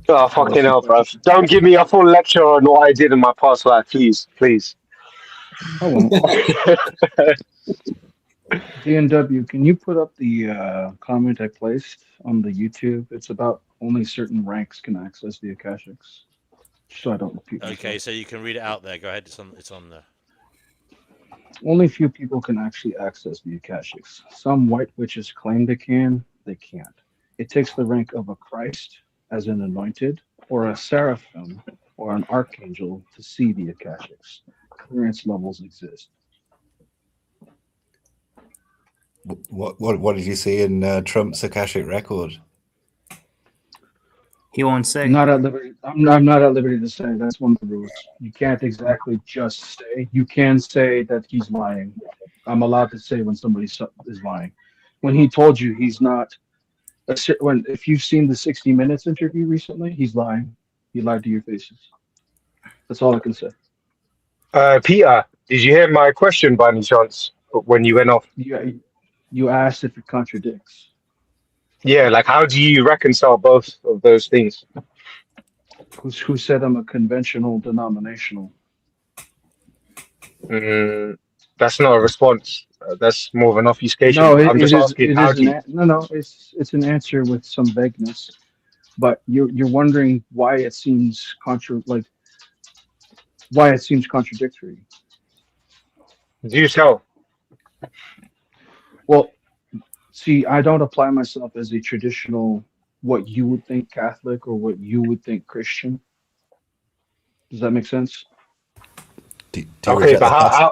S16: Oh, fucking hell, bro. Don't give me a full lecture on what I did in my past life, please.
S15: DNW, can you put up the comment I placed on the YouTube? It's about only certain ranks can access the Akashics. So I don't repeat myself.
S4: Okay, so you can read it out there. Go ahead. It's on there.
S15: Only few people can actually access the Akashics. Some white witches claim they can, they can't. It takes the rank of a Christ, as an anointed, or a seraphim, or an archangel to see the Akashics. Clearance levels exist.
S11: What did you see in Trump's Akashic record?
S7: He won't say.
S15: I'm not at liberty. I'm not at liberty to say. That's one of the rules. You can't exactly just say. You can say that he's lying. I'm allowed to say when somebody is lying. When he told you he's not. If you've seen the 60 Minutes interview recently, he's lying. He lied to your faces. That's all I can say.
S16: Peter, did you hear my question by any chance when you went off?
S15: Yeah, you asked if it contradicts.
S16: Yeah, like how do you reconcile both of those things?
S15: Who said I'm a conventional denominational?
S16: That's not a response. That's more of an obfuscation.
S15: No,
S16: I'm just asking how do you...
S15: No. It's an answer with some vagueness, but you're wondering why it seems contradictory.
S16: Do tell.
S15: Well, see, I don't apply myself as a traditional, what you would think Catholic or what you would think Christian. Does that make sense?
S16: Okay, but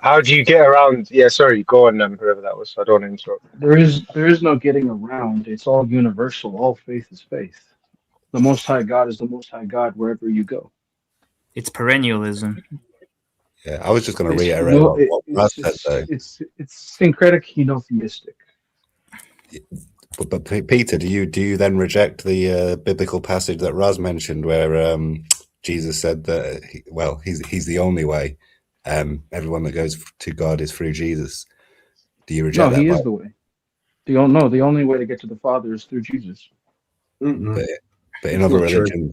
S16: how do you get around? Yeah, sorry, go on, whoever that was. I don't want to interrupt.
S15: There is no getting around. It's all universal. All faith is faith. The Most High God is the Most High God wherever you go.
S7: It's perennialism.
S11: Yeah, I was just going to reiterate what Raz said, though.
S15: It's syncretic henotheistic.
S11: But Peter, do you then reject the biblical passage that Raz mentioned, where Jesus said that he's the only way. Everyone that goes to God is through Jesus. Do you reject that?
S15: No, he is the way. The only way to get to the Father is through Jesus.
S11: But in other religions,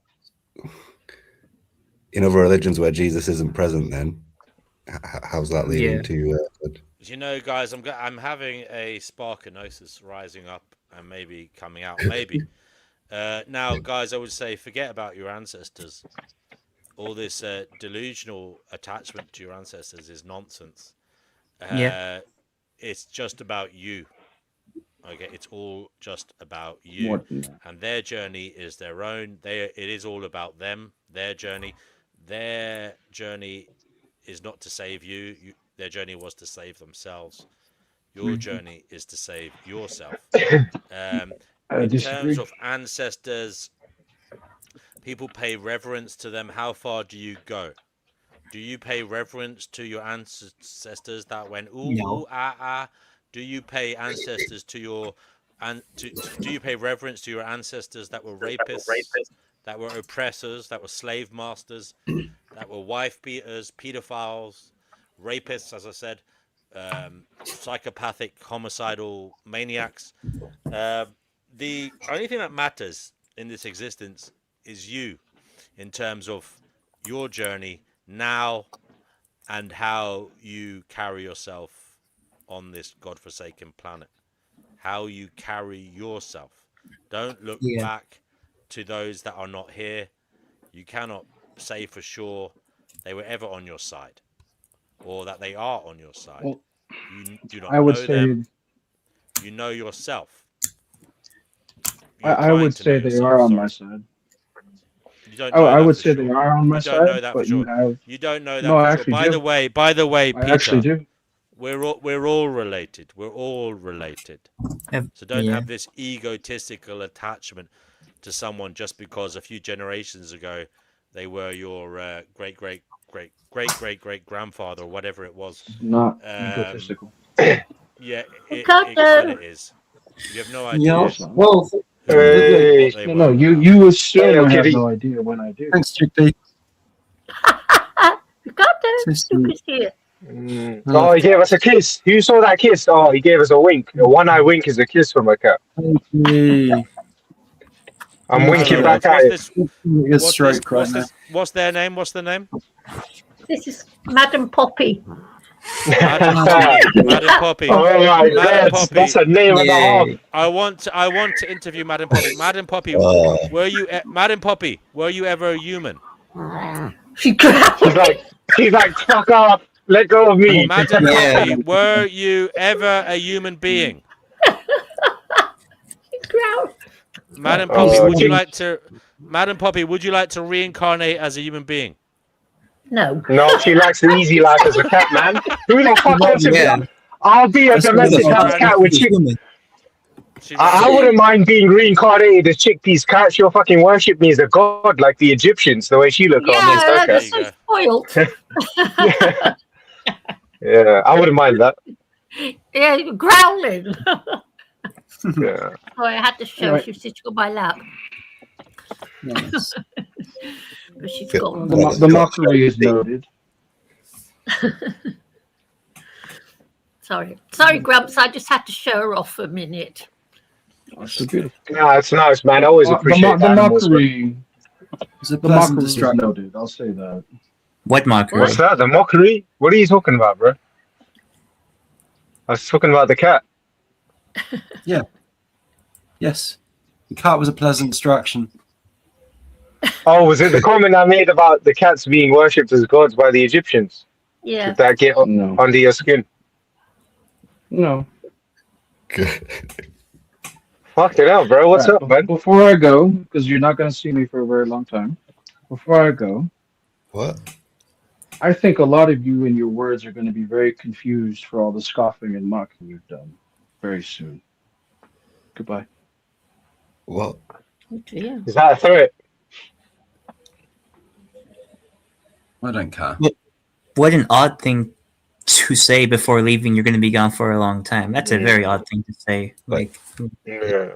S11: where Jesus isn't present, then how's that leading to?
S4: You know, guys, I'm having a spark of Gnosis rising up and maybe coming out. Maybe now, guys, I would say forget about your ancestors. All this delusional attachment to your ancestors is nonsense. It's just about you. Okay, it's all just about you, and their journey is their own. It is all about them. Their journey is not to save you. Their journey was to save themselves. Your journey is to save yourself. In terms of ancestors, people pay reverence to them. How far do you go? Do you pay reverence to your ancestors that went ooh,
S2: No.
S4: ooh, ah, ah? Do you pay ancestors to your do you pay reverence to your ancestors that were rapists, that were oppressors, that were slave masters, that were wife beaters, pedophiles, rapists, as I said, psychopathic, homicidal maniacs? The only thing that matters in this existence is you, in terms of your journey now and how you carry yourself on this godforsaken planet. How you carry yourself. Don't look
S2: Yeah.
S4: back to those that are not here. You cannot say for sure they were ever on your side or that they are on your side.
S15: Well,
S4: You do not
S15: I would
S4: know
S15: say
S4: them. You know yourself. You're
S15: I
S4: trying
S15: would
S4: to know
S15: say they
S4: yourself.
S15: are on my
S4: Sorry.
S15: side.
S4: You don't
S15: Oh,
S4: know
S15: I
S4: that
S15: would
S4: for
S15: say they
S4: sure.
S15: are on my
S4: You don't know
S15: side,
S4: that for
S15: but you
S4: sure.
S15: have
S4: You don't know
S15: no.
S4: that
S15: I
S4: for sure.
S15: actually
S4: By
S15: do.
S4: the way,
S15: I actually
S4: Peter,
S15: do.
S4: we're all related. We're all related. So don't
S2: Yeah.
S4: have this egotistical attachment to someone just because a few generations ago they were your great great great great great great grandfather or whatever it was.
S15: Not
S4: Um,
S15: egotistical.
S4: yeah, it kind
S18: Ricardo.
S4: of is. You have no
S19: Yeah.
S15: No,
S4: idea
S15: it's not.
S19: Well,
S4: what they
S15: No,
S4: were
S15: no.
S4: on
S15: You
S4: about.
S15: you assume
S16: Hello,
S15: I have
S16: kitty.
S15: no idea when I do.
S19: thanks, Chickpea.
S18: Ricardo,
S19: Sister.
S18: look who's here.
S16: Oh, he gave us a kiss. Who saw that kiss? Oh, he gave us a wink. A one-eye wink is a kiss from a cat.
S19: Thank you.
S16: I'm
S19: Thank
S16: winking
S4: Hello,
S19: you.
S16: back at
S4: what's
S16: it.
S4: this?
S19: A stroke right now.
S4: What's their name? What's the name?
S18: This is Madam Poppy.
S4: Madam Poppy. Madam Poppy.
S16: Oh my
S4: Madam
S16: God,
S4: Poppy.
S16: that's a name and a half.
S2: Yay.
S4: I want to interview Madam Poppy. Madam Poppy, Madam Poppy, were you ever a human?
S18: She growled.
S16: She's like, fuck off. Let go of me.
S4: Madam
S2: Yeah.
S4: Poppy, were you ever a human being?
S18: She growled.
S4: Madam Poppy, would you
S16: she-
S4: like to Madam Poppy, would you like to reincarnate as a human being?
S18: No.
S16: No, she likes the easy life as a cat, man. Who the fuck wants to be?
S2: Yeah.
S16: I'll be a
S19: That's what
S16: domestic
S19: the
S16: house
S19: fuck
S16: cat with
S19: is
S16: chick.
S19: human.
S16: I wouldn't mind being reincarnated as Chickpea's cat. She'll fucking worship me as a god like the Egyptians, the way she look on
S18: Yeah,
S16: Instagram.
S18: that's so spoiled.
S16: Yeah, I wouldn't mind that.
S18: Yeah, you were growling.
S16: Yeah.
S18: Oh, I had to show
S15: Right.
S18: she was sitting on my lap.
S19: Nice.
S18: But she's gone.
S15: The mockery is noted.
S18: Sorry, Grumps. I just had to show her off for a minute.
S15: Oh, so beautiful.
S16: Yeah, it's nice, man. I always appreciate
S15: the
S16: animals, man.
S15: mockery.
S19: It's a
S15: The
S19: pleasant
S15: mockery is
S19: distraction.
S15: noted. I'll say that.
S2: What mockery?
S16: What's that? The mockery? What are you talking about, bro? I was talking about the cat.
S19: Yeah. Yes. The cat was a pleasant distraction.
S16: Oh, was it the comment I made about the cats being worshipped as gods by the Egyptians?
S18: Yeah.
S16: Did that get
S15: No.
S16: under your skin?
S15: No.
S16: Fuck it out, bro. What's
S15: Right,
S16: up, man?
S15: Before I go, because you're not going to see me for a very long time. Before I go,
S11: What?
S15: I think a lot of you and your words are going to be very confused for all the scoffing and mocking you've done very soon. Goodbye.
S11: What?
S18: Yeah.
S16: Is that a threat?
S19: I don't care.
S2: What an odd thing to say before leaving. You're going to be gone for a long time. That's a very odd thing to say. Like,
S16: Yeah.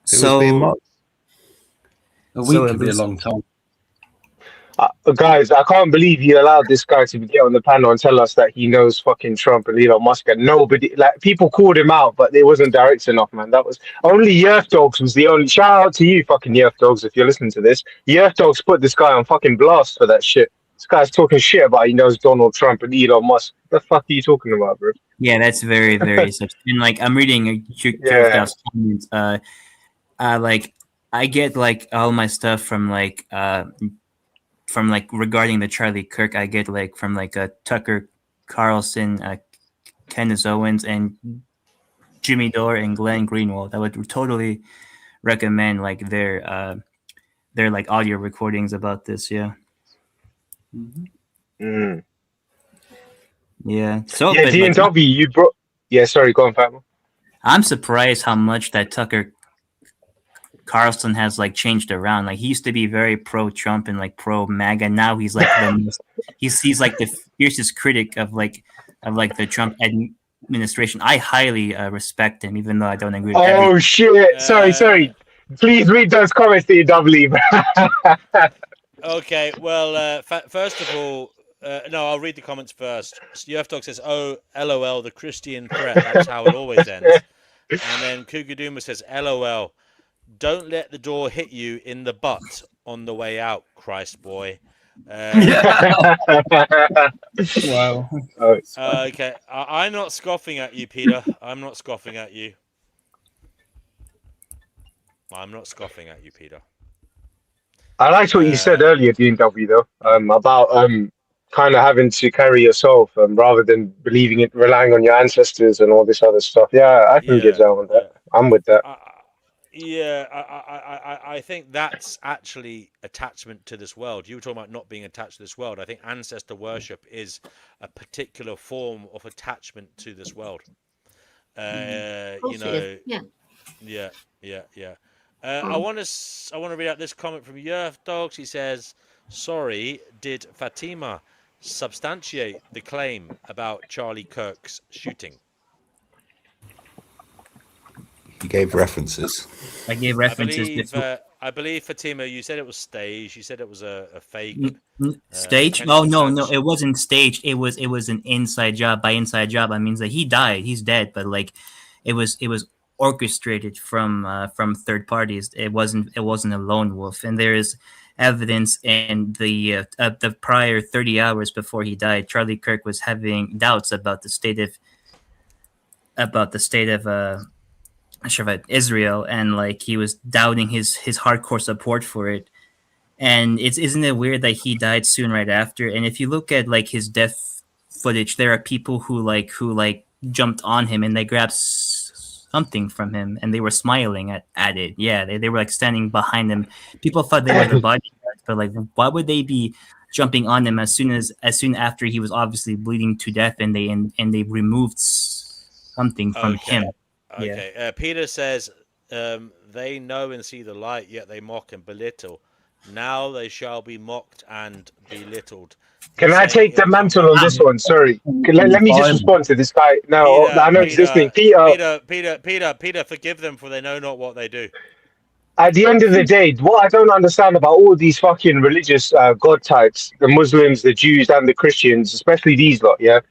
S2: so
S19: A week
S2: So
S19: could be a
S2: Elise-
S19: long time.
S16: Guys, I can't believe you allowed this guy to get on the panel and tell us that he knows fucking Trump and Elon Musk. And nobody, like, people called him out, but it wasn't direct enough, man. That was only Yerf Dogs was the only. Shout out to you, fucking Yerf Dogs, if you're listening to this. Yerf Dogs put this guy on fucking blast for that shit. This guy's talking shit about he knows Donald Trump and Elon Musk. What the fuck are you talking about, bro?
S2: yeah, that's very, very and like I'm reading
S16: Yeah.
S2: comments. Like I get like all my stuff from like regarding the Charlie Kirk. I get like from like Tucker Carlson, Candace Owens, and Jimmy Dore and Glenn Greenwald. I would totally recommend like their like audio recordings about this. Yeah.
S16: Mm.
S2: Yeah. So
S16: Yeah,
S2: but,
S16: D and
S2: like,
S16: W, you brought. Yeah, sorry, go on, Fatma.
S2: I'm surprised how much that Tucker
S7: Carlson has like changed around. Like he used to be very pro Trump and like pro MAGA. Now he's like he's like the fiercest critic of the Trump administration. I highly respect him, even though I don't agree with everything.
S16: Oh shit! Sorry. Please read those comments that you doubly.
S4: Okay, well, first of all, no, I'll read the comments first. UF says, "Oh, LOL, the Christian threat. That's how it always ends." And then Kugaduma says, "LOL, don't let the door hit you in the butt on the way out, Christ boy."
S2: Wow.
S4: Okay, I'm not scoffing at you, Peter. I'm not scoffing at you. I'm not scoffing at you, Peter.
S16: I liked what you said earlier, DW, though, about kind of having to carry yourself rather than relying on your ancestors and all this other stuff. Yeah, I can get down with that. I'm with that.
S4: I think that's actually attachment to this world. You were talking about not being attached to this world. I think ancestor worship is a particular form of attachment to this world. You know, yeah. I want to read out this comment from Yerf Dogs. He says, "Sorry, did Fatima substantiate the claim about Charlie Kirk's shooting?"
S11: You gave references.
S7: I gave references.
S4: I believe Fatima, you said it was staged. You said it was a fake
S7: stage. No, it wasn't staged. It was an inside job. By inside job, I mean that he died. He's dead, but like, it was orchestrated from third parties. It wasn't a lone wolf, and there is evidence in the prior 30 hours before he died. Charlie Kirk was having doubts about the state of Israel, and like he was doubting his hardcore support for it. And isn't it weird that he died soon right after? And if you look at like his death footage, there are people who jumped on him and they grabbed something from him and they were smiling at it. Yeah, they were like standing behind him. People thought they were the bodyguards, but like, why would they be jumping on him as soon after he was obviously bleeding to death, and they removed something from him?
S4: Okay.
S7: Yeah.
S4: Peter says, "They know and see the light, yet they mock and belittle. Now they shall be mocked and belittled."
S16: Can I take the mantle on this one? Sorry. Let me just respond to this guy. No, I know he's listening.
S4: Peter, forgive them, for they know not what they do.
S16: At the end of the day, what I don't understand about all these fucking religious god types, the Muslims, the Jews, and the Christians, especially these lot, yeah,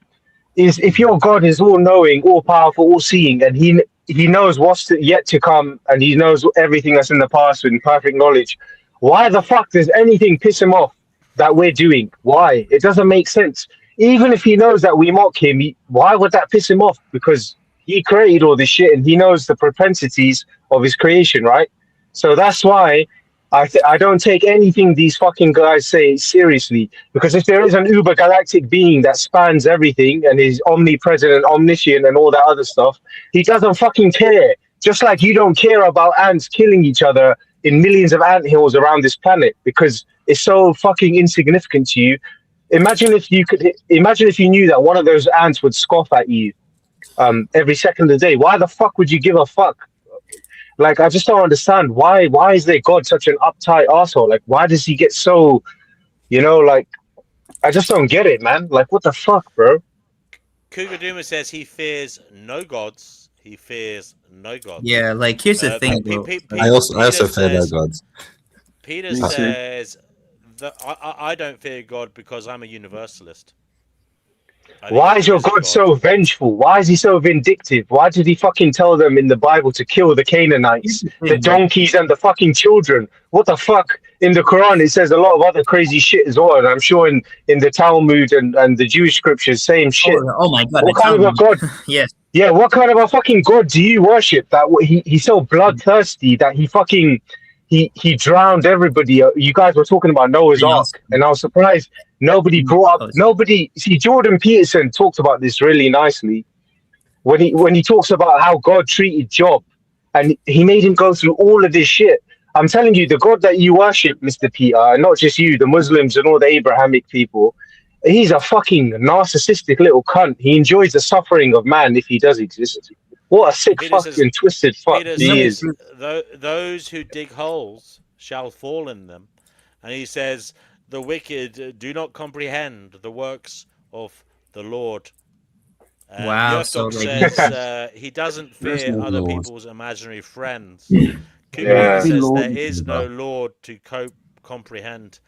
S16: is if your God is all-knowing, all-powerful, all-seeing, and he knows what's yet to come, and he knows everything that's in the past with perfect knowledge, why the fuck does anything piss him off that we're doing? Why? It doesn't make sense. Even if he knows that we mock him, why would that piss him off? Because he created all this shit and he knows the propensities of his creation, right? So that's why I don't take anything these fucking guys say seriously. Because if there is an uber galactic being that spans everything and is omnipresent and omniscient and all that other stuff, he doesn't fucking care. Just like you don't care about ants killing each other in millions of anthills around this planet because it's so fucking insignificant to you. Imagine if you knew that one of those ants would scoff at you every second of the day. Why the fuck would you give a fuck? Like, I just don't understand why is their God such an uptight asshole? Like, why does he get so, like, I just don't get it, man. Like, what the fuck, bro?
S4: Kugaduma says he fears no gods. He fears no gods.
S7: Yeah, like, here's the thing.
S11: I also fear no gods.
S4: Peter says that I don't fear God because I'm a universalist.
S16: Why is your God so vengeful? Why is he so vindictive? Why did he fucking tell them in the Bible to kill the Canaanites, the donkeys, and the fucking children? What the fuck? In the Quran, it says a lot of other crazy shit as well. And I'm sure in the Talmud and the Jewish scriptures, same shit.
S7: Oh my God.
S16: What kind of a God?
S7: Yes.
S16: Yeah, what kind of a fucking God do you worship? That he's so bloodthirsty that he fucking he drowned everybody. You guys were talking about Noah's Ark, and I was surprised nobody brought up. See, Jordan Peterson talked about this really nicely when he talks about how God treated Job, and he made him go through all of this shit. I'm telling you, the God that you worship, Mr. Peter, and not just you, the Muslims and all the Abrahamic people, he's a fucking narcissistic little cunt. He enjoys the suffering of man if he does exist. What a sick
S4: Peter
S16: fucking
S4: says,
S16: twisted fuck
S4: Peter
S16: he
S4: says,
S16: is.
S4: those who dig holes shall fall in them. And he says, the wicked do not comprehend the works of the Lord.
S2: Wow, so
S4: Yurtok
S2: like
S4: says he doesn't
S19: There's
S4: fear
S19: no
S4: other
S19: Lord.
S4: people's imaginary friends.
S16: Yeah.
S4: Kugler says
S19: Lord
S4: there is no
S19: Buddha.
S4: Lord to comprehend.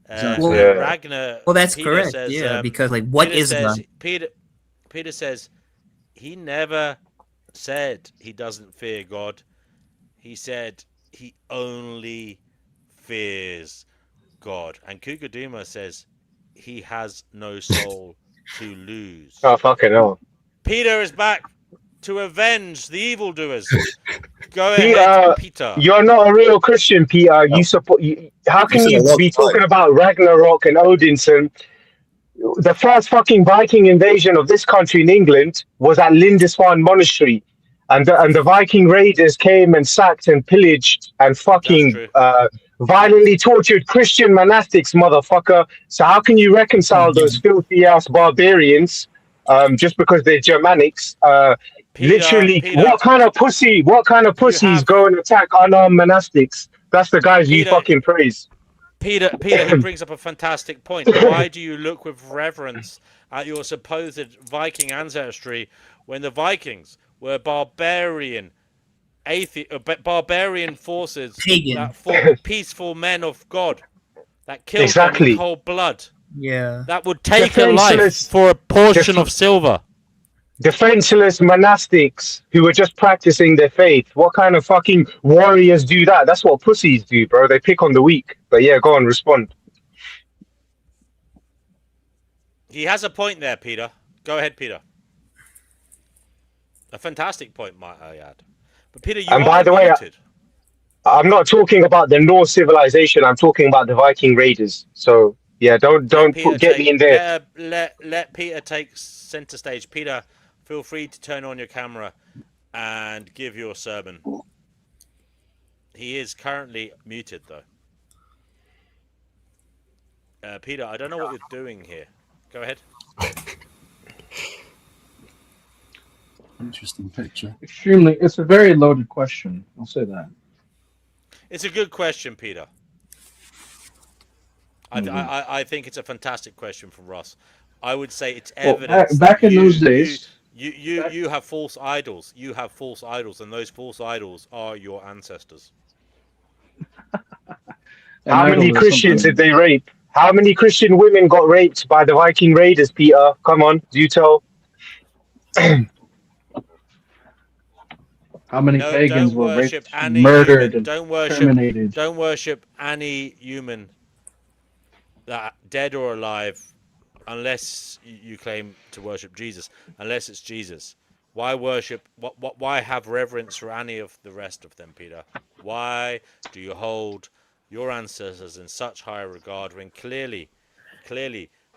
S19: Exactly.
S2: well,
S4: Ragnar.
S2: well, that's
S4: Peter
S2: correct.
S4: says.
S2: Yeah, because like, what
S4: Peter
S2: is
S4: says.
S2: God?
S4: Peter says he never said he doesn't fear God. He said he only fears God. And Kugaduma says he has no soul to lose.
S16: Oh fucking hell.
S4: Peter is back to avenge the evoldoers. Go
S16: Peter,
S4: ahead, Peter.
S16: you're not a real Christian, Peter. You support. How
S11: You
S16: can
S11: said a
S16: you
S11: lot
S16: be
S11: right.
S16: talking about Ragnarok and Odinson? The first fucking Viking invasion of this country in England was at Lindisfarne Monastery, and the Viking raiders came and sacked and pillaged and
S4: That's
S16: fucking
S4: true.
S16: violently tortured Christian monastics, motherfucker. So how can you reconcile those filthy ass barbarians just because they're Germanics? Literally,
S4: Peter,
S16: what kind of pussy? What kind of
S4: you
S16: pussies
S4: have
S16: go and attack unarmed monastics? That's the guys you
S4: Peter.
S16: fucking praise.
S4: Peter, he brings up a fantastic point. Why do you look with reverence at your supposed Viking ancestry when the Vikings were barbarian forces
S2: Pagan.
S4: that fought peaceful men of God, that killed them in
S16: Exactly.
S4: cold blood,
S2: Yeah.
S4: that would take a life
S16: Defenseless.
S4: for a portion of silver?
S16: Defenseless monastics who were just practicing their faith. What kind of fucking warriors do that? That's what pussies do, bro. They pick on the weak. But yeah, go on, respond.
S4: He has a point there, Peter. Go ahead, Peter. A fantastic point, might I add. But Peter, you
S16: And by
S4: are
S16: the way,
S4: muted.
S16: I'm not talking about the Norse civilization. I'm talking about the Viking raiders. So yeah, don't get me in there.
S4: Let Peter take center stage. Peter, feel free to turn on your camera and give your sermon. He is currently muted, though. Peter, I don't know what you're doing here. Go ahead.
S19: Interesting picture.
S15: Extremely, it's a very loaded question. I'll say that.
S4: It's a good question, Peter. I think it's a fantastic question from Ross. I would say it's evidence
S15: back
S4: that
S15: in those days,
S4: you have false idols. You have false idols, and those false idols are your ancestors.
S16: How many Christians did they rape? How many Christian women got raped by the Viking raiders, Peter? Come on, do tell.
S15: How many pagans were raped,
S4: any
S15: murdered,
S4: human.
S15: and terminated?
S4: Don't worship any human, that dead or alive, unless you claim to worship Jesus. Unless it's Jesus, why worship? Why have reverence for any of the rest of them, Peter? Why do you hold your ancestors in such high regard when clearly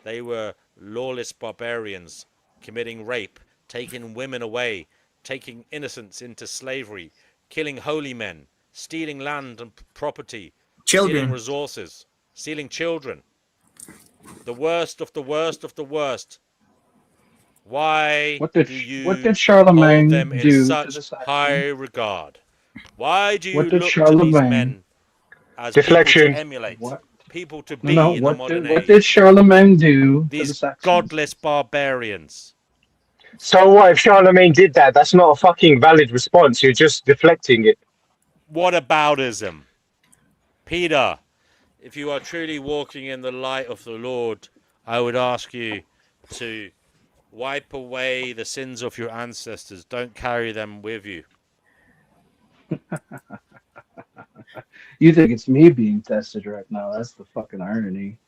S4: they were lawless barbarians committing rape, taking women away, taking innocents into slavery, killing holy men, stealing land and property,
S2: Children.
S4: stealing resources, stealing children. The worst of the worst of the worst. Why do you hold
S15: Charlemagne
S4: them in
S15: do
S4: such high regard? Why do you
S15: What did
S4: look to these
S15: Charlemagne?
S4: men as
S16: Deflection.
S4: people to emulate, people to be
S15: No,
S4: in the modern
S15: what
S4: age?
S15: did Charlemagne do to the
S4: These
S15: Saxons?
S4: godless barbarians.
S16: So what if Charlemagne did that? That's not a fucking valid response. You're just deflecting it.
S4: What aboutism? Peter, if you are truly walking in the light of the Lord, I would ask you to wipe away the sins of your ancestors. Don't carry them with you.
S15: You think it's me being tested right now? That's the fucking irony.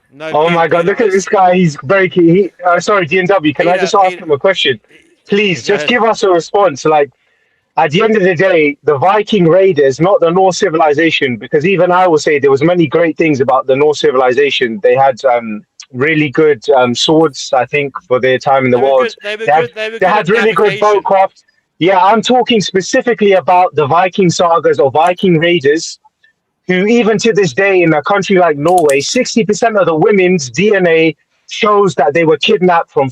S4: No,
S16: Oh my god, look at this guy. He's breaking. Sorry, DNW. Can I just ask him a question? Please,
S4: Go
S16: just
S4: ahead.
S16: give us a response. Like, at the end of the day, the Viking raiders, not the Norse civilization, because even I will say there was many great things about the Norse civilization. They had really good swords, I think, for their time in the world.
S4: They were
S16: had,
S4: good
S16: they had
S4: at
S16: really good
S4: navigation.
S16: boatcraft. Yeah, I'm talking specifically about the Viking sagas or Viking raiders, who even to this day in a country like Norway, 60% of the women's DNA shows that they were kidnapped from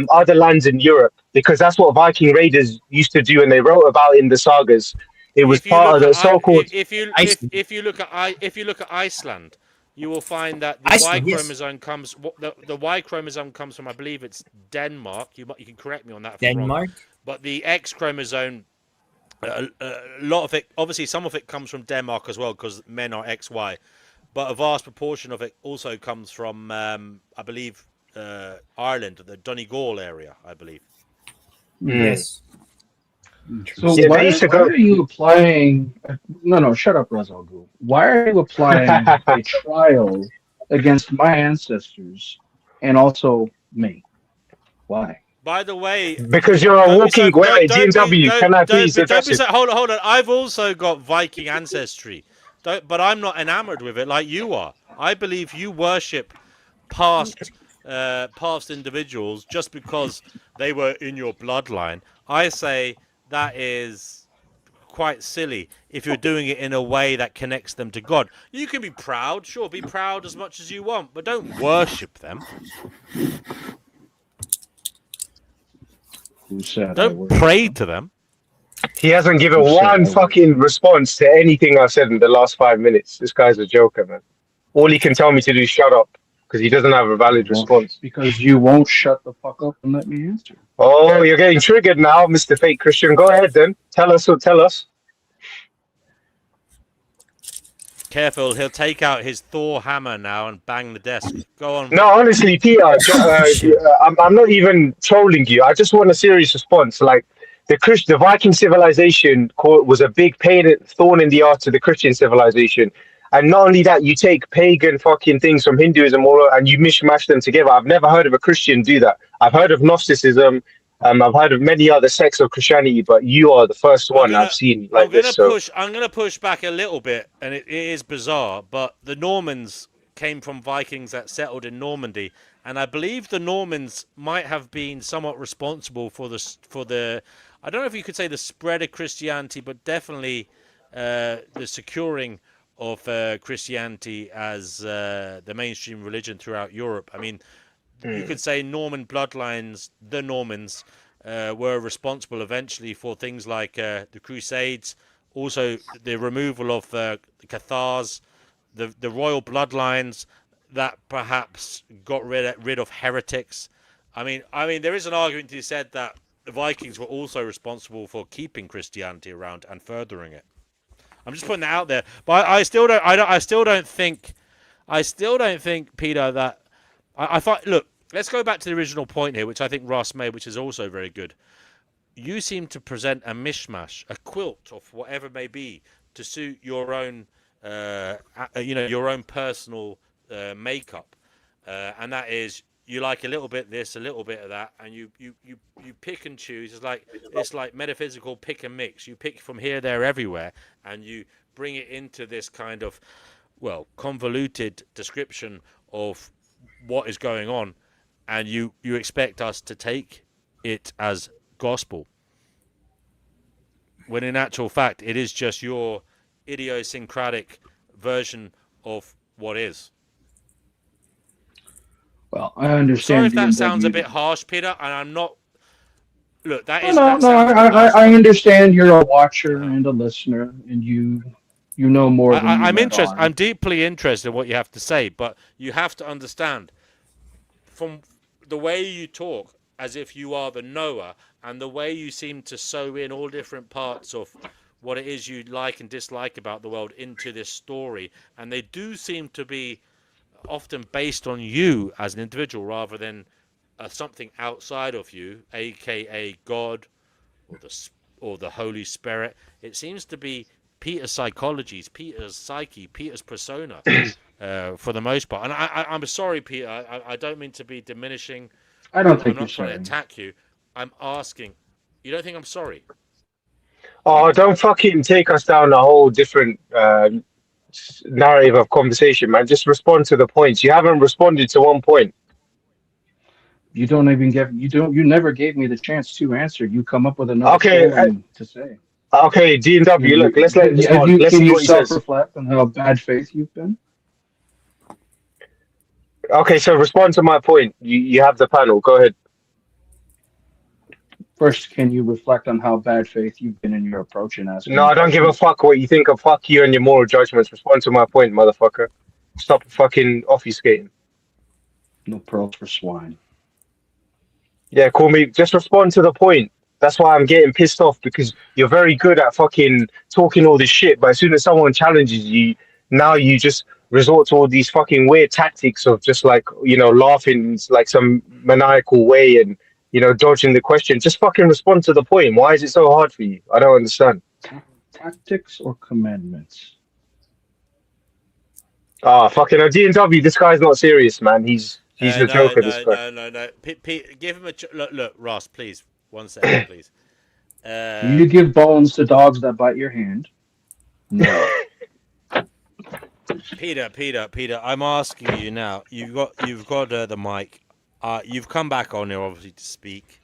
S16: other lands in Europe, because that's what Viking raiders used to do, and they wrote about in the sagas. It was
S4: If you
S16: part
S4: look
S16: of the
S4: at
S16: so-called.
S4: if you look at Iceland, you will find that the
S2: Iceland,
S4: Y
S2: yes.
S4: chromosome comes the Y chromosome comes from, I believe it's Denmark. You can correct me on that if I'm wrong.
S2: Denmark.
S4: But the X chromosome, a lot of it, obviously some of it comes from Denmark as well, because men are XY, but a vast proportion of it also comes from I believe Ireland, the Donegal area, I believe.
S2: Yes.
S15: So
S16: Yeah, they
S15: why,
S16: used to
S15: why
S16: go.
S15: are you applying? No, shut up, Razal Ghul. Why are you applying a trial against my ancestors and also me? Why?
S4: By the way,
S16: Because you're a
S4: don't be so
S16: walking. Wait,
S4: don't be
S16: DW, can I please
S4: don't
S16: address
S4: be
S16: it?
S4: so. Hold on. I've also got Viking ancestry, but I'm not enamored with it like you are. I believe you worship past past individuals just because they were in your bloodline. I say that is quite silly if you're doing it in a way that connects them to God. You can be proud, sure, be proud as much as you want, but don't worship them.
S15: Who said I
S4: Don't
S15: worship
S4: pray
S15: them?
S4: to them.
S16: He hasn't given
S15: Who said
S16: one
S15: I worship
S16: fucking response to anything I've said in the last 5 minutes. This guy's a joker, man. All he can tell me to do is shut up, because he doesn't have a valid
S15: Well,
S16: response.
S15: because you won't shut the fuck up and let me answer.
S16: Oh, you're getting triggered now, Mr. Fake Christian. Go ahead then. Tell us.
S4: Careful, he'll take out his Thor hammer now and bang the desk. Go on.
S16: No, honestly, Peter, I'm not even trolling you. I just want a serious response. Like, the Viking civilization was a big thorn in the ass to the Christian civilization. And not only that, you take pagan fucking things from Hinduism and you mishmash them together. I've never heard of a Christian do that. I've heard of Gnosticism. I've heard of many other sects of Christianity, but you are the first one I've seen like this.
S4: I'm gonna push back a little bit, and it is bizarre, but the Normans came from Vikings that settled in Normandy, and I believe the Normans might have been somewhat responsible for the I don't know if you could say the spread of Christianity, but definitely the securing of Christianity as the mainstream religion throughout Europe. I mean, you could say Norman bloodlines, the Normans, were responsible eventually for things like the Crusades, also the removal of the Cathars, the royal bloodlines that perhaps got rid of heretics. I mean, there is an argument to be said that the Vikings were also responsible for keeping Christianity around and furthering it. I'm just putting that out there, but I still don't think, Peter, that I thought. Look, let's go back to the original point here, which I think Ross made, which is also very good. You seem to present a mishmash, a quilt of whatever it may be, to suit your own, your own personal makeup, and that is you like a little bit this, a little bit of that, and you pick and choose. It's like metaphysical pick and mix. You pick from here, there, everywhere, and you bring it into this kind of, convoluted description of what is going on, and you expect us to take it as gospel, when in actual fact it is just your idiosyncratic version of what is.
S15: Well, I understand.
S4: I'm sorry if that sounds a bit harsh, Peter, and I'm not. Look, that is.
S15: No, I understand. You're a watcher and a listener, and you know more than
S4: I'm
S15: you
S4: interested.
S15: let on.
S4: I'm deeply interested in what you have to say, but you have to understand from the way you talk as if you are the knower, and the way you seem to sew in all different parts of what it is you like and dislike about the world into this story, and they do seem to be often based on you as an individual rather than something outside of you, aka God or the Holy Spirit. It seems to be Peter's psychology, Peter's psyche, Peter's persona, for the most part. And I'm sorry, Peter. I don't mean to be diminishing.
S15: I don't think
S4: I'm
S15: you're
S4: not trying
S15: sorry.
S4: to attack you. I'm asking. You don't think I'm sorry?
S16: Oh, don't fucking take us down a whole different narrative of conversation, man. Just respond to the points. You haven't responded to one point.
S15: You don't even you never gave me the chance to answer. You come up with another story to say.
S16: Okay, D&W, look, let's let him respond. Let's
S15: Can
S16: see
S15: you
S16: what he says.
S15: self-reflect on how bad faith you've been?
S16: Okay, so respond to my point. You have the panel. Go ahead.
S15: First, can you reflect on how bad faith you've been in your approach in asking
S16: No,
S15: the
S16: I don't give a
S15: questions?
S16: fuck what you think of. Fuck you and your moral judgments. Respond to my point, motherfucker. Stop fucking obfuscating.
S15: No pearls for swine.
S16: Yeah, call me. Just respond to the point. That's why I'm getting pissed off because you're very good at fucking talking all this shit, but as soon as someone challenges you, now you just resort to all these fucking weird tactics of just like, laughing like some maniacal way and, dodging the question. Just fucking respond to the point. Why is it so hard for you? I don't understand.
S15: Tactics or commandments?
S16: Ah, fucking D&W, this guy's not serious, man. He's a joker, this guy.
S4: No. Give him a look, Ross, please. 1 second, please.
S15: You give bones to dogs that bite your hand? No.
S4: Peter, I'm asking you now. You've got the mic. You've come back on here obviously to speak.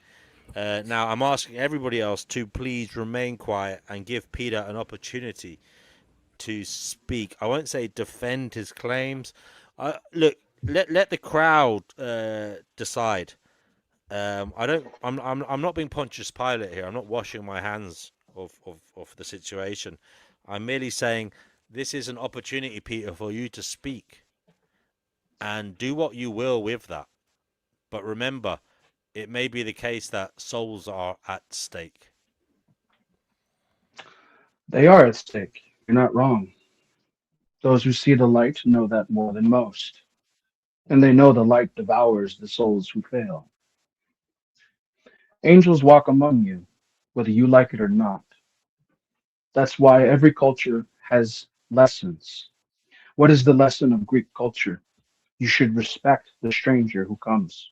S4: Now I'm asking everybody else to please remain quiet and give Peter an opportunity to speak. I won't say defend his claims. Look, let the crowd decide. I'm not being Pontius Pilate here. I'm not washing my hands of the situation. I'm merely saying this is an opportunity, Peter, for you to speak and do what you will with that. But remember, it may be the case that souls are at stake.
S15: They are at stake. You're not wrong. Those who see the light know that more than most. And they know the light devours the souls who fail. Angels walk among you, whether you like it or not. That's why every culture has lessons. What is the lesson of Greek culture? You should respect the stranger who comes.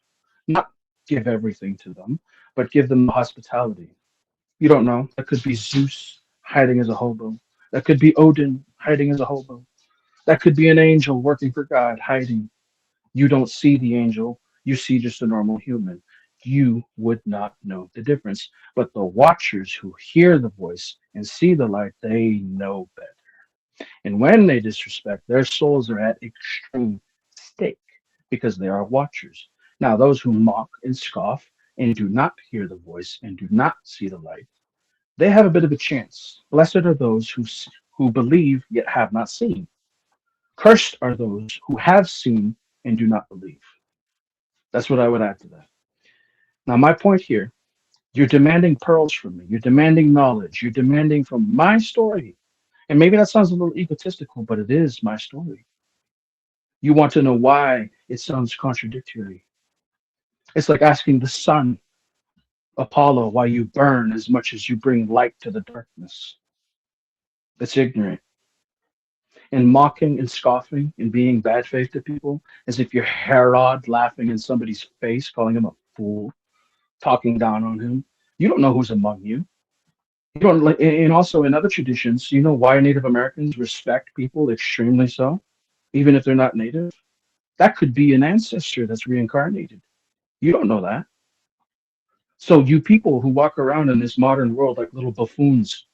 S15: Not give everything to them, but give them hospitality. You don't know. That could be Zeus hiding as a hobo. That could be Odin hiding as a hobo. That could be an angel working for God hiding. You don't see the angel. You see just a normal human. You would not know the difference. But the watchers who hear the voice and see the light, they know better. And when they disrespect, their souls are at extreme stake because they are watchers. Now, those who mock and scoff and do not hear the voice and do not see the light, they have a bit of a chance. Blessed are those who believe yet have not seen. Cursed are those who have seen and do not believe. That's what I would add to that. Now, my point here, you're demanding pearls from me. You're demanding knowledge. You're demanding from my story. And maybe that sounds a little egotistical, but it is my story. You want to know why it sounds contradictory. It's like asking the sun, Apollo, why you burn as much as you bring light to the darkness. It's ignorant. And mocking and scoffing and being bad faith to people as if you're Herod laughing in somebody's face, calling him a fool, talking down on him. You don't know who's among you. You don't, and also in other traditions, you know why Native Americans respect people extremely so, even if they're not Native? That could be an ancestor that's reincarnated. You don't know that. So you people who walk around in this modern world like little buffoons,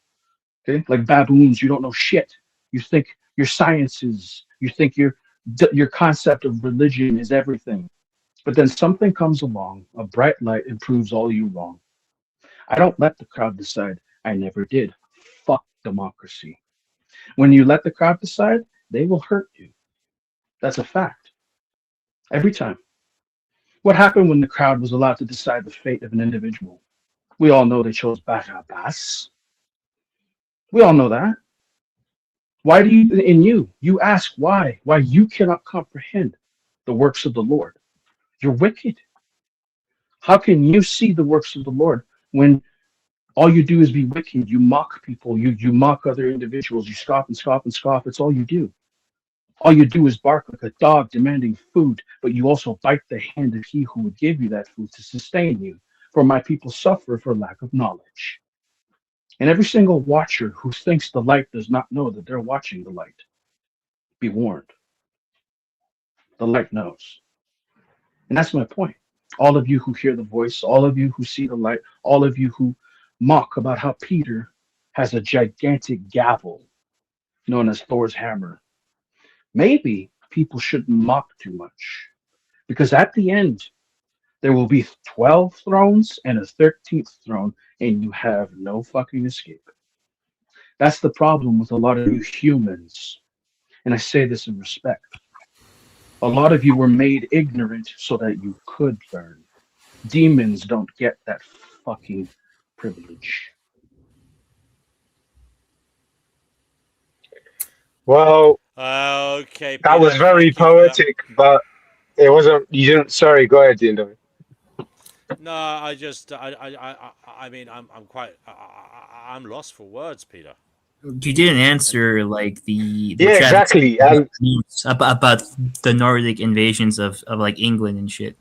S15: okay, like baboons, you don't know shit. You think your sciences, you think your concept of religion is everything. But then something comes along, a bright light, and proves all you wrong. I don't let the crowd decide. I never did. Fuck democracy. When you let the crowd decide, they will hurt you. That's a fact. Every time. What happened when the crowd was allowed to decide the fate of an individual? We all know they chose Barabbas. We all know that. Why do you ask why? Why you cannot comprehend the works of the Lord? You're wicked. How can you see the works of the Lord when all you do is be wicked? You mock people. You mock other individuals. You scoff and scoff and scoff. It's all you do. All you do is bark like a dog demanding food, but you also bite the hand of he who would give you that food to sustain you. For my people suffer for lack of knowledge. And every single watcher who thinks the light does not know that they're watching the light, be warned. The light knows. And that's my point. All of you who hear the voice, all of you who see the light, all of you who mock about how Peter has a gigantic gavel known as Thor's hammer. Maybe people shouldn't mock too much. Because at the end, there will be 12 thrones and a 13th throne, and you have no fucking escape. That's the problem with a lot of you humans. And I say this in respect. A lot of you were made ignorant so that you could learn. Demons don't get that fucking privilege.
S16: Well,
S4: okay,
S16: that
S4: Peter,
S16: was very
S4: thank you for that.
S16: poetic, but it wasn't. You didn't. Sorry, go ahead, Dindo.
S4: No, I mean, I'm quite, I'm lost for words, Peter.
S2: You didn't answer like the
S16: Yeah, exactly.
S2: About the Nordic invasions of like England and shit.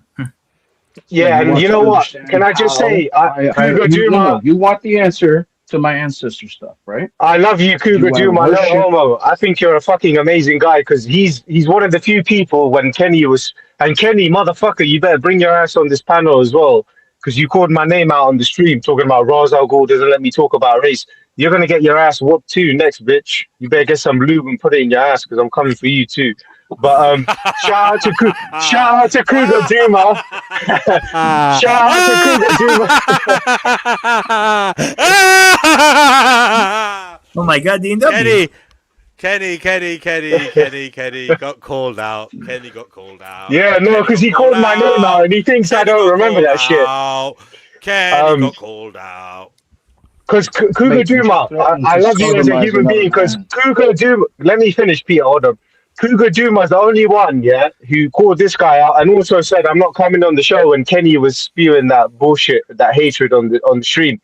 S16: Yeah, and you know what? Can I just say, Cougar Duma?
S15: You want the answer to my ancestor stuff, right?
S16: I love you, Cougar
S15: Do I
S16: Duma. No
S15: worship-
S16: homo. I think you're a fucking amazing guy because he's one of the few people when Kenny was and Kenny, motherfucker, you better bring your ass on this panel as well because you called my name out on the stream talking about Ra's al Ghul doesn't let me talk about race. You're gonna get your ass whooped too next, bitch. You better get some lube and put it in your ass because I'm coming for you too. But shout out to Cougar Duma. Shout out to Cougar Duma.
S2: Oh my god, the NW.
S4: Kenny got called out. Kenny got called out.
S16: Yeah, no, because he called my name out and he thinks I don't remember that shit.
S4: Kenny got called out.
S16: Because Cougar Duma, I love you as a human being. Because Cougar Duma, let me finish, Peter. Hold on. Cougar Duma's the only one, yeah, who called this guy out and also said, "I'm not coming on the show." When Kenny was spewing that bullshit, that hatred on the stream.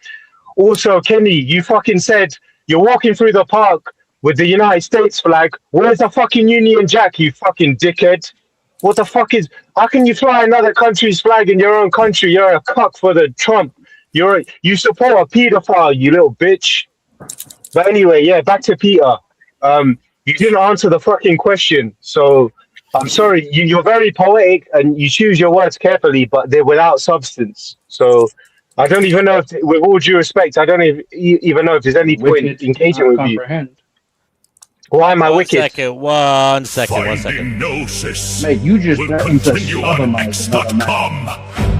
S16: Also, Kenny, you fucking said you're walking through the park with the United States flag. Where's the fucking Union Jack, you fucking dickhead? What the fuck is? How can you fly another country's flag in your own country? You're a cuck for the Trump. You support a pedophile, you little bitch. But anyway, yeah, back to Peter. You didn't answer the fucking question, so I'm sorry. You're very poetic and you choose your words carefully, but they're without substance. So I don't even know if, with all due respect, I don't even know if there's any point in engaging with you. Why am I wicked?
S4: One second.
S3: Gnosis.
S15: Mate, you just
S3: will
S15: threatened to
S3: continue on
S15: sodomize another man.
S3: X.com.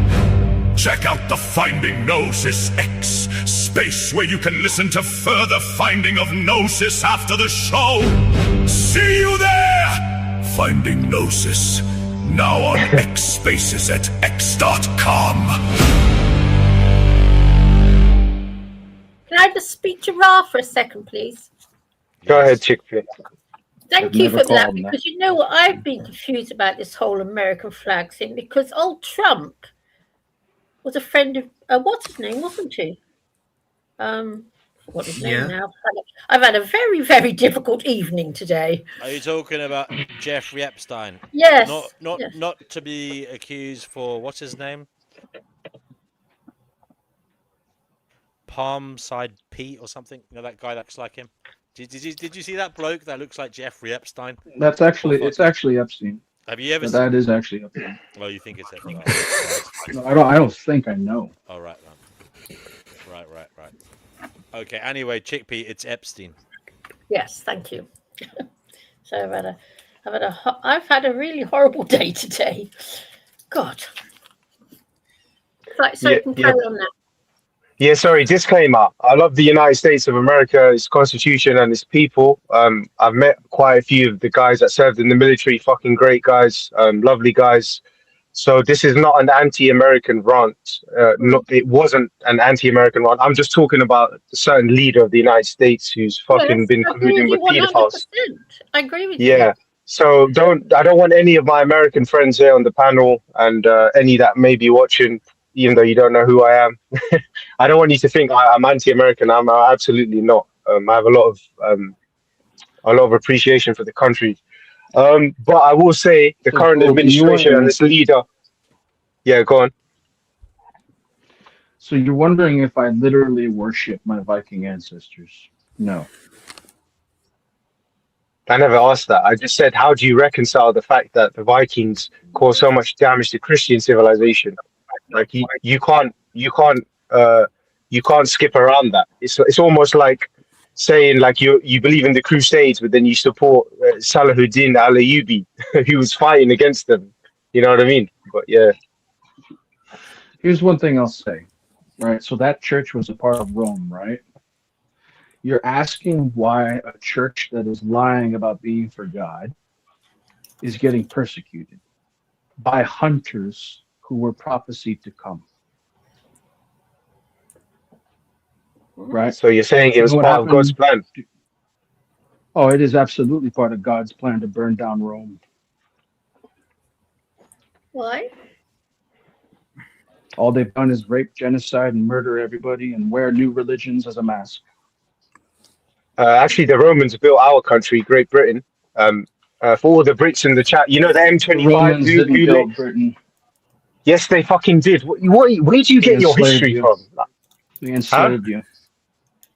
S3: Check out the Finding Gnosis X space where you can listen to further finding of Gnosis after the show. See you there! Finding Gnosis. Now on X spaces at x.com.
S18: Can I just speak to Ra for a second, please?
S16: Go ahead, Chick-fil-A.
S18: Thank you for that, because you know what, I've been confused about this whole American flag thing, because old Trump was a friend of what's his name, wasn't he? What's his name now? I've had a very, very difficult evening today.
S4: Are you talking about Jeffrey Epstein?
S18: Yes.
S4: Not to be accused for what's his name? Palm Side Pete or something? You know that guy that looks like him? Did you see that bloke that looks like Jeffrey Epstein?
S15: It's actually Epstein.
S4: Have you ever?
S15: That is actually Epstein.
S4: Oh, you think it's Epstein?
S15: No, I don't think I know.
S4: Oh, right. Okay. Anyway, Chickpea, it's Epstein.
S18: Yes, thank you. So I've had a really horrible day today. God. Right, so you can carry on now.
S16: Yeah, sorry, disclaimer. I love the United States of America, its constitution and its people. I've met quite a few of the guys that served in the military, fucking great guys, lovely guys. So this is not an anti-American rant. It wasn't an anti-American rant. I'm just talking about a certain leader of the United States who's fucking been colluding with pedophiles.
S18: I agree with you.
S16: Yeah. So I don't want any of my American friends here on the panel and any that may be watching, even though you don't know who I am. I don't want you to think I'm anti-American. I'm absolutely not. I have a lot of appreciation for the country. But I will say the current administration and its leader. Yeah, go on.
S15: So you're wondering if I literally worship my Viking ancestors? No.
S16: I never asked that. I just said, how do you reconcile the fact that the Vikings caused so much damage to Christian civilization? Like you can't skip around that. It's almost like saying like you believe in the Crusades, but then you support Salahuddin al-Ayyubi, who was fighting against them. You know what I mean? But yeah.
S15: Here's one thing I'll say, right? So that church was a part of Rome, right? You're asking why a church that is lying about being for God is getting persecuted by hunters who were prophesied to come. Right?
S16: So you're saying it
S15: You
S16: was
S15: know what
S16: part of God's
S15: happened?
S16: plan?
S15: Oh, it is absolutely part of God's plan to burn down Rome.
S18: Why?
S15: All they've done is rape, genocide, and murder everybody and wear new religions as a mask.
S16: Actually, the Romans built our country, Great Britain. For all the Brits in the chat, you know the M25
S15: The Romans didn't build Britain.
S16: Yes, they fucking did. Where do you get your history from?
S15: They enslaved you.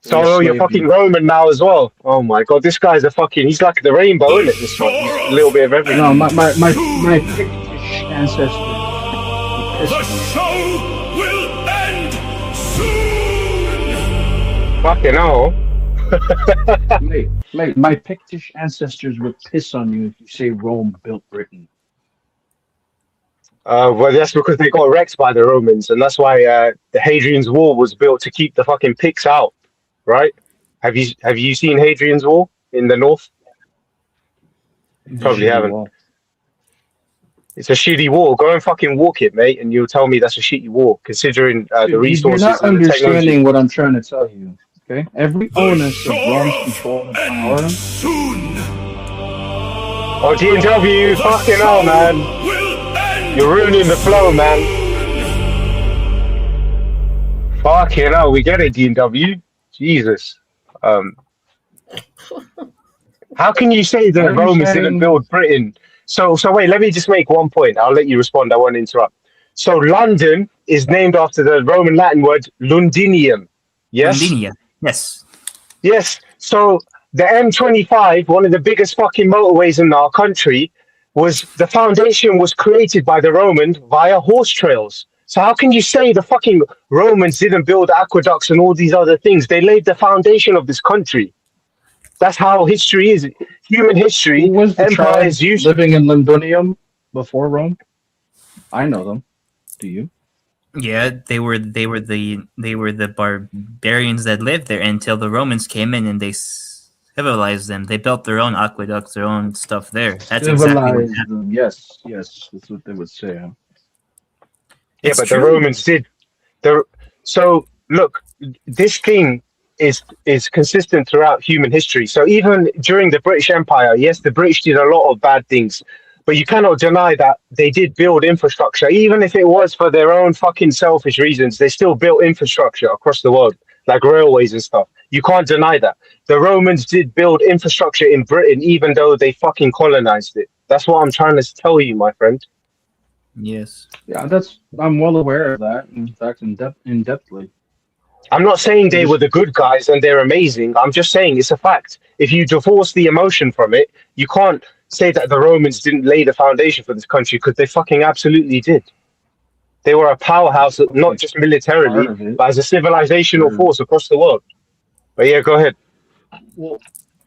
S16: So you're fucking Roman now as well. Oh my god, this guy's he's like the rainbow, isn't it? This one, he's a little bit of everything.
S15: No, my Pictish ancestors.
S6: The show will end soon.
S16: Fucking hell.
S15: Mate, my Pictish ancestors would piss on you if you say Rome built Britain.
S16: Well, that's because they got wrecked by the Romans, and that's why the Hadrian's Wall was built to keep the fucking Picts out, right? Have you seen Hadrian's Wall in the north? Probably haven't. Wall. It's a shitty wall. Go and fucking walk it, mate, and you'll tell me that's a shitty wall, considering the resources.
S15: You're not understanding what I'm trying to tell you. Okay, every onus of Rome's control and power.
S16: Oh, G&W, fucking hell, man. You're ruining the flow, man. Fucking hell, we get it, G&W. Jesus. How can you say the Romans didn't build Britain? So wait, let me just make one point. I'll let you respond. I won't interrupt. So London is named after the Roman Latin word Londinium. Yes?
S7: Londinia, yes.
S16: Yes. So the M25, one of the biggest fucking motorways in our country, the foundation was created by the Romans via horse trails. So how can you say the fucking Romans didn't build aqueducts and all these other things? They laid the foundation of this country. That's how history is. Human history.
S15: Who was the
S16: empires
S15: tribe living in Londinium before Rome? I know them. Do you?
S7: Yeah, they were the barbarians that lived there until the Romans came in and they civilized them. They built their own aqueducts, their own stuff there. That's exactly what happened.
S15: Them. Yes, that's what they would say. Huh?
S16: Yeah,
S7: It's
S16: but
S7: true.
S16: the Romans did. So look, this thing is consistent throughout human history. So even during the British Empire, yes, the British did a lot of bad things, but you cannot deny that they did build infrastructure. Even if it was for their own fucking selfish reasons, they still built infrastructure across the world, like railways and stuff. You can't deny that. The Romans did build infrastructure in Britain, even though they fucking colonized it. That's what I'm trying to tell you, my friend.
S7: Yes.
S15: Yeah, I'm well aware of that. In fact, in depthly.
S16: I'm not saying they were the good guys and they're amazing. I'm just saying it's a fact. If you divorce the emotion from it, you can't say that the Romans didn't lay the foundation for this country, because they fucking absolutely did. They were a powerhouse, not just militarily, but as a civilizational force across the world. But yeah, go ahead.
S15: Well,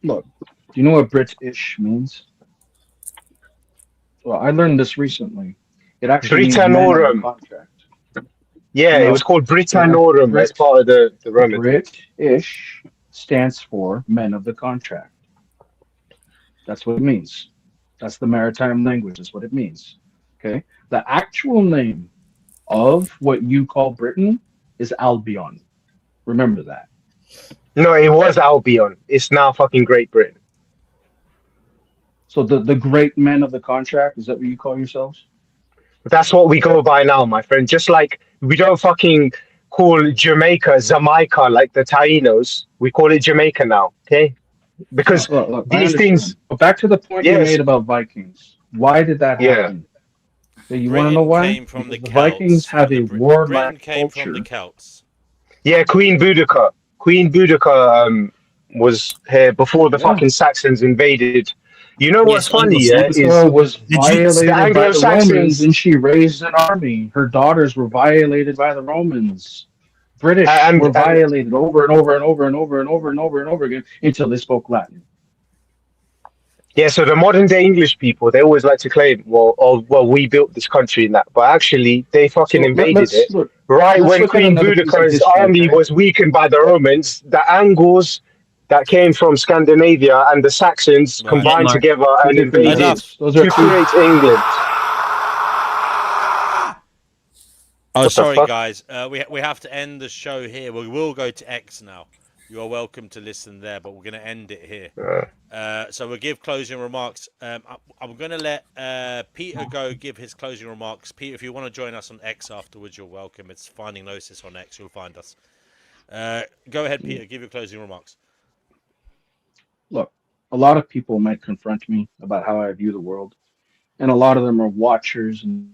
S15: look, do you know what British means? Well, I learned this recently. It actually means men under contract.
S16: Yeah, it was called Britannorum as part of the Roman.
S15: British stands for men of the contract. That's what it means. That's the maritime language. That's what it means. Okay. The actual name of what you call Britain is Albion. Remember that.
S16: No, it was Albion. It's now fucking Great Britain.
S15: So the great men of the contract, is that what you call yourselves?
S16: That's what we go by now, my friend. Just like we don't fucking call Jamaica like the Tainos. We call it Jamaica now, okay? Because
S15: look,
S16: these things...
S15: But back to the point you made about Vikings. Why did that happen? Yeah, you want to know why?
S4: Came from
S15: because the
S4: Celts.
S15: Vikings have a warlike
S4: Britain came
S15: culture.
S4: from the Celts.
S16: Yeah, Queen Boudica. Queen Boudica was here before the fucking Saxons invaded. You know what's funny, yeah?
S15: Was violated by the Romans, and she raised an army. Her daughters were violated by the Romans. British were violated over and over and over and over and over and over and over again until they spoke Latin.
S16: Yeah, so the modern day English people, they always like to claim, well, we built this country and that, but actually they fucking
S15: So
S16: invaded it.
S15: look.
S16: Right
S15: Let's
S16: when
S15: look at
S16: Queen
S15: another piece of
S16: Boudica's
S15: history.
S16: army
S15: Okay?
S16: was weakened by the Romans, the Angles that came from Scandinavia and the Saxons
S4: Right.
S16: combined together
S15: Two
S16: and
S15: different
S16: invaded
S15: events. Those are
S16: to
S15: two.
S16: create England.
S4: Oh,
S16: What the
S4: sorry,
S16: fuck?
S4: guys. We have to end the show here. We will go to X now. You are welcome to listen there, but we're going to end it here. So we'll give closing remarks. I'm going to let Peter go give his closing remarks. Peter, if you want to join us on X afterwards, you're welcome. It's Finding Gnosis on X. You'll find us. Go ahead, Peter. Give your closing remarks.
S15: Look, a lot of people might confront me about how I view the world, and a lot of them are watchers and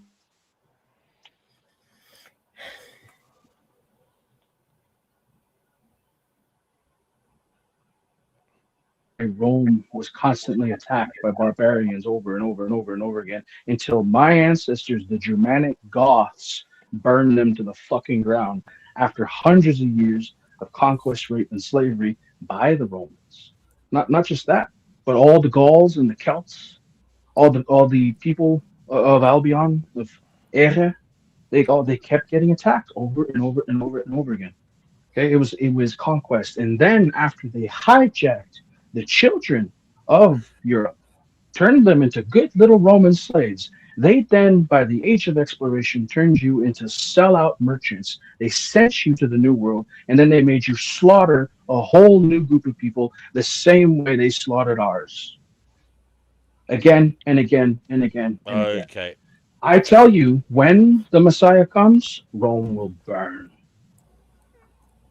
S15: Rome was constantly attacked by barbarians over and over and over and over again until my ancestors, the Germanic Goths, burned them to the fucking ground after hundreds of years of conquest, rape, and slavery by the Romans. Not just that, but all the Gauls and the Celts, all the people of Albion, of Ere, they kept getting attacked over and over and over and over again. Okay, it was conquest, and then after they hijacked the children of Europe, turned them into good little Roman slaves, they then, by the age of exploration, turned you into sellout merchants. They sent you to the New World, and then they made you slaughter a whole new group of people the same way they slaughtered ours. Again and again and again and again.
S4: Okay.
S15: I tell you, when the Messiah comes, Rome will burn.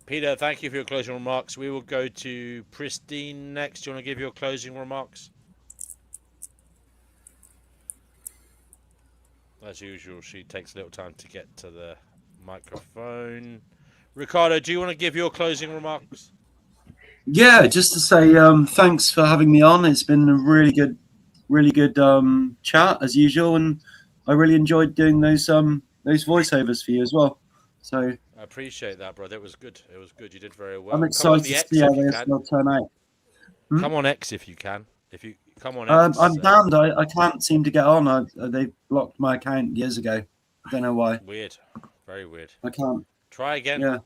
S4: Peter, thank you for your closing remarks. We will go to Pristine next. Do you want to give your closing remarks? As usual, she takes a little time to get to the microphone. Ricardo, do you want to give your closing remarks?
S19: Yeah, just to say thanks for having me on. It's been a really good chat as usual, and I really enjoyed doing those voiceovers for you as well. So
S4: I appreciate that, brother. It was good. It was good. You did very well.
S19: I'm
S4: Come on
S19: excited
S4: the
S19: to
S4: X
S19: see how
S4: if you
S19: they
S4: can.
S19: still turn out.
S4: Come on X if you can. If you come on X.
S19: I'm damned. I can't seem to get on. They blocked my account years ago. I don't know why.
S4: Weird. Very weird.
S19: I can't.
S4: Try again.
S19: Yeah.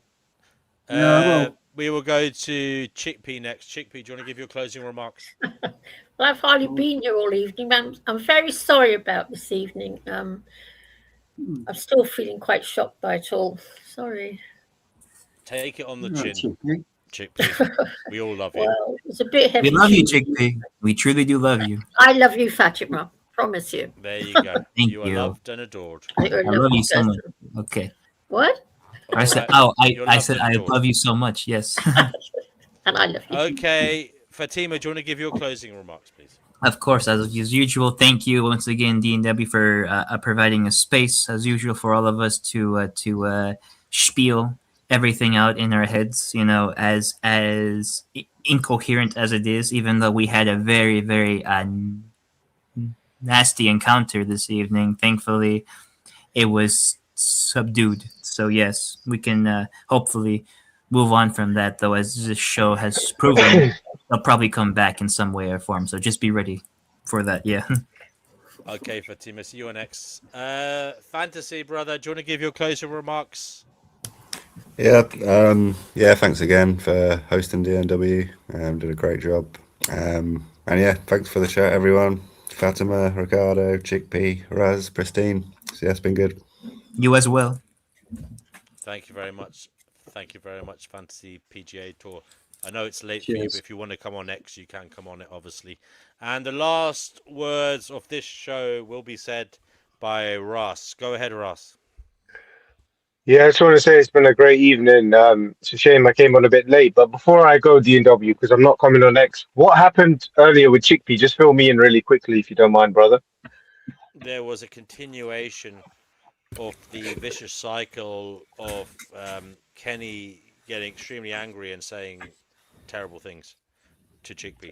S19: Yeah, I will.
S4: We will go to Chickpea next. Chickpea, do you want to give your closing remarks?
S18: Well, I've hardly been here all evening, but I'm very sorry about this evening. I'm still feeling quite shocked by it all. Sorry.
S4: Take it on the
S19: Right,
S4: chin. Chickpea. We all love you.
S18: Well, it's a bit heavy.
S2: We love you, Chickpea. We truly do love you.
S18: I love you, Fatima. Promise you.
S4: There you go.
S2: Thank
S4: you are
S2: you.
S4: loved and adored.
S2: I love you so much. Okay.
S18: What?
S2: I said, I said, I love you so much. Yes.
S18: And I love you.
S4: Okay. Fatima, do you want to give your closing remarks, please?
S2: Of course, as usual, thank you once again, D&W, for providing a space, as usual, for all of us to spiel everything out in our heads, you know, as incoherent as it is, even though we had a very, very nasty encounter this evening. Thankfully, it was subdued. So yes, we can hopefully move on from that, though, as this show has proven. They'll probably come back in some way or form, so just be ready for that. Yeah.
S4: Okay, Fatima, see you on X. Fantasy, brother, do you want to give your closing remarks?
S11: Yeah, thanks again for hosting DNW. Did a great job. And yeah, thanks for the chat, everyone. Fatima, Ricardo, Chickpea, Raz, Pristine. So yeah, it's been good.
S2: You as well.
S4: Thank you very much. Thank you very much, Fantasy PGA Tour. I know it's late for you, but if you want to come on X, you can come on it, obviously. And the last words of this show will be said by Ross. Go ahead, Ross.
S16: Yeah, I just want to say it's been a great evening. It's a shame I came on a bit late, but before I go D&W, because I'm not coming on X, what happened earlier with Chickpea? Just fill me in really quickly, if you don't mind, brother.
S4: There was a continuation of the vicious cycle of Kenny getting extremely angry and saying terrible things to Chickpea.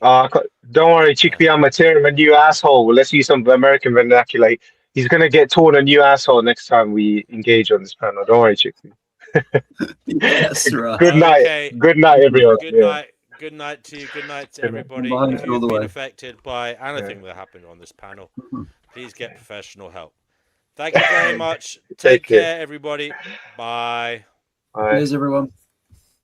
S16: Don't worry, Chickpea, I'm going to tear him a new asshole. Well, let's use some American vernacular. He's going to get torn a new asshole next time we engage on this panel. Don't worry, Chickpea.
S19: Yes, right.
S16: Good night.
S4: Okay.
S16: Good night, everyone.
S4: Good night. Good night to you. Good night to
S16: Good night.
S4: everybody.
S19: Bye,
S4: If
S19: all
S4: you've
S19: the
S4: been
S19: way.
S4: affected by anything that happened on this panel,
S19: Mhm.
S4: please get professional help. Thank you very much.
S16: Take
S4: Take
S16: care.
S4: care, everybody. Bye.
S16: Bye.
S19: Cheers, everyone.